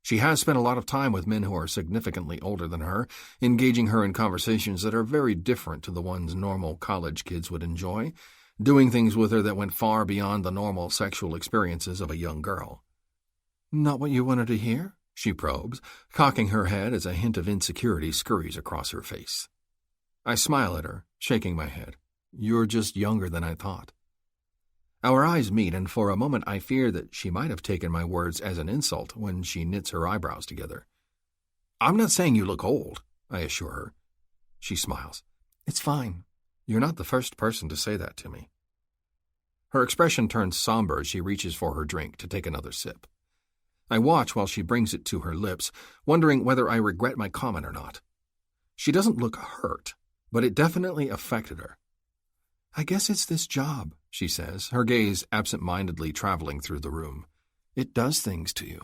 She has spent a lot of time with men who are significantly older than her, engaging her in conversations that are very different to the ones normal college kids would enjoy, doing things with her that went far beyond the normal sexual experiences of a young girl. "Not what you wanted to hear?" she probes, cocking her head as a hint of insecurity scurries across her face. I smile at her, shaking my head. You're just younger than I thought. Our eyes meet, and for a moment I fear that she might have taken my words as an insult when she knits her eyebrows together. I'm not saying you look old, I assure her. She smiles. It's fine. You're not the first person to say that to me. Her expression turns somber as she reaches for her drink to take another sip. I watch while she brings it to her lips, wondering whether I regret my comment or not. She doesn't look hurt, but it definitely affected her. I guess it's this job, she says, her gaze absent-mindedly traveling through the room. It does things to you.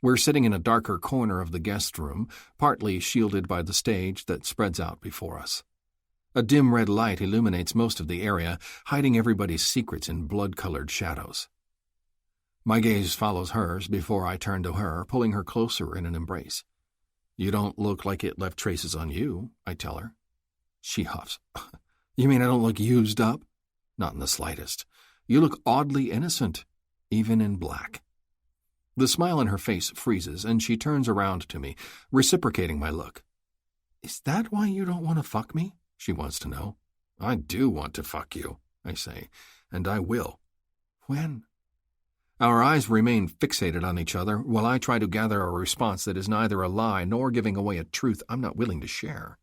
We're sitting in a darker corner of the guest room, partly shielded by the stage that spreads out before us. A dim red light illuminates most of the area, hiding everybody's secrets in blood-colored shadows. My gaze follows hers before I turn to her, pulling her closer in an embrace. You don't look like it left traces on you, I tell her. She huffs. You mean I don't look used up? Not in the slightest. You look oddly innocent, even in black. The smile on her face freezes, and she turns around to me, reciprocating my look. Is that why you don't want to fuck me? She wants to know. I do want to fuck you, I say, and I will. When? Our eyes remain fixated on each other while I try to gather a response that is neither a lie nor giving away a truth I'm not willing to share.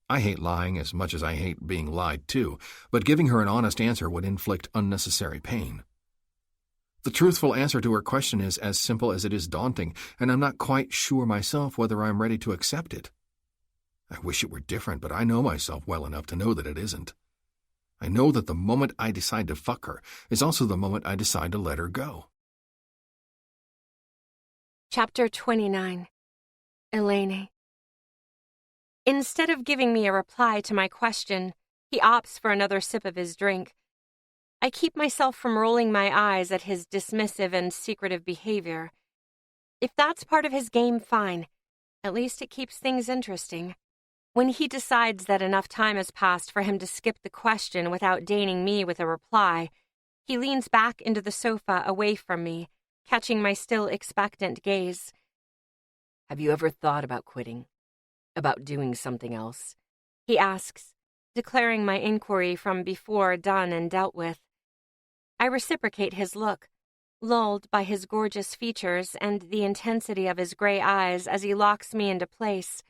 I hate lying as much as I hate being lied to, but giving her an honest answer would inflict unnecessary pain. The truthful answer to her question is as simple as it is daunting, and I'm not quite sure myself whether I'm ready to accept it. I wish it were different, but I know myself well enough to know that it isn't. I know that the moment I decide to fuck her is also the moment I decide to let her go.
Chapter 29. Elaine. Instead of giving me a reply to my question, he opts for another sip of his drink. I keep myself from rolling my eyes at his dismissive and secretive behavior. If that's part of his game, fine. At least it keeps things interesting. When he decides that enough time has passed for him to skip the question without deigning me with a reply, he leans back into the sofa away from me, catching my still expectant gaze.
Have you ever thought about quitting? About doing something else?
He asks, declaring my inquiry from before done and dealt with. I reciprocate his look, lulled by his gorgeous features and the intensity of his gray eyes as he locks me into place.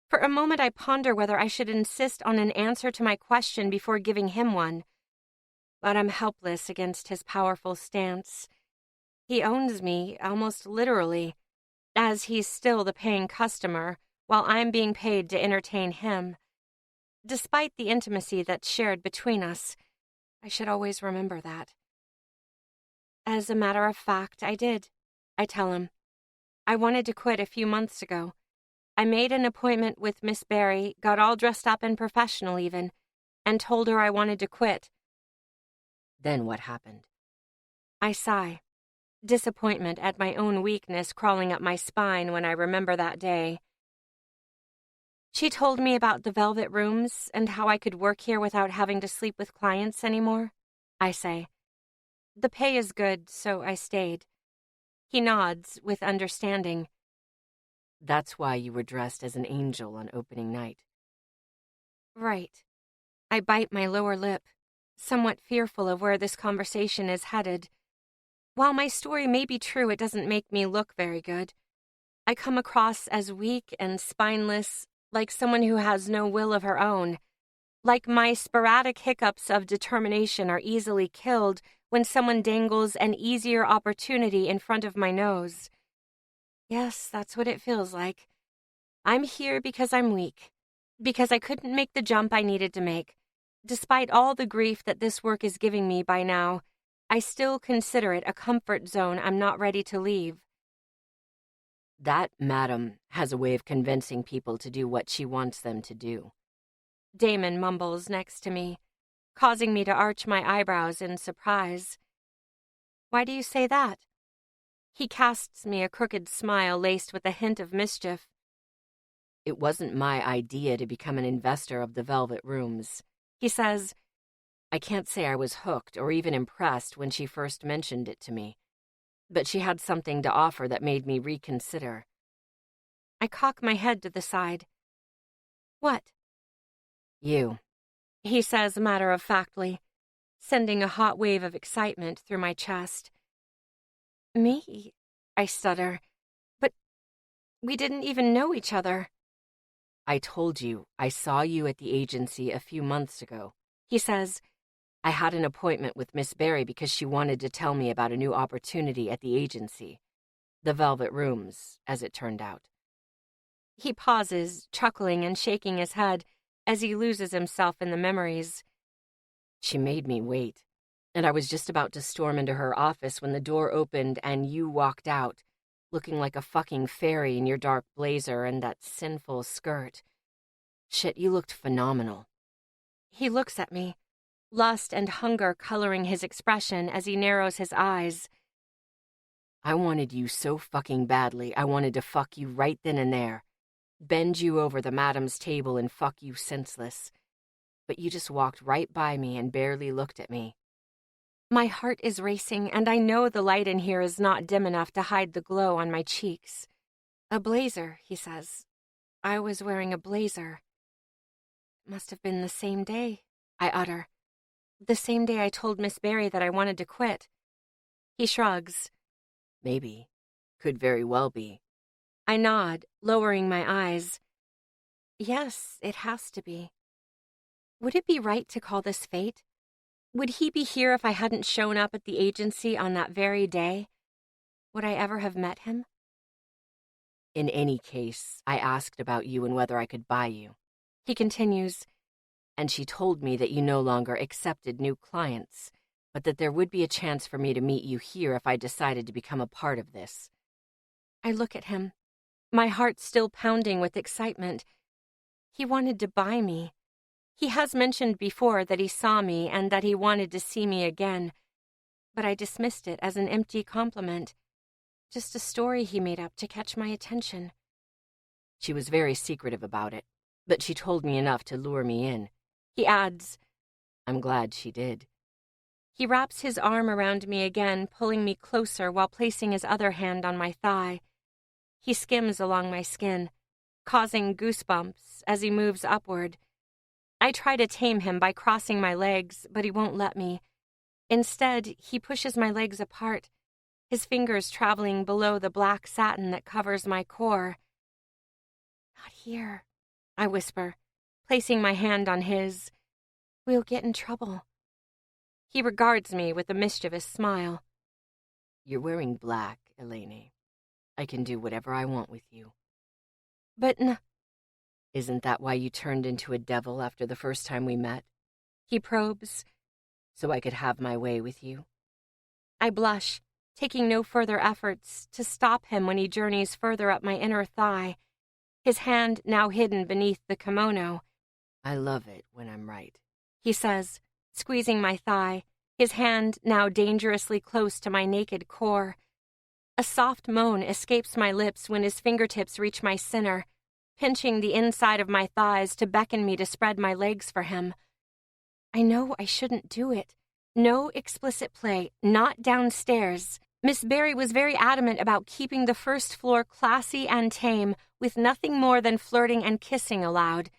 For a moment I ponder whether I should insist on an answer to my question before giving him one. But I'm helpless against his powerful stance. He owns me, almost literally, as he's still the paying customer, while I'm being paid to entertain him. Despite the intimacy that's shared between us, I should always remember that. As a matter of fact, I did, I tell him. I wanted to quit a few months ago. I made an appointment with Miss Barry, got all dressed up and professional even, and told her I wanted to quit.
Then what happened?
I sigh, disappointment at my own weakness crawling up my spine when I remember that day. She told me about the velvet rooms and how I could work here without having to sleep with clients anymore, I say. The pay is good, so I stayed. He nods with understanding.
That's why you were dressed as an angel on opening night.
Right. I bite my lower lip, somewhat fearful of where this conversation is headed. While my story may be true, it doesn't make me look very good. I come across as weak and spineless, like someone who has no will of her own. Like my sporadic hiccups of determination are easily killed when someone dangles an easier opportunity in front of my nose. Yes, that's what it feels like. I'm here because I'm weak, because I couldn't make the jump I needed to make. Despite all the grief that this work is giving me by now, I still consider it a comfort zone I'm not ready to leave.
That madam has a way of convincing people to do what she wants them to do.
Damon mumbles next to me, causing me to arch my eyebrows in surprise. Why do you say that? He casts me a crooked smile laced with a hint of mischief.
It wasn't my idea to become an investor of the Velvet Rooms.
He says,
I can't say I was hooked or even impressed when she first mentioned it to me, but she had something to offer that made me reconsider.
I cock my head to the side. What?
You.
He says matter-of-factly, sending a hot wave of excitement through my chest. Me? I stutter. But we didn't even know each other.
I told you, I saw you at the agency a few months ago.
He says,
I had an appointment with Miss Barry because she wanted to tell me about a new opportunity at the agency. The Velvet Rooms, as it turned out.
He pauses, chuckling and shaking his head as he loses himself in the memories.
She made me wait, and I was just about to storm into her office when the door opened and you walked out, looking like a fucking fairy in your dark blazer and that sinful skirt. Shit, you looked phenomenal.
He looks at me, lust and hunger coloring his expression as he narrows his eyes.
I wanted you so fucking badly, I wanted to fuck you right then and there. Bend you over the madam's table and fuck you senseless. But you just walked right by me and barely looked at me.
My heart is racing, and I know the light in here is not dim enough to hide the glow on my cheeks. A blazer, he says. I was wearing a blazer. It must have been the same day, I utter. The same day I told Miss Barry that I wanted to quit. He shrugs.
Maybe. Could very well be.
I nod, lowering my eyes. Yes, it has to be. Would it be right to call this fate? Would he be here if I hadn't shown up at the agency on that very day? Would I ever have met him?
In any case, I asked about you and whether I could buy you.
He continues.
And she told me that you no longer accepted new clients, but that there would be a chance for me to meet you here if I decided to become a part of this.
I look at him, my heart still pounding with excitement. He wanted to buy me. He has mentioned before that he saw me and that he wanted to see me again, but I dismissed it as an empty compliment, just a story he made up to catch my attention.
She was very secretive about it, but she told me enough to lure me in.
He adds,
I'm glad she did.
He wraps his arm around me again, pulling me closer while placing his other hand on my thigh. He skims along my skin, causing goosebumps as he moves upward. I try to tame him by crossing my legs, but he won't let me. Instead, he pushes my legs apart, his fingers traveling below the black satin that covers my core. Not here, I whisper, placing my hand on his. We'll get in trouble. He regards me with a mischievous smile.
You're wearing black, Elaine. I can do whatever I want with you.
But
Isn't that why you turned into a devil after the first time we met?
He probes.
So I could have my way with you?
I blush, taking no further efforts to stop him when he journeys further up my inner thigh, his hand now hidden beneath the kimono.
I love it when I'm right,
he says, squeezing my thigh, his hand now dangerously close to my naked core. A soft moan escapes my lips when his fingertips reach my center, pinching the inside of my thighs to beckon me to spread my legs for him. I know I shouldn't do it. No explicit play, not downstairs. Miss Barry was very adamant about keeping the first floor classy and tame, with nothing more than flirting and kissing allowed.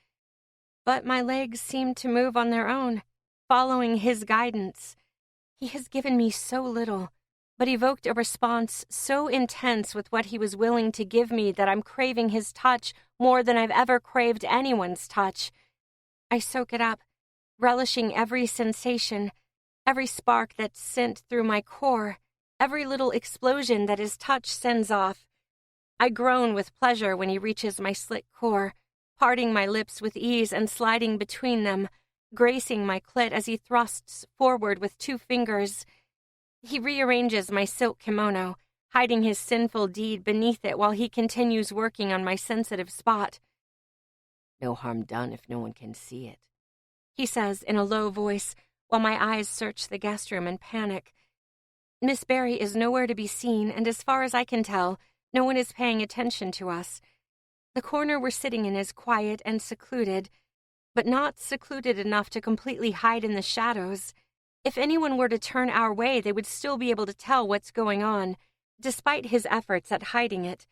But my legs seemed to move on their own, following his guidance. He has given me so little, but evoked a response so intense with what he was willing to give me that I'm craving his touch more than I've ever craved anyone's touch. I soak it up, relishing every sensation, every spark that's sent through my core, every little explosion that his touch sends off. I groan with pleasure when he reaches my slit core, parting my lips with ease and sliding between them, gracing my clit as he thrusts forward with 2 fingers. He rearranges my silk kimono, hiding his sinful deed beneath it while he continues working on my sensitive spot.
No harm done if no one can see it,
he says in a low voice while my eyes search the guest room in panic. Miss Barry is nowhere to be seen, and as far as I can tell, no one is paying attention to us. The corner we're sitting in is quiet and secluded, but not secluded enough to completely hide in the shadows. If anyone were to turn our way, they would still be able to tell what's going on, despite his efforts at hiding it.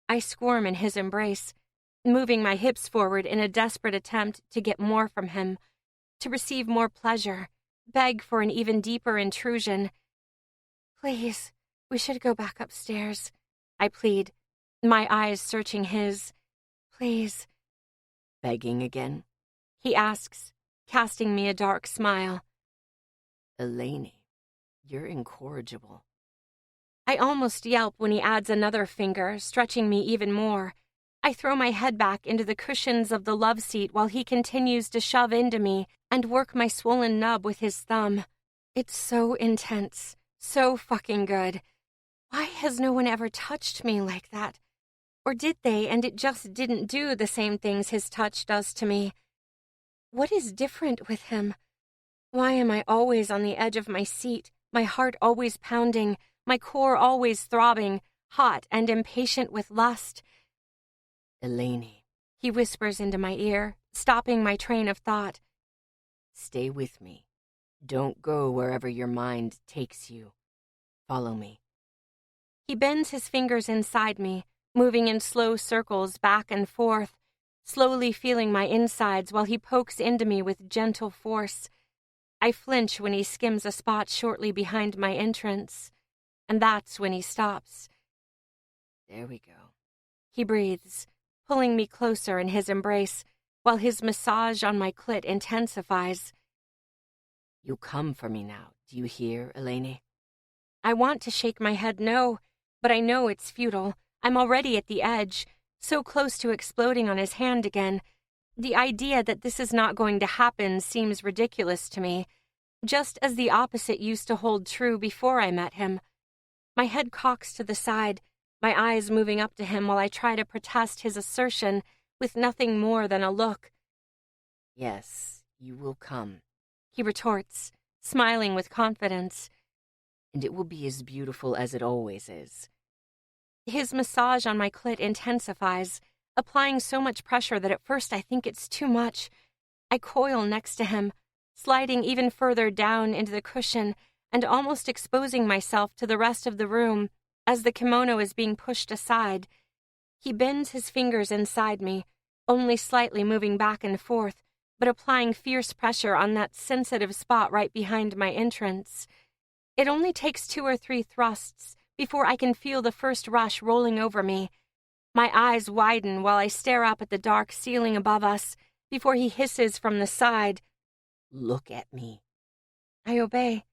I squirm in his embrace, moving my hips forward in a desperate attempt to get more from him, to receive more pleasure, beg for an even deeper intrusion. "Please, we should go back upstairs," I plead, my eyes searching his. "Please."
"Begging again?"
he asks, casting me a dark smile.
"Elaine, you're incorrigible."
I almost yelp when he adds another finger, stretching me even more. I throw my head back into the cushions of the love seat while he continues to shove into me and work my swollen nub with his thumb. It's so intense, so fucking good. Why has no one ever touched me like that? Or did they, and it just didn't do the same things his touch does to me? What is different with him? Why am I always on the edge of my seat, my heart always pounding, my core always throbbing, hot and impatient with lust?
"Elaine,"
he whispers into my ear, stopping my train of thought.
"Stay with me. Don't go wherever your mind takes you. Follow me."
He bends his fingers inside me, moving in slow circles back and forth, slowly feeling my insides while he pokes into me with gentle force. I flinch when he skims a spot shortly behind my entrance, and that's when he stops.
"There we go,"
he breathes, pulling me closer in his embrace, while his massage on my clit intensifies.
"You come for me now, do you hear, Elaine?"
I want to shake my head no, but I know it's futile. I'm already at the edge, so close to exploding on his hand again. The idea that this is not going to happen seems ridiculous to me, just as the opposite used to hold true before I met him. My head cocks to the side, my eyes moving up to him while I try to protest his assertion with nothing more than a look.
"Yes, you will come,"
he retorts, smiling with confidence.
"and it will be as beautiful as it always is."
His massage on my clit intensifies, applying so much pressure that at first I think it's too much. I coil next to him, sliding even further down into the cushion and almost exposing myself to the rest of the room as the kimono is being pushed aside. He bends his fingers inside me, only slightly moving back and forth, but applying fierce pressure on that sensitive spot right behind my entrance. It only takes 2 or 3 thrusts before I can feel the first rush rolling over me. My eyes widen while I stare up at the dark ceiling above us before he hisses from the side,
"Look at me."
I obey,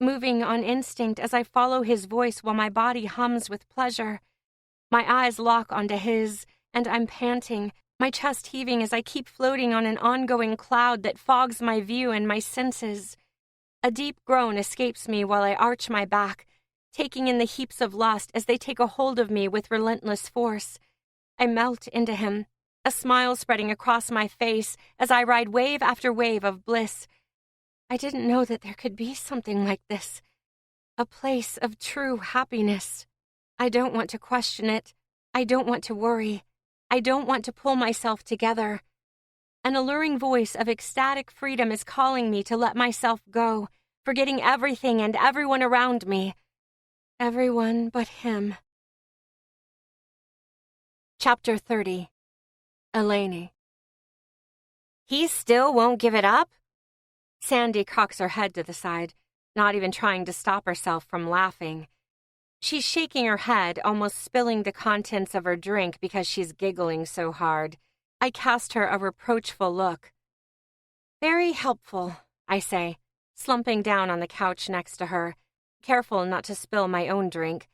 moving on instinct as I follow his voice while my body hums with pleasure. My eyes lock onto his, and I'm panting, my chest heaving as I keep floating on an ongoing cloud that fogs my view and my senses. A deep groan escapes me while I arch my back, taking in the heaps of lust as they take a hold of me with relentless force. I melt into him, a smile spreading across my face as I ride wave after wave of bliss. I didn't know that there could be something like this, a place of true happiness. I don't want to question it. I don't want to worry. I don't want to pull myself together. An alluring voice of ecstatic freedom is calling me to let myself go, forgetting everything and everyone around me. Everyone but him. Chapter 30. Elaine. "He still won't give it up?" Sandy cocks her head to the side, not even trying to stop herself from laughing. She's shaking her head, almost spilling the contents of her drink because she's giggling so hard. I cast her a reproachful look. "Very helpful," I say, slumping down on the couch next to her, careful not to spill my own drink.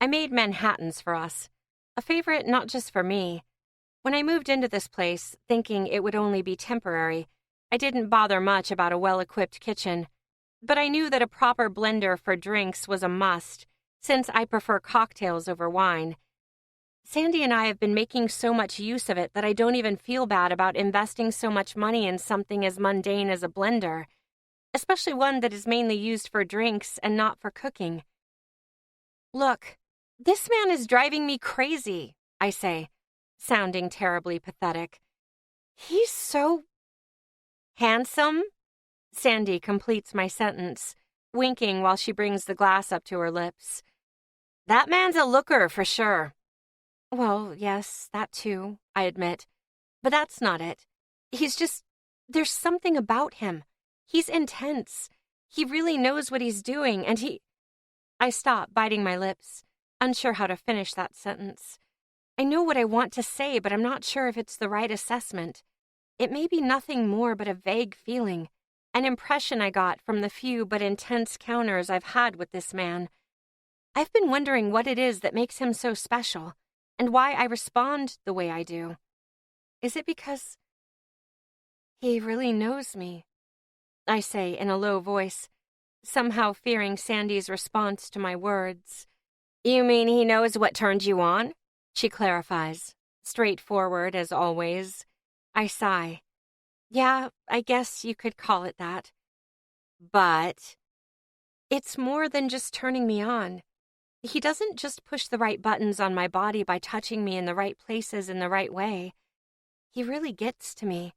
I made Manhattans for us, a favorite not just for me. When I moved into this place, thinking it would only be temporary, I didn't bother much about a well-equipped kitchen. But I knew that a proper blender for drinks was a must, since I prefer cocktails over wine. Sandy and I have been making so much use of it that I don't even feel bad about investing so much money in something as mundane as a blender, especially one that is mainly used for drinks and not for cooking. "Look, this man is driving me crazy," I say, sounding terribly pathetic. "He's so handsome," Sandy completes my sentence, winking while she brings the glass up to her lips. "That man's a looker for sure." Well, yes, that too, I admit. But that's not it. There's something about him. He's intense. He really knows what he's doing, and I stop, biting my lips, unsure how to finish that sentence. I know what I want to say, but I'm not sure if it's the right assessment. It may be nothing more but a vague feeling, an impression I got from the few but intense counters I've had with this man. I've been wondering what it is that makes him so special, and why I respond the way I do. Is it because he really knows me? I say in a low voice, somehow fearing Sandy's response to my words.
You mean he knows what turned you on? She clarifies, straightforward as always.
I sigh. Yeah, I guess you could call it that.
But
it's more than just turning me on. He doesn't just push the right buttons on my body by touching me in the right places in the right way. He really gets to me.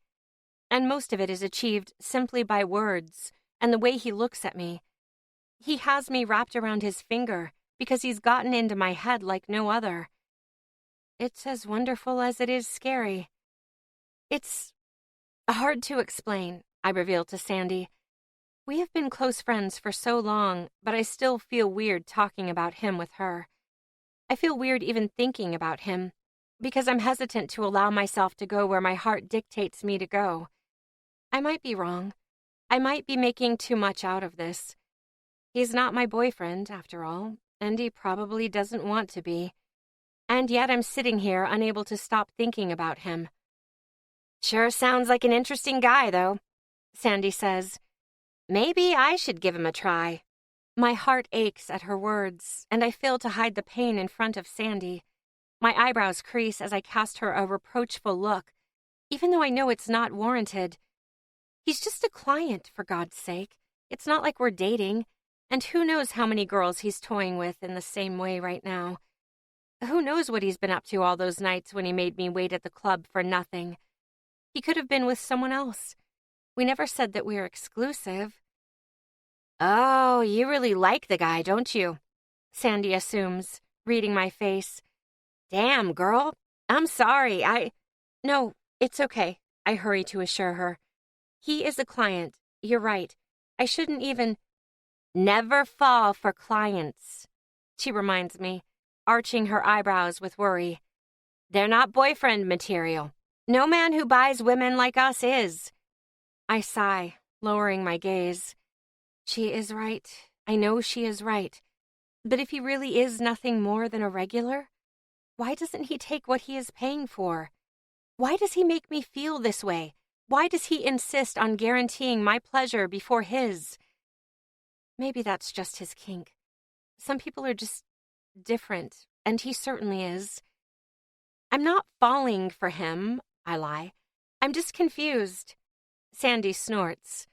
And most of it is achieved simply by words and the way he looks at me. He has me wrapped around his finger because he's gotten into my head like no other. It's as wonderful as it is scary. It's hard to explain, I reveal to Sandy. We have been close friends for so long, but I still feel weird talking about him with her. I feel weird even thinking about him, because I'm hesitant to allow myself to go where my heart dictates me to go. I might be wrong. I might be making too much out of this. He's not my boyfriend, after all, and he probably doesn't want to be. And yet I'm sitting here unable to stop thinking about him.
Sure sounds like an interesting guy, though, Sandy says. Maybe I should give him a try.
My heart aches at her words, and I fail to hide the pain in front of Sandy. My eyebrows crease as I cast her a reproachful look, even though I know it's not warranted. He's just a client, for God's sake. It's not like we're dating, and who knows how many girls he's toying with in the same way right now. Who knows what he's been up to all those nights when he made me wait at the club for nothing. He could have been with someone else. We never said that we were exclusive.
Oh, you really like the guy, don't you?
Sandy assumes, reading my face.
Damn, girl. I'm sorry,
No, it's okay, I hurry to assure her. He is a client. You're right. I shouldn't even...
Never fall for clients,
she reminds me, arching her eyebrows with worry.
They're not boyfriend material. No man who buys women like us is.
I sigh, lowering my gaze. She is right. I know she is right. But if he really is nothing more than a regular, why doesn't he take what he is paying for? Why does he make me feel this way? Why does he insist on guaranteeing my pleasure before his? Maybe that's just his kink. Some people are just different, and he certainly is. I'm not falling for him, I lie. I'm just confused. Sandy snorts.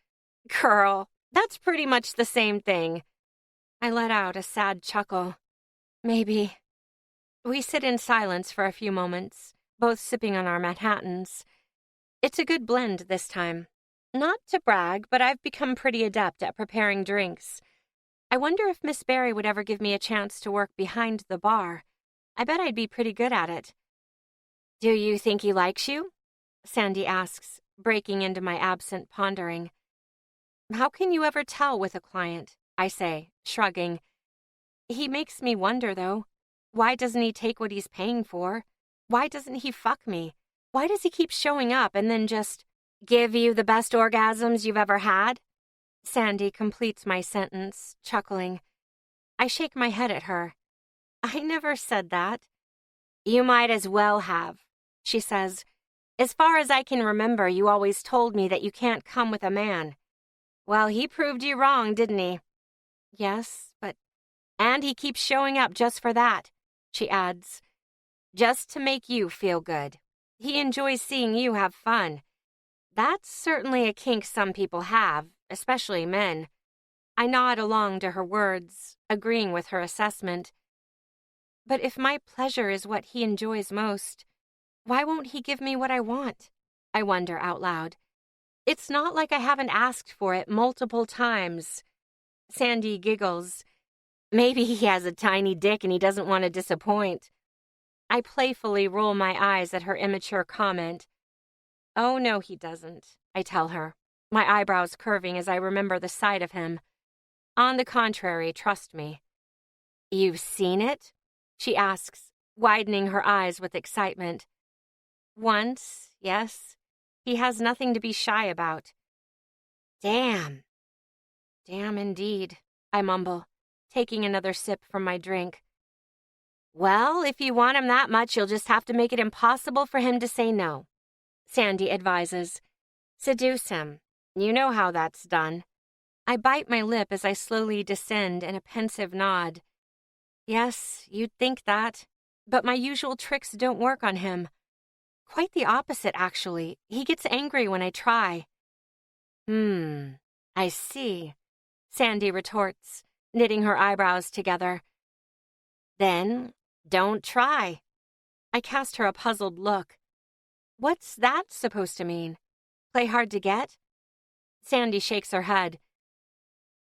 Girl, that's pretty much the same thing.
I let out a sad chuckle. Maybe. We sit in silence for a few moments, both sipping on our Manhattans. It's a good blend this time. Not to brag, but I've become pretty adept at preparing drinks. I wonder if Miss Barry would ever give me a chance to work behind the bar. I bet I'd be pretty good at it.
Do you think he likes you?
Sandy asks, breaking into my absent pondering. How can you ever tell with a client? I say, shrugging. He makes me wonder, though. Why doesn't he take what he's paying for? Why doesn't he fuck me? Why does he keep showing up and then just...
Give you the best orgasms you've ever had?
Sandy completes my sentence, chuckling. I shake my head at her. I never said that.
You might as well have, she says. As far as I can remember, you always told me that you can't come with a man. Well, he proved you wrong, didn't he?
Yes, but...
And he keeps showing up just for that, she adds. Just to make you feel good. He enjoys seeing you have fun. That's certainly a kink some people have, especially men.
I nod along to her words, agreeing with her assessment. But if my pleasure is what he enjoys most, why won't he give me what I want? I wonder out loud. It's not like I haven't asked for it multiple times. Sandy giggles.
Maybe he has a tiny dick and he doesn't want to disappoint.
I playfully roll my eyes at her immature comment. Oh, no, he doesn't, I tell her, my eyebrows curving as I remember the sight of him. On the contrary, trust me. You've seen it? She asks, widening her eyes with excitement. Once, yes. He has nothing to be shy about. Damn. Damn indeed, I mumble, taking another sip from my drink. Well, if you want him that much, you'll just have to make it impossible for him to say no, Sandy advises. Seduce him. You know how that's done. I bite my lip as I slowly descend in a pensive nod. Yes, you'd think that, but my usual tricks don't work on him. Quite the opposite, actually. He gets angry when I try. I see, Sandy retorts, knitting her eyebrows together. Then, don't try. I cast her a puzzled look. What's that supposed to mean? Play hard to get? Sandy shakes her head.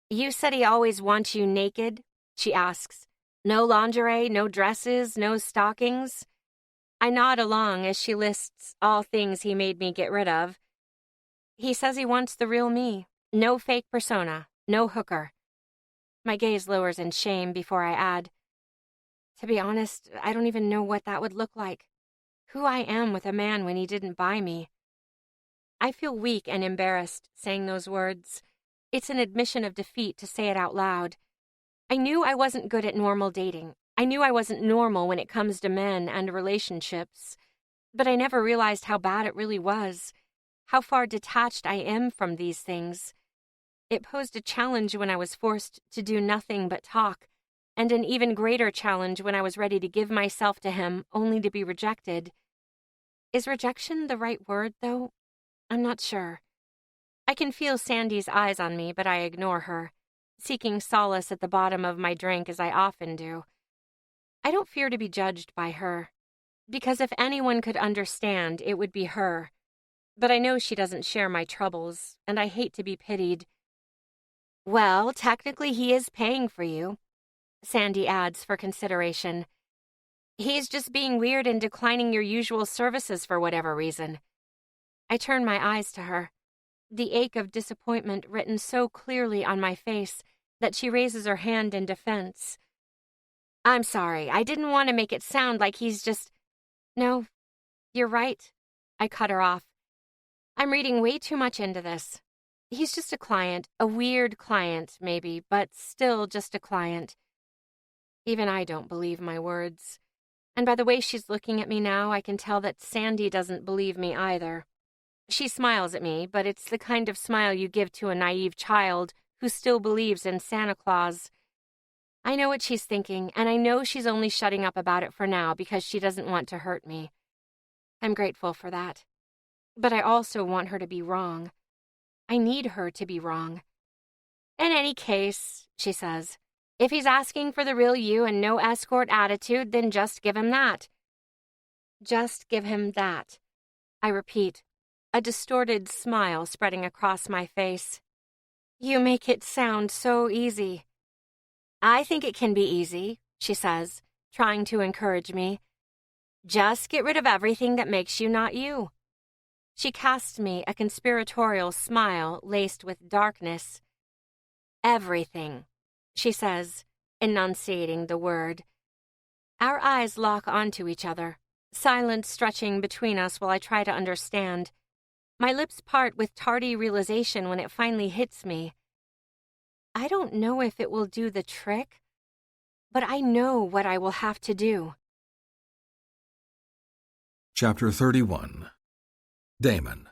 You said he always wants you naked? She asks. No lingerie, no dresses, no stockings? I nod along as she lists all things he made me get rid of. He says he wants the real me. No fake persona, no hooker. My gaze lowers in shame before I add, to be honest, I don't even know what that would look like. Who I am with a man when he didn't buy me. I feel weak and embarrassed saying those words. It's an admission of defeat to say it out loud. I knew I wasn't good at normal dating. I knew I wasn't normal when it comes to men and relationships. But I never realized how bad it really was. How far detached I am from these things. It posed a challenge when I was forced to do nothing but talk, and an even greater challenge when I was ready to give myself to him only to be rejected. Is rejection the right word, though? I'm not sure. I can feel Sandy's eyes on me, but I ignore her, seeking solace at the bottom of my drink as I often do. I don't fear to be judged by her, because if anyone could understand, it would be her. But I know she doesn't share my troubles, and I hate to be pitied. Well, technically he is paying for you, Sandy adds for consideration. He's just being weird and declining your usual services for whatever reason. I turn my eyes to her, the ache of disappointment written so clearly on my face that she raises her hand in defense. I'm sorry, I didn't want to make it sound like he's just... No, you're right. I cut her off. I'm reading way too much into this. He's just a client, a weird client, maybe, but still just a client. Even I don't believe my words. And by the way she's looking at me now, I can tell that Sandy doesn't believe me either. She smiles at me, but it's the kind of smile you give to a naive child who still believes in Santa Claus. I know what she's thinking, and I know she's only shutting up about it for now because she doesn't want to hurt me. I'm grateful for that. But I also want her to be wrong. I need her to be wrong. In any case, she says, if he's asking for the real you and no escort attitude, then just give him that. Just give him that. I repeat, a distorted smile spreading across my face. You make it sound so easy. I think it can be easy, she says, trying to encourage me. Just get rid of everything that makes you not you. She casts me a conspiratorial smile laced with darkness. Everything, she says, enunciating the word. Our eyes lock onto each other, silence stretching between us while I try to understand. My lips part with tardy realization when it finally hits me. I don't know if it will do the trick, but I know what I will have to do.
Chapter 31. Damon.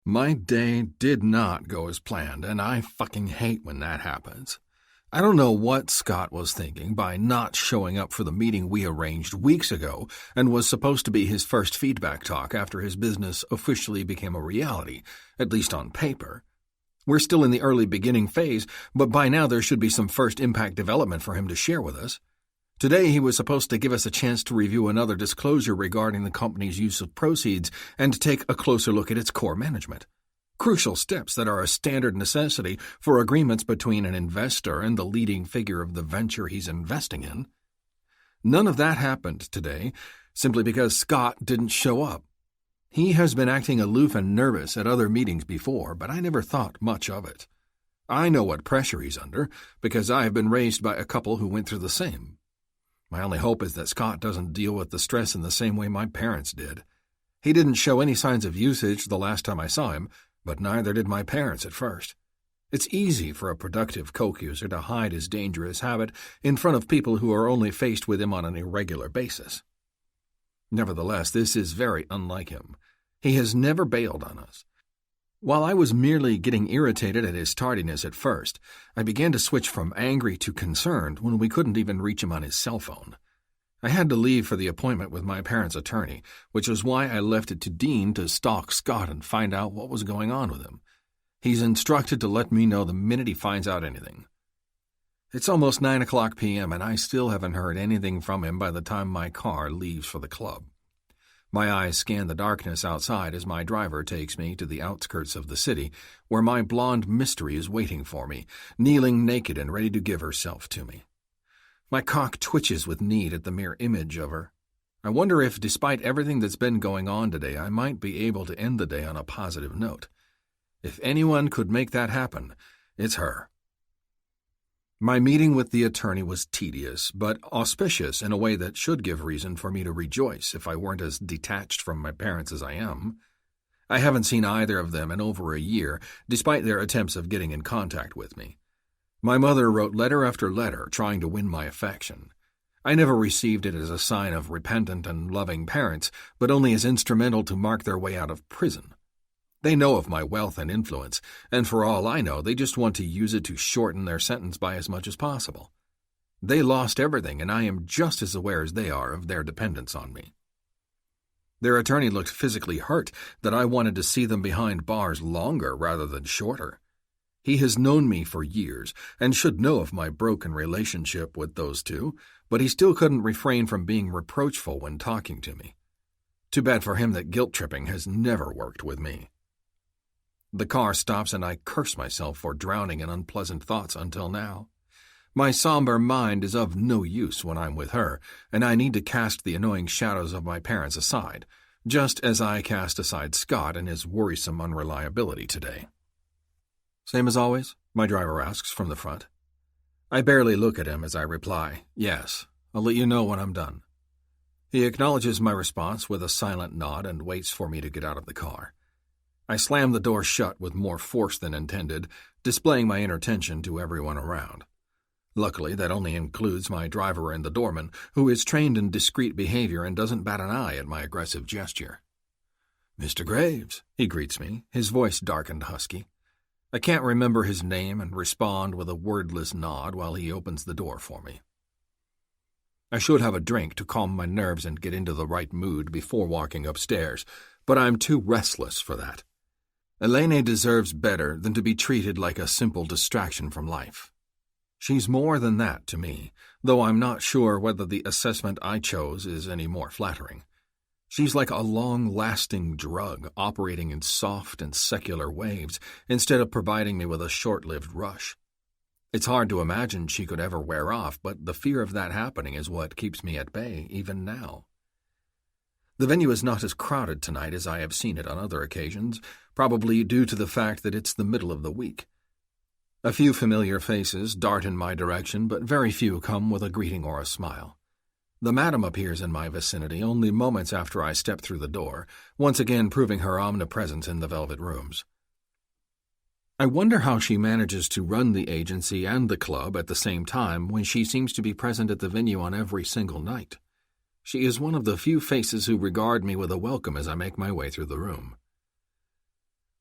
My day did not go as planned, and I fucking hate when that happens. I don't know what Scott was thinking by not showing up for the meeting we arranged weeks ago and was supposed to be his first feedback talk after his business officially became a reality, at least on paper. We're still in the early beginning phase, but by now there should be some first impact development for him to share with us. Today he was supposed to give us a chance to review another disclosure regarding the company's use of proceeds and to take a closer look at its core management. Crucial steps that are a standard necessity for agreements between an investor and the leading figure of the venture he's investing in. None of that happened today, simply because Scott didn't show up. He has been acting aloof and nervous at other meetings before, but I never thought much of it. I know what pressure he's under, because I have been raised by a couple who went through the same. My only hope is that Scott doesn't deal with the stress in the same way my parents did. He didn't show any signs of usage the last time I saw him, but neither did my parents at first. It's easy for a productive coke user to hide his dangerous habit in front of people who are only faced with him on an irregular basis. Nevertheless, this is very unlike him. He has never bailed on us. While I was merely getting irritated at his tardiness at first, I began to switch from angry to concerned when we couldn't even reach him on his cell phone. I had to leave for the appointment with my parents' attorney, which was why I left it to Dean to stalk Scott and find out what was going on with him. He's instructed to let me know the minute he finds out anything. It's almost 9:00 p.m., and I still haven't heard anything from him by the time my car leaves for the club. My eyes scan the darkness outside as my driver takes me to the outskirts of the city, where my blonde mystery is waiting for me, kneeling naked and ready to give herself to me. My cock twitches with need at the mere image of her. I wonder if, despite everything that's been going on today, I might be able to end the day on a positive note. If anyone could make that happen, it's her. My meeting with the attorney was tedious, but auspicious in a way that should give reason for me to rejoice if I weren't as detached from my parents as I am. I haven't seen either of them in over a year, despite their attempts of getting in contact with me. My mother wrote letter after letter trying to win my affection. I never received it as a sign of repentant and loving parents, but only as instrumental to mark their way out of prison. They know of my wealth and influence, and for all I know, they just want to use it to shorten their sentence by as much as possible. They lost everything, and I am just as aware as they are of their dependence on me. Their attorney looked physically hurt that I wanted to see them behind bars longer rather than shorter. He has known me for years and should know of my broken relationship with those two, but he still couldn't refrain from being reproachful when talking to me. Too bad for him that guilt-tripping has never worked with me. The car stops and I curse myself for drowning in unpleasant thoughts until now. My somber mind is of no use when I'm with her, and I need to cast the annoying shadows of my parents aside, just as I cast aside Scott and his worrisome unreliability today. Same as always? My driver asks from the front. I barely look at him as I reply, yes, I'll let you know when I'm done. He acknowledges my response with a silent nod and waits for me to get out of the car. I slam the door shut with more force than intended, displaying my inner tension to everyone around. Luckily, that only includes my driver and the doorman, who is trained in discreet behavior and doesn't bat an eye at my aggressive gesture. "Mr. Graves," he greets me, his voice dark and husky. I can't remember his name and respond with a wordless nod while he opens the door for me. I should have a drink to calm my nerves and get into the right mood before walking upstairs, but I'm too restless for that. Elaine deserves better than to be treated like a simple distraction from life. She's more than that to me, though I'm not sure whether the assessment I chose is any more flattering. She's like a long-lasting drug operating in soft and secular waves instead of providing me with a short-lived rush. It's hard to imagine she could ever wear off, but the fear of that happening is what keeps me at bay even now. The venue is not as crowded tonight as I have seen it on other occasions, probably due to the fact that it's the middle of the week. A few familiar faces dart in my direction, but very few come with a greeting or a smile. The madam appears in my vicinity only moments after I step through the door, once again proving her omnipresence in the velvet rooms. I wonder how she manages to run the agency and the club at the same time when she seems to be present at the venue on every single night. She is one of the few faces who regard me with a welcome as I make my way through the room.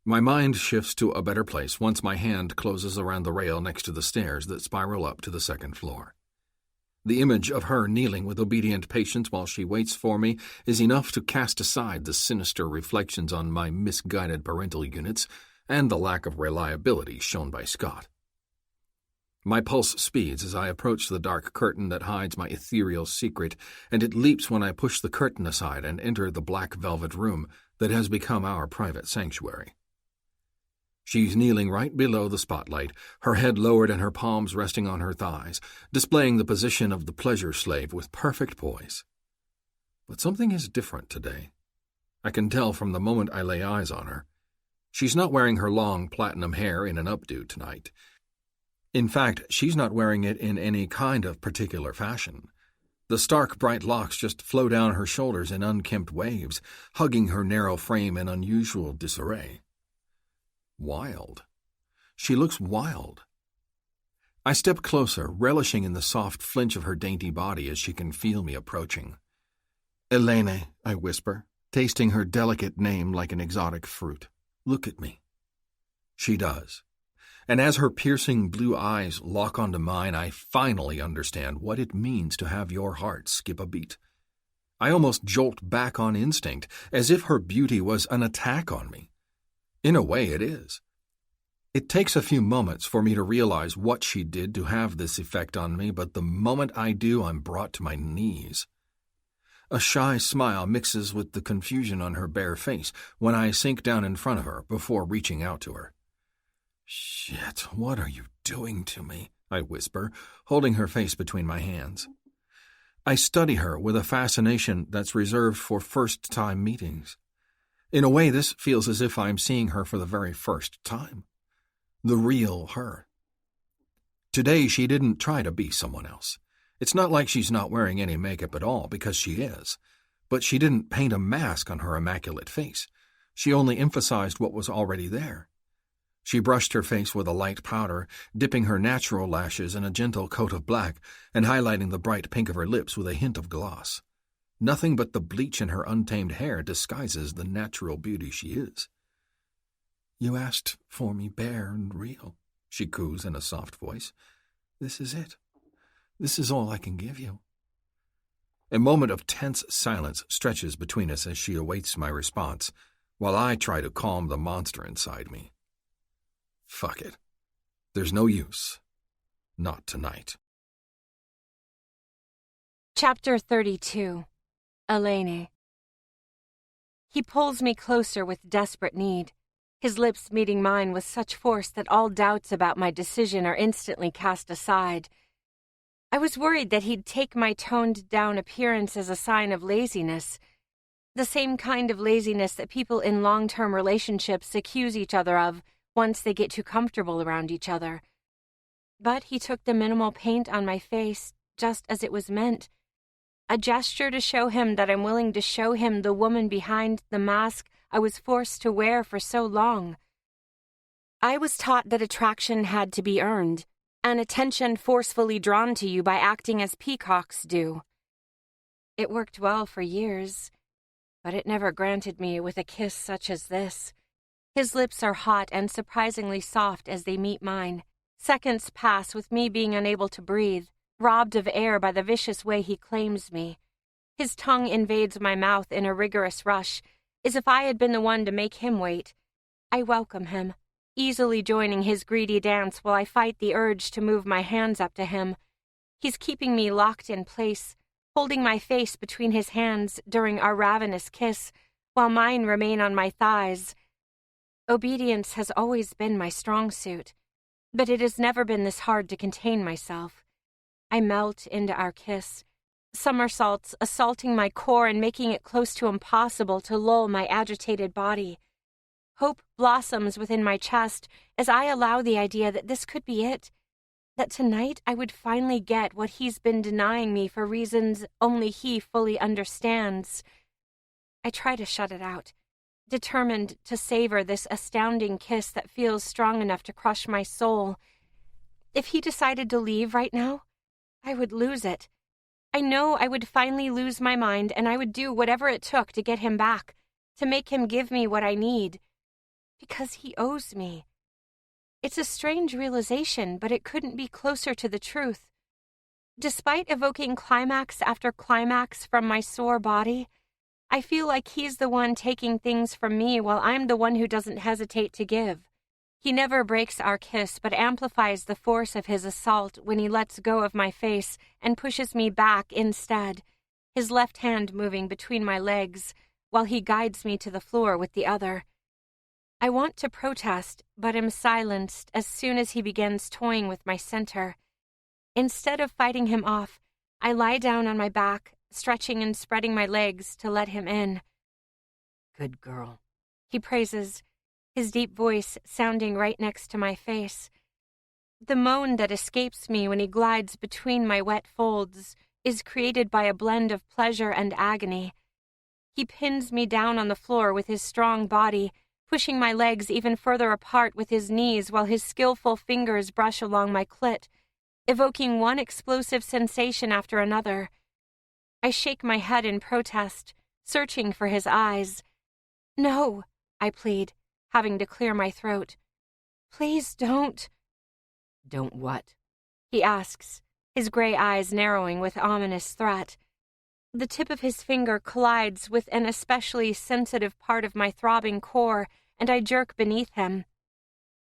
My mind shifts to a better place once my hand closes around the rail next to the stairs that spiral up to the second floor. The image of her kneeling with obedient patience while she waits for me is enough to cast aside the sinister reflections on my misguided parental units and the lack of reliability shown by Scott. My pulse speeds as I approach the dark curtain that hides my ethereal secret, and it leaps when I push the curtain aside and enter the black velvet room that has become our private sanctuary. She's kneeling right below the spotlight, her head lowered and her palms resting on her thighs, displaying the position of the pleasure slave with perfect poise. But something is different today. I can tell from the moment I lay eyes on her. She's not wearing her long platinum hair in an updo tonight. In fact, she's not wearing it in any kind of particular fashion. The stark, bright locks just flow down her shoulders in unkempt waves, hugging her narrow frame in unusual disarray. Wild. She looks wild. I step closer, relishing in the soft flinch of her dainty body as she can feel me approaching. "Elaine," I whisper, tasting her delicate name like an exotic fruit. "Look at me." She does. And as her piercing blue eyes lock onto mine, I finally understand what it means to have your heart skip a beat. I almost jolt back on instinct, as if her beauty was an attack on me. In a way, it is. It takes a few moments for me to realize what she did to have this effect on me, but the moment I do, I'm brought to my knees. A shy smile mixes with the confusion on her bare face when I sink down in front of her before reaching out to her. "Shit, what are you doing to me?" I whisper, holding her face between my hands. I study her with a fascination that's reserved for first-time meetings. In a way, this feels as if I'm seeing her for the very first time. The real her. Today, she didn't try to be someone else. It's not like she's not wearing any makeup at all, because she is. But she didn't paint a mask on her immaculate face. She only emphasized what was already there. She brushed her face with a light powder, dipping her natural lashes in a gentle coat of black and highlighting the bright pink of her lips with a hint of gloss. Nothing but the bleach in her untamed hair disguises the natural beauty she is. "You asked for me bare and real," she coos in a soft voice. "This is it. This is all I can give you." A moment of tense silence stretches between us as she awaits my response, while I try to calm the monster inside me. Fuck it. There's no use. Not tonight.
Chapter 32. Elaine. He pulls me closer with desperate need, his lips meeting mine with such force that all doubts about my decision are instantly cast aside. I was worried that he'd take my toned-down appearance as a sign of laziness, the same kind of laziness that people in long-term relationships accuse each other of once they get too comfortable around each other. But he took the minimal paint on my face just as it was meant, a gesture to show him that I'm willing to show him the woman behind the mask I was forced to wear for so long. I was taught that attraction had to be earned, and attention forcefully drawn to you by acting as peacocks do. It worked well for years, but it never granted me with a kiss such as this. His lips are hot and surprisingly soft as they meet mine. Seconds pass with me being unable to breathe, robbed of air by the vicious way he claims me. His tongue invades my mouth in a rigorous rush, as if I had been the one to make him wait. I welcome him, easily joining his greedy dance while I fight the urge to move my hands up to him. He's keeping me locked in place, holding my face between his hands during our ravenous kiss, while mine remain on my thighs. Obedience has always been my strong suit, but it has never been this hard to contain myself. I melt into our kiss, somersaults assaulting my core and making it close to impossible to lull my agitated body. Hope blossoms within my chest as I allow the idea that this could be it, that tonight I would finally get what he's been denying me for reasons only he fully understands. I try to shut it out, determined to savor this astounding kiss that feels strong enough to crush my soul. If he decided to leave right now, I would lose it. I know I would finally lose my mind, and I would do whatever it took to get him back, to make him give me what I need. Because he owes me. It's a strange realization, but it couldn't be closer to the truth. Despite evoking climax after climax from my sore body, I feel like he's the one taking things from me while I'm the one who doesn't hesitate to give. He never breaks our kiss, but amplifies the force of his assault when he lets go of my face and pushes me back instead, his left hand moving between my legs while he guides me to the floor with the other. I want to protest, but am silenced as soon as he begins toying with my center. Instead of fighting him off, I lie down on my back, stretching and spreading my legs to let him in.
Good girl,
he praises, his deep voice sounding right next to my face. The moan that escapes me when he glides between my wet folds is created by a blend of pleasure and agony. He pins me down on the floor with his strong body, pushing my legs even further apart with his knees while his skillful fingers brush along my clit, evoking one explosive sensation after another. I shake my head in protest, searching for his eyes. No, I plead, having to clear my throat. Please don't.
Don't what?
He asks, his gray eyes narrowing with ominous threat. The tip of his finger collides with an especially sensitive part of my throbbing core, and I jerk beneath him.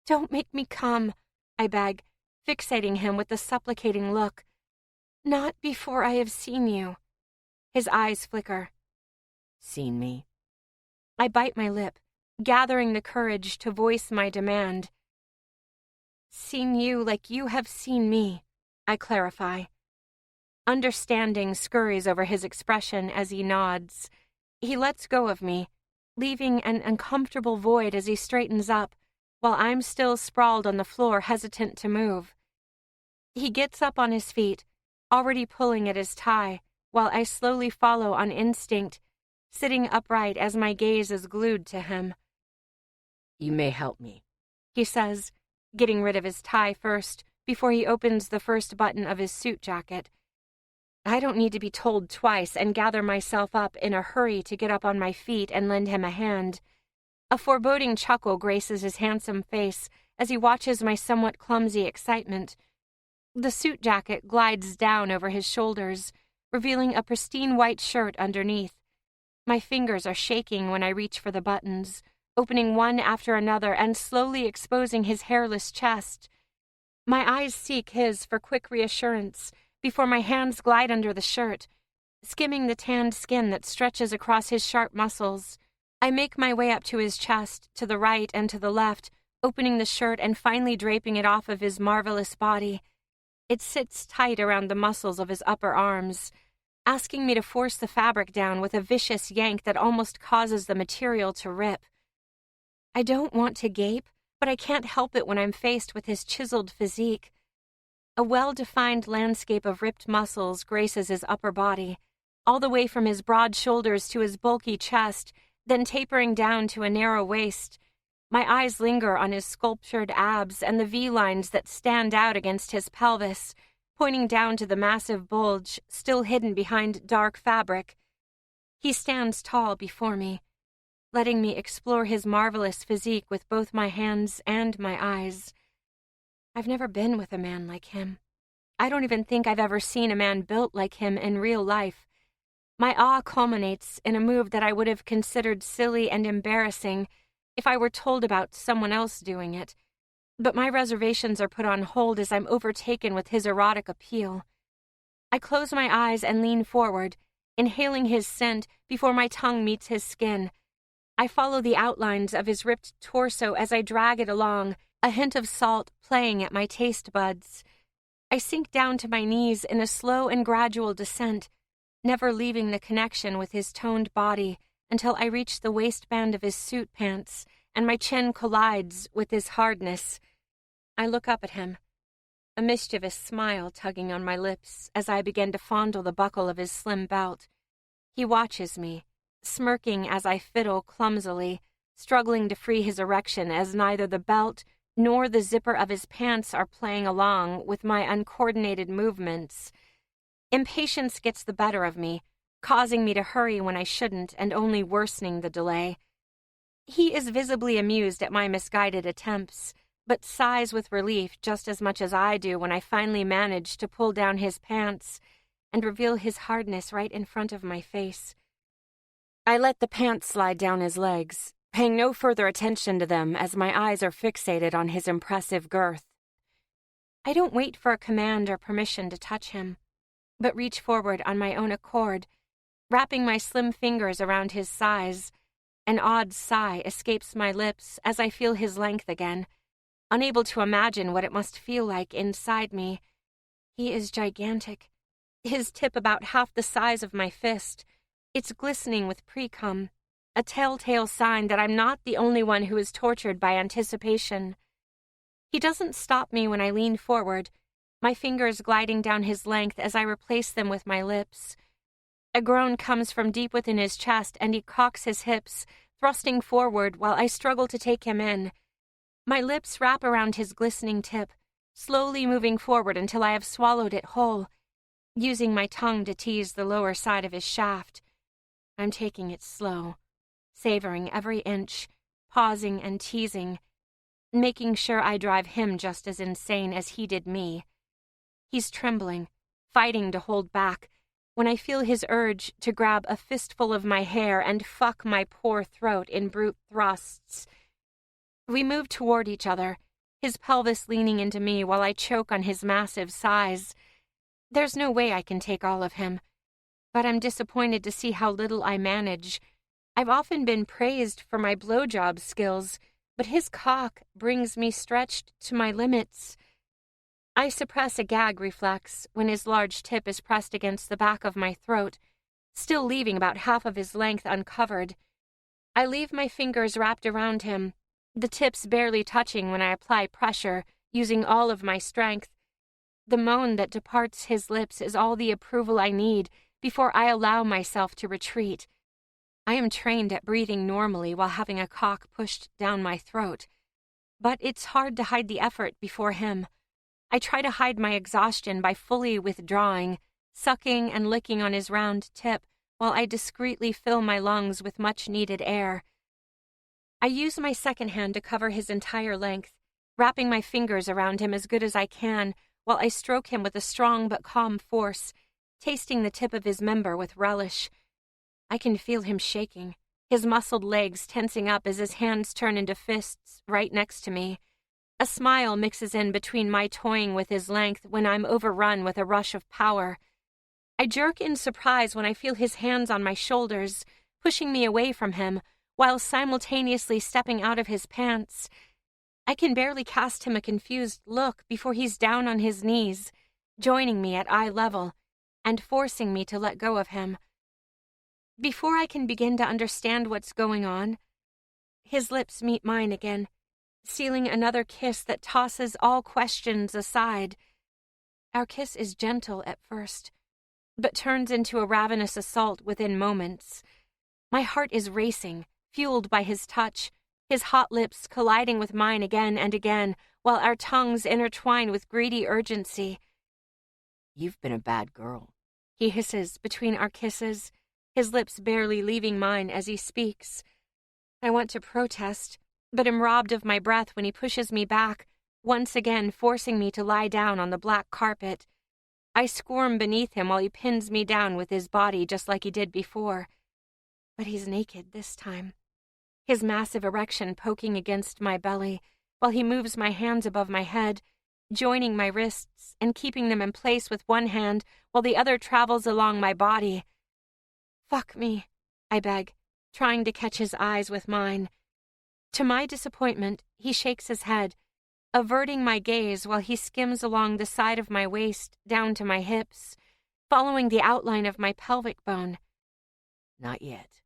Don't make me come, I beg, fixating him with a supplicating look. Not before I have seen you. His eyes flicker.
Seen me?
I bite my lip, gathering the courage to voice my demand. Seen you like you have seen me, I clarify. Understanding scurries over his expression as he nods. He lets go of me, leaving an uncomfortable void as he straightens up, while I'm still sprawled on the floor, hesitant to move. He gets up on his feet, already pulling at his tie, while I slowly follow on instinct, sitting upright as my gaze is glued to him.
You may help me,
he says, getting rid of his tie first, before he opens the first button of his suit jacket. I don't need to be told twice and gather myself up in a hurry to get up on my feet and lend him a hand. A foreboding chuckle graces his handsome face as he watches my somewhat clumsy excitement. The suit jacket glides down over his shoulders, revealing a pristine white shirt underneath. My fingers are shaking when I reach for the buttons, opening one after another and slowly exposing his hairless chest. My eyes seek his for quick reassurance before my hands glide under the shirt, skimming the tanned skin that stretches across his sharp muscles. I make my way up to his chest, to the right and to the left, opening the shirt and finally draping it off of his marvelous body. It sits tight around the muscles of his upper arms, asking me to force the fabric down with a vicious yank that almost causes the material to rip. I don't want to gape, but I can't help it when I'm faced with his chiseled physique. A well-defined landscape of ripped muscles graces his upper body, all the way from his broad shoulders to his bulky chest, then tapering down to a narrow waist. My eyes linger on his sculptured abs and the V-lines that stand out against his pelvis, pointing down to the massive bulge still hidden behind dark fabric. He stands tall before me, letting me explore his marvelous physique with both my hands and my eyes. I've never been with a man like him. I don't even think I've ever seen a man built like him in real life. My awe culminates in a move that I would have considered silly and embarrassing if I were told about someone else doing it. But my reservations are put on hold as I'm overtaken with his erotic appeal. I close my eyes and lean forward, inhaling his scent before my tongue meets his skin. I follow the outlines of his ripped torso as I drag it along, a hint of salt playing at my taste buds. I sink down to my knees in a slow and gradual descent, never leaving the connection with his toned body until I reach the waistband of his suit pants and my chin collides with his hardness. I look up at him, a mischievous smile tugging on my lips as I begin to fondle the buckle of his slim belt. He watches me, smirking as I fiddle clumsily, struggling to free his erection as neither the belt nor the zipper of his pants are playing along with my uncoordinated movements. Impatience gets the better of me, causing me to hurry when I shouldn't and only worsening the delay. He is visibly amused at my misguided attempts, but sighs with relief just as much as I do when I finally manage to pull down his pants and reveal his hardness right in front of my face. I let the pants slide down his legs, paying no further attention to them as my eyes are fixated on his impressive girth. I don't wait for a command or permission to touch him, but reach forward on my own accord, wrapping my slim fingers around his size. An odd sigh escapes my lips as I feel his length again, unable to imagine what it must feel like inside me. He is gigantic, his tip about half the size of my fist. It's glistening with pre-cum, a telltale sign that I'm not the only one who is tortured by anticipation. He doesn't stop me when I lean forward, my fingers gliding down his length as I replace them with my lips. A groan comes from deep within his chest, and he cocks his hips, thrusting forward while I struggle to take him in. My lips wrap around his glistening tip, slowly moving forward until I have swallowed it whole, using my tongue to tease the lower side of his shaft. I'm taking it slow, savoring every inch, pausing and teasing, making sure I drive him just as insane as he did me. He's trembling, fighting to hold back, when I feel his urge to grab a fistful of my hair and fuck my poor throat in brute thrusts. We move toward each other, his pelvis leaning into me while I choke on his massive size. There's no way I can take all of him, but I'm disappointed to see how little I manage. I've often been praised for my blowjob skills, but his cock brings me stretched to my limits. I suppress a gag reflex when his large tip is pressed against the back of my throat, still leaving about half of his length uncovered. I leave my fingers wrapped around him, the tips barely touching when I apply pressure, using all of my strength. The moan that departs his lips is all the approval I need before I allow myself to retreat. I am trained at breathing normally while having a cock pushed down my throat, but it's hard to hide the effort before him. I try to hide my exhaustion by fully withdrawing, sucking and licking on his round tip while I discreetly fill my lungs with much-needed air. I use my second hand to cover his entire length, wrapping my fingers around him as good as I can while I stroke him with a strong but calm force, tasting the tip of his member with relish. I can feel him shaking, his muscled legs tensing up as his hands turn into fists right next to me. A smile mixes in between my toying with his length when I'm overrun with a rush of power. I jerk in surprise when I feel his hands on my shoulders, pushing me away from him, while simultaneously stepping out of his pants. I can barely cast him a confused look before he's down on his knees, joining me at eye level, and forcing me to let go of him. Before I can begin to understand what's going on, his lips meet mine again, sealing another kiss that tosses all questions aside. Our kiss is gentle at first, but turns into a ravenous assault within moments. My heart is racing, fueled by his touch, his hot lips colliding with mine again and again, while our tongues intertwine with greedy urgency.
"You've been a bad girl,"
he hisses between our kisses, his lips barely leaving mine as he speaks. I want to protest, but am robbed of my breath when he pushes me back, once again forcing me to lie down on the black carpet. I squirm beneath him while he pins me down with his body just like he did before. But he's naked this time, his massive erection poking against my belly, while he moves my hands above my head, joining my wrists and keeping them in place with one hand while the other travels along my body. "Fuck me," I beg, trying to catch his eyes with mine. To my disappointment, he shakes his head, averting my gaze while he skims along the side of my waist down to my hips, following the outline of my pelvic bone.
"Not yet,"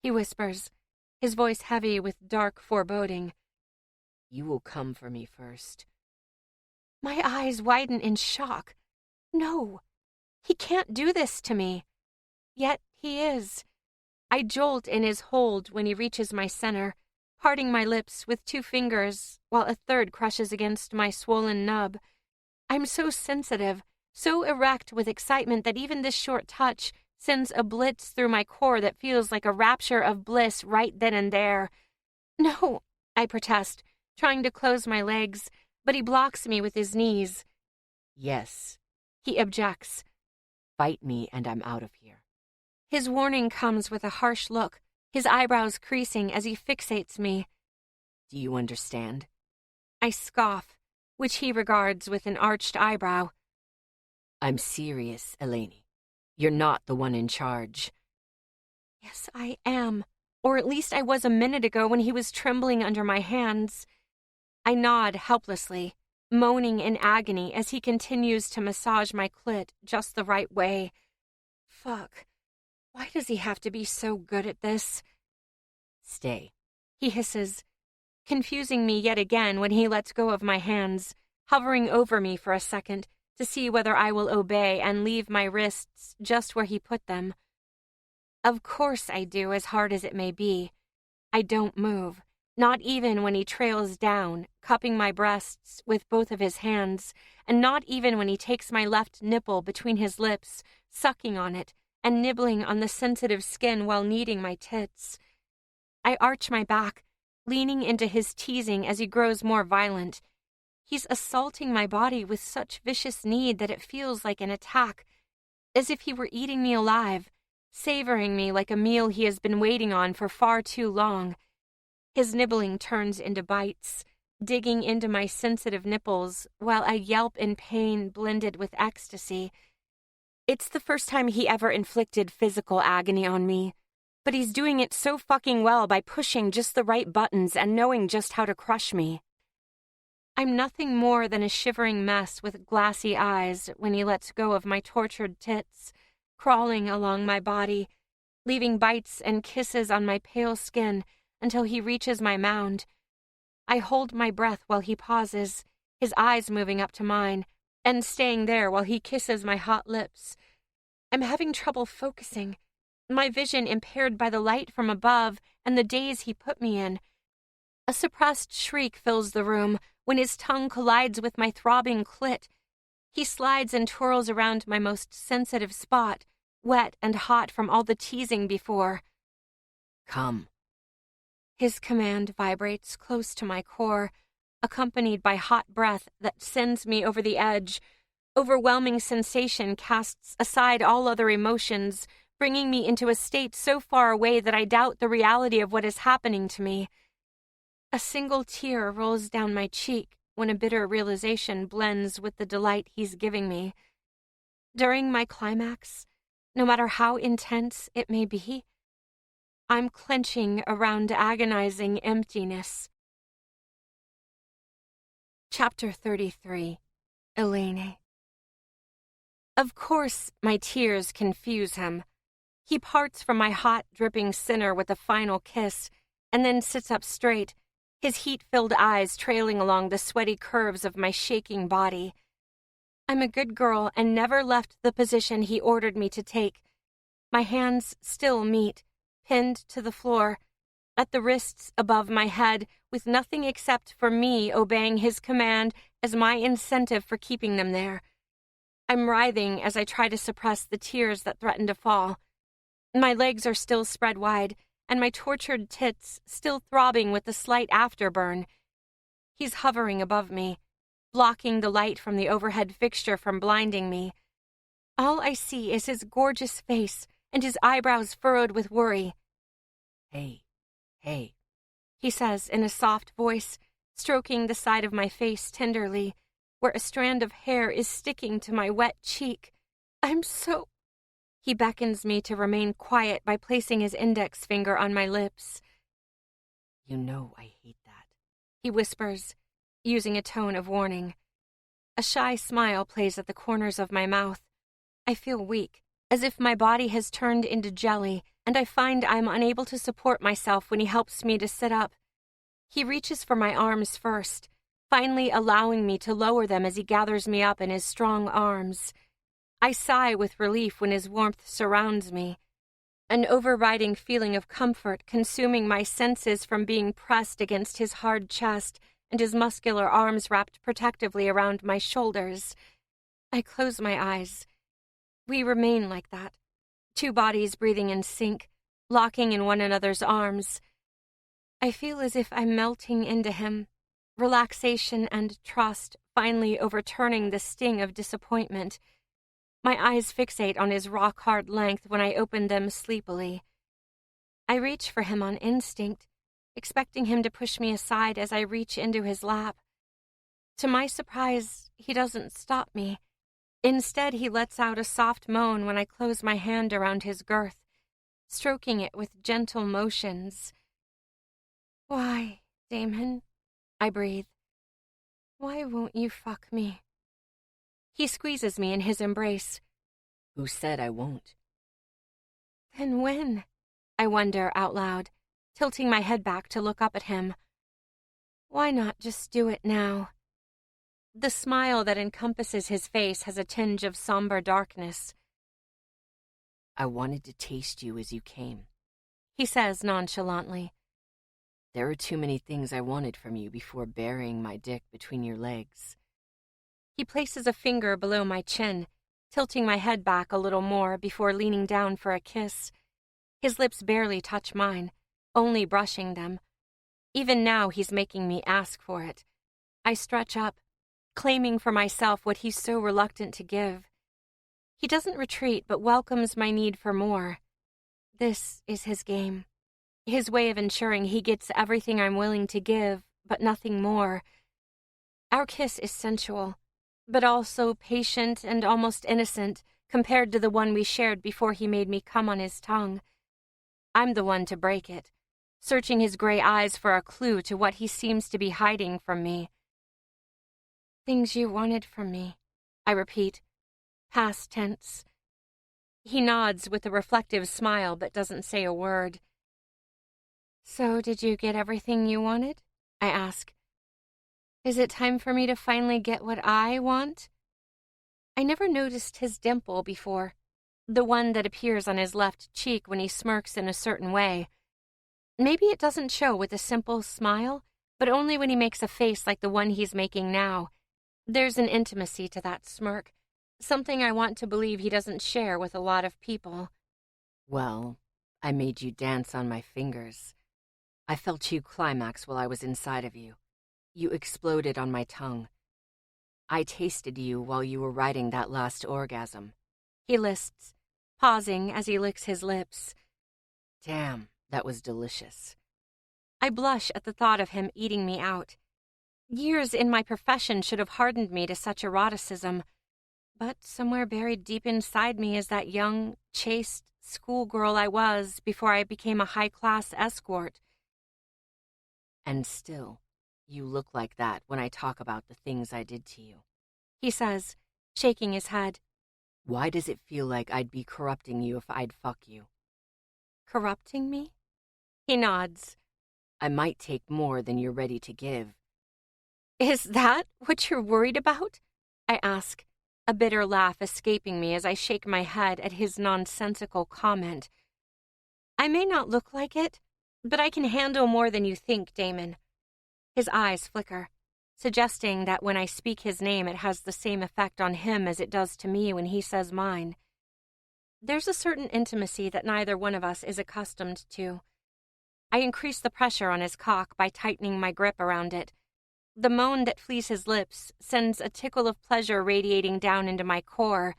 he whispers, his voice heavy with dark foreboding.
"You will come for me first."
My eyes widen in shock. No, he can't do this to me. Yet he is. I jolt in his hold when he reaches my center, parting my lips with 2 fingers while a third crushes against my swollen nub. I'm so sensitive, so erect with excitement that even this short touch sends a blitz through my core that feels like a rapture of bliss right then and there. "No," I protest, trying to close my legs, but he blocks me with his knees.
"Yes,"
he objects.
"Fight me and I'm out of here."
His warning comes with a harsh look, his eyebrows creasing as he fixates me.
"Do you understand?"
I scoff, which he regards with an arched eyebrow.
"I'm serious, Elaine. You're not the one in charge."
"Yes, I am," Or at least I was a minute ago when he was trembling under my hands. I nod helplessly, moaning in agony as he continues to massage my clit just the right way. Fuck. Why does he have to be so good at this?
Stay,
he hisses, confusing me yet again when he lets go of my hands, hovering over me for a second to see whether I will obey and leave my wrists just where he put them. Of course I do, as hard as it may be. I don't move, not even when he trails down, cupping my breasts with both of his hands, and not even when he takes my left nipple between his lips, sucking on it, and nibbling on the sensitive skin while kneading my tits. I arch my back, leaning into his teasing as he grows more violent. He's assaulting my body with such vicious need that it feels like an attack, as if he were eating me alive, savoring me like a meal he has been waiting on for far too long. His nibbling turns into bites, digging into my sensitive nipples while I yelp in pain blended with ecstasy. It's the first time he ever inflicted physical agony on me, but he's doing it so fucking well by pushing just the right buttons and knowing just how to crush me. I'm nothing more than a shivering mess with glassy eyes when he lets go of my tortured tits, crawling along my body, leaving bites and kisses on my pale skin until he reaches my mound. I hold my breath while he pauses, his eyes moving up to mine, and staying there while he kisses my hot lips. I'm having trouble focusing, my vision impaired by the light from above and the daze he put me in. A suppressed shriek fills the room when his tongue collides with my throbbing clit. He slides and twirls around my most sensitive spot, wet and hot from all the teasing before.
Come.
His command vibrates close to my core, accompanied by hot breath that sends me over the edge. Overwhelming sensation casts aside all other emotions, bringing me into a state so far away that I doubt the reality of what is happening to me. A single tear rolls down my cheek when a bitter realization blends with the delight he's giving me. During my climax, no matter how intense it may be, I'm clenching around agonizing emptiness. Chapter 33. Elaine. Of course, my tears confuse him. He parts from my hot, dripping sinner with a final kiss, and then sits up straight, his heat-filled eyes trailing along the sweaty curves of my shaking body. I'm a good girl and never left the position he ordered me to take. My hands still meet, pinned to the floor, at the wrists above my head, with nothing except for me obeying his command as my incentive for keeping them there. I'm writhing as I try to suppress the tears that threaten to fall. My legs are still spread wide, and my tortured tits still throbbing with the slight afterburn. He's hovering above me, blocking the light from the overhead fixture from blinding me. All I see is his gorgeous face and his eyebrows furrowed with worry.
Hey,
he says in a soft voice, stroking the side of my face tenderly, where a strand of hair is sticking to my wet cheek. He beckons me to remain quiet by placing his index finger on my lips.
You know I hate that,
he whispers, using a tone of warning. A shy smile plays at the corners of my mouth. I feel weak, as if my body has turned into jelly, and I find I'm unable to support myself when he helps me to sit up. He reaches for my arms first, finally allowing me to lower them as he gathers me up in his strong arms. I sigh with relief when his warmth surrounds me, an overriding feeling of comfort consuming my senses from being pressed against his hard chest and his muscular arms wrapped protectively around my shoulders. I close my eyes. We remain like that, two bodies breathing in sync, locking in one another's arms. I feel as if I'm melting into him, relaxation and trust finally overturning the sting of disappointment. My eyes fixate on his rock-hard length when I open them sleepily. I reach for him on instinct, expecting him to push me aside as I reach into his lap. To my surprise, he doesn't stop me. Instead, he lets out a soft moan when I close my hand around his girth, stroking it with gentle motions. "Why, Damon?" I breathe. "Why won't you fuck me?" He squeezes me in his embrace.
Who said I won't?
"Then when?" I wonder out loud, tilting my head back to look up at him. "Why not just do it now?" The smile that encompasses his face has a tinge of somber darkness.
I wanted to taste you as you came,
He says nonchalantly.
There are too many things I wanted from you before burying my dick between your legs.
He places a finger below my chin, tilting my head back a little more before leaning down for a kiss. His lips barely touch mine, only brushing them. Even now he's making me ask for it. I stretch up, claiming for myself what he's so reluctant to give. He doesn't retreat, but welcomes my need for more. This is his game. His way of ensuring he gets everything I'm willing to give, but nothing more. Our kiss is sensual, but also patient and almost innocent compared to the one we shared before he made me come on his tongue. I'm the one to break it, searching his gray eyes for a clue to what he seems to be hiding from me. "Things you wanted from me," I repeat, past tense. He nods with a reflective smile but doesn't say a word. "So did you get everything you wanted?" I ask. "Is it time for me to finally get what I want?" I never noticed his dimple before, the one that appears on his left cheek when he smirks in a certain way. Maybe it doesn't show with a simple smile, but only when he makes a face like the one he's making now. There's an intimacy to that smirk, something I want to believe he doesn't share with a lot of people.
Well, I made you dance on my fingers. I felt you climax while I was inside of you. You exploded on my tongue. I tasted you while you were riding that last orgasm.
He lists, pausing as he licks his lips.
Damn, that was delicious.
I blush at the thought of him eating me out. Years in my profession should have hardened me to such eroticism, but somewhere buried deep inside me is that young, chaste schoolgirl I was before I became a high-class escort.
And still, you look like that when I talk about the things I did to you,
He says, shaking his head.
Why does it feel like I'd be corrupting you if I'd fuck you?
Corrupting me? He nods.
I might take more than you're ready to give.
Is that what you're worried about? I ask, a bitter laugh escaping me as I shake my head at his nonsensical comment. I may not look like it, but I can handle more than you think, Damon. His eyes flicker, suggesting that when I speak his name it has the same effect on him as it does to me when he says mine. There's a certain intimacy that neither one of us is accustomed to. I increase the pressure on his cock by tightening my grip around it. The moan that flees his lips sends a tickle of pleasure radiating down into my core.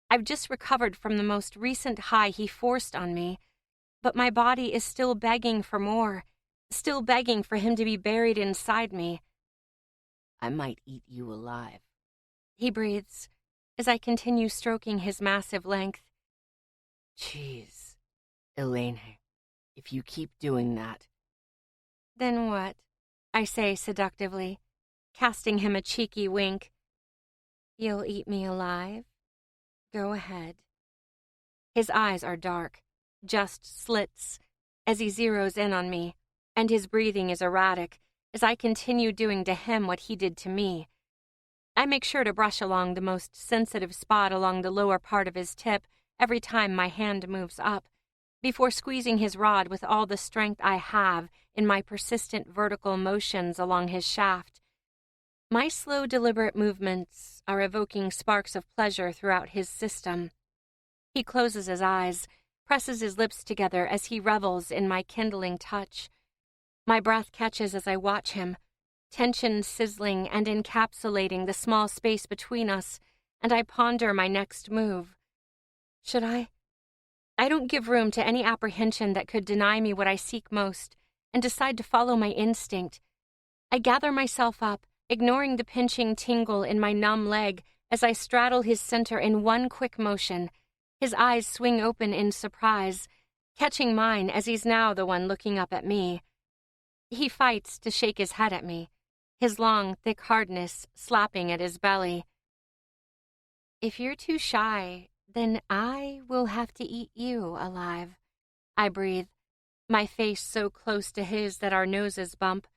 I've just recovered from the most recent high he forced on me, but my body is still begging for more, still begging for him to be buried inside me.
I might eat you alive,
he breathes, as I continue stroking his massive length.
Jeez, Elaine, if you keep doing that.
Then what? I say seductively, casting him a cheeky wink. You'll eat me alive? Go ahead. His eyes are dark, just slits, as he zeroes in on me, and his breathing is erratic as I continue doing to him what he did to me. I make sure to brush along the most sensitive spot along the lower part of his tip every time my hand moves up, before squeezing his rod with all the strength I have in my persistent vertical motions along his shaft. My slow, deliberate movements are evoking sparks of pleasure throughout his system. He closes his eyes, presses his lips together as he revels in my kindling touch. My breath catches as I watch him, tension sizzling and encapsulating the small space between us, and I ponder my next move. Should I? I don't give room to any apprehension that could deny me what I seek most, and decide to follow my instinct. I gather myself up, ignoring the pinching tingle in my numb leg as I straddle his center in one quick motion. His eyes swing open in surprise, catching mine as he's now the one looking up at me. He fights to shake his head at me, his long, thick hardness slapping at his belly. "If you're too shy, then I will have to eat you alive," I breathe, my face so close to his that our noses bump.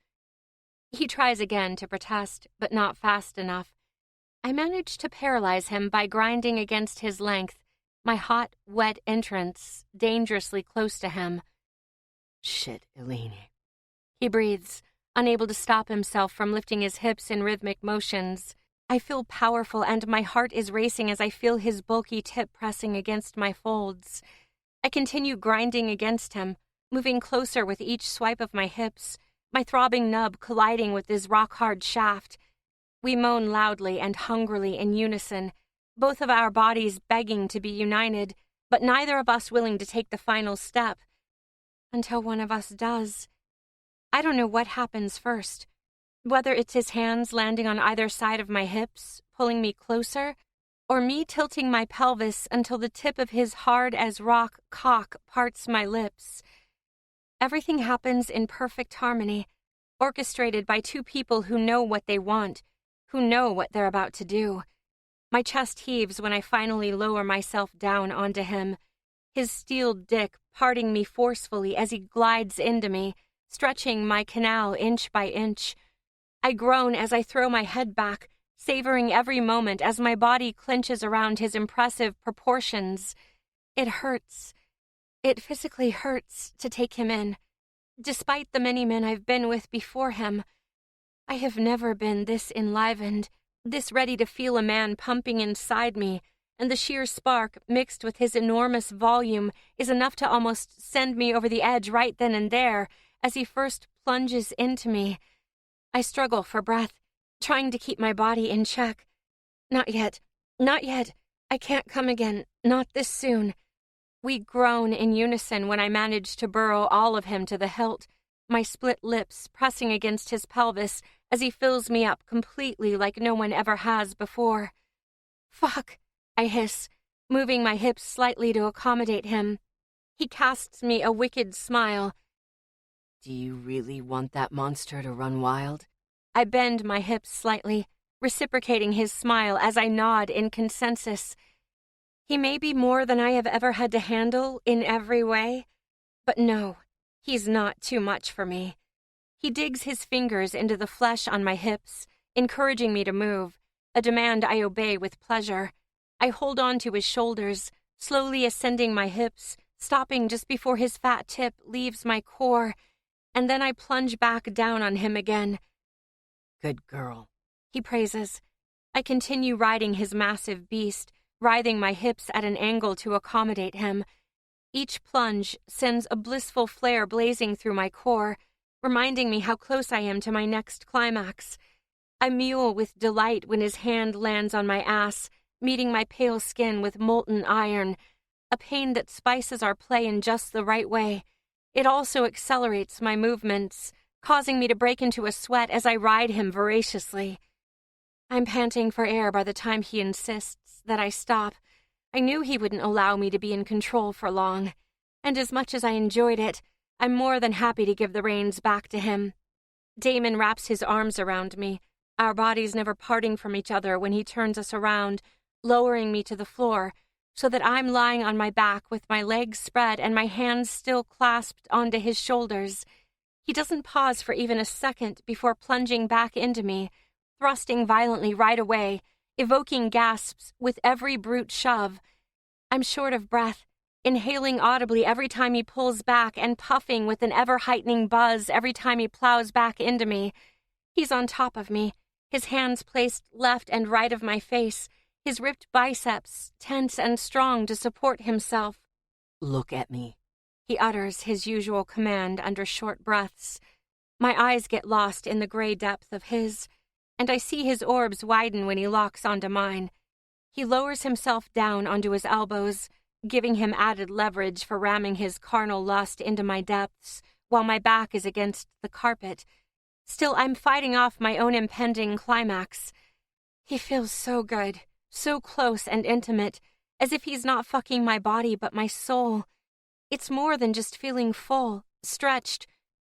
He tries again to protest, but not fast enough. I manage to paralyze him by grinding against his length, my hot, wet entrance dangerously close to him.
"Shit, Elaine."
He breathes, unable to stop himself from lifting his hips in rhythmic motions. I feel powerful and my heart is racing as I feel his bulky tip pressing against my folds. I continue grinding against him, moving closer with each swipe of my hips, my throbbing nub colliding with his rock-hard shaft. We moan loudly and hungrily in unison, both of our bodies begging to be united, but neither of us willing to take the final step. Until one of us does. I don't know what happens first. Whether it's his hands landing on either side of my hips, pulling me closer, or me tilting my pelvis until the tip of his hard-as-rock cock parts my lips. Everything happens in perfect harmony, orchestrated by two people who know what they want, who know what they're about to do. My chest heaves when I finally lower myself down onto him, his steeled dick parting me forcefully as he glides into me, stretching my canal inch by inch. I groan as I throw my head back, savoring every moment as my body clenches around his impressive proportions. It hurts. It physically hurts to take him in. Despite the many men I've been with before him, I have never been this enlivened, this ready to feel a man pumping inside me, and the sheer spark mixed with his enormous volume is enough to almost send me over the edge right then and there as he first plunges into me. I struggle for breath, trying to keep my body in check. Not yet. Not yet. I can't come again. Not this soon. We groan in unison when I manage to burrow all of him to the hilt, my split lips pressing against his pelvis as he fills me up completely like no one ever has before. "Fuck," I hiss, moving my hips slightly to accommodate him. He casts me a wicked smile.
"Do you really want that monster to run wild?"
I bend my hips slightly, reciprocating his smile as I nod in consensus. He may be more than I have ever had to handle in every way, but no, he's not too much for me. He digs his fingers into the flesh on my hips, encouraging me to move, a demand I obey with pleasure. I hold on to his shoulders, slowly ascending my hips, stopping just before his fat tip leaves my core, and then I plunge back down on him again.
"Good girl,"
he praises. I continue riding his massive beast, writhing my hips at an angle to accommodate him. Each plunge sends a blissful flare blazing through my core, reminding me how close I am to my next climax. I mewl with delight when his hand lands on my ass, meeting my pale skin with molten iron, a pain that spices our play in just the right way. It also accelerates my movements, causing me to break into a sweat as I ride him voraciously. I'm panting for air by the time he insists that I stop. I knew he wouldn't allow me to be in control for long, and as much as I enjoyed it, I'm more than happy to give the reins back to him. Damon wraps his arms around me, our bodies never parting from each other when he turns us around, lowering me to the floor, so that I'm lying on my back with my legs spread and my hands still clasped onto his shoulders. He doesn't pause for even a second before plunging back into me, thrusting violently right away, evoking gasps with every brute shove. I'm short of breath, inhaling audibly every time he pulls back and puffing with an ever-heightening buzz every time he plows back into me. He's on top of me, his hands placed left and right of my face, his ripped biceps tense and strong to support himself.
"Look at me,"
he utters his usual command under short breaths. My eyes get lost in the gray depth of his, and I see his orbs widen when he locks onto mine. He lowers himself down onto his elbows, giving him added leverage for ramming his carnal lust into my depths, while my back is against the carpet. Still, I'm fighting off my own impending climax. He feels so good, so close and intimate, as if he's not fucking my body but my soul. It's more than just feeling full, stretched.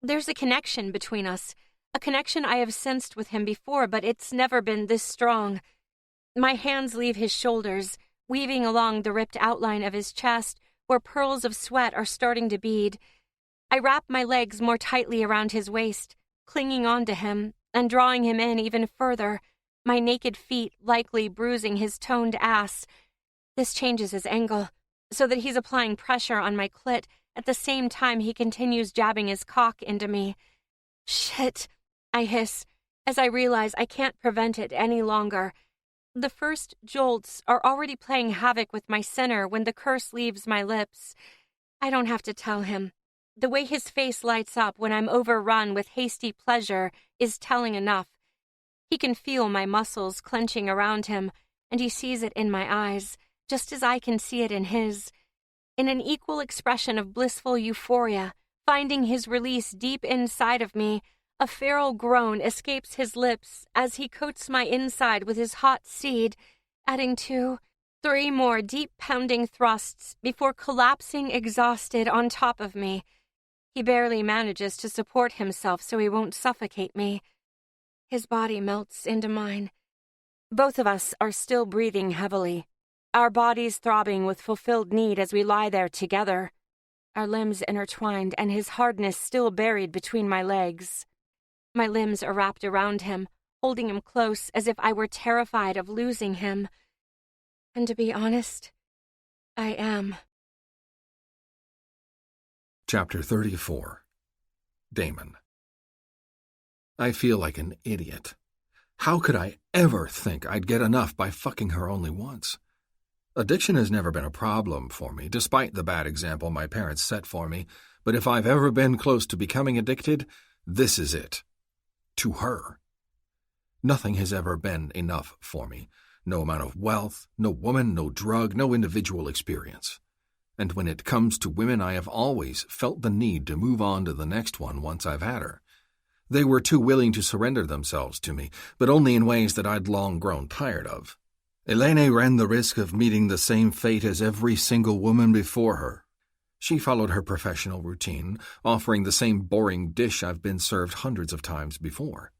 There's a connection between us, a connection I have sensed with him before, but it's never been this strong. My hands leave his shoulders, weaving along the ripped outline of his chest, where pearls of sweat are starting to bead. I wrap my legs more tightly around his waist, clinging onto him and drawing him in even further, my naked feet likely bruising his toned ass. This changes his angle, so that he's applying pressure on my clit at the same time he continues jabbing his cock into me. Shit, I hiss, as I realize I can't prevent it any longer. The first jolts are already playing havoc with my center when the curse leaves my lips. I don't have to tell him. The way his face lights up when I'm overrun with hasty pleasure is telling enough. He can feel my muscles clenching around him, and he sees it in my eyes, just as I can see it in his. In an equal expression of blissful euphoria, finding his release deep inside of me, a feral groan escapes his lips as he coats my inside with his hot seed, adding 2, 3 more deep pounding thrusts before collapsing exhausted on top of me. He barely manages to support himself so he won't suffocate me. His body melts into mine. Both of us are still breathing heavily, our bodies throbbing with fulfilled need as we lie there together, our limbs intertwined and his hardness still buried between my legs. My limbs are wrapped around him, holding him close as if I were terrified of losing him. And to be honest, I am.
Chapter 34. Damon. I feel like an idiot. How could I ever think I'd get enough by fucking her only once? Addiction has never been a problem for me, despite the bad example my parents set for me, but if I've ever been close to becoming addicted, this is it. To her. Nothing has ever been enough for me. No amount of wealth, no woman, no drug, no individual experience. And when it comes to women, I have always felt the need to move on to the next one once I've had her. They were too willing to surrender themselves to me, but only in ways that I'd long grown tired of. Elaine ran the risk of meeting the same fate as every single woman before her. She followed her professional routine, offering the same boring dish I've been served hundreds of times before.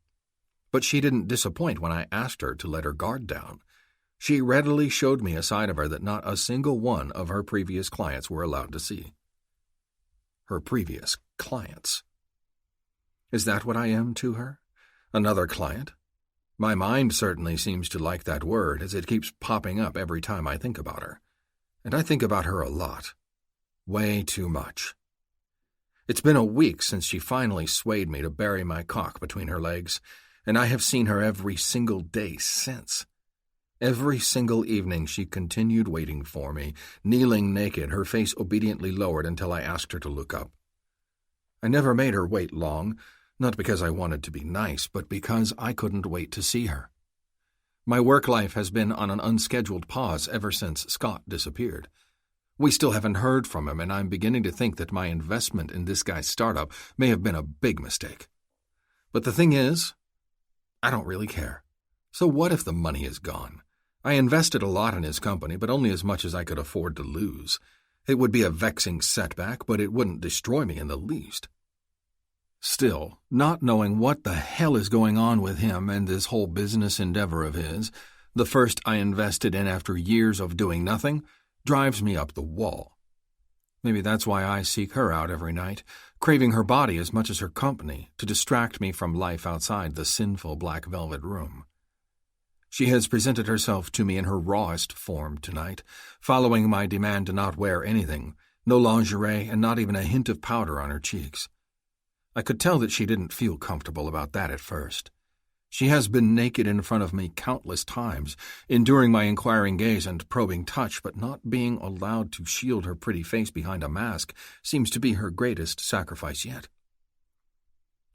But she didn't disappoint when I asked her to let her guard down. She readily showed me a side of her that not a single one of her previous clients were allowed to see. Her previous clients. Is that what I am to her? Another client? My mind certainly seems to like that word, as it keeps popping up every time I think about her. And I think about her a lot. Way too much. It's been a week since she finally swayed me to bury my cock between her legs, and I have seen her every single day since. Every single evening she continued waiting for me, kneeling naked, her face obediently lowered until I asked her to look up. I never made her wait long, not because I wanted to be nice, but because I couldn't wait to see her. My work life has been on an unscheduled pause ever since Scott disappeared. We still haven't heard from him, and I'm beginning to think that my investment in this guy's startup may have been a big mistake. But the thing is, I don't really care. So what if the money is gone? I invested a lot in his company, but only as much as I could afford to lose. It would be a vexing setback, but it wouldn't destroy me in the least. Still, not knowing what the hell is going on with him and this whole business endeavor of his, the first I invested in after years of doing nothing, drives me up the wall. Maybe that's why I seek her out every night, craving her body as much as her company to distract me from life outside the sinful black velvet room. She has presented herself to me in her rawest form tonight, following my demand to not wear anything, no lingerie, and not even a hint of powder on her cheeks. I could tell that she didn't feel comfortable about that at first. She has been naked in front of me countless times, enduring my inquiring gaze and probing touch, but not being allowed to shield her pretty face behind a mask seems to be her greatest sacrifice yet.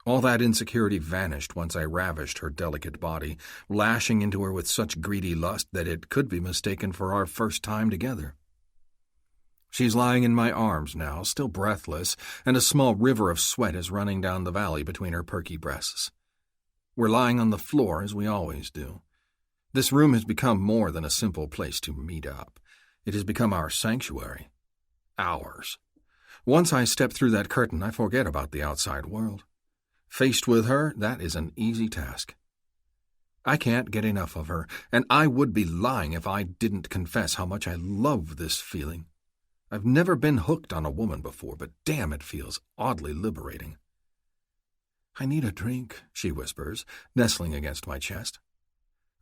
All that insecurity vanished once I ravished her delicate body, lashing into her with such greedy lust that it could be mistaken for our first time together. She's lying in my arms now, still breathless, and a small river of sweat is running down the valley between her perky breasts. We're lying on the floor, as we always do. This room has become more than a simple place to meet up. It has become our sanctuary. Ours. Once I step through that curtain, I forget about the outside world. Faced with her, that is an easy task. I can't get enough of her, and I would be lying if I didn't confess how much I love this feeling. I've never been hooked on a woman before, but damn, it feels oddly liberating. "I need a drink," she whispers, nestling against my chest.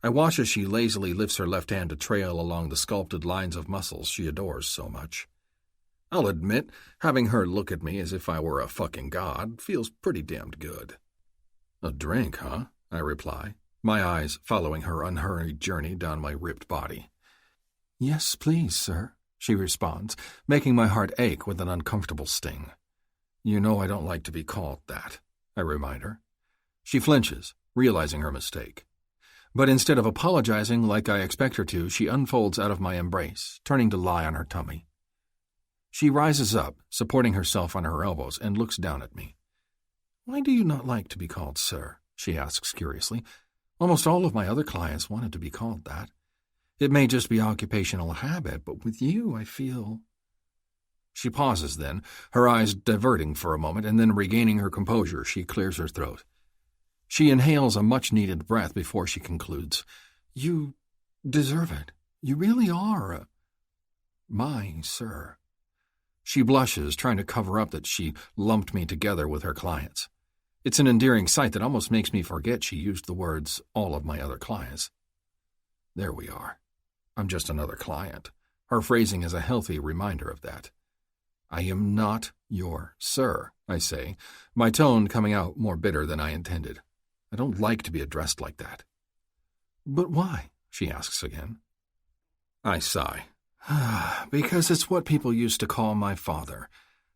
I watch as she lazily lifts her left hand to trail along the sculpted lines of muscles she adores so much. I'll admit, having her look at me as if I were a fucking god feels pretty damned good. "A drink, huh?" I reply, my eyes following her unhurried journey down my ripped body. "Yes, please, sir," she responds, making my heart ache with an uncomfortable sting. "You know I don't like to be called that," I remind her. She flinches, realizing her mistake. But instead of apologizing like I expect her to, she unfolds out of my embrace, turning to lie on her tummy. She rises up, supporting herself on her elbows, and looks down at me. "Why do you not like to be called sir?" she asks curiously. "Almost all of my other clients wanted to be called that. It may just be occupational habit, but with you I feel—" She pauses then, her eyes diverting for a moment, and then regaining her composure, she clears her throat. She inhales a much-needed breath before she concludes, "You deserve it. You really are my sir." She blushes, trying to cover up that she lumped me together with her clients. It's an endearing sight that almost makes me forget she used the words, "all of my other clients." There we are. I'm just another client. Her phrasing is a healthy reminder of that. "I am not your sir," I say, my tone coming out more bitter than I intended. I don't like to be addressed like that. "But why?" she asks again. I sigh. "Because it's what people used to call my father.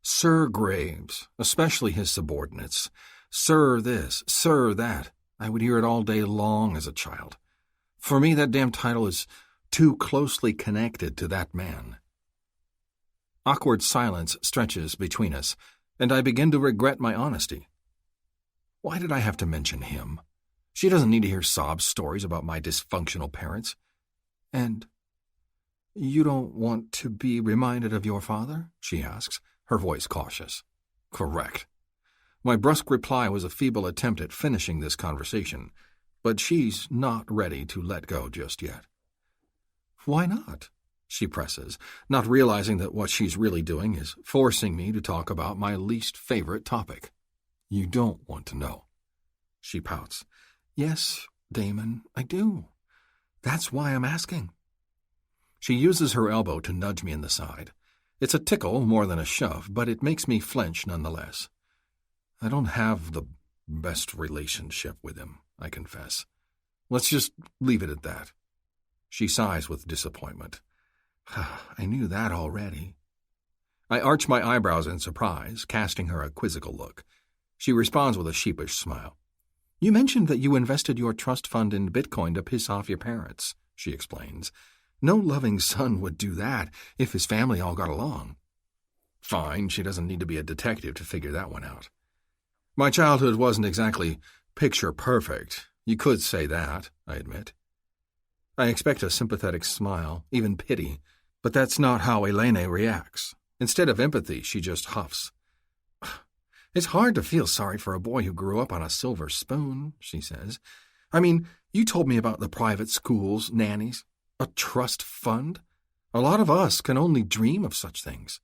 Sir Graves, especially his subordinates. Sir this, sir that. I would hear it all day long as a child. For me, that damn title is too closely connected to that man." Awkward silence stretches between us, and I begin to regret my honesty. Why did I have to mention him? She doesn't need to hear sob stories about my dysfunctional parents. "And you don't want to be reminded of your father?" she asks, her voice cautious. "Correct." My brusque reply was a feeble attempt at finishing this conversation, but she's not ready to let go just yet. "Why not?" she presses, not realizing that what she's really doing is forcing me to talk about my least favorite topic. "You don't want to know." She pouts. "Yes, Damon, I do. That's why I'm asking." She uses her elbow to nudge me in the side. It's a tickle more than a shove, but it makes me flinch nonetheless. I don't have the best relationship with him, I confess. Let's just leave it at that. She sighs with disappointment. I knew that already. I arch my eyebrows in surprise, casting her a quizzical look. She responds with a sheepish smile. "You mentioned that you invested your trust fund in Bitcoin to piss off your parents," she explains. "No loving son would do that if his family all got along." Fine, she doesn't need to be a detective to figure that one out. My childhood wasn't exactly picture perfect. You could say that, I admit. I expect a sympathetic smile, even pity, but that's not how Elaine reacts. Instead of empathy, she just huffs. "It's hard to feel sorry for a boy who grew up on a silver spoon," she says. "I mean, you told me about the private schools, nannies, a trust fund. A lot of us can only dream of such things."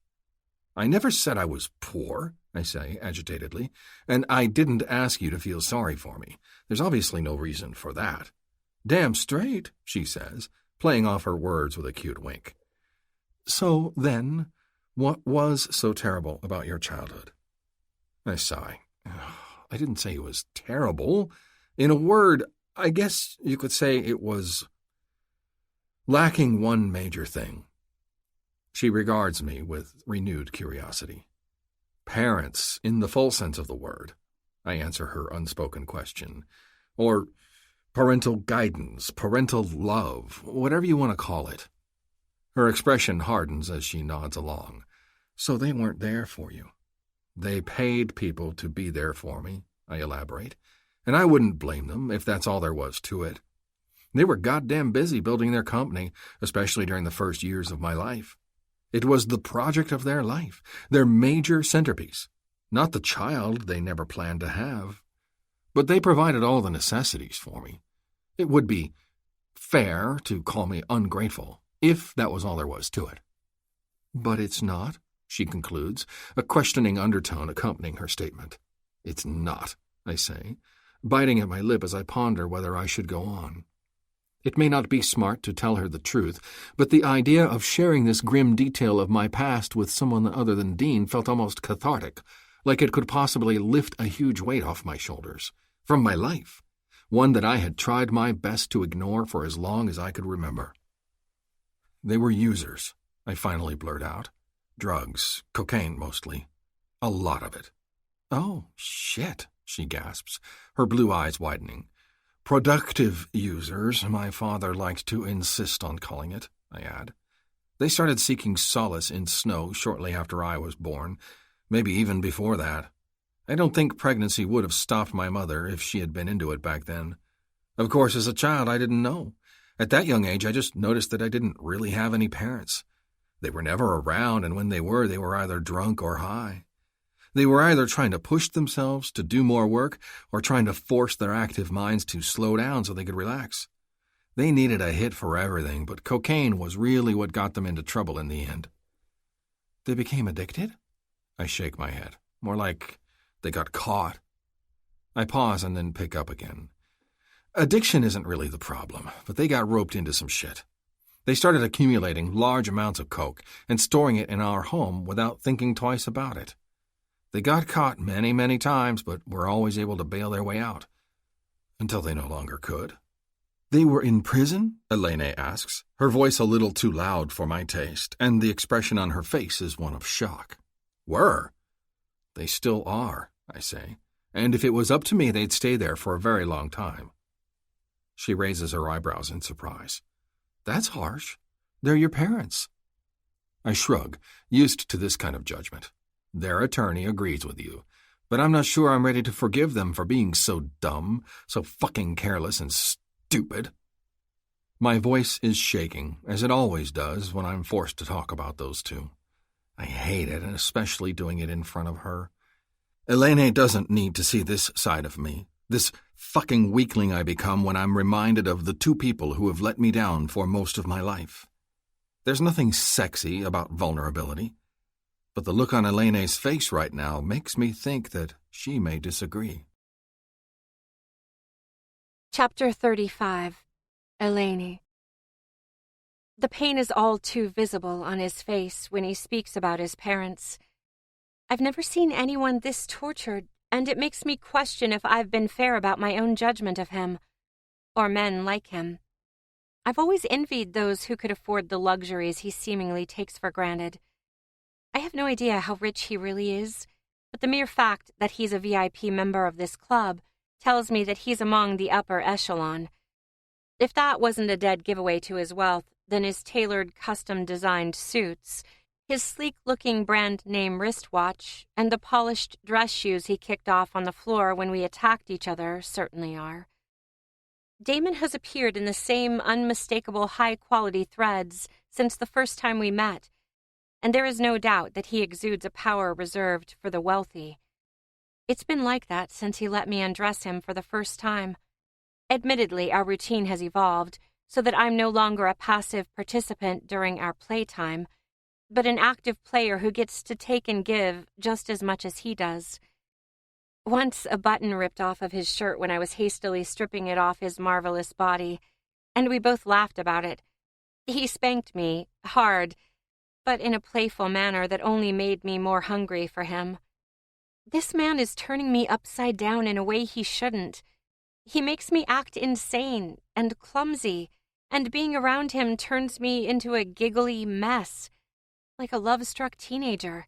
"I never said I was poor," I say agitatedly, "and I didn't ask you to feel sorry for me. There's obviously no reason for that." "Damn straight," she says, playing off her words with a cute wink. "So then, what was so terrible about your childhood?" I sigh. I didn't say it was terrible. In a word, I guess you could say it was lacking one major thing. She regards me with renewed curiosity. "Parents, in the full sense of the word," I answer her unspoken question. "Or parental guidance, parental love, whatever you want to call it." Her expression hardens as she nods along. "So they weren't there for you." "They paid people to be there for me," I elaborate, "and I wouldn't blame them if that's all there was to it. They were goddamn busy building their company, especially during the first years of my life. It was the project of their life, their major centerpiece, not the child they never planned to have. But they provided all the necessities for me. It would be fair to call me ungrateful, if that was all there was to it. But it's not, she concludes, a questioning undertone accompanying her statement. It's not, I say, biting at my lip as I ponder whether I should go on. It may not be smart to tell her the truth, but the idea of sharing this grim detail of my past with someone other than Dean felt almost cathartic, like it could possibly lift a huge weight off my shoulders, from my life, one that I had tried my best to ignore for as long as I could remember. They were users, I finally blurt out. Drugs, cocaine mostly. A lot of it. Oh, shit, she gasps, her blue eyes widening. Productive users, my father liked to insist on calling it, I add. They started seeking solace in snow shortly after I was born, maybe even before that. I don't think pregnancy would have stopped my mother if she had been into it back then. Of course, as a child, I didn't know. At that young age, I just noticed that I didn't really have any parents. They were never around, and when they were either drunk or high. They were either trying to push themselves to do more work or trying to force their active minds to slow down so they could relax. They needed a hit for everything, but cocaine was really what got them into trouble in the end. They became addicted? I shake my head. More like they got caught. I pause and then pick up again. Addiction isn't really the problem, but they got roped into some shit. They started accumulating large amounts of coke and storing it in our home without thinking twice about it. They got caught many, many times, but were always able to bail their way out. Until they no longer could. They were in prison? Elaine asks, her voice a little too loud for my taste, and the expression on her face is one of shock. Were? They still are, I say, and if it was up to me, they'd stay there for a very long time. She raises her eyebrows in surprise. That's harsh. They're your parents. I shrug, used to this kind of judgment. Their attorney agrees with you, but I'm not sure I'm ready to forgive them for being so dumb, so fucking careless and stupid. My voice is shaking, as it always does when I'm forced to talk about those two. I hate it, and especially doing it in front of her. Elaine doesn't need to see this side of me, this fucking weakling I become when I'm reminded of the two people who have let me down for most of my life. There's nothing sexy about vulnerability. But the look on Elaine's face right now makes me think that she may disagree.
Chapter 35. Elaine. The pain is all too visible on his face when he speaks about his parents. I've never seen anyone this tortured, and it makes me question if I've been fair about my own judgment of him, or men like him. I've always envied those who could afford the luxuries he seemingly takes for granted. I have no idea how rich he really is, but the mere fact that he's a VIP member of this club tells me that he's among the upper echelon. If that wasn't a dead giveaway to his wealth, then his tailored, custom-designed suits, his sleek-looking brand-name wristwatch, and the polished dress shoes he kicked off on the floor when we attacked each other certainly are. Damon has appeared in the same unmistakable high-quality threads since the first time we met, and there is no doubt that he exudes a power reserved for the wealthy. It's been like that since he let me undress him for the first time. Admittedly, our routine has evolved so that I'm no longer a passive participant during our playtime, but an active player who gets to take and give just as much as he does. Once a button ripped off of his shirt when I was hastily stripping it off his marvelous body, and we both laughed about it. He spanked me, hard, but in a playful manner that only made me more hungry for him. This man is turning me upside down in a way he shouldn't. He makes me act insane and clumsy, and being around him turns me into a giggly mess, like a love-struck teenager.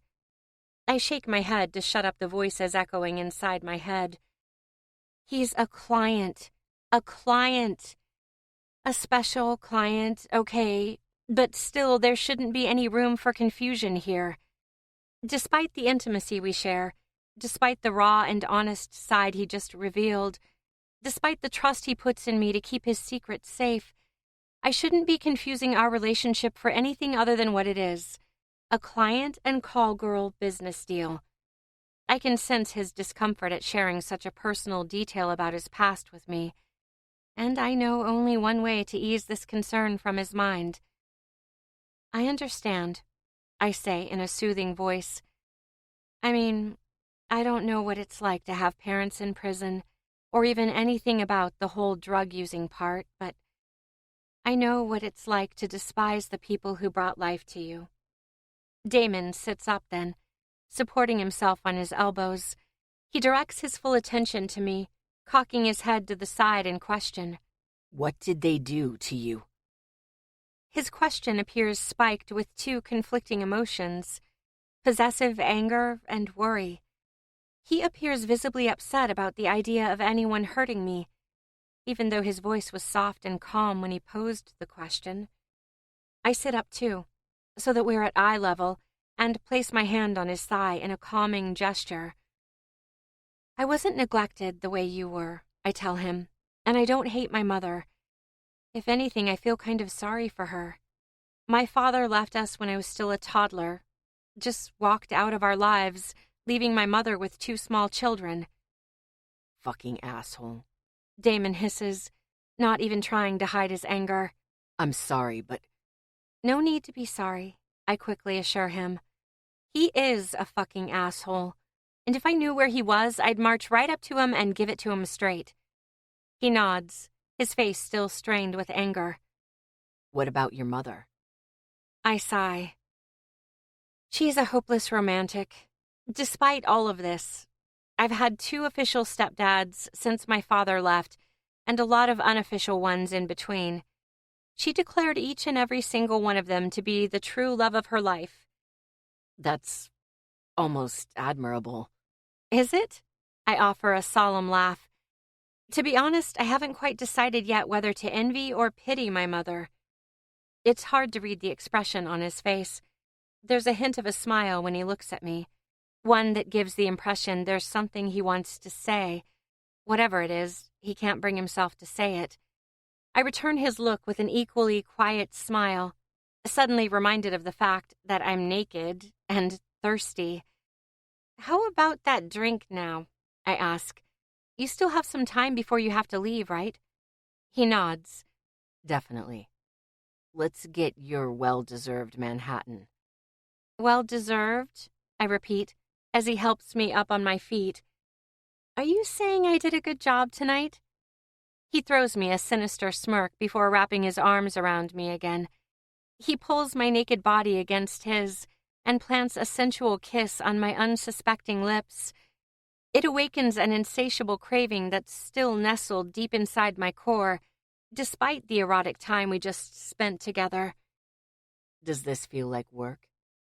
I shake my head to shut up the voices echoing inside my head. He's a client. A client. A special client, okay, but still there shouldn't be any room for confusion here. Despite the intimacy we share, despite the raw and honest side he just revealed, despite the trust he puts in me to keep his secret safe, I shouldn't be confusing our relationship for anything other than what it is. A client and call girl business deal. I can sense his discomfort at sharing such a personal detail about his past with me, and I know only one way to ease this concern from his mind. I understand, I say in a soothing voice. I mean, I don't know what it's like to have parents in prison, or even anything about the whole drug-using part, but I know what it's like to despise the people who brought life to you. Damon sits up then, supporting himself on his elbows. He directs his full attention to me, cocking his head to the side in question.
What did they do to you?
His question appears spiked with two conflicting emotions, possessive anger and worry. He appears visibly upset about the idea of anyone hurting me, even though his voice was soft and calm when he posed the question. I sit up too, so that we're at eye level, and place my hand on his thigh in a calming gesture. I wasn't neglected the way you were, I tell him, and I don't hate my mother. If anything, I feel kind of sorry for her. My father left us when I was still a toddler, just walked out of our lives, leaving my mother with 2 small children.
Fucking asshole.
Damon hisses, not even trying to hide his anger.
I'm sorry, but...
No need to be sorry, I quickly assure him. He is a fucking asshole, and if I knew where he was, I'd march right up to him and give it to him straight. He nods, his face still strained with anger.
What about your mother?
I sigh. She's a hopeless romantic. Despite all of this, I've had 2 official stepdads since my father left, and a lot of unofficial ones in between. She declared each and every single one of them to be the true love of her life.
That's almost admirable.
Is it? I offer a solemn laugh. To be honest, I haven't quite decided yet whether to envy or pity my mother. It's hard to read the expression on his face. There's a hint of a smile when he looks at me, one that gives the impression there's something he wants to say. Whatever it is, he can't bring himself to say it. I return his look with an equally quiet smile, suddenly reminded of the fact that I'm naked and thirsty. How about that drink now? I ask. You still have some time before you have to leave, right? He nods.
Definitely. Let's get your well-deserved Manhattan.
Well-deserved, I repeat, as he helps me up on my feet. Are you saying I did a good job tonight? He throws me a sinister smirk before wrapping his arms around me again. He pulls my naked body against his and plants a sensual kiss on my unsuspecting lips. It awakens an insatiable craving that's still nestled deep inside my core, despite the erotic time we just spent together.
Does this feel like work?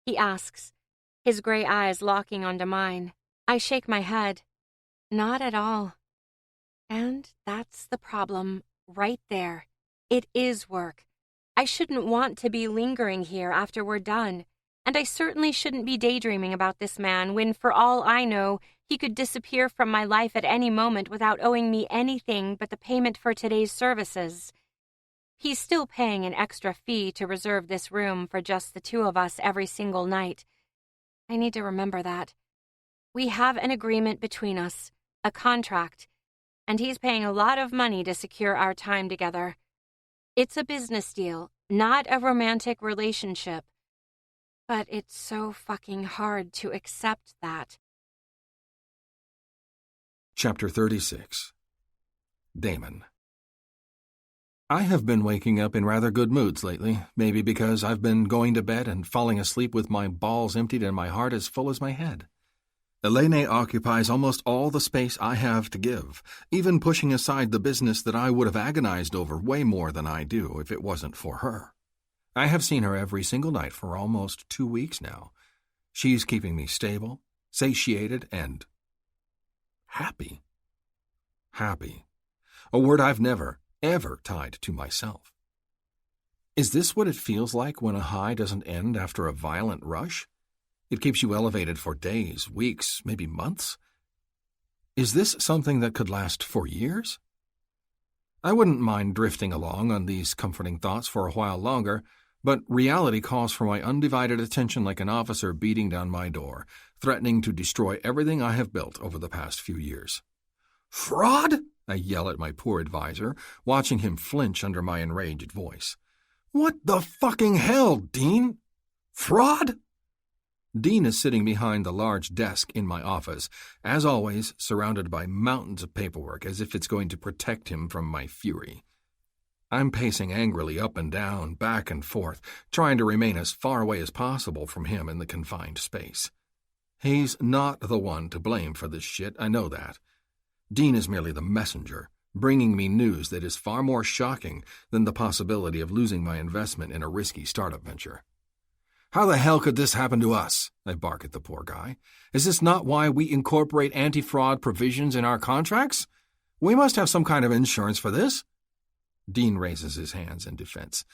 He asks, his gray eyes locking onto mine. I shake my head. Not at all. And that's the problem, right there. It is work. I shouldn't want to be lingering here after we're done, and I certainly shouldn't be daydreaming about this man when, for all I know, he could disappear from my life at any moment without owing me anything but the payment for today's services. He's still paying an extra fee to reserve this room for just the 2 of us every single night. I need to remember that. We have an agreement between us, a contract, and he's paying a lot of money to secure our time together. It's a business deal, not a romantic relationship. But it's so fucking hard to accept that.
Chapter 36. Damon. I have been waking up in rather good moods lately, maybe because I've been going to bed and falling asleep with my balls emptied and my heart as full as my head. Elaine occupies almost all the space I have to give, even pushing aside the business that I would have agonized over way more than I do if it wasn't for her. I have seen her every single night for almost 2 weeks now. She's keeping me stable, satiated, and happy. Happy. A word I've never, ever tied to myself. Is this what it feels like when a high doesn't end after a violent rush? It keeps you elevated for days, weeks, maybe months. Is this something that could last for years? I wouldn't mind drifting along on these comforting thoughts for a while longer, But reality calls for my undivided attention like an officer beating down my door, threatening to destroy everything I have built over the past few years. "Fraud?" I yell at my poor advisor, watching him flinch under my enraged voice. "What the fucking hell, Dean? Fraud?" Dean is sitting behind the large desk in my office, as always, surrounded by mountains of paperwork, as if it's going to protect him from my fury. I'm pacing angrily up and down, back and forth, trying to remain as far away as possible from him in the confined space. He's not the one to blame for this shit, I know that. Dean is merely the messenger, bringing me news that is far more shocking than the possibility of losing my investment in a risky startup venture. "How the hell could this happen to us?" I bark at the poor guy. "Is this not why we incorporate anti-fraud provisions in our contracts? We must have some kind of insurance for this." Dean raises his hands in defense.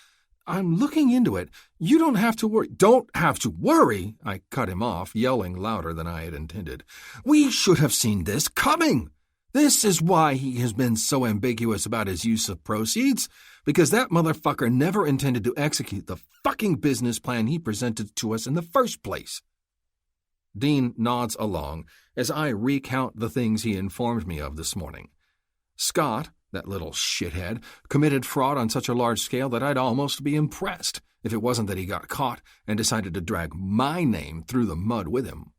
"I'm looking into it. You don't have to worry." "Don't have to worry?" I cut him off, yelling louder than I had intended. "We should have seen this coming. This is why he has been so ambiguous about his use of proceeds, because that motherfucker never intended to execute the fucking business plan he presented to us in the first place." Dean nods along as I recount the things he informed me of this morning. Scott, that little shithead, committed fraud on such a large scale that I'd almost be impressed if it wasn't that he got caught and decided to drag my name through the mud with him.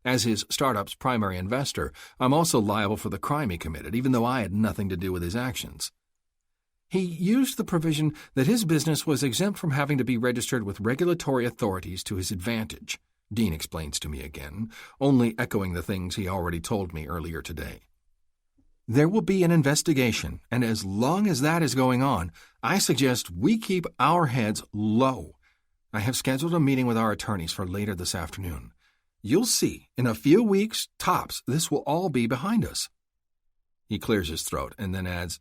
As his startup's primary investor, I'm also liable for the crime he committed, even though I had nothing to do with his actions. He used the provision that his business was exempt from having to be registered with regulatory authorities to his advantage, Dean explains to me again, only echoing the things he already told me earlier today. "There will be an investigation, and as long as that is going on, I suggest we keep our heads low. I have scheduled a meeting with our attorneys for later this afternoon. You'll see, in a few weeks, tops, this will all be behind us." He clears his throat and then adds,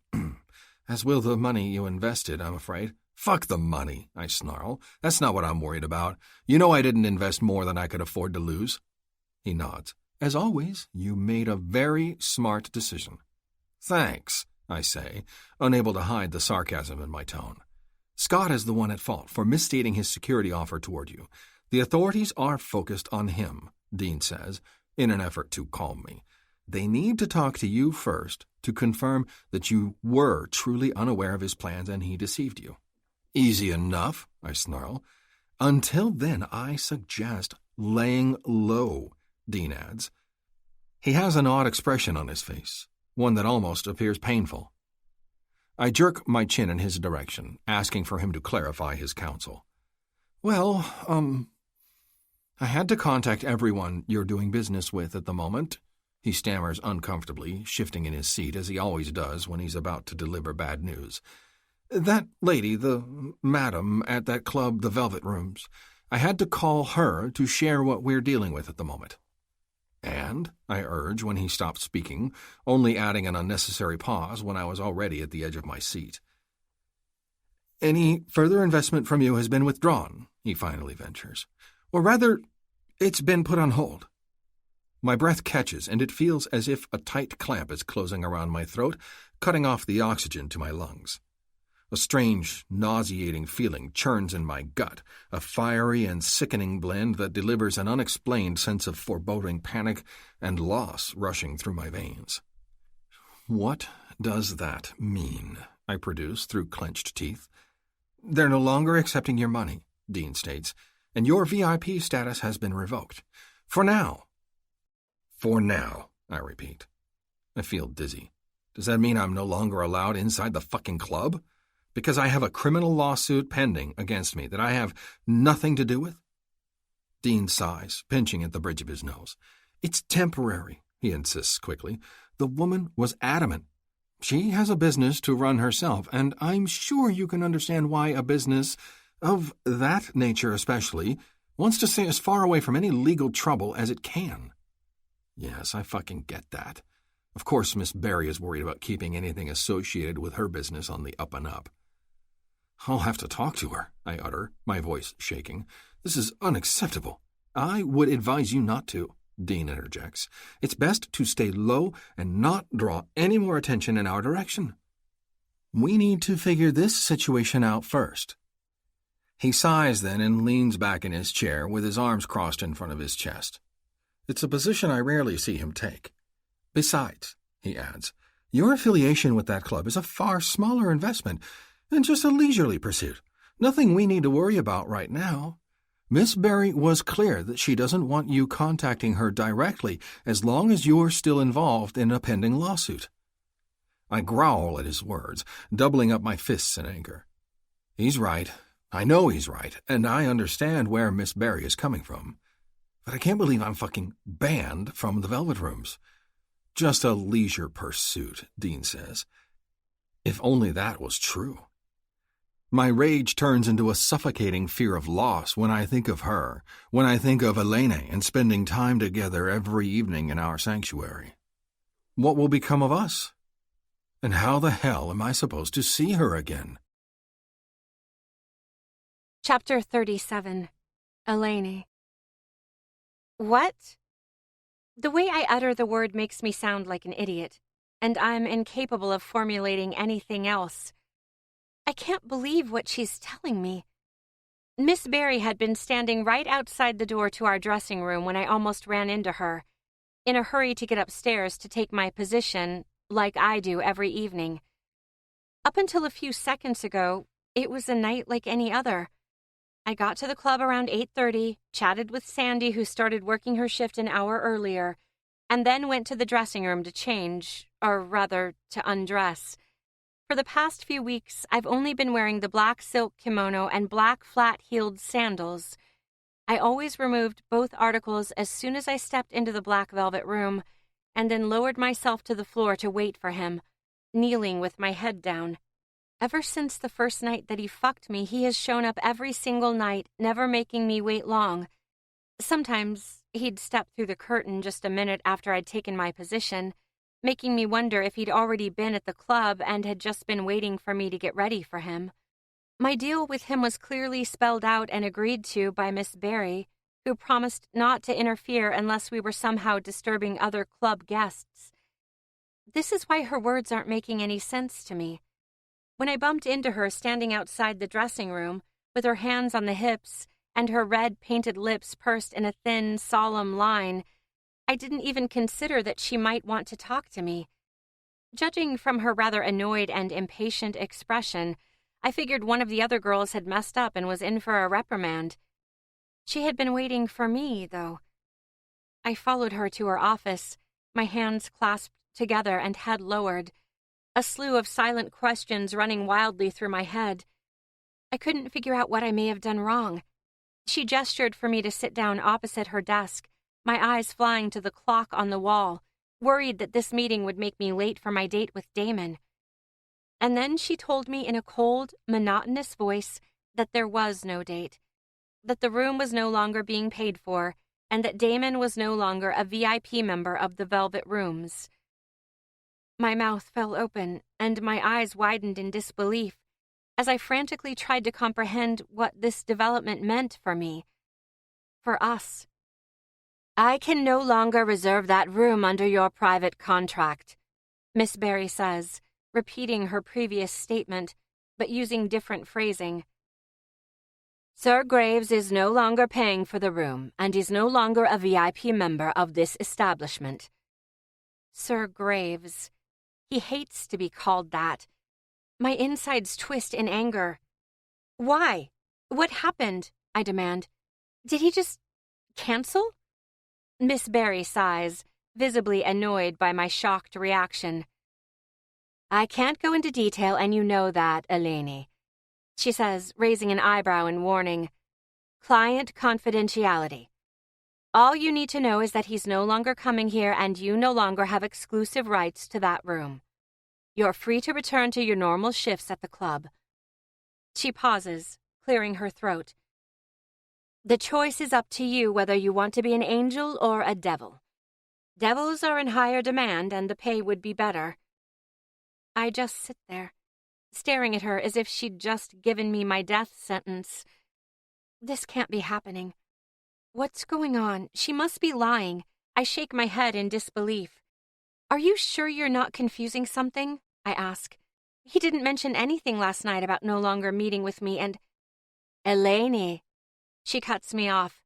"As will the money you invested, I'm afraid." "Fuck the money," I snarl. "That's not what I'm worried about. You know I didn't invest more than I could afford to lose." He nods. "As always, you made a very smart decision." "Thanks," I say, unable to hide the sarcasm in my tone. "Scott is the one at fault for misstating his security offer toward you. The authorities are focused on him," Dean says, in an effort to calm me. "They need to talk to you first to confirm that you were truly unaware of his plans and he deceived you." "Easy enough," I snarl. "Until then, I suggest laying low," Dean adds. He has an odd expression on his face, one that almost appears painful. I jerk my chin in his direction, asking for him to clarify his counsel. "Well, I had to contact everyone you're doing business with at the moment," he stammers uncomfortably, shifting in his seat as he always does when he's about to deliver bad news. "That lady, the madam at that club, the Velvet Rooms, I had to call her to share what we're dealing with at the moment." "And?" I urge when he stopped speaking, only adding an unnecessary pause when I was already at the edge of my seat. "Any further investment from you has been withdrawn," he finally ventures. "Or rather, it's been put on hold." My breath catches, and it feels as if a tight clamp is closing around my throat, cutting off the oxygen to my lungs. A strange, nauseating feeling churns in my gut, a fiery and sickening blend that delivers an unexplained sense of foreboding panic and loss rushing through my veins. "What does that mean?" I produce through clenched teeth. "They're no longer accepting your money," Dean states, "and your VIP status has been revoked. For now." "For now," I repeat. I feel dizzy. Does that mean I'm no longer allowed inside the fucking club? Because I have a criminal lawsuit pending against me that I have nothing to do with? Dean sighs, pinching at the bridge of his nose. "It's temporary," he insists quickly. "The woman was adamant. She has a business to run herself, and I'm sure you can understand why a business, of that nature especially, wants to stay as far away from any legal trouble as it can." Yes, I fucking get that. Of course Miss Barry is worried about keeping anything associated with her business on the up and up. "I'll have to talk to her," I utter, my voice shaking. "This is unacceptable." "I would advise you not to," Dean interjects. "It's best to stay low and not draw any more attention in our direction. We need to figure this situation out first." He sighs then and leans back in his chair with his arms crossed in front of his chest. It's a position I rarely see him take. Besides, he adds, your affiliation with that club is a far smaller investment and just a leisurely pursuit. Nothing we need to worry about right now. Miss Barry was clear that she doesn't want you contacting her directly as long as you're still involved in a pending lawsuit. I growl at his words, doubling up my fists in anger. He's right. I know he's right, and I understand where Miss Barry is coming from. But I can't believe I'm fucking banned from the Velvet Rooms. Just a leisure pursuit, Dean says. If only that was true. My rage turns into a suffocating fear of loss when I think of her, when I think of Elaine and spending time together every evening in our sanctuary. What will become of us? And how the hell am I supposed to see her again?
Chapter 37. Elaine. What? The way I utter the word makes me sound like an idiot, and I'm incapable of formulating anything else. I can't believe what she's telling me. Miss Barry had been standing right outside the door to our dressing room when I almost ran into her, in a hurry to get upstairs to take my position, like I do every evening. Up until a few seconds ago, it was a night like any other. I got to the club around 8:30, chatted with Sandy, who started working her shift an hour earlier, and then went to the dressing room to change, or rather, to undress. For the past few weeks, I've only been wearing the black silk kimono and black flat-heeled sandals. I always removed both articles as soon as I stepped into the black velvet room, and then lowered myself to the floor to wait for him, kneeling with my head down. Ever since the first night that he fucked me, he has shown up every single night, never making me wait long. Sometimes he'd step through the curtain just a minute after I'd taken my position, making me wonder if he'd already been at the club and had just been waiting for me to get ready for him. My deal with him was clearly spelled out and agreed to by Miss Barry, who promised not to interfere unless we were somehow disturbing other club guests. This is why her words aren't making any sense to me. When I bumped into her standing outside the dressing room, with her hands on the hips and her red painted lips pursed in a thin, solemn line, I didn't even consider that she might want to talk to me. Judging from her rather annoyed and impatient expression, I figured one of the other girls had messed up and was in for a reprimand. She had been waiting for me, though. I followed her to her office, my hands clasped together and head lowered, a slew of silent questions running wildly through my head. I couldn't figure out what I may have done wrong. She gestured for me to sit down opposite her desk, my eyes flying to the clock on the wall, worried that this meeting would make me late for my date with Damon. And then she told me in a cold, monotonous voice that there was no date, that the room was no longer being paid for, and that Damon was no longer a VIP member of the Velvet Rooms. My mouth fell open, and my eyes widened in disbelief as I frantically tried to comprehend what this development meant for me, for us. I can no longer reserve that room under your private contract, Miss Barry says, repeating her previous statement, but using different phrasing. Sir Graves is no longer paying for the room, and is no longer a VIP member of this establishment. Sir Graves. He hates to be called that. My insides twist in anger. Why? What happened? I demand. Did he just cancel? Miss Barry sighs, visibly annoyed by my shocked reaction. I can't go into detail, and you know that, Elaine, she says, raising an eyebrow in warning. Client confidentiality. All you need to know is that he's no longer coming here, and you no longer have exclusive rights to that room. You're free to return to your normal shifts at the club. She pauses, clearing her throat. The choice is up to you whether you want to be an angel or a devil. Devils are in higher demand, and the pay would be better. I just sit there, staring at her as if she'd just given me my death sentence. This can't be happening. What's going on? She must be lying. I shake my head in disbelief. Are you sure you're not confusing something? I ask. He didn't mention anything last night about no longer meeting with me, and Elaine, she cuts me off.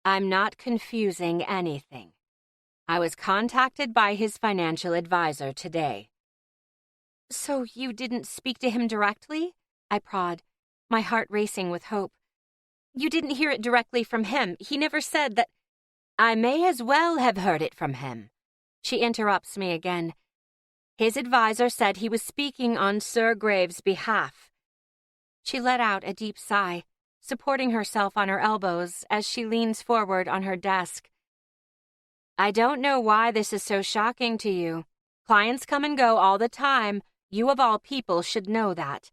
I'm not confusing anything. I was contacted by his financial advisor today. So you didn't speak to him directly? I prod, my heart racing with hope. You didn't hear it directly from him. He never said that. I may as well have heard it from him. She interrupts me again. His advisor said he was speaking on Sir Graves' behalf. She let out a deep sigh, supporting herself on her elbows as she leans forward on her desk. I don't know why this is so shocking to you. Clients come and go all the time. You of all people should know that.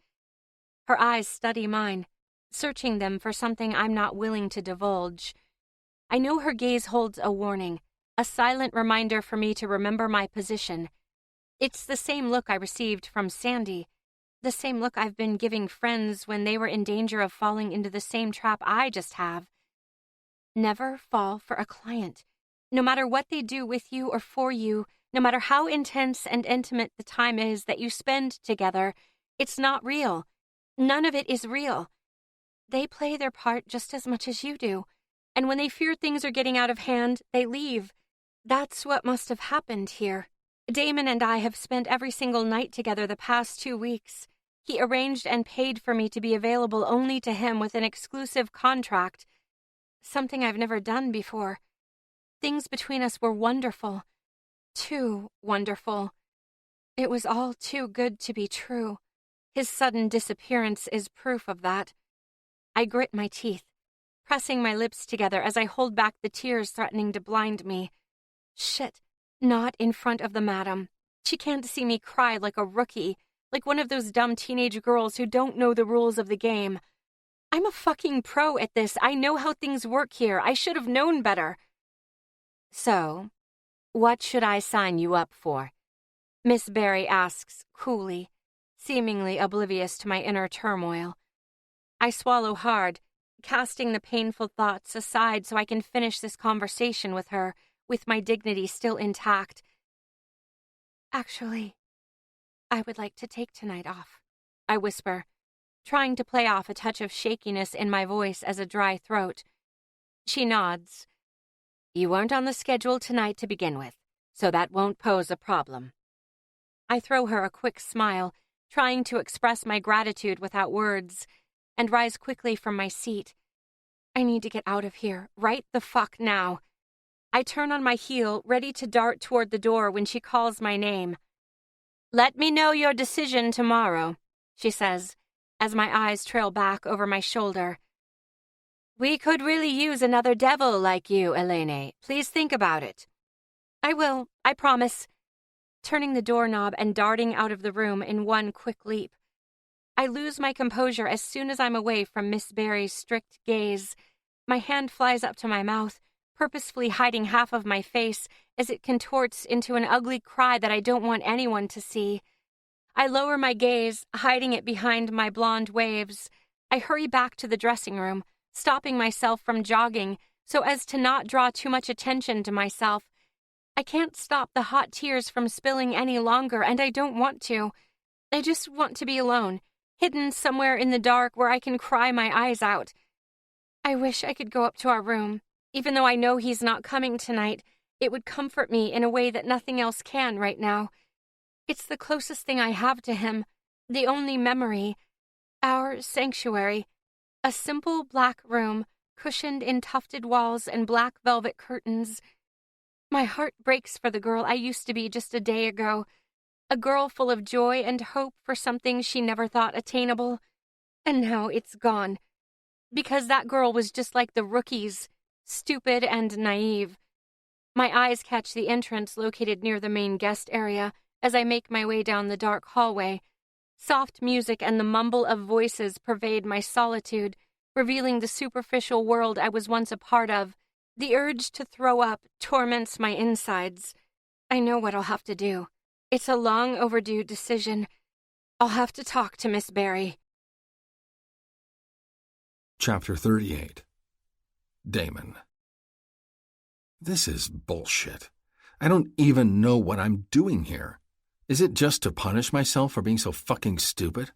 Her eyes study mine, searching them for something I'm not willing to divulge. I know her gaze holds a warning, a silent reminder for me to remember my position. It's the same look I received from Sandy, the same look I've been giving friends when they were in danger of falling into the same trap I just have. Never fall for a client. No matter what they do with you or for you, no matter how intense and intimate the time is that you spend together, it's not real. None of it is real. They play their part just as much as you do, and when they fear things are getting out of hand, they leave. That's what must have happened here. Damon and I have spent every single night together the past 2 weeks. He arranged and paid for me to be available only to him with an exclusive contract, something I've never done before. Things between us were wonderful. Too wonderful. It was all too good to be true. His sudden disappearance is proof of that. I grit my teeth, pressing my lips together as I hold back the tears threatening to blind me. Shit, not in front of the madam. She can't see me cry like a rookie, like one of those dumb teenage girls who don't know the rules of the game. I'm a fucking pro at this. I know how things work here. I should have known better. So, what should I sign you up for? Miss Barry asks coolly, seemingly oblivious to my inner turmoil. I swallow hard, casting the painful thoughts aside so I can finish this conversation with her, with my dignity still intact. Actually, I would like to take tonight off, I whisper, trying to play off a touch of shakiness in my voice as a dry throat. She nods. You weren't on the schedule tonight to begin with, so that won't pose a problem. I throw her a quick smile, trying to express my gratitude without words, and rise quickly from my seat. I need to get out of here, right the fuck now. I turn on my heel, ready to dart toward the door when she calls my name. Let me know your decision tomorrow, she says, as my eyes trail back over my shoulder. We could really use another devil like you, Elaine. Please think about it. I will, I promise. Turning the doorknob and darting out of the room in one quick leap. I lose my composure as soon as I'm away from Miss Barry's strict gaze. My hand flies up to my mouth, purposefully hiding half of my face as it contorts into an ugly cry that I don't want anyone to see. I lower my gaze, hiding it behind my blonde waves. I hurry back to the dressing room, stopping myself from jogging so as to not draw too much attention to myself. I can't stop the hot tears from spilling any longer, and I don't want to. I just want to be alone, hidden somewhere in the dark where I can cry my eyes out. I wish I could go up to our room. Even though I know he's not coming tonight, it would comfort me in a way that nothing else can right now. It's the closest thing I have to him, the only memory. Our sanctuary. A simple black room, cushioned in tufted walls and black velvet curtains. My heart breaks for the girl I used to be just a day ago. A girl full of joy and hope for something she never thought attainable. And now it's gone. Because that girl was just like the rookies, stupid and naive. My eyes catch the entrance located near the main guest area as I make my way down the dark hallway. Soft music and the mumble of voices pervade my solitude, revealing the superficial world I was once a part of. The urge to throw up torments my insides. I know what I'll have to do. It's a long overdue decision. I'll have to talk to Miss Barry.
Chapter 38. Damon. This is bullshit. I don't even know what I'm doing here. Is it just to punish myself for being so fucking stupid?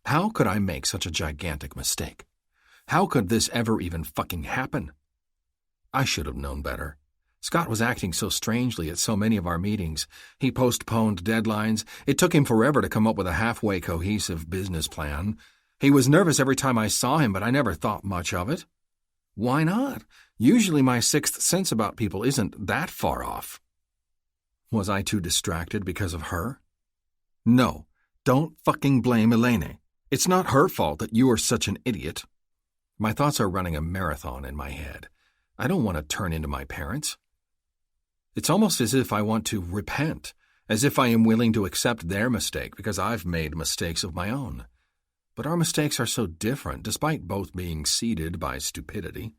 How could I make such a gigantic mistake? How could this ever even fucking happen? I should have known better. Scott was acting so strangely at so many of our meetings. He postponed deadlines. It took him forever to come up with a halfway cohesive business plan. He was nervous every time I saw him, but I never thought much of it. Why not? Usually my sixth sense about people isn't that far off. Was I too distracted because of her? No, don't fucking blame Elaine. It's not her fault that you are such an idiot. My thoughts are running a marathon in my head. I don't want to turn into my parents. It's almost as if I want to repent, as if I am willing to accept their mistake because I've made mistakes of my own. But our mistakes are so different, despite both being seeded by stupidity.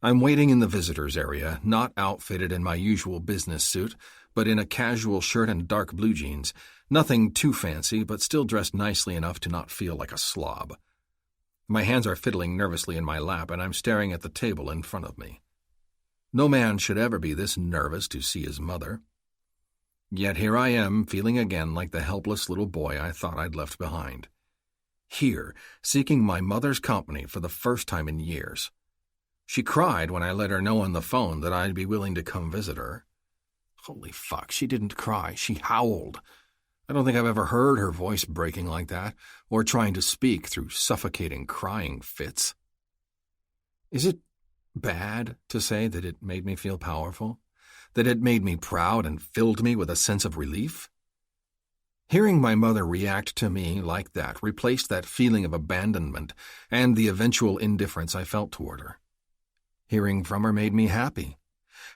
I'm waiting in the visitors area, not outfitted in my usual business suit, but in a casual shirt and dark blue jeans. Nothing too fancy, but still dressed nicely enough to not feel like a slob. My hands are fiddling nervously in my lap, and I'm staring at the table in front of me. No man should ever be this nervous to see his mother. Yet here I am, feeling again like the helpless little boy I thought I'd left behind. Here, seeking my mother's company for the first time in years. She cried when I let her know on the phone that I'd be willing to come visit her. Holy fuck, she didn't cry, she howled. I don't think I've ever heard her voice breaking like that, or trying to speak through suffocating crying fits. Is it bad to say that it made me feel powerful? That it made me proud and filled me with a sense of relief? Hearing my mother react to me like that replaced that feeling of abandonment and the eventual indifference I felt toward her. Hearing from her made me happy.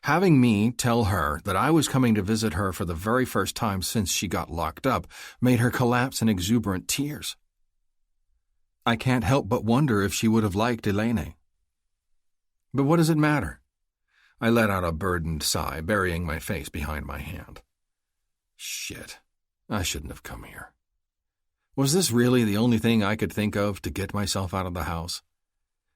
Having me tell her that I was coming to visit her for the very first time since she got locked up made her collapse in exuberant tears. I can't help but wonder if she would have liked Elaine. But what does it matter? I let out a burdened sigh, burying my face behind my hand. Shit, I shouldn't have come here. Was this really the only thing I could think of to get myself out of the house?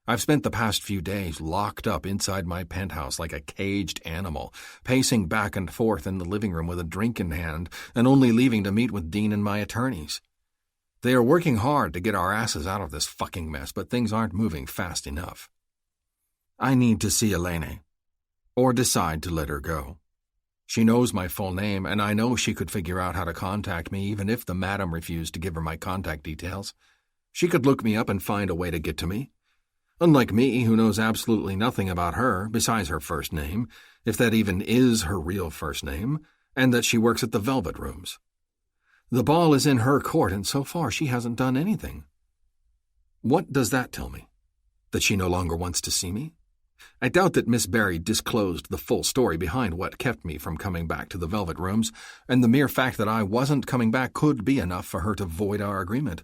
I've spent the past few days locked up inside my penthouse like a caged animal, pacing back and forth in the living room with a drink in hand and only leaving to meet with Dean and my attorneys. They are working hard to get our asses out of this fucking mess, but things aren't moving fast enough. I need to see Elaine, or decide to let her go. She knows my full name, and I know she could figure out how to contact me even if the madam refused to give her my contact details. She could look me up and find a way to get to me. Unlike me, who knows absolutely nothing about her besides her first name, if that even is her real first name, and that she works at the Velvet Rooms. The ball is in her court, and so far she hasn't done anything. What does that tell me? That she no longer wants to see me? I doubt that Miss Barry disclosed the full story behind what kept me from coming back to the Velvet Rooms, and the mere fact that I wasn't coming back could be enough for her to void our agreement.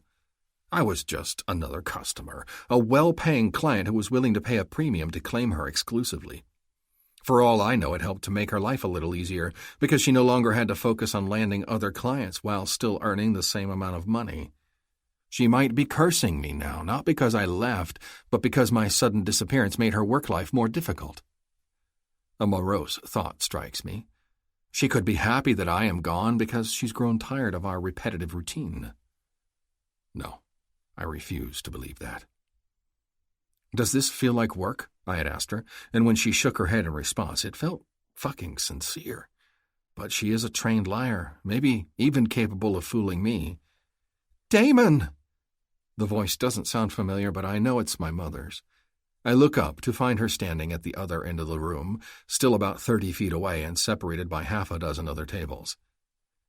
I was just another customer, a well-paying client who was willing to pay a premium to claim her exclusively. For all I know, it helped to make her life a little easier, because she no longer had to focus on landing other clients while still earning the same amount of money. She might be cursing me now, not because I left, but because my sudden disappearance made her work life more difficult. A morose thought strikes me. She could be happy that I am gone because she's grown tired of our repetitive routine. No, I refuse to believe that. Does this feel like work? I had asked her, and when she shook her head in response, it felt fucking sincere. But she is a trained liar, maybe even capable of fooling me. Damon! The voice doesn't sound familiar, but I know it's my mother's. I look up to find her standing at the other end of the room, still about 30 feet away and separated by half a dozen other tables.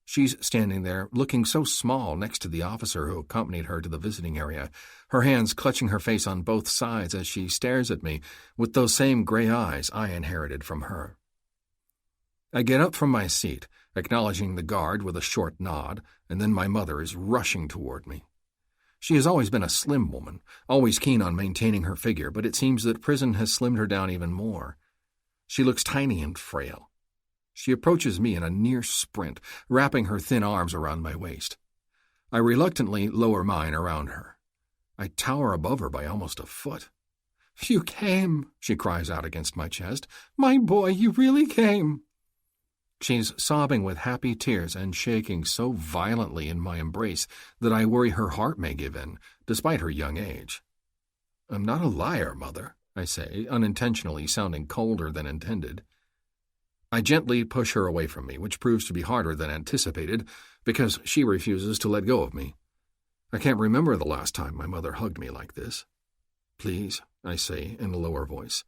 She's standing there, looking so small next to the officer who accompanied her to the visiting area, her hands clutching her face on both sides as she stares at me with those same gray eyes I inherited from her. I get up from my seat, acknowledging the guard with a short nod, and then my mother is rushing toward me. She has always been a slim woman, always keen on maintaining her figure, but it seems that prison has slimmed her down even more. She looks tiny and frail. She approaches me in a near sprint, wrapping her thin arms around my waist. I reluctantly lower mine around her. I tower above her by almost a foot. "You came," she cries out against my chest. "My boy, you really came." She's sobbing with happy tears and shaking so violently in my embrace that I worry her heart may give in, despite her young age. I'm not a liar, Mother, I say, unintentionally sounding colder than intended. I gently push her away from me, which proves to be harder than anticipated, because she refuses to let go of me. I can't remember the last time my mother hugged me like this. Please, I say in a lower voice.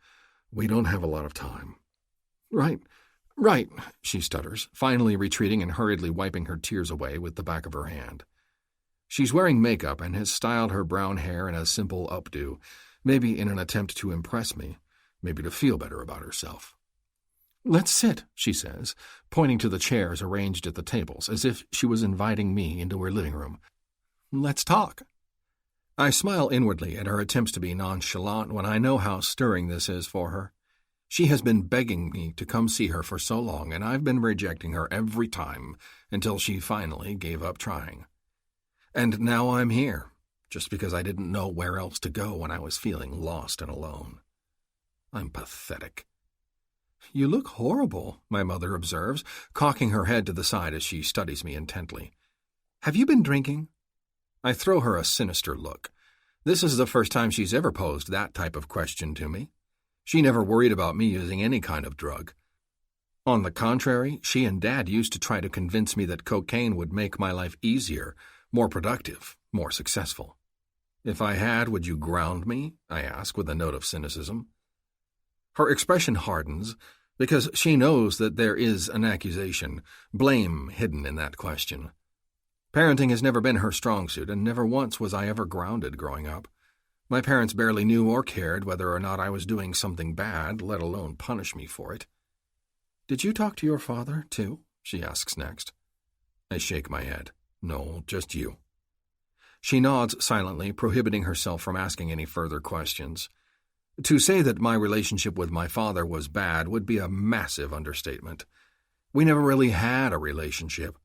We don't have a lot of time. Right, she stutters, finally retreating and hurriedly wiping her tears away with the back of her hand. She's wearing makeup and has styled her brown hair in a simple updo, maybe in an attempt to impress me, maybe to feel better about herself. Let's sit, she says, pointing to the chairs arranged at the tables, as if she was inviting me into her living room. Let's talk. I smile inwardly at her attempts to be nonchalant when I know how stirring this is for her. She has been begging me to come see her for so long, and I've been rejecting her every time until she finally gave up trying. And now I'm here, just because I didn't know where else to go when I was feeling lost and alone. I'm pathetic. You look horrible, my mother observes, cocking her head to the side as she studies me intently. Have you been drinking? I throw her a sinister look. This is the first time she's ever posed that type of question to me. She never worried about me using any kind of drug. On the contrary, she and Dad used to try to convince me that cocaine would make my life easier, more productive, more successful. If I had, would you ground me? I ask with a note of cynicism. Her expression hardens because she knows that there is an accusation, blame hidden in that question. Parenting has never been her strong suit, and never once was I ever grounded growing up. My parents barely knew or cared whether or not I was doing something bad, let alone punish me for it. Did you talk to your father, too? She asks next. I shake my head. No, just you. She nods silently, prohibiting herself from asking any further questions. To say that my relationship with my father was bad would be a massive understatement. We never really had a relationship.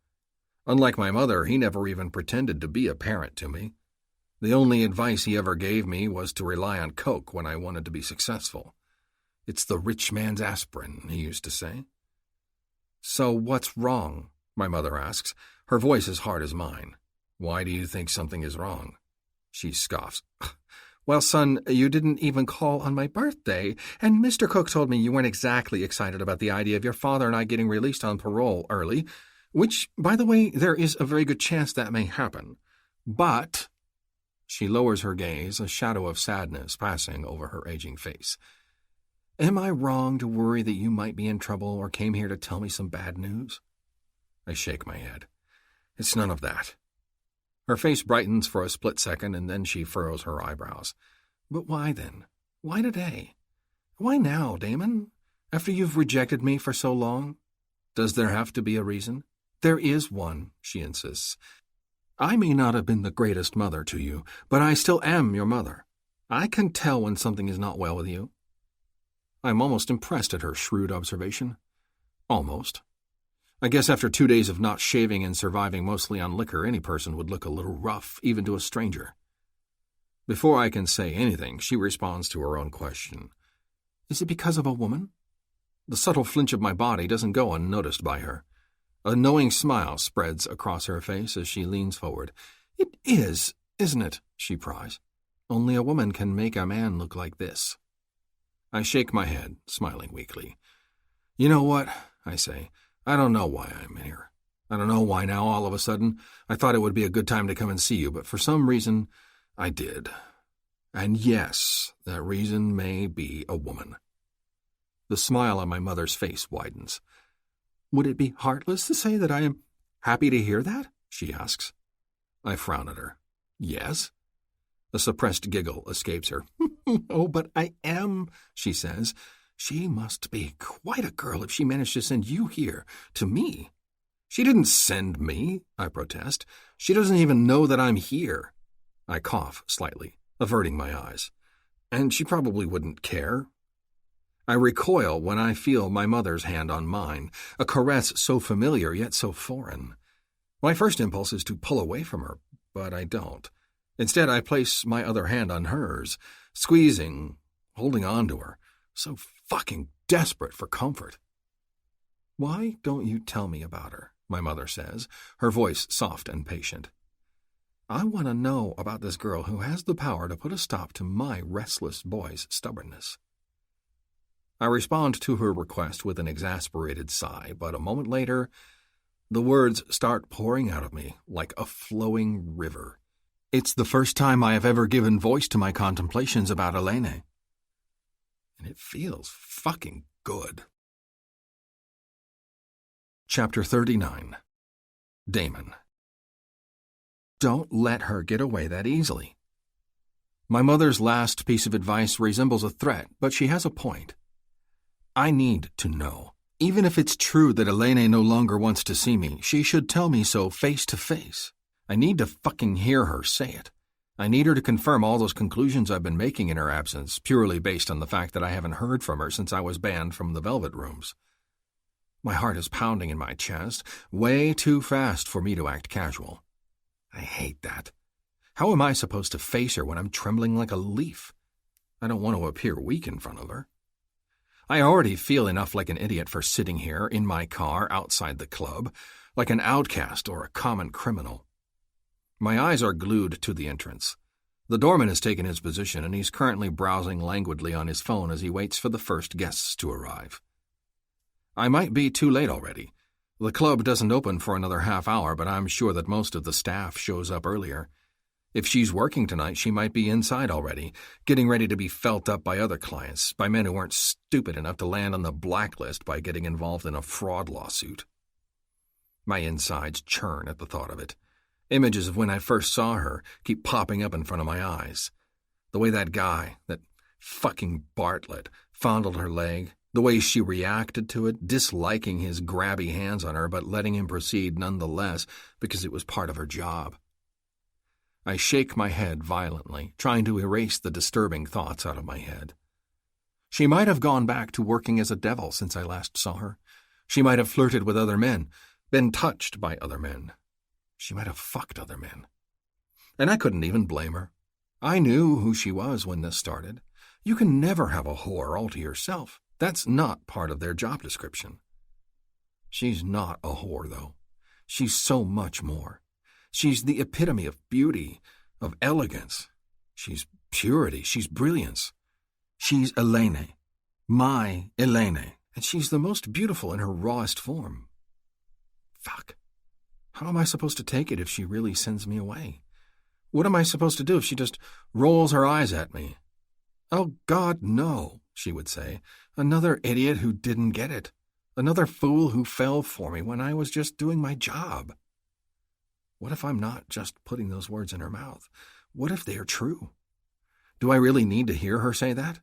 Unlike my mother, he never even pretended to be a parent to me. The only advice he ever gave me was to rely on coke when I wanted to be successful. It's the rich man's aspirin, he used to say. So what's wrong? My mother asks, her voice as hard as mine. Why do you think something is wrong? She scoffs. Well, son, you didn't even call on my birthday, and Mr. Cook told me you weren't exactly excited about the idea of your father and I getting released on parole early, which, by the way, there is a very good chance that may happen. But... She lowers her gaze, a shadow of sadness passing over her aging face. Am I wrong to worry that you might be in trouble or came here to tell me some bad news? I shake my head. It's none of that. Her face brightens for a split second, and then she furrows her eyebrows. But why then? Why today? Why now, Damon? After you've rejected me for so long? Does there have to be a reason? There is one, she insists. I may not have been the greatest mother to you, but I still am your mother. I can tell when something is not well with you. I'm almost impressed at her shrewd observation. Almost. I guess after 2 days of not shaving and surviving mostly on liquor, any person would look a little rough, even to a stranger. Before I can say anything, she responds to her own question. Is it because of a woman? The subtle flinch of my body doesn't go unnoticed by her. A knowing smile spreads across her face as she leans forward. It is, isn't it? She pries. Only a woman can make a man look like this. I shake my head, smiling weakly. You know what? I say. I don't know why I'm here. I don't know why now all of a sudden I thought it would be a good time to come and see you, but for some reason I did. And yes, that reason may be a woman. The smile on my mother's face widens. Would it be heartless to say that I am happy to hear that? She asks. I frown at her. Yes? A suppressed giggle escapes her. Oh, but I am, she says. She must be quite a girl if she managed to send you here, to me. She didn't send me, I protest. She doesn't even know that I'm here. I cough slightly, averting my eyes. And she probably wouldn't care. I recoil when I feel my mother's hand on mine, a caress so familiar yet so foreign. My first impulse is to pull away from her, but I don't. Instead, I place my other hand on hers, squeezing, holding on to her, so fucking desperate for comfort. Why don't you tell me about her? My mother says, her voice soft and patient. I want to know about this girl who has the power to put a stop to my restless boy's stubbornness. I respond to her request with an exasperated sigh, but a moment later, the words start pouring out of me like a flowing river. It's the first time I have ever given voice to my contemplations about Elaine. And it feels fucking good. Chapter 39. Damon. Don't let her get away that easily. My mother's last piece of advice resembles a threat, but she has a point. I need to know. Even if it's true that Elaine no longer wants to see me, she should tell me so face to face. I need to fucking hear her say it. I need her to confirm all those conclusions I've been making in her absence, purely based on the fact that I haven't heard from her since I was banned from the Velvet Rooms. My heart is pounding in my chest, way too fast for me to act casual. I hate that. How am I supposed to face her when I'm trembling like a leaf? I don't want to appear weak in front of her. I already feel enough like an idiot for sitting here in my car outside the club, like an outcast or a common criminal. My eyes are glued to the entrance. The doorman has taken his position, and he's currently browsing languidly on his phone as he waits for the first guests to arrive. I might be too late already. The club doesn't open for another half hour, but I'm sure that most of the staff shows up earlier. If she's working tonight, she might be inside already, getting ready to be felt up by other clients, by men who weren't stupid enough to land on the blacklist by getting involved in a fraud lawsuit. My insides churn at the thought of it. Images of when I first saw her keep popping up in front of my eyes. The way that guy, that fucking Bartlett, fondled her leg, the way she reacted to it, disliking his grabby hands on her but letting him proceed nonetheless because it was part of her job. I shake my head violently, trying to erase the disturbing thoughts out of my head. She might have gone back to working as a devil since I last saw her. She might have flirted with other men, been touched by other men. She might have fucked other men. And I couldn't even blame her. I knew who she was when this started. You can never have a whore all to yourself. That's not part of their job description. She's not a whore, though. She's so much more. She's the epitome of beauty, of elegance. She's purity. She's brilliance. She's Elaine. My Elaine. And she's the most beautiful in her rawest form. Fuck. How am I supposed to take it if she really sends me away? What am I supposed to do if she just rolls her eyes at me? Oh, God, no, she would say. Another idiot who didn't get it. Another fool who fell for me when I was just doing my job. What if I'm not just putting those words in her mouth? What if they are true? Do I really need to hear her say that?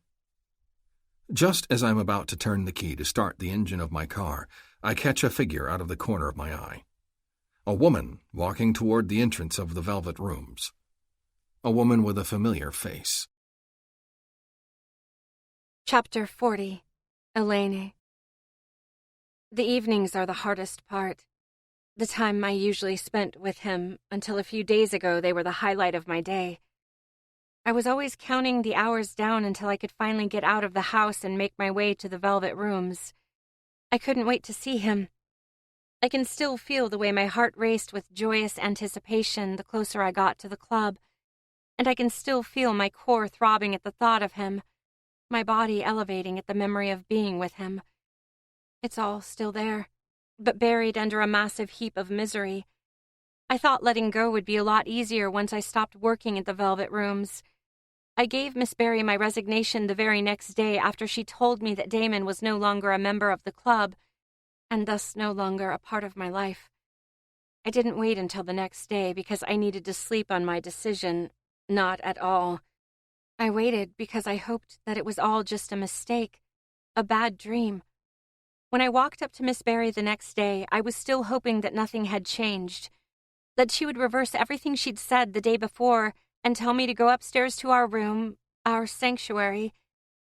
Just as I'm about to turn the key to start the engine of my car, I catch a figure out of the corner of my eye. A woman walking toward the entrance of the Velvet Rooms. A woman with a familiar face.
Chapter 40. Elaine. The evenings are the hardest part. The time I usually spent with him, until a few days ago they were the highlight of my day. I was always counting the hours down until I could finally get out of the house and make my way to the Velvet Rooms. I couldn't wait to see him. I can still feel the way my heart raced with joyous anticipation the closer I got to the club, and I can still feel my core throbbing at the thought of him, my body elevating at the memory of being with him. It's all still there, but buried under a massive heap of misery. I thought letting go would be a lot easier once I stopped working at the Velvet Rooms. I gave Miss Barry my resignation the very next day after she told me that Damon was no longer a member of the club, and thus no longer a part of my life. I didn't wait until the next day because I needed to sleep on my decision. Not at all. I waited because I hoped that it was all just a mistake, a bad dream. When I walked up to Miss Barry the next day, I was still hoping that nothing had changed, that she would reverse everything she'd said the day before and tell me to go upstairs to our room, our sanctuary,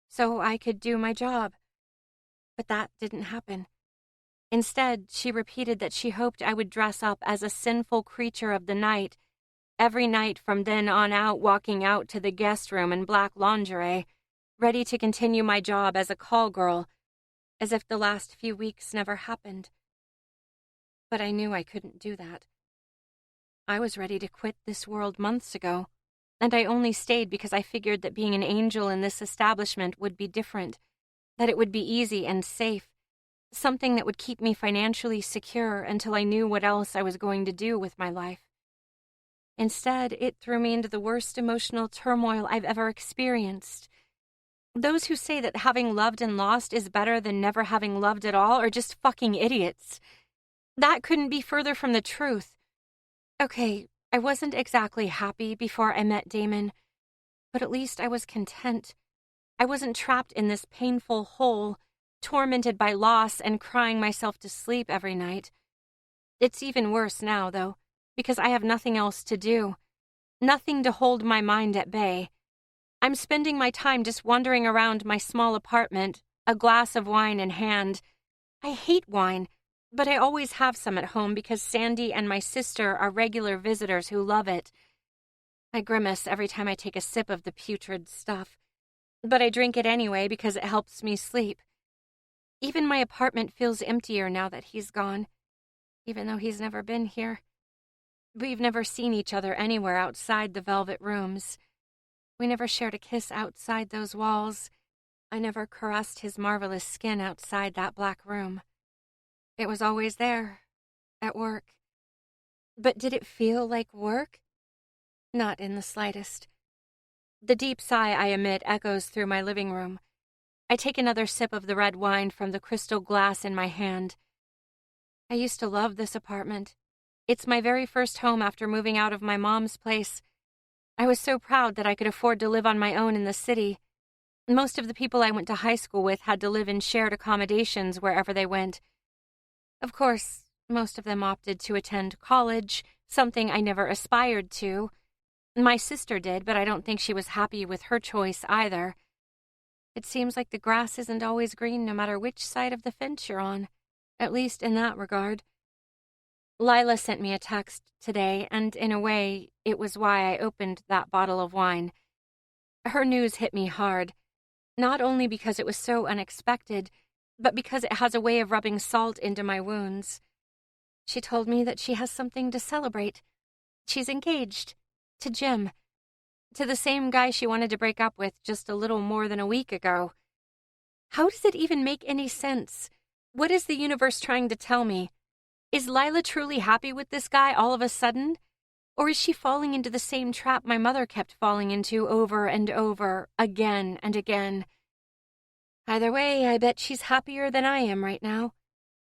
so I could do my job. But that didn't happen. Instead, she repeated that she hoped I would dress up as a sinful creature of the night, every night from then on out, walking out to the guest room in black lingerie, ready to continue my job as a call girl, as if the last few weeks never happened. But I knew I couldn't do that. I was ready to quit this world months ago, and I only stayed because I figured that being an angel in this establishment would be different, that it would be easy and safe, something that would keep me financially secure until I knew what else I was going to do with my life. Instead, it threw me into the worst emotional turmoil I've ever experienced. Those who say that having loved and lost is better than never having loved at all are just fucking idiots. That couldn't be further from the truth. Okay, I wasn't exactly happy before I met Damon, but at least I was content. I wasn't trapped in this painful hole, tormented by loss and crying myself to sleep every night. It's even worse now, though, because I have nothing else to do, nothing to hold my mind at bay. I'm spending my time just wandering around my small apartment, a glass of wine in hand. I hate wine, but I always have some at home because Sandy and my sister are regular visitors who love it. I grimace every time I take a sip of the putrid stuff, but I drink it anyway because it helps me sleep. Even my apartment feels emptier now that he's gone, even though he's never been here. We've never seen each other anywhere outside the velvet rooms. We never shared a kiss outside those walls. I never caressed his marvelous skin outside that black room. It was always there, at work. But did it feel like work? Not in the slightest. The deep sigh I emit echoes through my living room. I take another sip of the red wine from the crystal glass in my hand. I used to love this apartment. It's my very first home after moving out of my mom's place. I was so proud that I could afford to live on my own in the city. Most of the people I went to high school with had to live in shared accommodations wherever they went. Of course, most of them opted to attend college, something I never aspired to. My sister did, but I don't think she was happy with her choice either. It seems like the grass isn't always green no matter which side of the fence you're on, at least in that regard. Lila sent me a text today, and in a way, it was why I opened that bottle of wine. Her news hit me hard, not only because it was so unexpected, but because it has a way of rubbing salt into my wounds. She told me that she has something to celebrate. She's engaged. To Jim. To the same guy she wanted to break up with just a little more than a week ago. How does it even make any sense? What is the universe trying to tell me? Is Lila truly happy with this guy all of a sudden? Or is she falling into the same trap my mother kept falling into over and over, again and again? Either way, I bet she's happier than I am right now.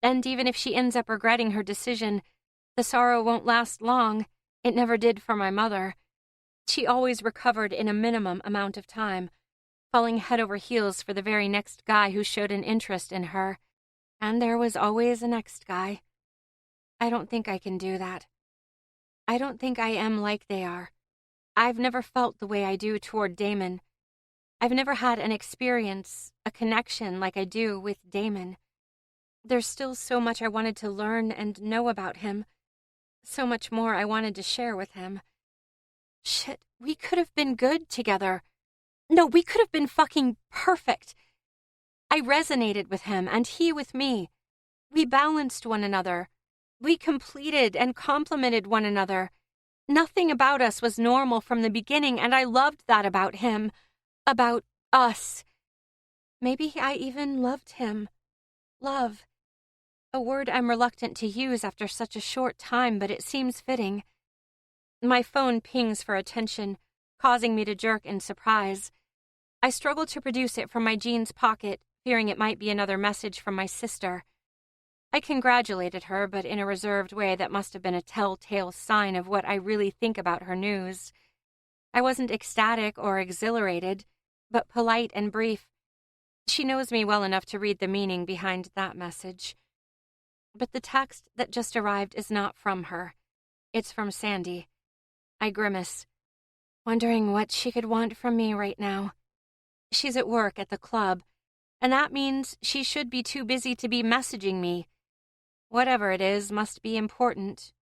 And even if she ends up regretting her decision, the sorrow won't last long. It never did for my mother. She always recovered in a minimum amount of time, falling head over heels for the very next guy who showed an interest in her. And there was always a next guy. I don't think I can do that. I don't think I am like they are. I've never felt the way I do toward Damon. I've never had an experience, a connection like I do with Damon. There's still so much I wanted to learn and know about him. So much more I wanted to share with him. Shit, we could have been good together. No, we could have been fucking perfect. I resonated with him and he with me. We balanced one another. We completed and complemented one another. Nothing about us was normal from the beginning, and I loved that about him. About us. Maybe I even loved him. Love. A word I'm reluctant to use after such a short time, but it seems fitting. My phone pings for attention, causing me to jerk in surprise. I struggle to produce it from my jeans pocket, fearing it might be another message from my sister. I congratulated her, but in a reserved way that must have been a telltale sign of what I really think about her news. I wasn't ecstatic or exhilarated, but polite and brief. She knows me well enough to read the meaning behind that message. But the text that just arrived is not from her. It's from Sandy. I grimace, wondering what she could want from me right now. She's at work at the club, and that means she should be too busy to be messaging me. Whatever it is must be important,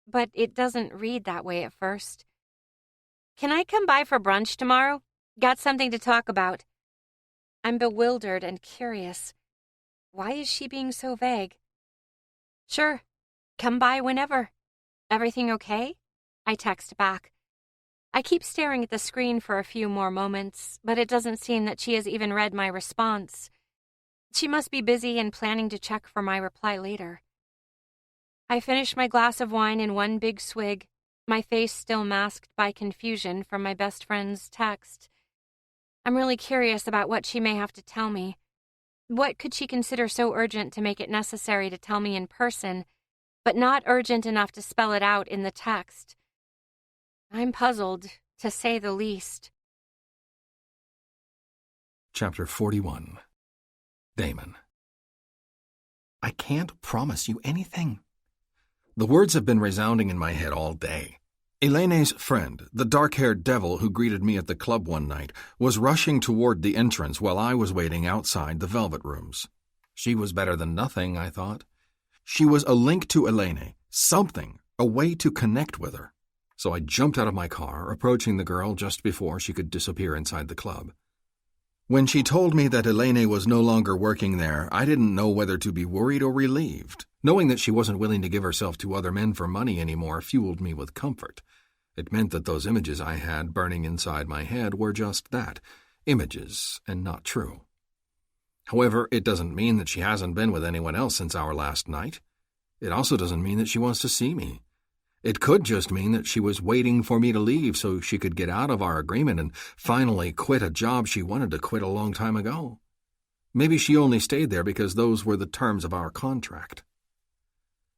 but it doesn't read that way at first. Can I come by for brunch tomorrow? Got something to talk about. I'm bewildered and curious. Why is she being so vague? Sure, come by whenever. Everything okay? I text back. I keep staring at the screen for a few more moments, but it doesn't seem that she has even read my response. She must be busy and planning to check for my reply later. I finish my glass of wine in one big swig, my face still masked by confusion from my best friend's text. I'm really curious about what she may have to tell me. What could she consider so urgent to make it necessary to tell me in person, but not urgent enough to spell it out in the text? I'm puzzled, to say the least.
Chapter 41. Damon. I can't promise you anything. The words have been resounding in my head all day. Elaine's friend, the dark-haired devil who greeted me at the club one night, was rushing toward the entrance while I was waiting outside the Velvet Rooms. She was better than nothing, I thought. She was a link to Elaine, something, a way to connect with her. So I jumped out of my car, approaching the girl just before she could disappear inside the club. When she told me that Elaine was no longer working there, I didn't know whether to be worried or relieved. Knowing that she wasn't willing to give herself to other men for money anymore fueled me with comfort. It meant that those images I had burning inside my head were just that, images, and not true. However, it doesn't mean that she hasn't been with anyone else since our last night. It also doesn't mean that she wants to see me. It could just mean that she was waiting for me to leave so she could get out of our agreement and finally quit a job she wanted to quit a long time ago. Maybe she only stayed there because those were the terms of our contract.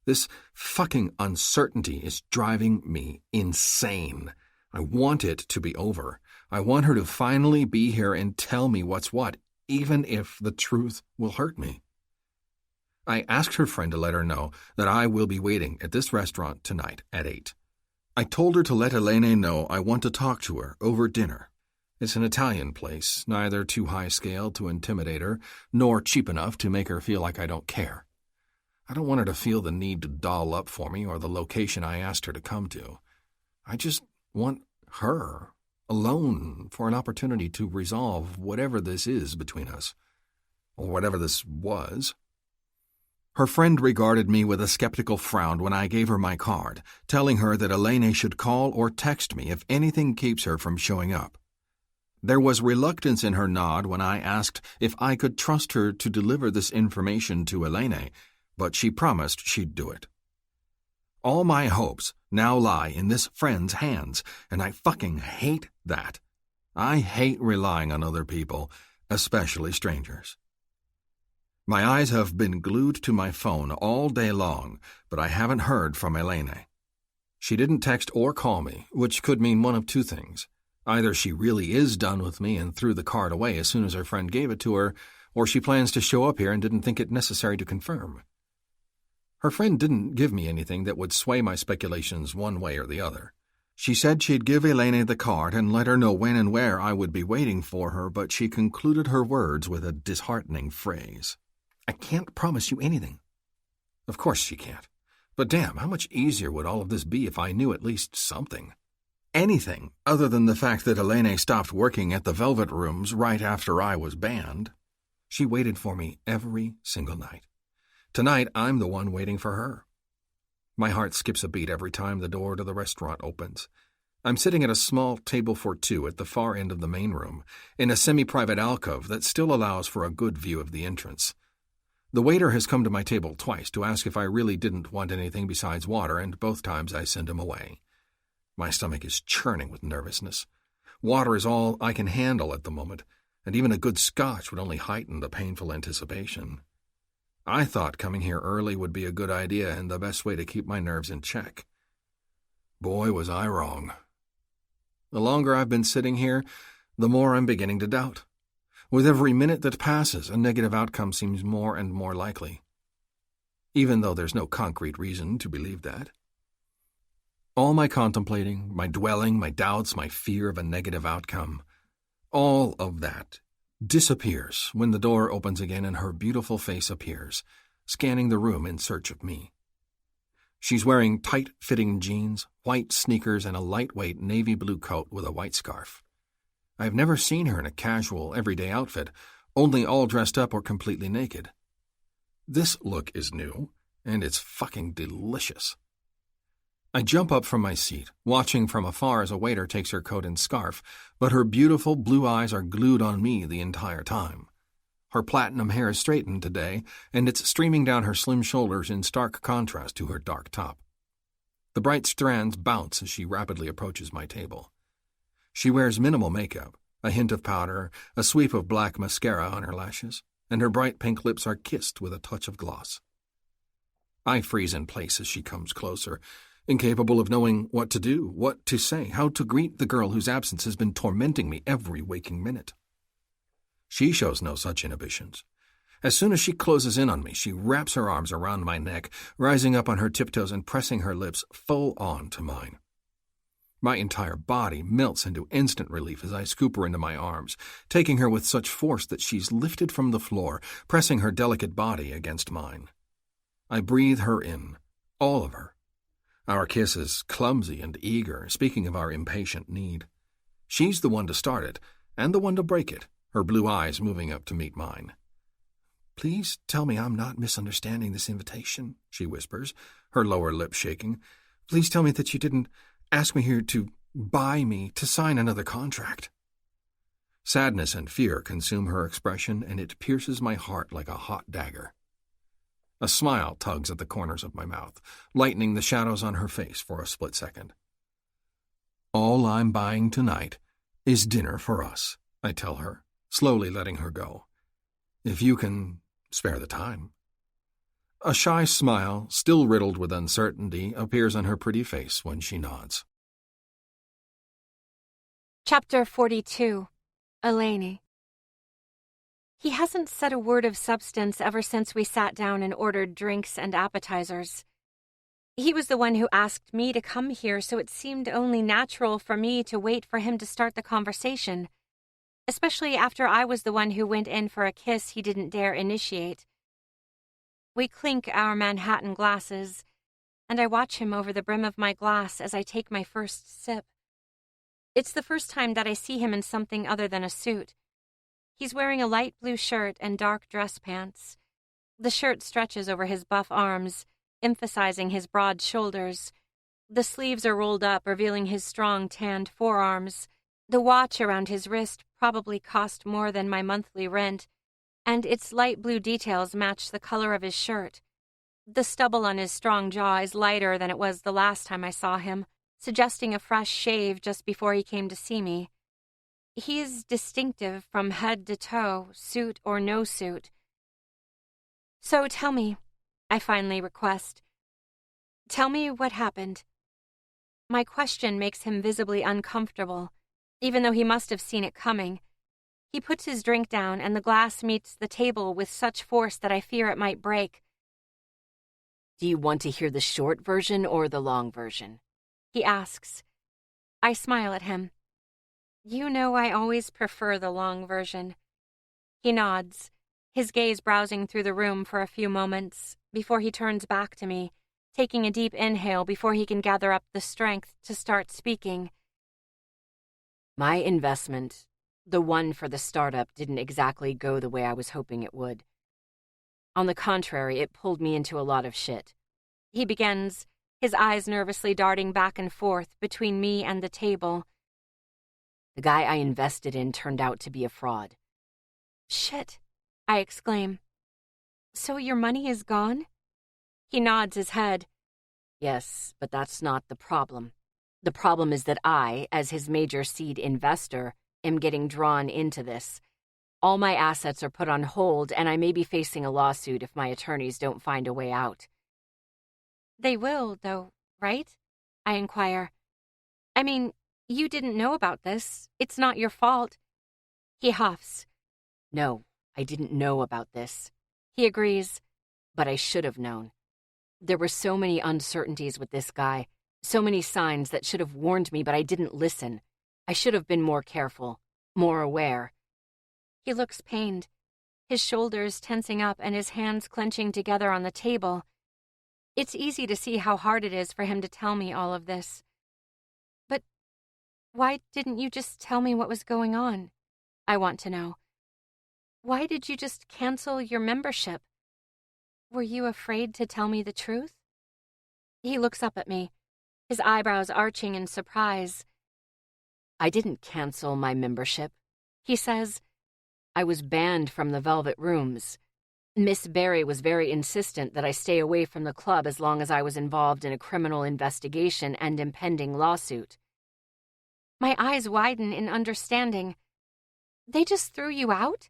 This fucking uncertainty is driving me insane. I want it to be over. I want her to finally be here and tell me what's what, even if the truth will hurt me. I asked her friend to let her know that I will be waiting at this restaurant tonight at 8. I told her to let Elaine know I want to talk to her over dinner. It's an Italian place, neither too high-scale to intimidate her, nor cheap enough to make her feel like I don't care. I don't want her to feel the need to doll up for me or the location I asked her to come to. I just want her, alone, for an opportunity to resolve whatever this is between us, or whatever this was. Her friend regarded me with a skeptical frown when I gave her my card, telling her that Elaine should call or text me if anything keeps her from showing up. There was reluctance in her nod when I asked if I could trust her to deliver this information to Elaine, but she promised she'd do it. All my hopes now lie in this friend's hands, and I fucking hate that. I hate relying on other people, especially strangers. My eyes have been glued to my phone all day long, but I haven't heard from Elaine. She didn't text or call me, which could mean one of two things. Either she really is done with me and threw the card away as soon as her friend gave it to her, or she plans to show up here and didn't think it necessary to confirm. Her friend didn't give me anything that would sway my speculations one way or the other. She said she'd give Elaine the card and let her know when and where I would be waiting for her, but she concluded her words with a disheartening phrase. I can't promise you anything. Of course she can't. But damn, how much easier would all of this be if I knew at least something? Anything other than the fact that Elaine stopped working at the Velvet Rooms right after I was banned. She waited for me every single night. Tonight, I'm the one waiting for her. My heart skips a beat every time the door to the restaurant opens. I'm sitting at a small table for two at the far end of the main room, in a semi-private alcove that still allows for a good view of the entrance. The waiter has come to my table twice to ask if I really didn't want anything besides water, and both times I send him away. My stomach is churning with nervousness. Water is all I can handle at the moment, and even a good scotch would only heighten the painful anticipation. I thought coming here early would be a good idea and the best way to keep my nerves in check. Boy, was I wrong. The longer I've been sitting here, the more I'm beginning to doubt. With every minute that passes, a negative outcome seems more and more likely, even though there's no concrete reason to believe that. All my contemplating, my dwelling, my doubts, my fear of a negative outcome, all of that disappears when the door opens again and her beautiful face appears, scanning the room in search of me. She's wearing tight-fitting jeans, white sneakers, and a lightweight navy blue coat with a white scarf. I've never seen her in a casual, everyday outfit, only all dressed up or completely naked. This look is new, and it's fucking delicious. I jump up from my seat, watching from afar as a waiter takes her coat and scarf, but her beautiful blue eyes are glued on me the entire time. Her platinum hair is straightened today, and it's streaming down her slim shoulders in stark contrast to her dark top. The bright strands bounce as she rapidly approaches my table. She wears minimal makeup, a hint of powder, a sweep of black mascara on her lashes, and her bright pink lips are kissed with a touch of gloss. I freeze in place as she comes closer, incapable of knowing what to do, what to say, how to greet the girl whose absence has been tormenting me every waking minute. She shows no such inhibitions. As soon as she closes in on me, she wraps her arms around my neck, rising up on her tiptoes and pressing her lips full on to mine. My entire body melts into instant relief as I scoop her into my arms, taking her with such force that she's lifted from the floor, pressing her delicate body against mine. I breathe her in, all of her. Our kiss is clumsy and eager, speaking of our impatient need. She's the one to start it, and the one to break it, her blue eyes moving up to meet mine. "Please tell me I'm not misunderstanding this invitation," she whispers, her lower lip shaking. "Please tell me that you didn't ask me here to buy me, to sign another contract." Sadness and fear consume her expression, and it pierces my heart like a hot dagger. A smile tugs at the corners of my mouth, lightening the shadows on her face for a split second. "All I'm buying tonight is dinner for us," I tell her, slowly letting her go. "If you can spare the time." A shy smile, still riddled with uncertainty, appears on her pretty face when she nods.
Chapter 42. Elaine. He hasn't said a word of substance ever since we sat down and ordered drinks and appetizers. He was the one who asked me to come here, so it seemed only natural for me to wait for him to start the conversation, especially after I was the one who went in for a kiss he didn't dare initiate. We clink our Manhattan glasses, and I watch him over the brim of my glass as I take my first sip. It's the first time that I see him in something other than a suit. He's wearing a light blue shirt and dark dress pants. The shirt stretches over his buff arms, emphasizing his broad shoulders. The sleeves are rolled up, revealing his strong tanned forearms. The watch around his wrist probably cost more than my monthly rent, and its light blue details match the color of his shirt. The stubble on his strong jaw is lighter than it was the last time I saw him, suggesting a fresh shave just before he came to see me. He is distinctive from head to toe, suit or no suit. "So tell me," I finally request. "Tell me what happened." My question makes him visibly uncomfortable, even though he must have seen it coming. He puts his drink down, and the glass meets the table with such force that I fear it might break.
"Do you want to hear the short version or the long version?"
He asks. I smile at him. "You know I always prefer the long version." He nods, his gaze browsing through the room for a few moments before he turns back to me, taking a deep inhale before he can gather up the strength to start speaking.
My investment, the one for the startup, didn't exactly go the way I was hoping it would. On the contrary, it pulled me into a lot of shit.
He begins, his eyes nervously darting back and forth between me and the table.
The guy I invested in turned out to be a fraud.
"Shit," I exclaim. "So your money is gone?" He nods his head.
Yes, but that's not the problem. The problem is that I, as his major seed investor, am getting drawn into this. All my assets are put on hold, and I may be facing a lawsuit if my attorneys don't find a way out.
"They will, though, right?" I inquire. "I mean, you didn't know about this. It's not your fault." He huffs.
No, I didn't know about this.
He agrees.
But I should have known. There were so many uncertainties with this guy, so many signs that should have warned me, but I didn't listen. I should have been more careful, more aware.
He looks pained, his shoulders tensing up and his hands clenching together on the table. It's easy to see how hard it is for him to tell me all of this. But why didn't you just tell me what was going on? I want to know. Why did you just cancel your membership? Were you afraid to tell me the truth? He looks up at me. his eyebrows arching in surprise.
I didn't cancel my membership, he says. I was banned from the Velvet Rooms. Miss Barry was very insistent that I stay away from the club as long as I was involved in a criminal investigation and impending lawsuit.
My eyes widen in understanding. They just threw you out?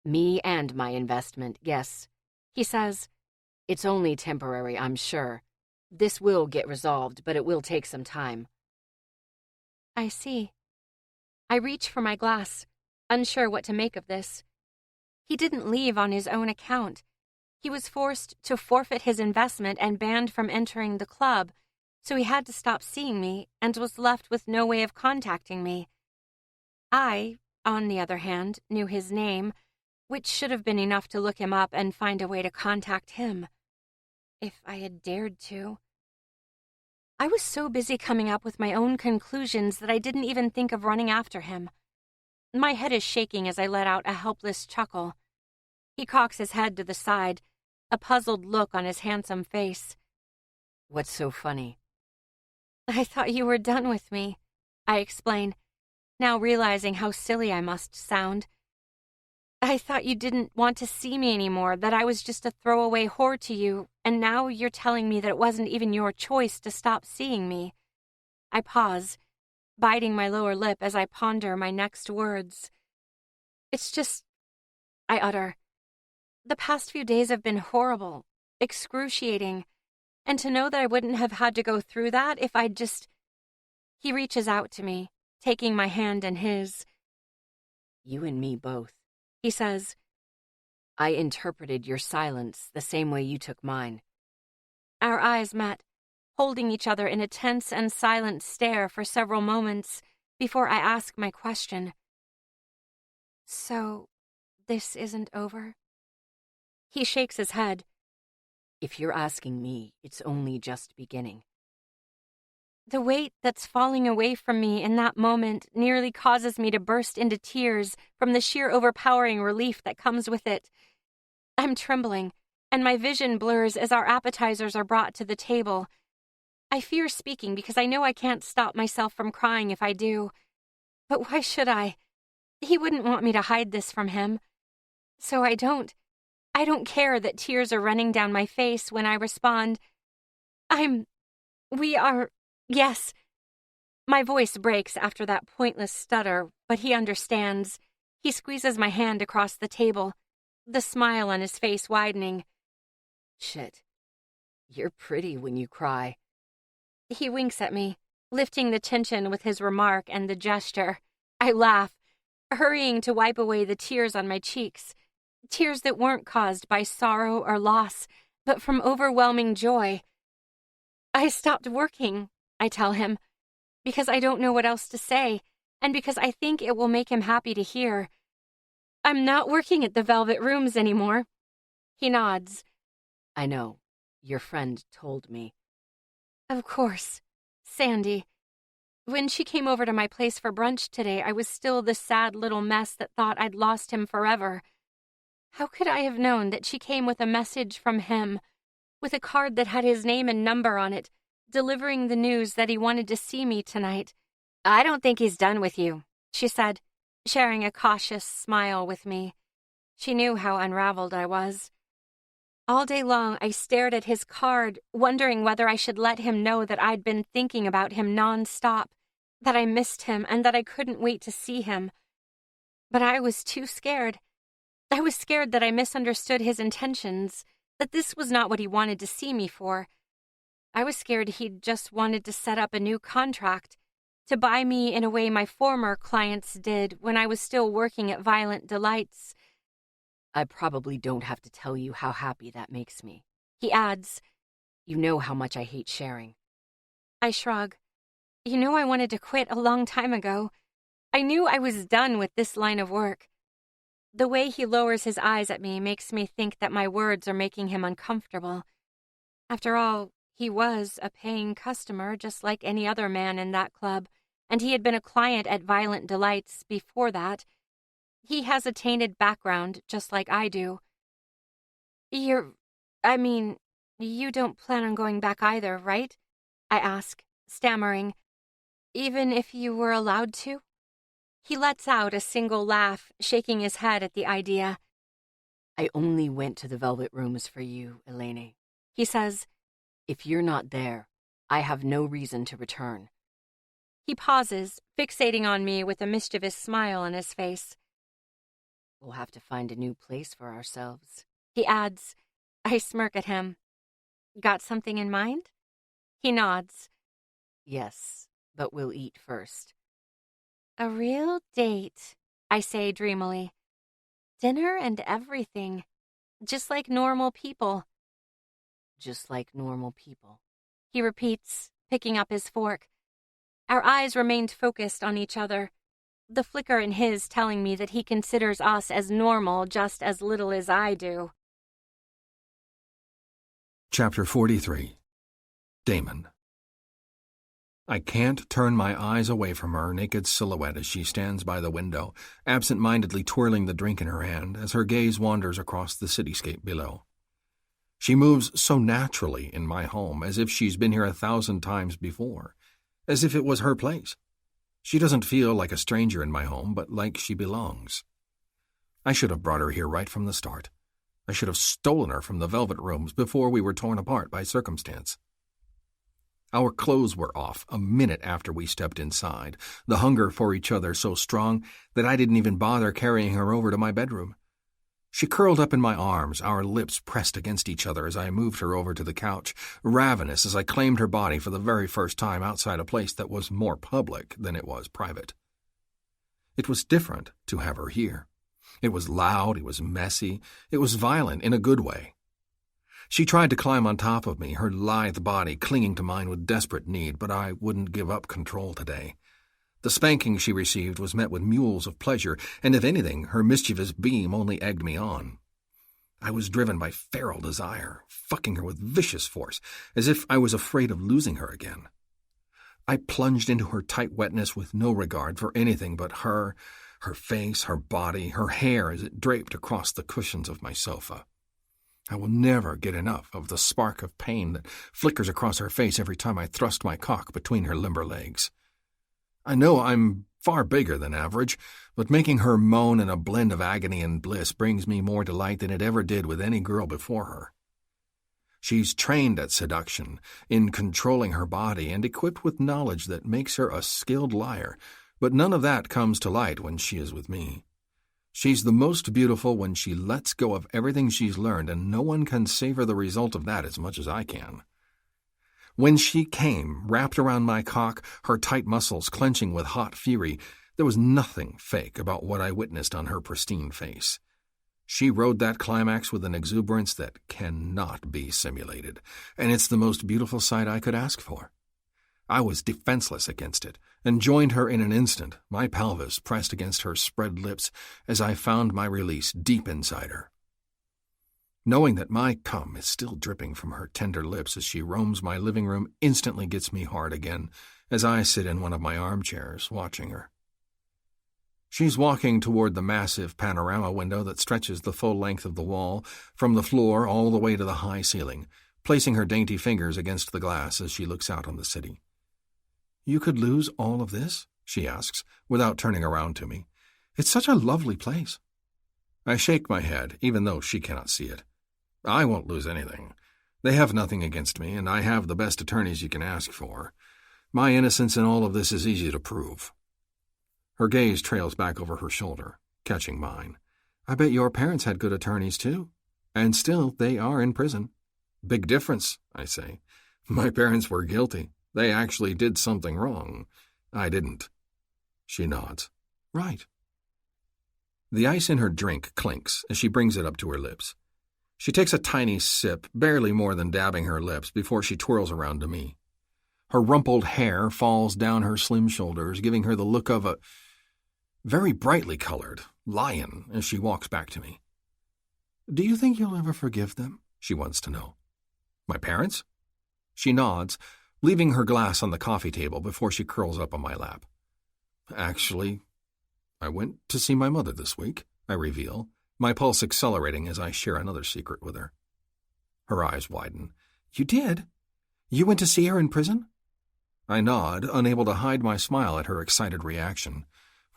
Me and my investment, yes, he says. It's only temporary, I'm sure. This will get resolved, but it will take some time.
I see. I reach for my glass, unsure what to make of this. He didn't leave on his own account. He was forced to forfeit his investment and banned from entering the club, so he had to stop seeing me and was left with no way of contacting me. I, on the other hand, knew his name, which should have been enough to look him up and find a way to contact him. If I had dared to. I was so busy coming up with my own conclusions that I didn't even think of running after him. My head is shaking as I let out a helpless chuckle. He cocks his head to the side, a puzzled look on his handsome face.
What's so funny?
I thought you were done with me, I explain, now realizing how silly I must sound. I thought you didn't want to see me anymore, that I was just a throwaway whore to you, and now you're telling me that it wasn't even your choice to stop seeing me. I pause, biting my lower lip as I ponder my next words. It's just, I utter. The past few days have been horrible, excruciating, and to know that I wouldn't have had to go through that if I'd just... He reaches out to me, taking my hand in his.
You and me both, he says. I interpreted your silence the same way you took mine.
Our eyes met, holding each other in a tense and silent stare for several moments before I ask my question. So, this isn't over? He shakes his head.
If you're asking me, it's only just beginning.
The weight that's falling away from me in that moment nearly causes me to burst into tears from the sheer overpowering relief that comes with it. I'm trembling, and my vision blurs as our appetizers are brought to the table. I fear speaking because I know I can't stop myself from crying if I do. But why should I? He wouldn't want me to hide this from him. So I don't care that tears are running down my face when I respond, yes. My voice breaks after that pointless stutter, but he understands. He squeezes my hand across the table, the smile on his face widening.
Shit, you're pretty when you cry.
He winks at me, lifting the tension with his remark and the gesture. I laugh, hurrying to wipe away the tears on my cheeks. Tears that weren't caused by sorrow or loss, but from overwhelming joy. I stopped working, I tell him, because I don't know what else to say, and because I think it will make him happy to hear. I'm not working at the Velvet Rooms anymore. He nods.
I know. Your friend told me.
Of course. Sandy. When she came over to my place for brunch today, I was still the sad little mess that thought I'd lost him forever. How could I have known that she came with a message from him, with a card that had his name and number on it, delivering the news that he wanted to see me tonight? I don't think he's done with you, she said, sharing a cautious smile with me. She knew how unraveled I was. All day long, I stared at his card, wondering whether I should let him know that I'd been thinking about him non-stop, that I missed him and that I couldn't wait to see him. But I was too scared. I was scared that I misunderstood his intentions, that this was not what he wanted to see me for. I was scared he'd just wanted to set up a new contract, to buy me in a way my former clients did when I was still working at Violent Delights.
I probably don't have to tell you how happy that makes me, he adds. You know how much I hate sharing.
I shrug. You know I wanted to quit a long time ago. I knew I was done with this line of work. The way he lowers his eyes at me makes me think that my words are making him uncomfortable. After all, he was a paying customer just like any other man in that club, and he had been a client at Violent Delights before that. He has a tainted background just like I do. You don't plan on going back either, right? I ask, stammering, "Even if you were allowed to?" He lets out a single laugh, shaking his head at the idea.
I only went to the Velvet Rooms for you, Elaine.
He says,
If you're not there, I have no reason to return.
He pauses, fixating on me with a mischievous smile on his face.
We'll have to find a new place for ourselves.
He adds. I smirk at him. Got something in mind? He nods.
Yes, but we'll eat first.
A real date, I say dreamily. Dinner and everything. Just like normal people.
Just like normal people.
He repeats, picking up his fork. Our eyes remained focused on each other, the flicker in his telling me that he considers us as normal just as little as I do.
Chapter 43. Damon. I can't turn my eyes away from her naked silhouette as she stands by the window, absent-mindedly twirling the drink in her hand as her gaze wanders across the cityscape below. She moves so naturally in my home, as if she's been here 1,000 times before, as if it was her place. She doesn't feel like a stranger in my home, but like she belongs. I should have brought her here right from the start. I should have stolen her from the Velvet Rooms before we were torn apart by circumstance. Our clothes were off a minute after we stepped inside, the hunger for each other so strong that I didn't even bother carrying her over to my bedroom. She curled up in my arms, our lips pressed against each other as I moved her over to the couch, ravenous as I claimed her body for the very first time outside a place that was more public than it was private. It was different to have her here. It was loud, it was messy, it was violent in a good way. She tried to climb on top of me, her lithe body clinging to mine with desperate need, but I wouldn't give up control today. The spanking she received was met with mewls of pleasure, and if anything, her mischievous beam only egged me on. I was driven by feral desire, fucking her with vicious force, as if I was afraid of losing her again. I plunged into her tight wetness with no regard for anything but her face, her body, her hair as it draped across the cushions of my sofa. I will never get enough of the spark of pain that flickers across her face every time I thrust my cock between her limber legs. I know I'm far bigger than average, but making her moan in a blend of agony and bliss brings me more delight than it ever did with any girl before her. She's trained at seduction, in controlling her body, and equipped with knowledge that makes her a skilled liar, but none of that comes to light when she is with me. She's the most beautiful when she lets go of everything she's learned, and no one can savor the result of that as much as I can. When she came, wrapped around my cock, her tight muscles clenching with hot fury, there was nothing fake about what I witnessed on her pristine face. She rode that climax with an exuberance that cannot be simulated, and it's the most beautiful sight I could ask for. I was defenseless against it, and joined her in an instant, my pelvis pressed against her spread lips as I found my release deep inside her. Knowing that my cum is still dripping from her tender lips as she roams my living room instantly gets me hard again as I sit in one of my armchairs watching her. She's walking toward the massive panorama window that stretches the full length of the wall, from the floor all the way to the high ceiling, placing her dainty fingers against the glass as she looks out on the city. "You could lose all of this?" she asks, without turning around to me. "It's such a lovely place." I shake my head, even though she cannot see it. I won't lose anything. They have nothing against me, and I have the best attorneys you can ask for. My innocence in all of this is easy to prove. Her gaze trails back over her shoulder, catching mine. "I bet your parents had good attorneys, too. And still, they are in prison." "Big difference," I say. "My parents were guilty. They actually did something wrong. I didn't." She nods. "Right." The ice in her drink clinks as she brings it up to her lips. She takes a tiny sip, barely more than dabbing her lips, before she twirls around to me. Her rumpled hair falls down her slim shoulders, giving her the look of a very brightly colored lion as she walks back to me. "Do you think you'll ever forgive them?" she wants to know. "My parents?" She nods, leaving her glass on the coffee table before she curls up on my lap. "Actually, I went to see my mother this week," I reveal, my pulse accelerating as I share another secret with her. Her eyes widen. "You did? You went to see her in prison?" I nod, unable to hide my smile at her excited reaction.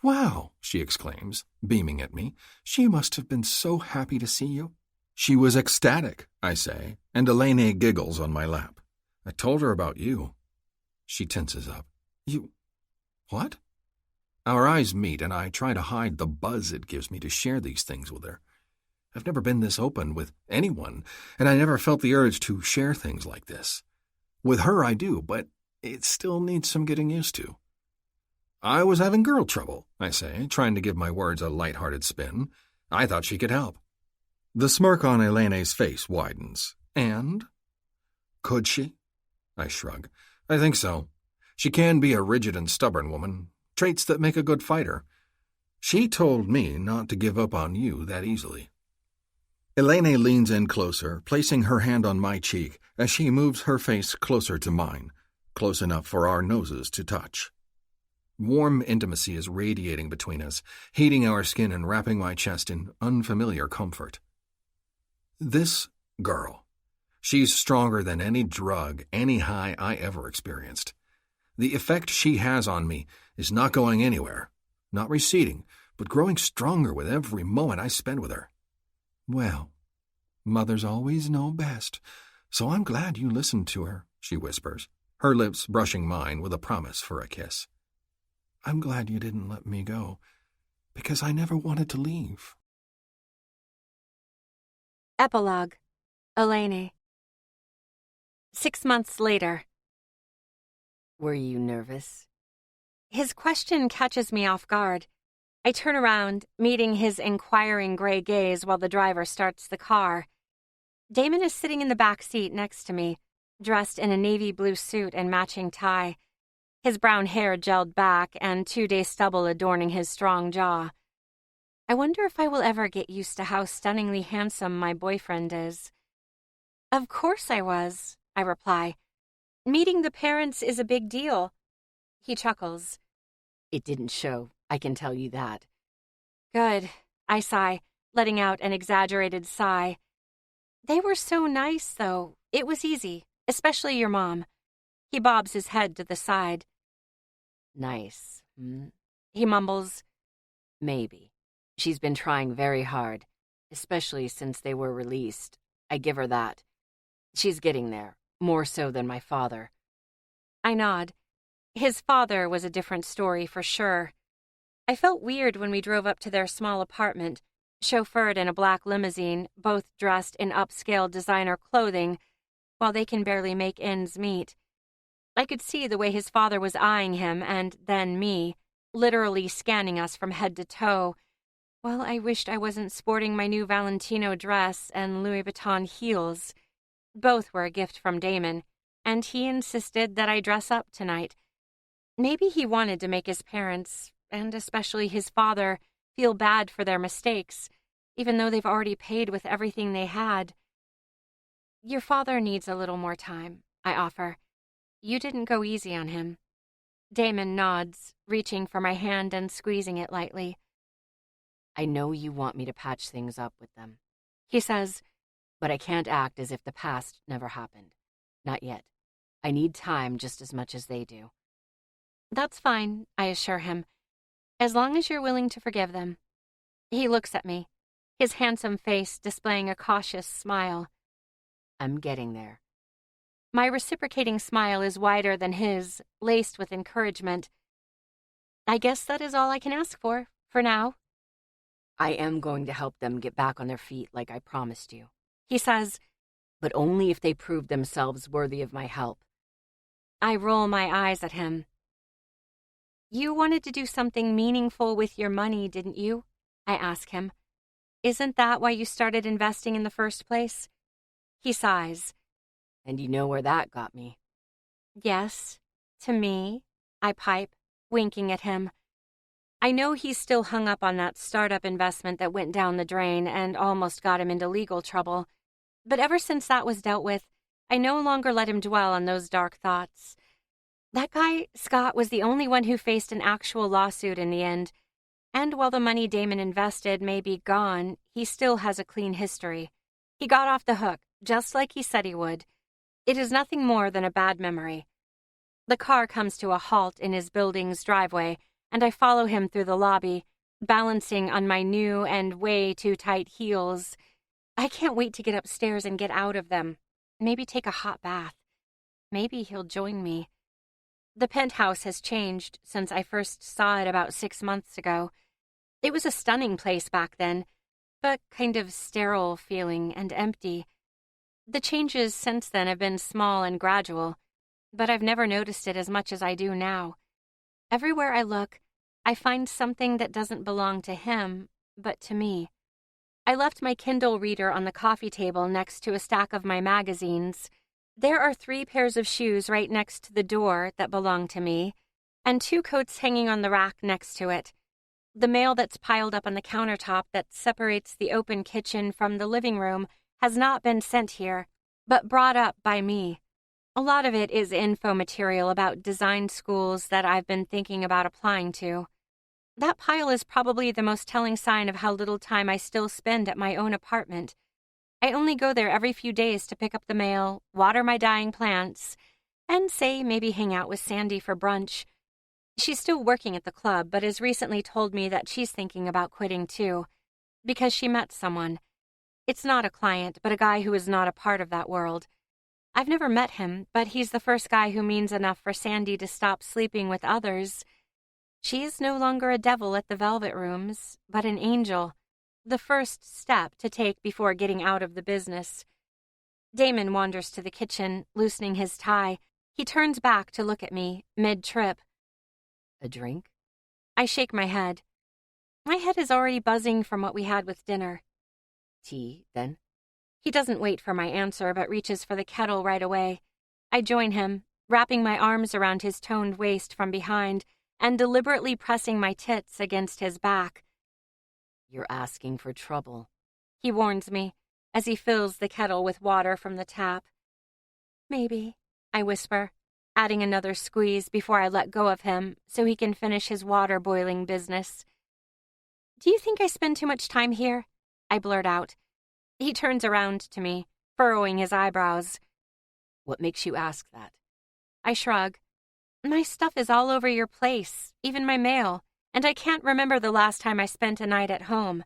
"Wow," she exclaims, beaming at me. "She must have been so happy to see you." "She was ecstatic," I say, and Elaine giggles on my lap. "I told her about you." She tenses up. "You... what?" Our eyes meet, and I try to hide the buzz it gives me to share these things with her. I've never been this open with anyone, and I never felt the urge to share things like this. With her I do, but it still needs some getting used to. "I was having girl trouble," I say, trying to give my words a light-hearted spin. I thought she could help. The smirk on Elaine's face widens. "And? Could she?" I shrug. "I think so. She can be a rigid and stubborn woman, traits that make a good fighter. She told me not to give up on you that easily." Elaine leans in closer, placing her hand on my cheek as she moves her face closer to mine, close enough for our noses to touch. Warm intimacy is radiating between us, heating our skin and wrapping my chest in unfamiliar comfort. This girl, she's stronger than any drug, any high I ever experienced. The effect she has on me is not going anywhere, not receding, but growing stronger with every moment I spend with her. "Well, mothers always know best, so I'm glad you listened to her," she whispers, her lips brushing mine with a promise for a kiss. "I'm glad you didn't let me go, because I never wanted to leave."
Epilogue. Elaine. 6 months later.
Were you nervous?
His question catches me off guard. I turn around, meeting his inquiring gray gaze while the driver starts the car. Damon is sitting in the back seat next to me, dressed in a navy blue suit and matching tie, his brown hair gelled back and 2-day stubble adorning his strong jaw. I wonder if I will ever get used to how stunningly handsome my boyfriend is. "Of course I was," I reply. "Meeting the parents is a big deal." He chuckles.
It didn't show, I can tell you that.
"Good," I sigh, letting out an exaggerated sigh. "They were so nice, though. It was easy, especially your mom." He bobs his head to the side.
Nice,
He mumbles.
Maybe. She's been trying very hard, especially since they were released. I give her that. She's getting there, more so than my father.
I nod. His father was a different story for sure. I felt weird when we drove up to their small apartment, chauffeured in a black limousine, both dressed in upscale designer clothing, while they can barely make ends meet. I could see the way his father was eyeing him and then me, literally scanning us from head to toe. Well, I wished I wasn't sporting my new Valentino dress and Louis Vuitton heels. Both were a gift from Damon, and he insisted that I dress up tonight. Maybe he wanted to make his parents, and especially his father, feel bad for their mistakes, even though they've already paid with everything they had. "Your father needs a little more time," I offer. "You didn't go easy on him." Damon nods, reaching for my hand and squeezing it lightly.
I know you want me to patch things up with them, he says, but I can't act as if the past never happened. Not yet. I need time just as much as they do.
"That's fine," I assure him, "as long as you're willing to forgive them." He looks at me, his handsome face displaying a cautious smile.
I'm getting there.
My reciprocating smile is wider than his, laced with encouragement. "I guess that is all I can ask for now."
I am going to help them get back on their feet like I promised you,
He says,
but only if they prove themselves worthy of my help.
I roll my eyes at him. "You wanted to do something meaningful with your money, didn't you?" I ask him. "Isn't that why you started investing in the first place?" He sighs.
And you know where that got me.
"Yes, to me," I pipe, winking at him. I know he's still hung up on that startup investment that went down the drain and almost got him into legal trouble. But ever since that was dealt with, I no longer let him dwell on those dark thoughts. That guy, Scott, was the only one who faced an actual lawsuit in the end. And while the money Damon invested may be gone, he still has a clean history. He got off the hook, just like he said he would. It is nothing more than a bad memory. The car comes to a halt in his building's driveway, and I follow him through the lobby, balancing on my new and way too tight heels. I can't wait to get upstairs and get out of them. Maybe take a hot bath. Maybe he'll join me. The penthouse has changed since I first saw it about 6 months ago. It was a stunning place back then, but kind of sterile feeling and empty. The changes since then have been small and gradual, but I've never noticed it as much as I do now. Everywhere I look, I find something that doesn't belong to him, but to me. I left my Kindle reader on the coffee table next to a stack of my magazines. There are 3 pairs of shoes right next to the door that belong to me, and 2 coats hanging on the rack next to it. The mail that's piled up on the countertop that separates the open kitchen from the living room has not been sent here, but brought up by me. A lot of it is info material about design schools that I've been thinking about applying to. That pile is probably the most telling sign of how little time I still spend at my own apartment. I only go there every few days to pick up the mail, water my dying plants, and say maybe hang out with Sandy for brunch. She's still working at the club, but has recently told me that she's thinking about quitting too, because she met someone. It's not a client, but a guy who is not a part of that world. I've never met him, but he's the first guy who means enough for Sandy to stop sleeping with others. She is no longer a devil at the Velvet Rooms, but an angel, the first step to take before getting out of the business. Damon wanders to the kitchen, loosening his tie. He turns back to look at me, mid-trip.
A drink?
I shake my head. My head is already buzzing from what we had with dinner.
Tea, then?
He doesn't wait for my answer, but reaches for the kettle right away. I join him, wrapping my arms around his toned waist from behind and deliberately pressing my tits against his back.
You're asking for trouble,
he warns me as he fills the kettle with water from the tap. Maybe, I whisper, adding another squeeze before I let go of him so he can finish his water-boiling business. Do you think I spend too much time here? I blurt out. He turns around to me, furrowing his eyebrows.
What makes you ask that?
I shrug. My stuff is all over your place, even my mail, and I can't remember the last time I spent a night at home.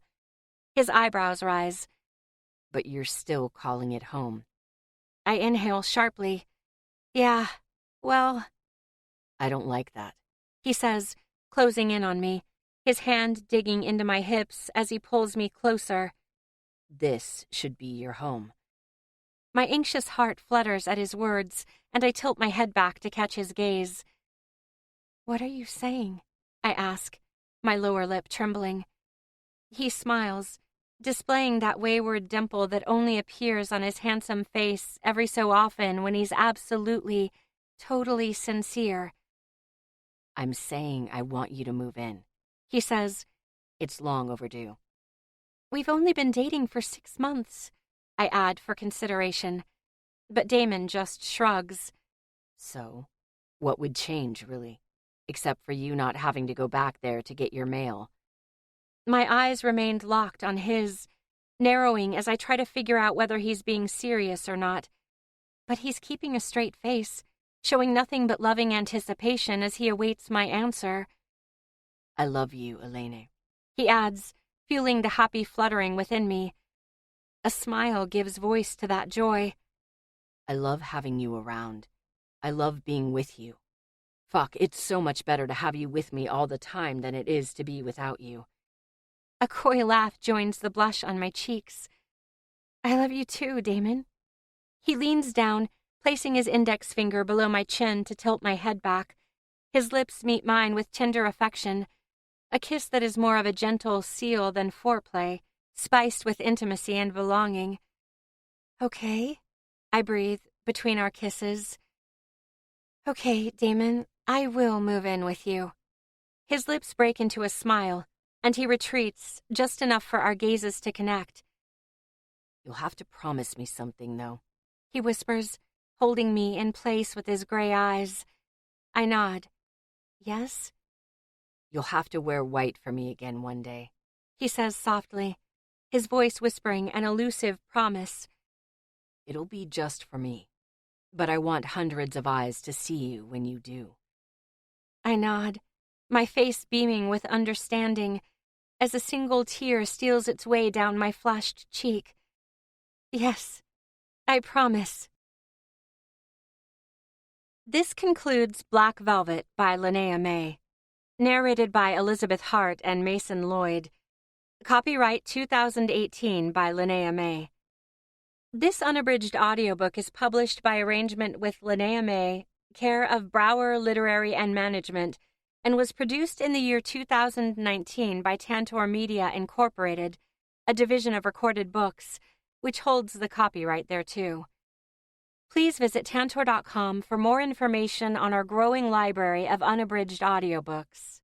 His eyebrows rise.
But you're still calling it home.
I inhale sharply. Yeah, well...
I don't like that,
he says, closing in on me, his hand digging into my hips as he pulls me closer.
This should be your home.
My anxious heart flutters at his words, and I tilt my head back to catch his gaze. What are you saying? I ask, my lower lip trembling. He smiles, displaying that wayward dimple that only appears on his handsome face every so often when he's absolutely, totally sincere.
I'm saying I want you to move in,
he says.
It's long overdue.
We've only been dating for 6 months, I add for consideration. But Damon just shrugs.
So, what would change, really? Except for you not having to go back there to get your mail.
My eyes remained locked on his, narrowing as I try to figure out whether he's being serious or not. But he's keeping a straight face, showing nothing but loving anticipation as he awaits my answer.
I love you, Elaine,
he adds, feeling the happy fluttering within me. A smile gives voice to that joy.
I love having you around. I love being with you. Fuck, it's so much better to have you with me all the time than it is to be without you.
A coy laugh joins the blush on my cheeks. I love you too, Damon. He leans down, placing his index finger below my chin to tilt my head back. His lips meet mine with tender affection, a kiss that is more of a gentle seal than foreplay, spiced with intimacy and belonging. Okay, I breathe between our kisses. Okay, Damon, I will move in with you. His lips break into a smile, and he retreats, just enough for our gazes to connect.
You'll have to promise me something, though,
he whispers, holding me in place with his gray eyes. I nod. Yes?
You'll have to wear white for me again one day,
he says softly, his voice whispering an elusive promise.
It'll be just for me. but I want hundreds of eyes to see you when you do.
I nod, my face beaming with understanding, as a single tear steals its way down my flushed cheek. Yes, I promise. This concludes Black Velvet by Linnea May. Narrated by Elizabeth Hart and Mason Lloyd. Copyright 2018 by Linnea May. This unabridged audiobook is published by arrangement with Linnea May, care of Brower Literary and Management, and was produced in the year 2019 by Tantor Media Incorporated, a division of Recorded Books, which holds the copyright thereto. Please visit tantor.com for more information on our growing library of unabridged audiobooks.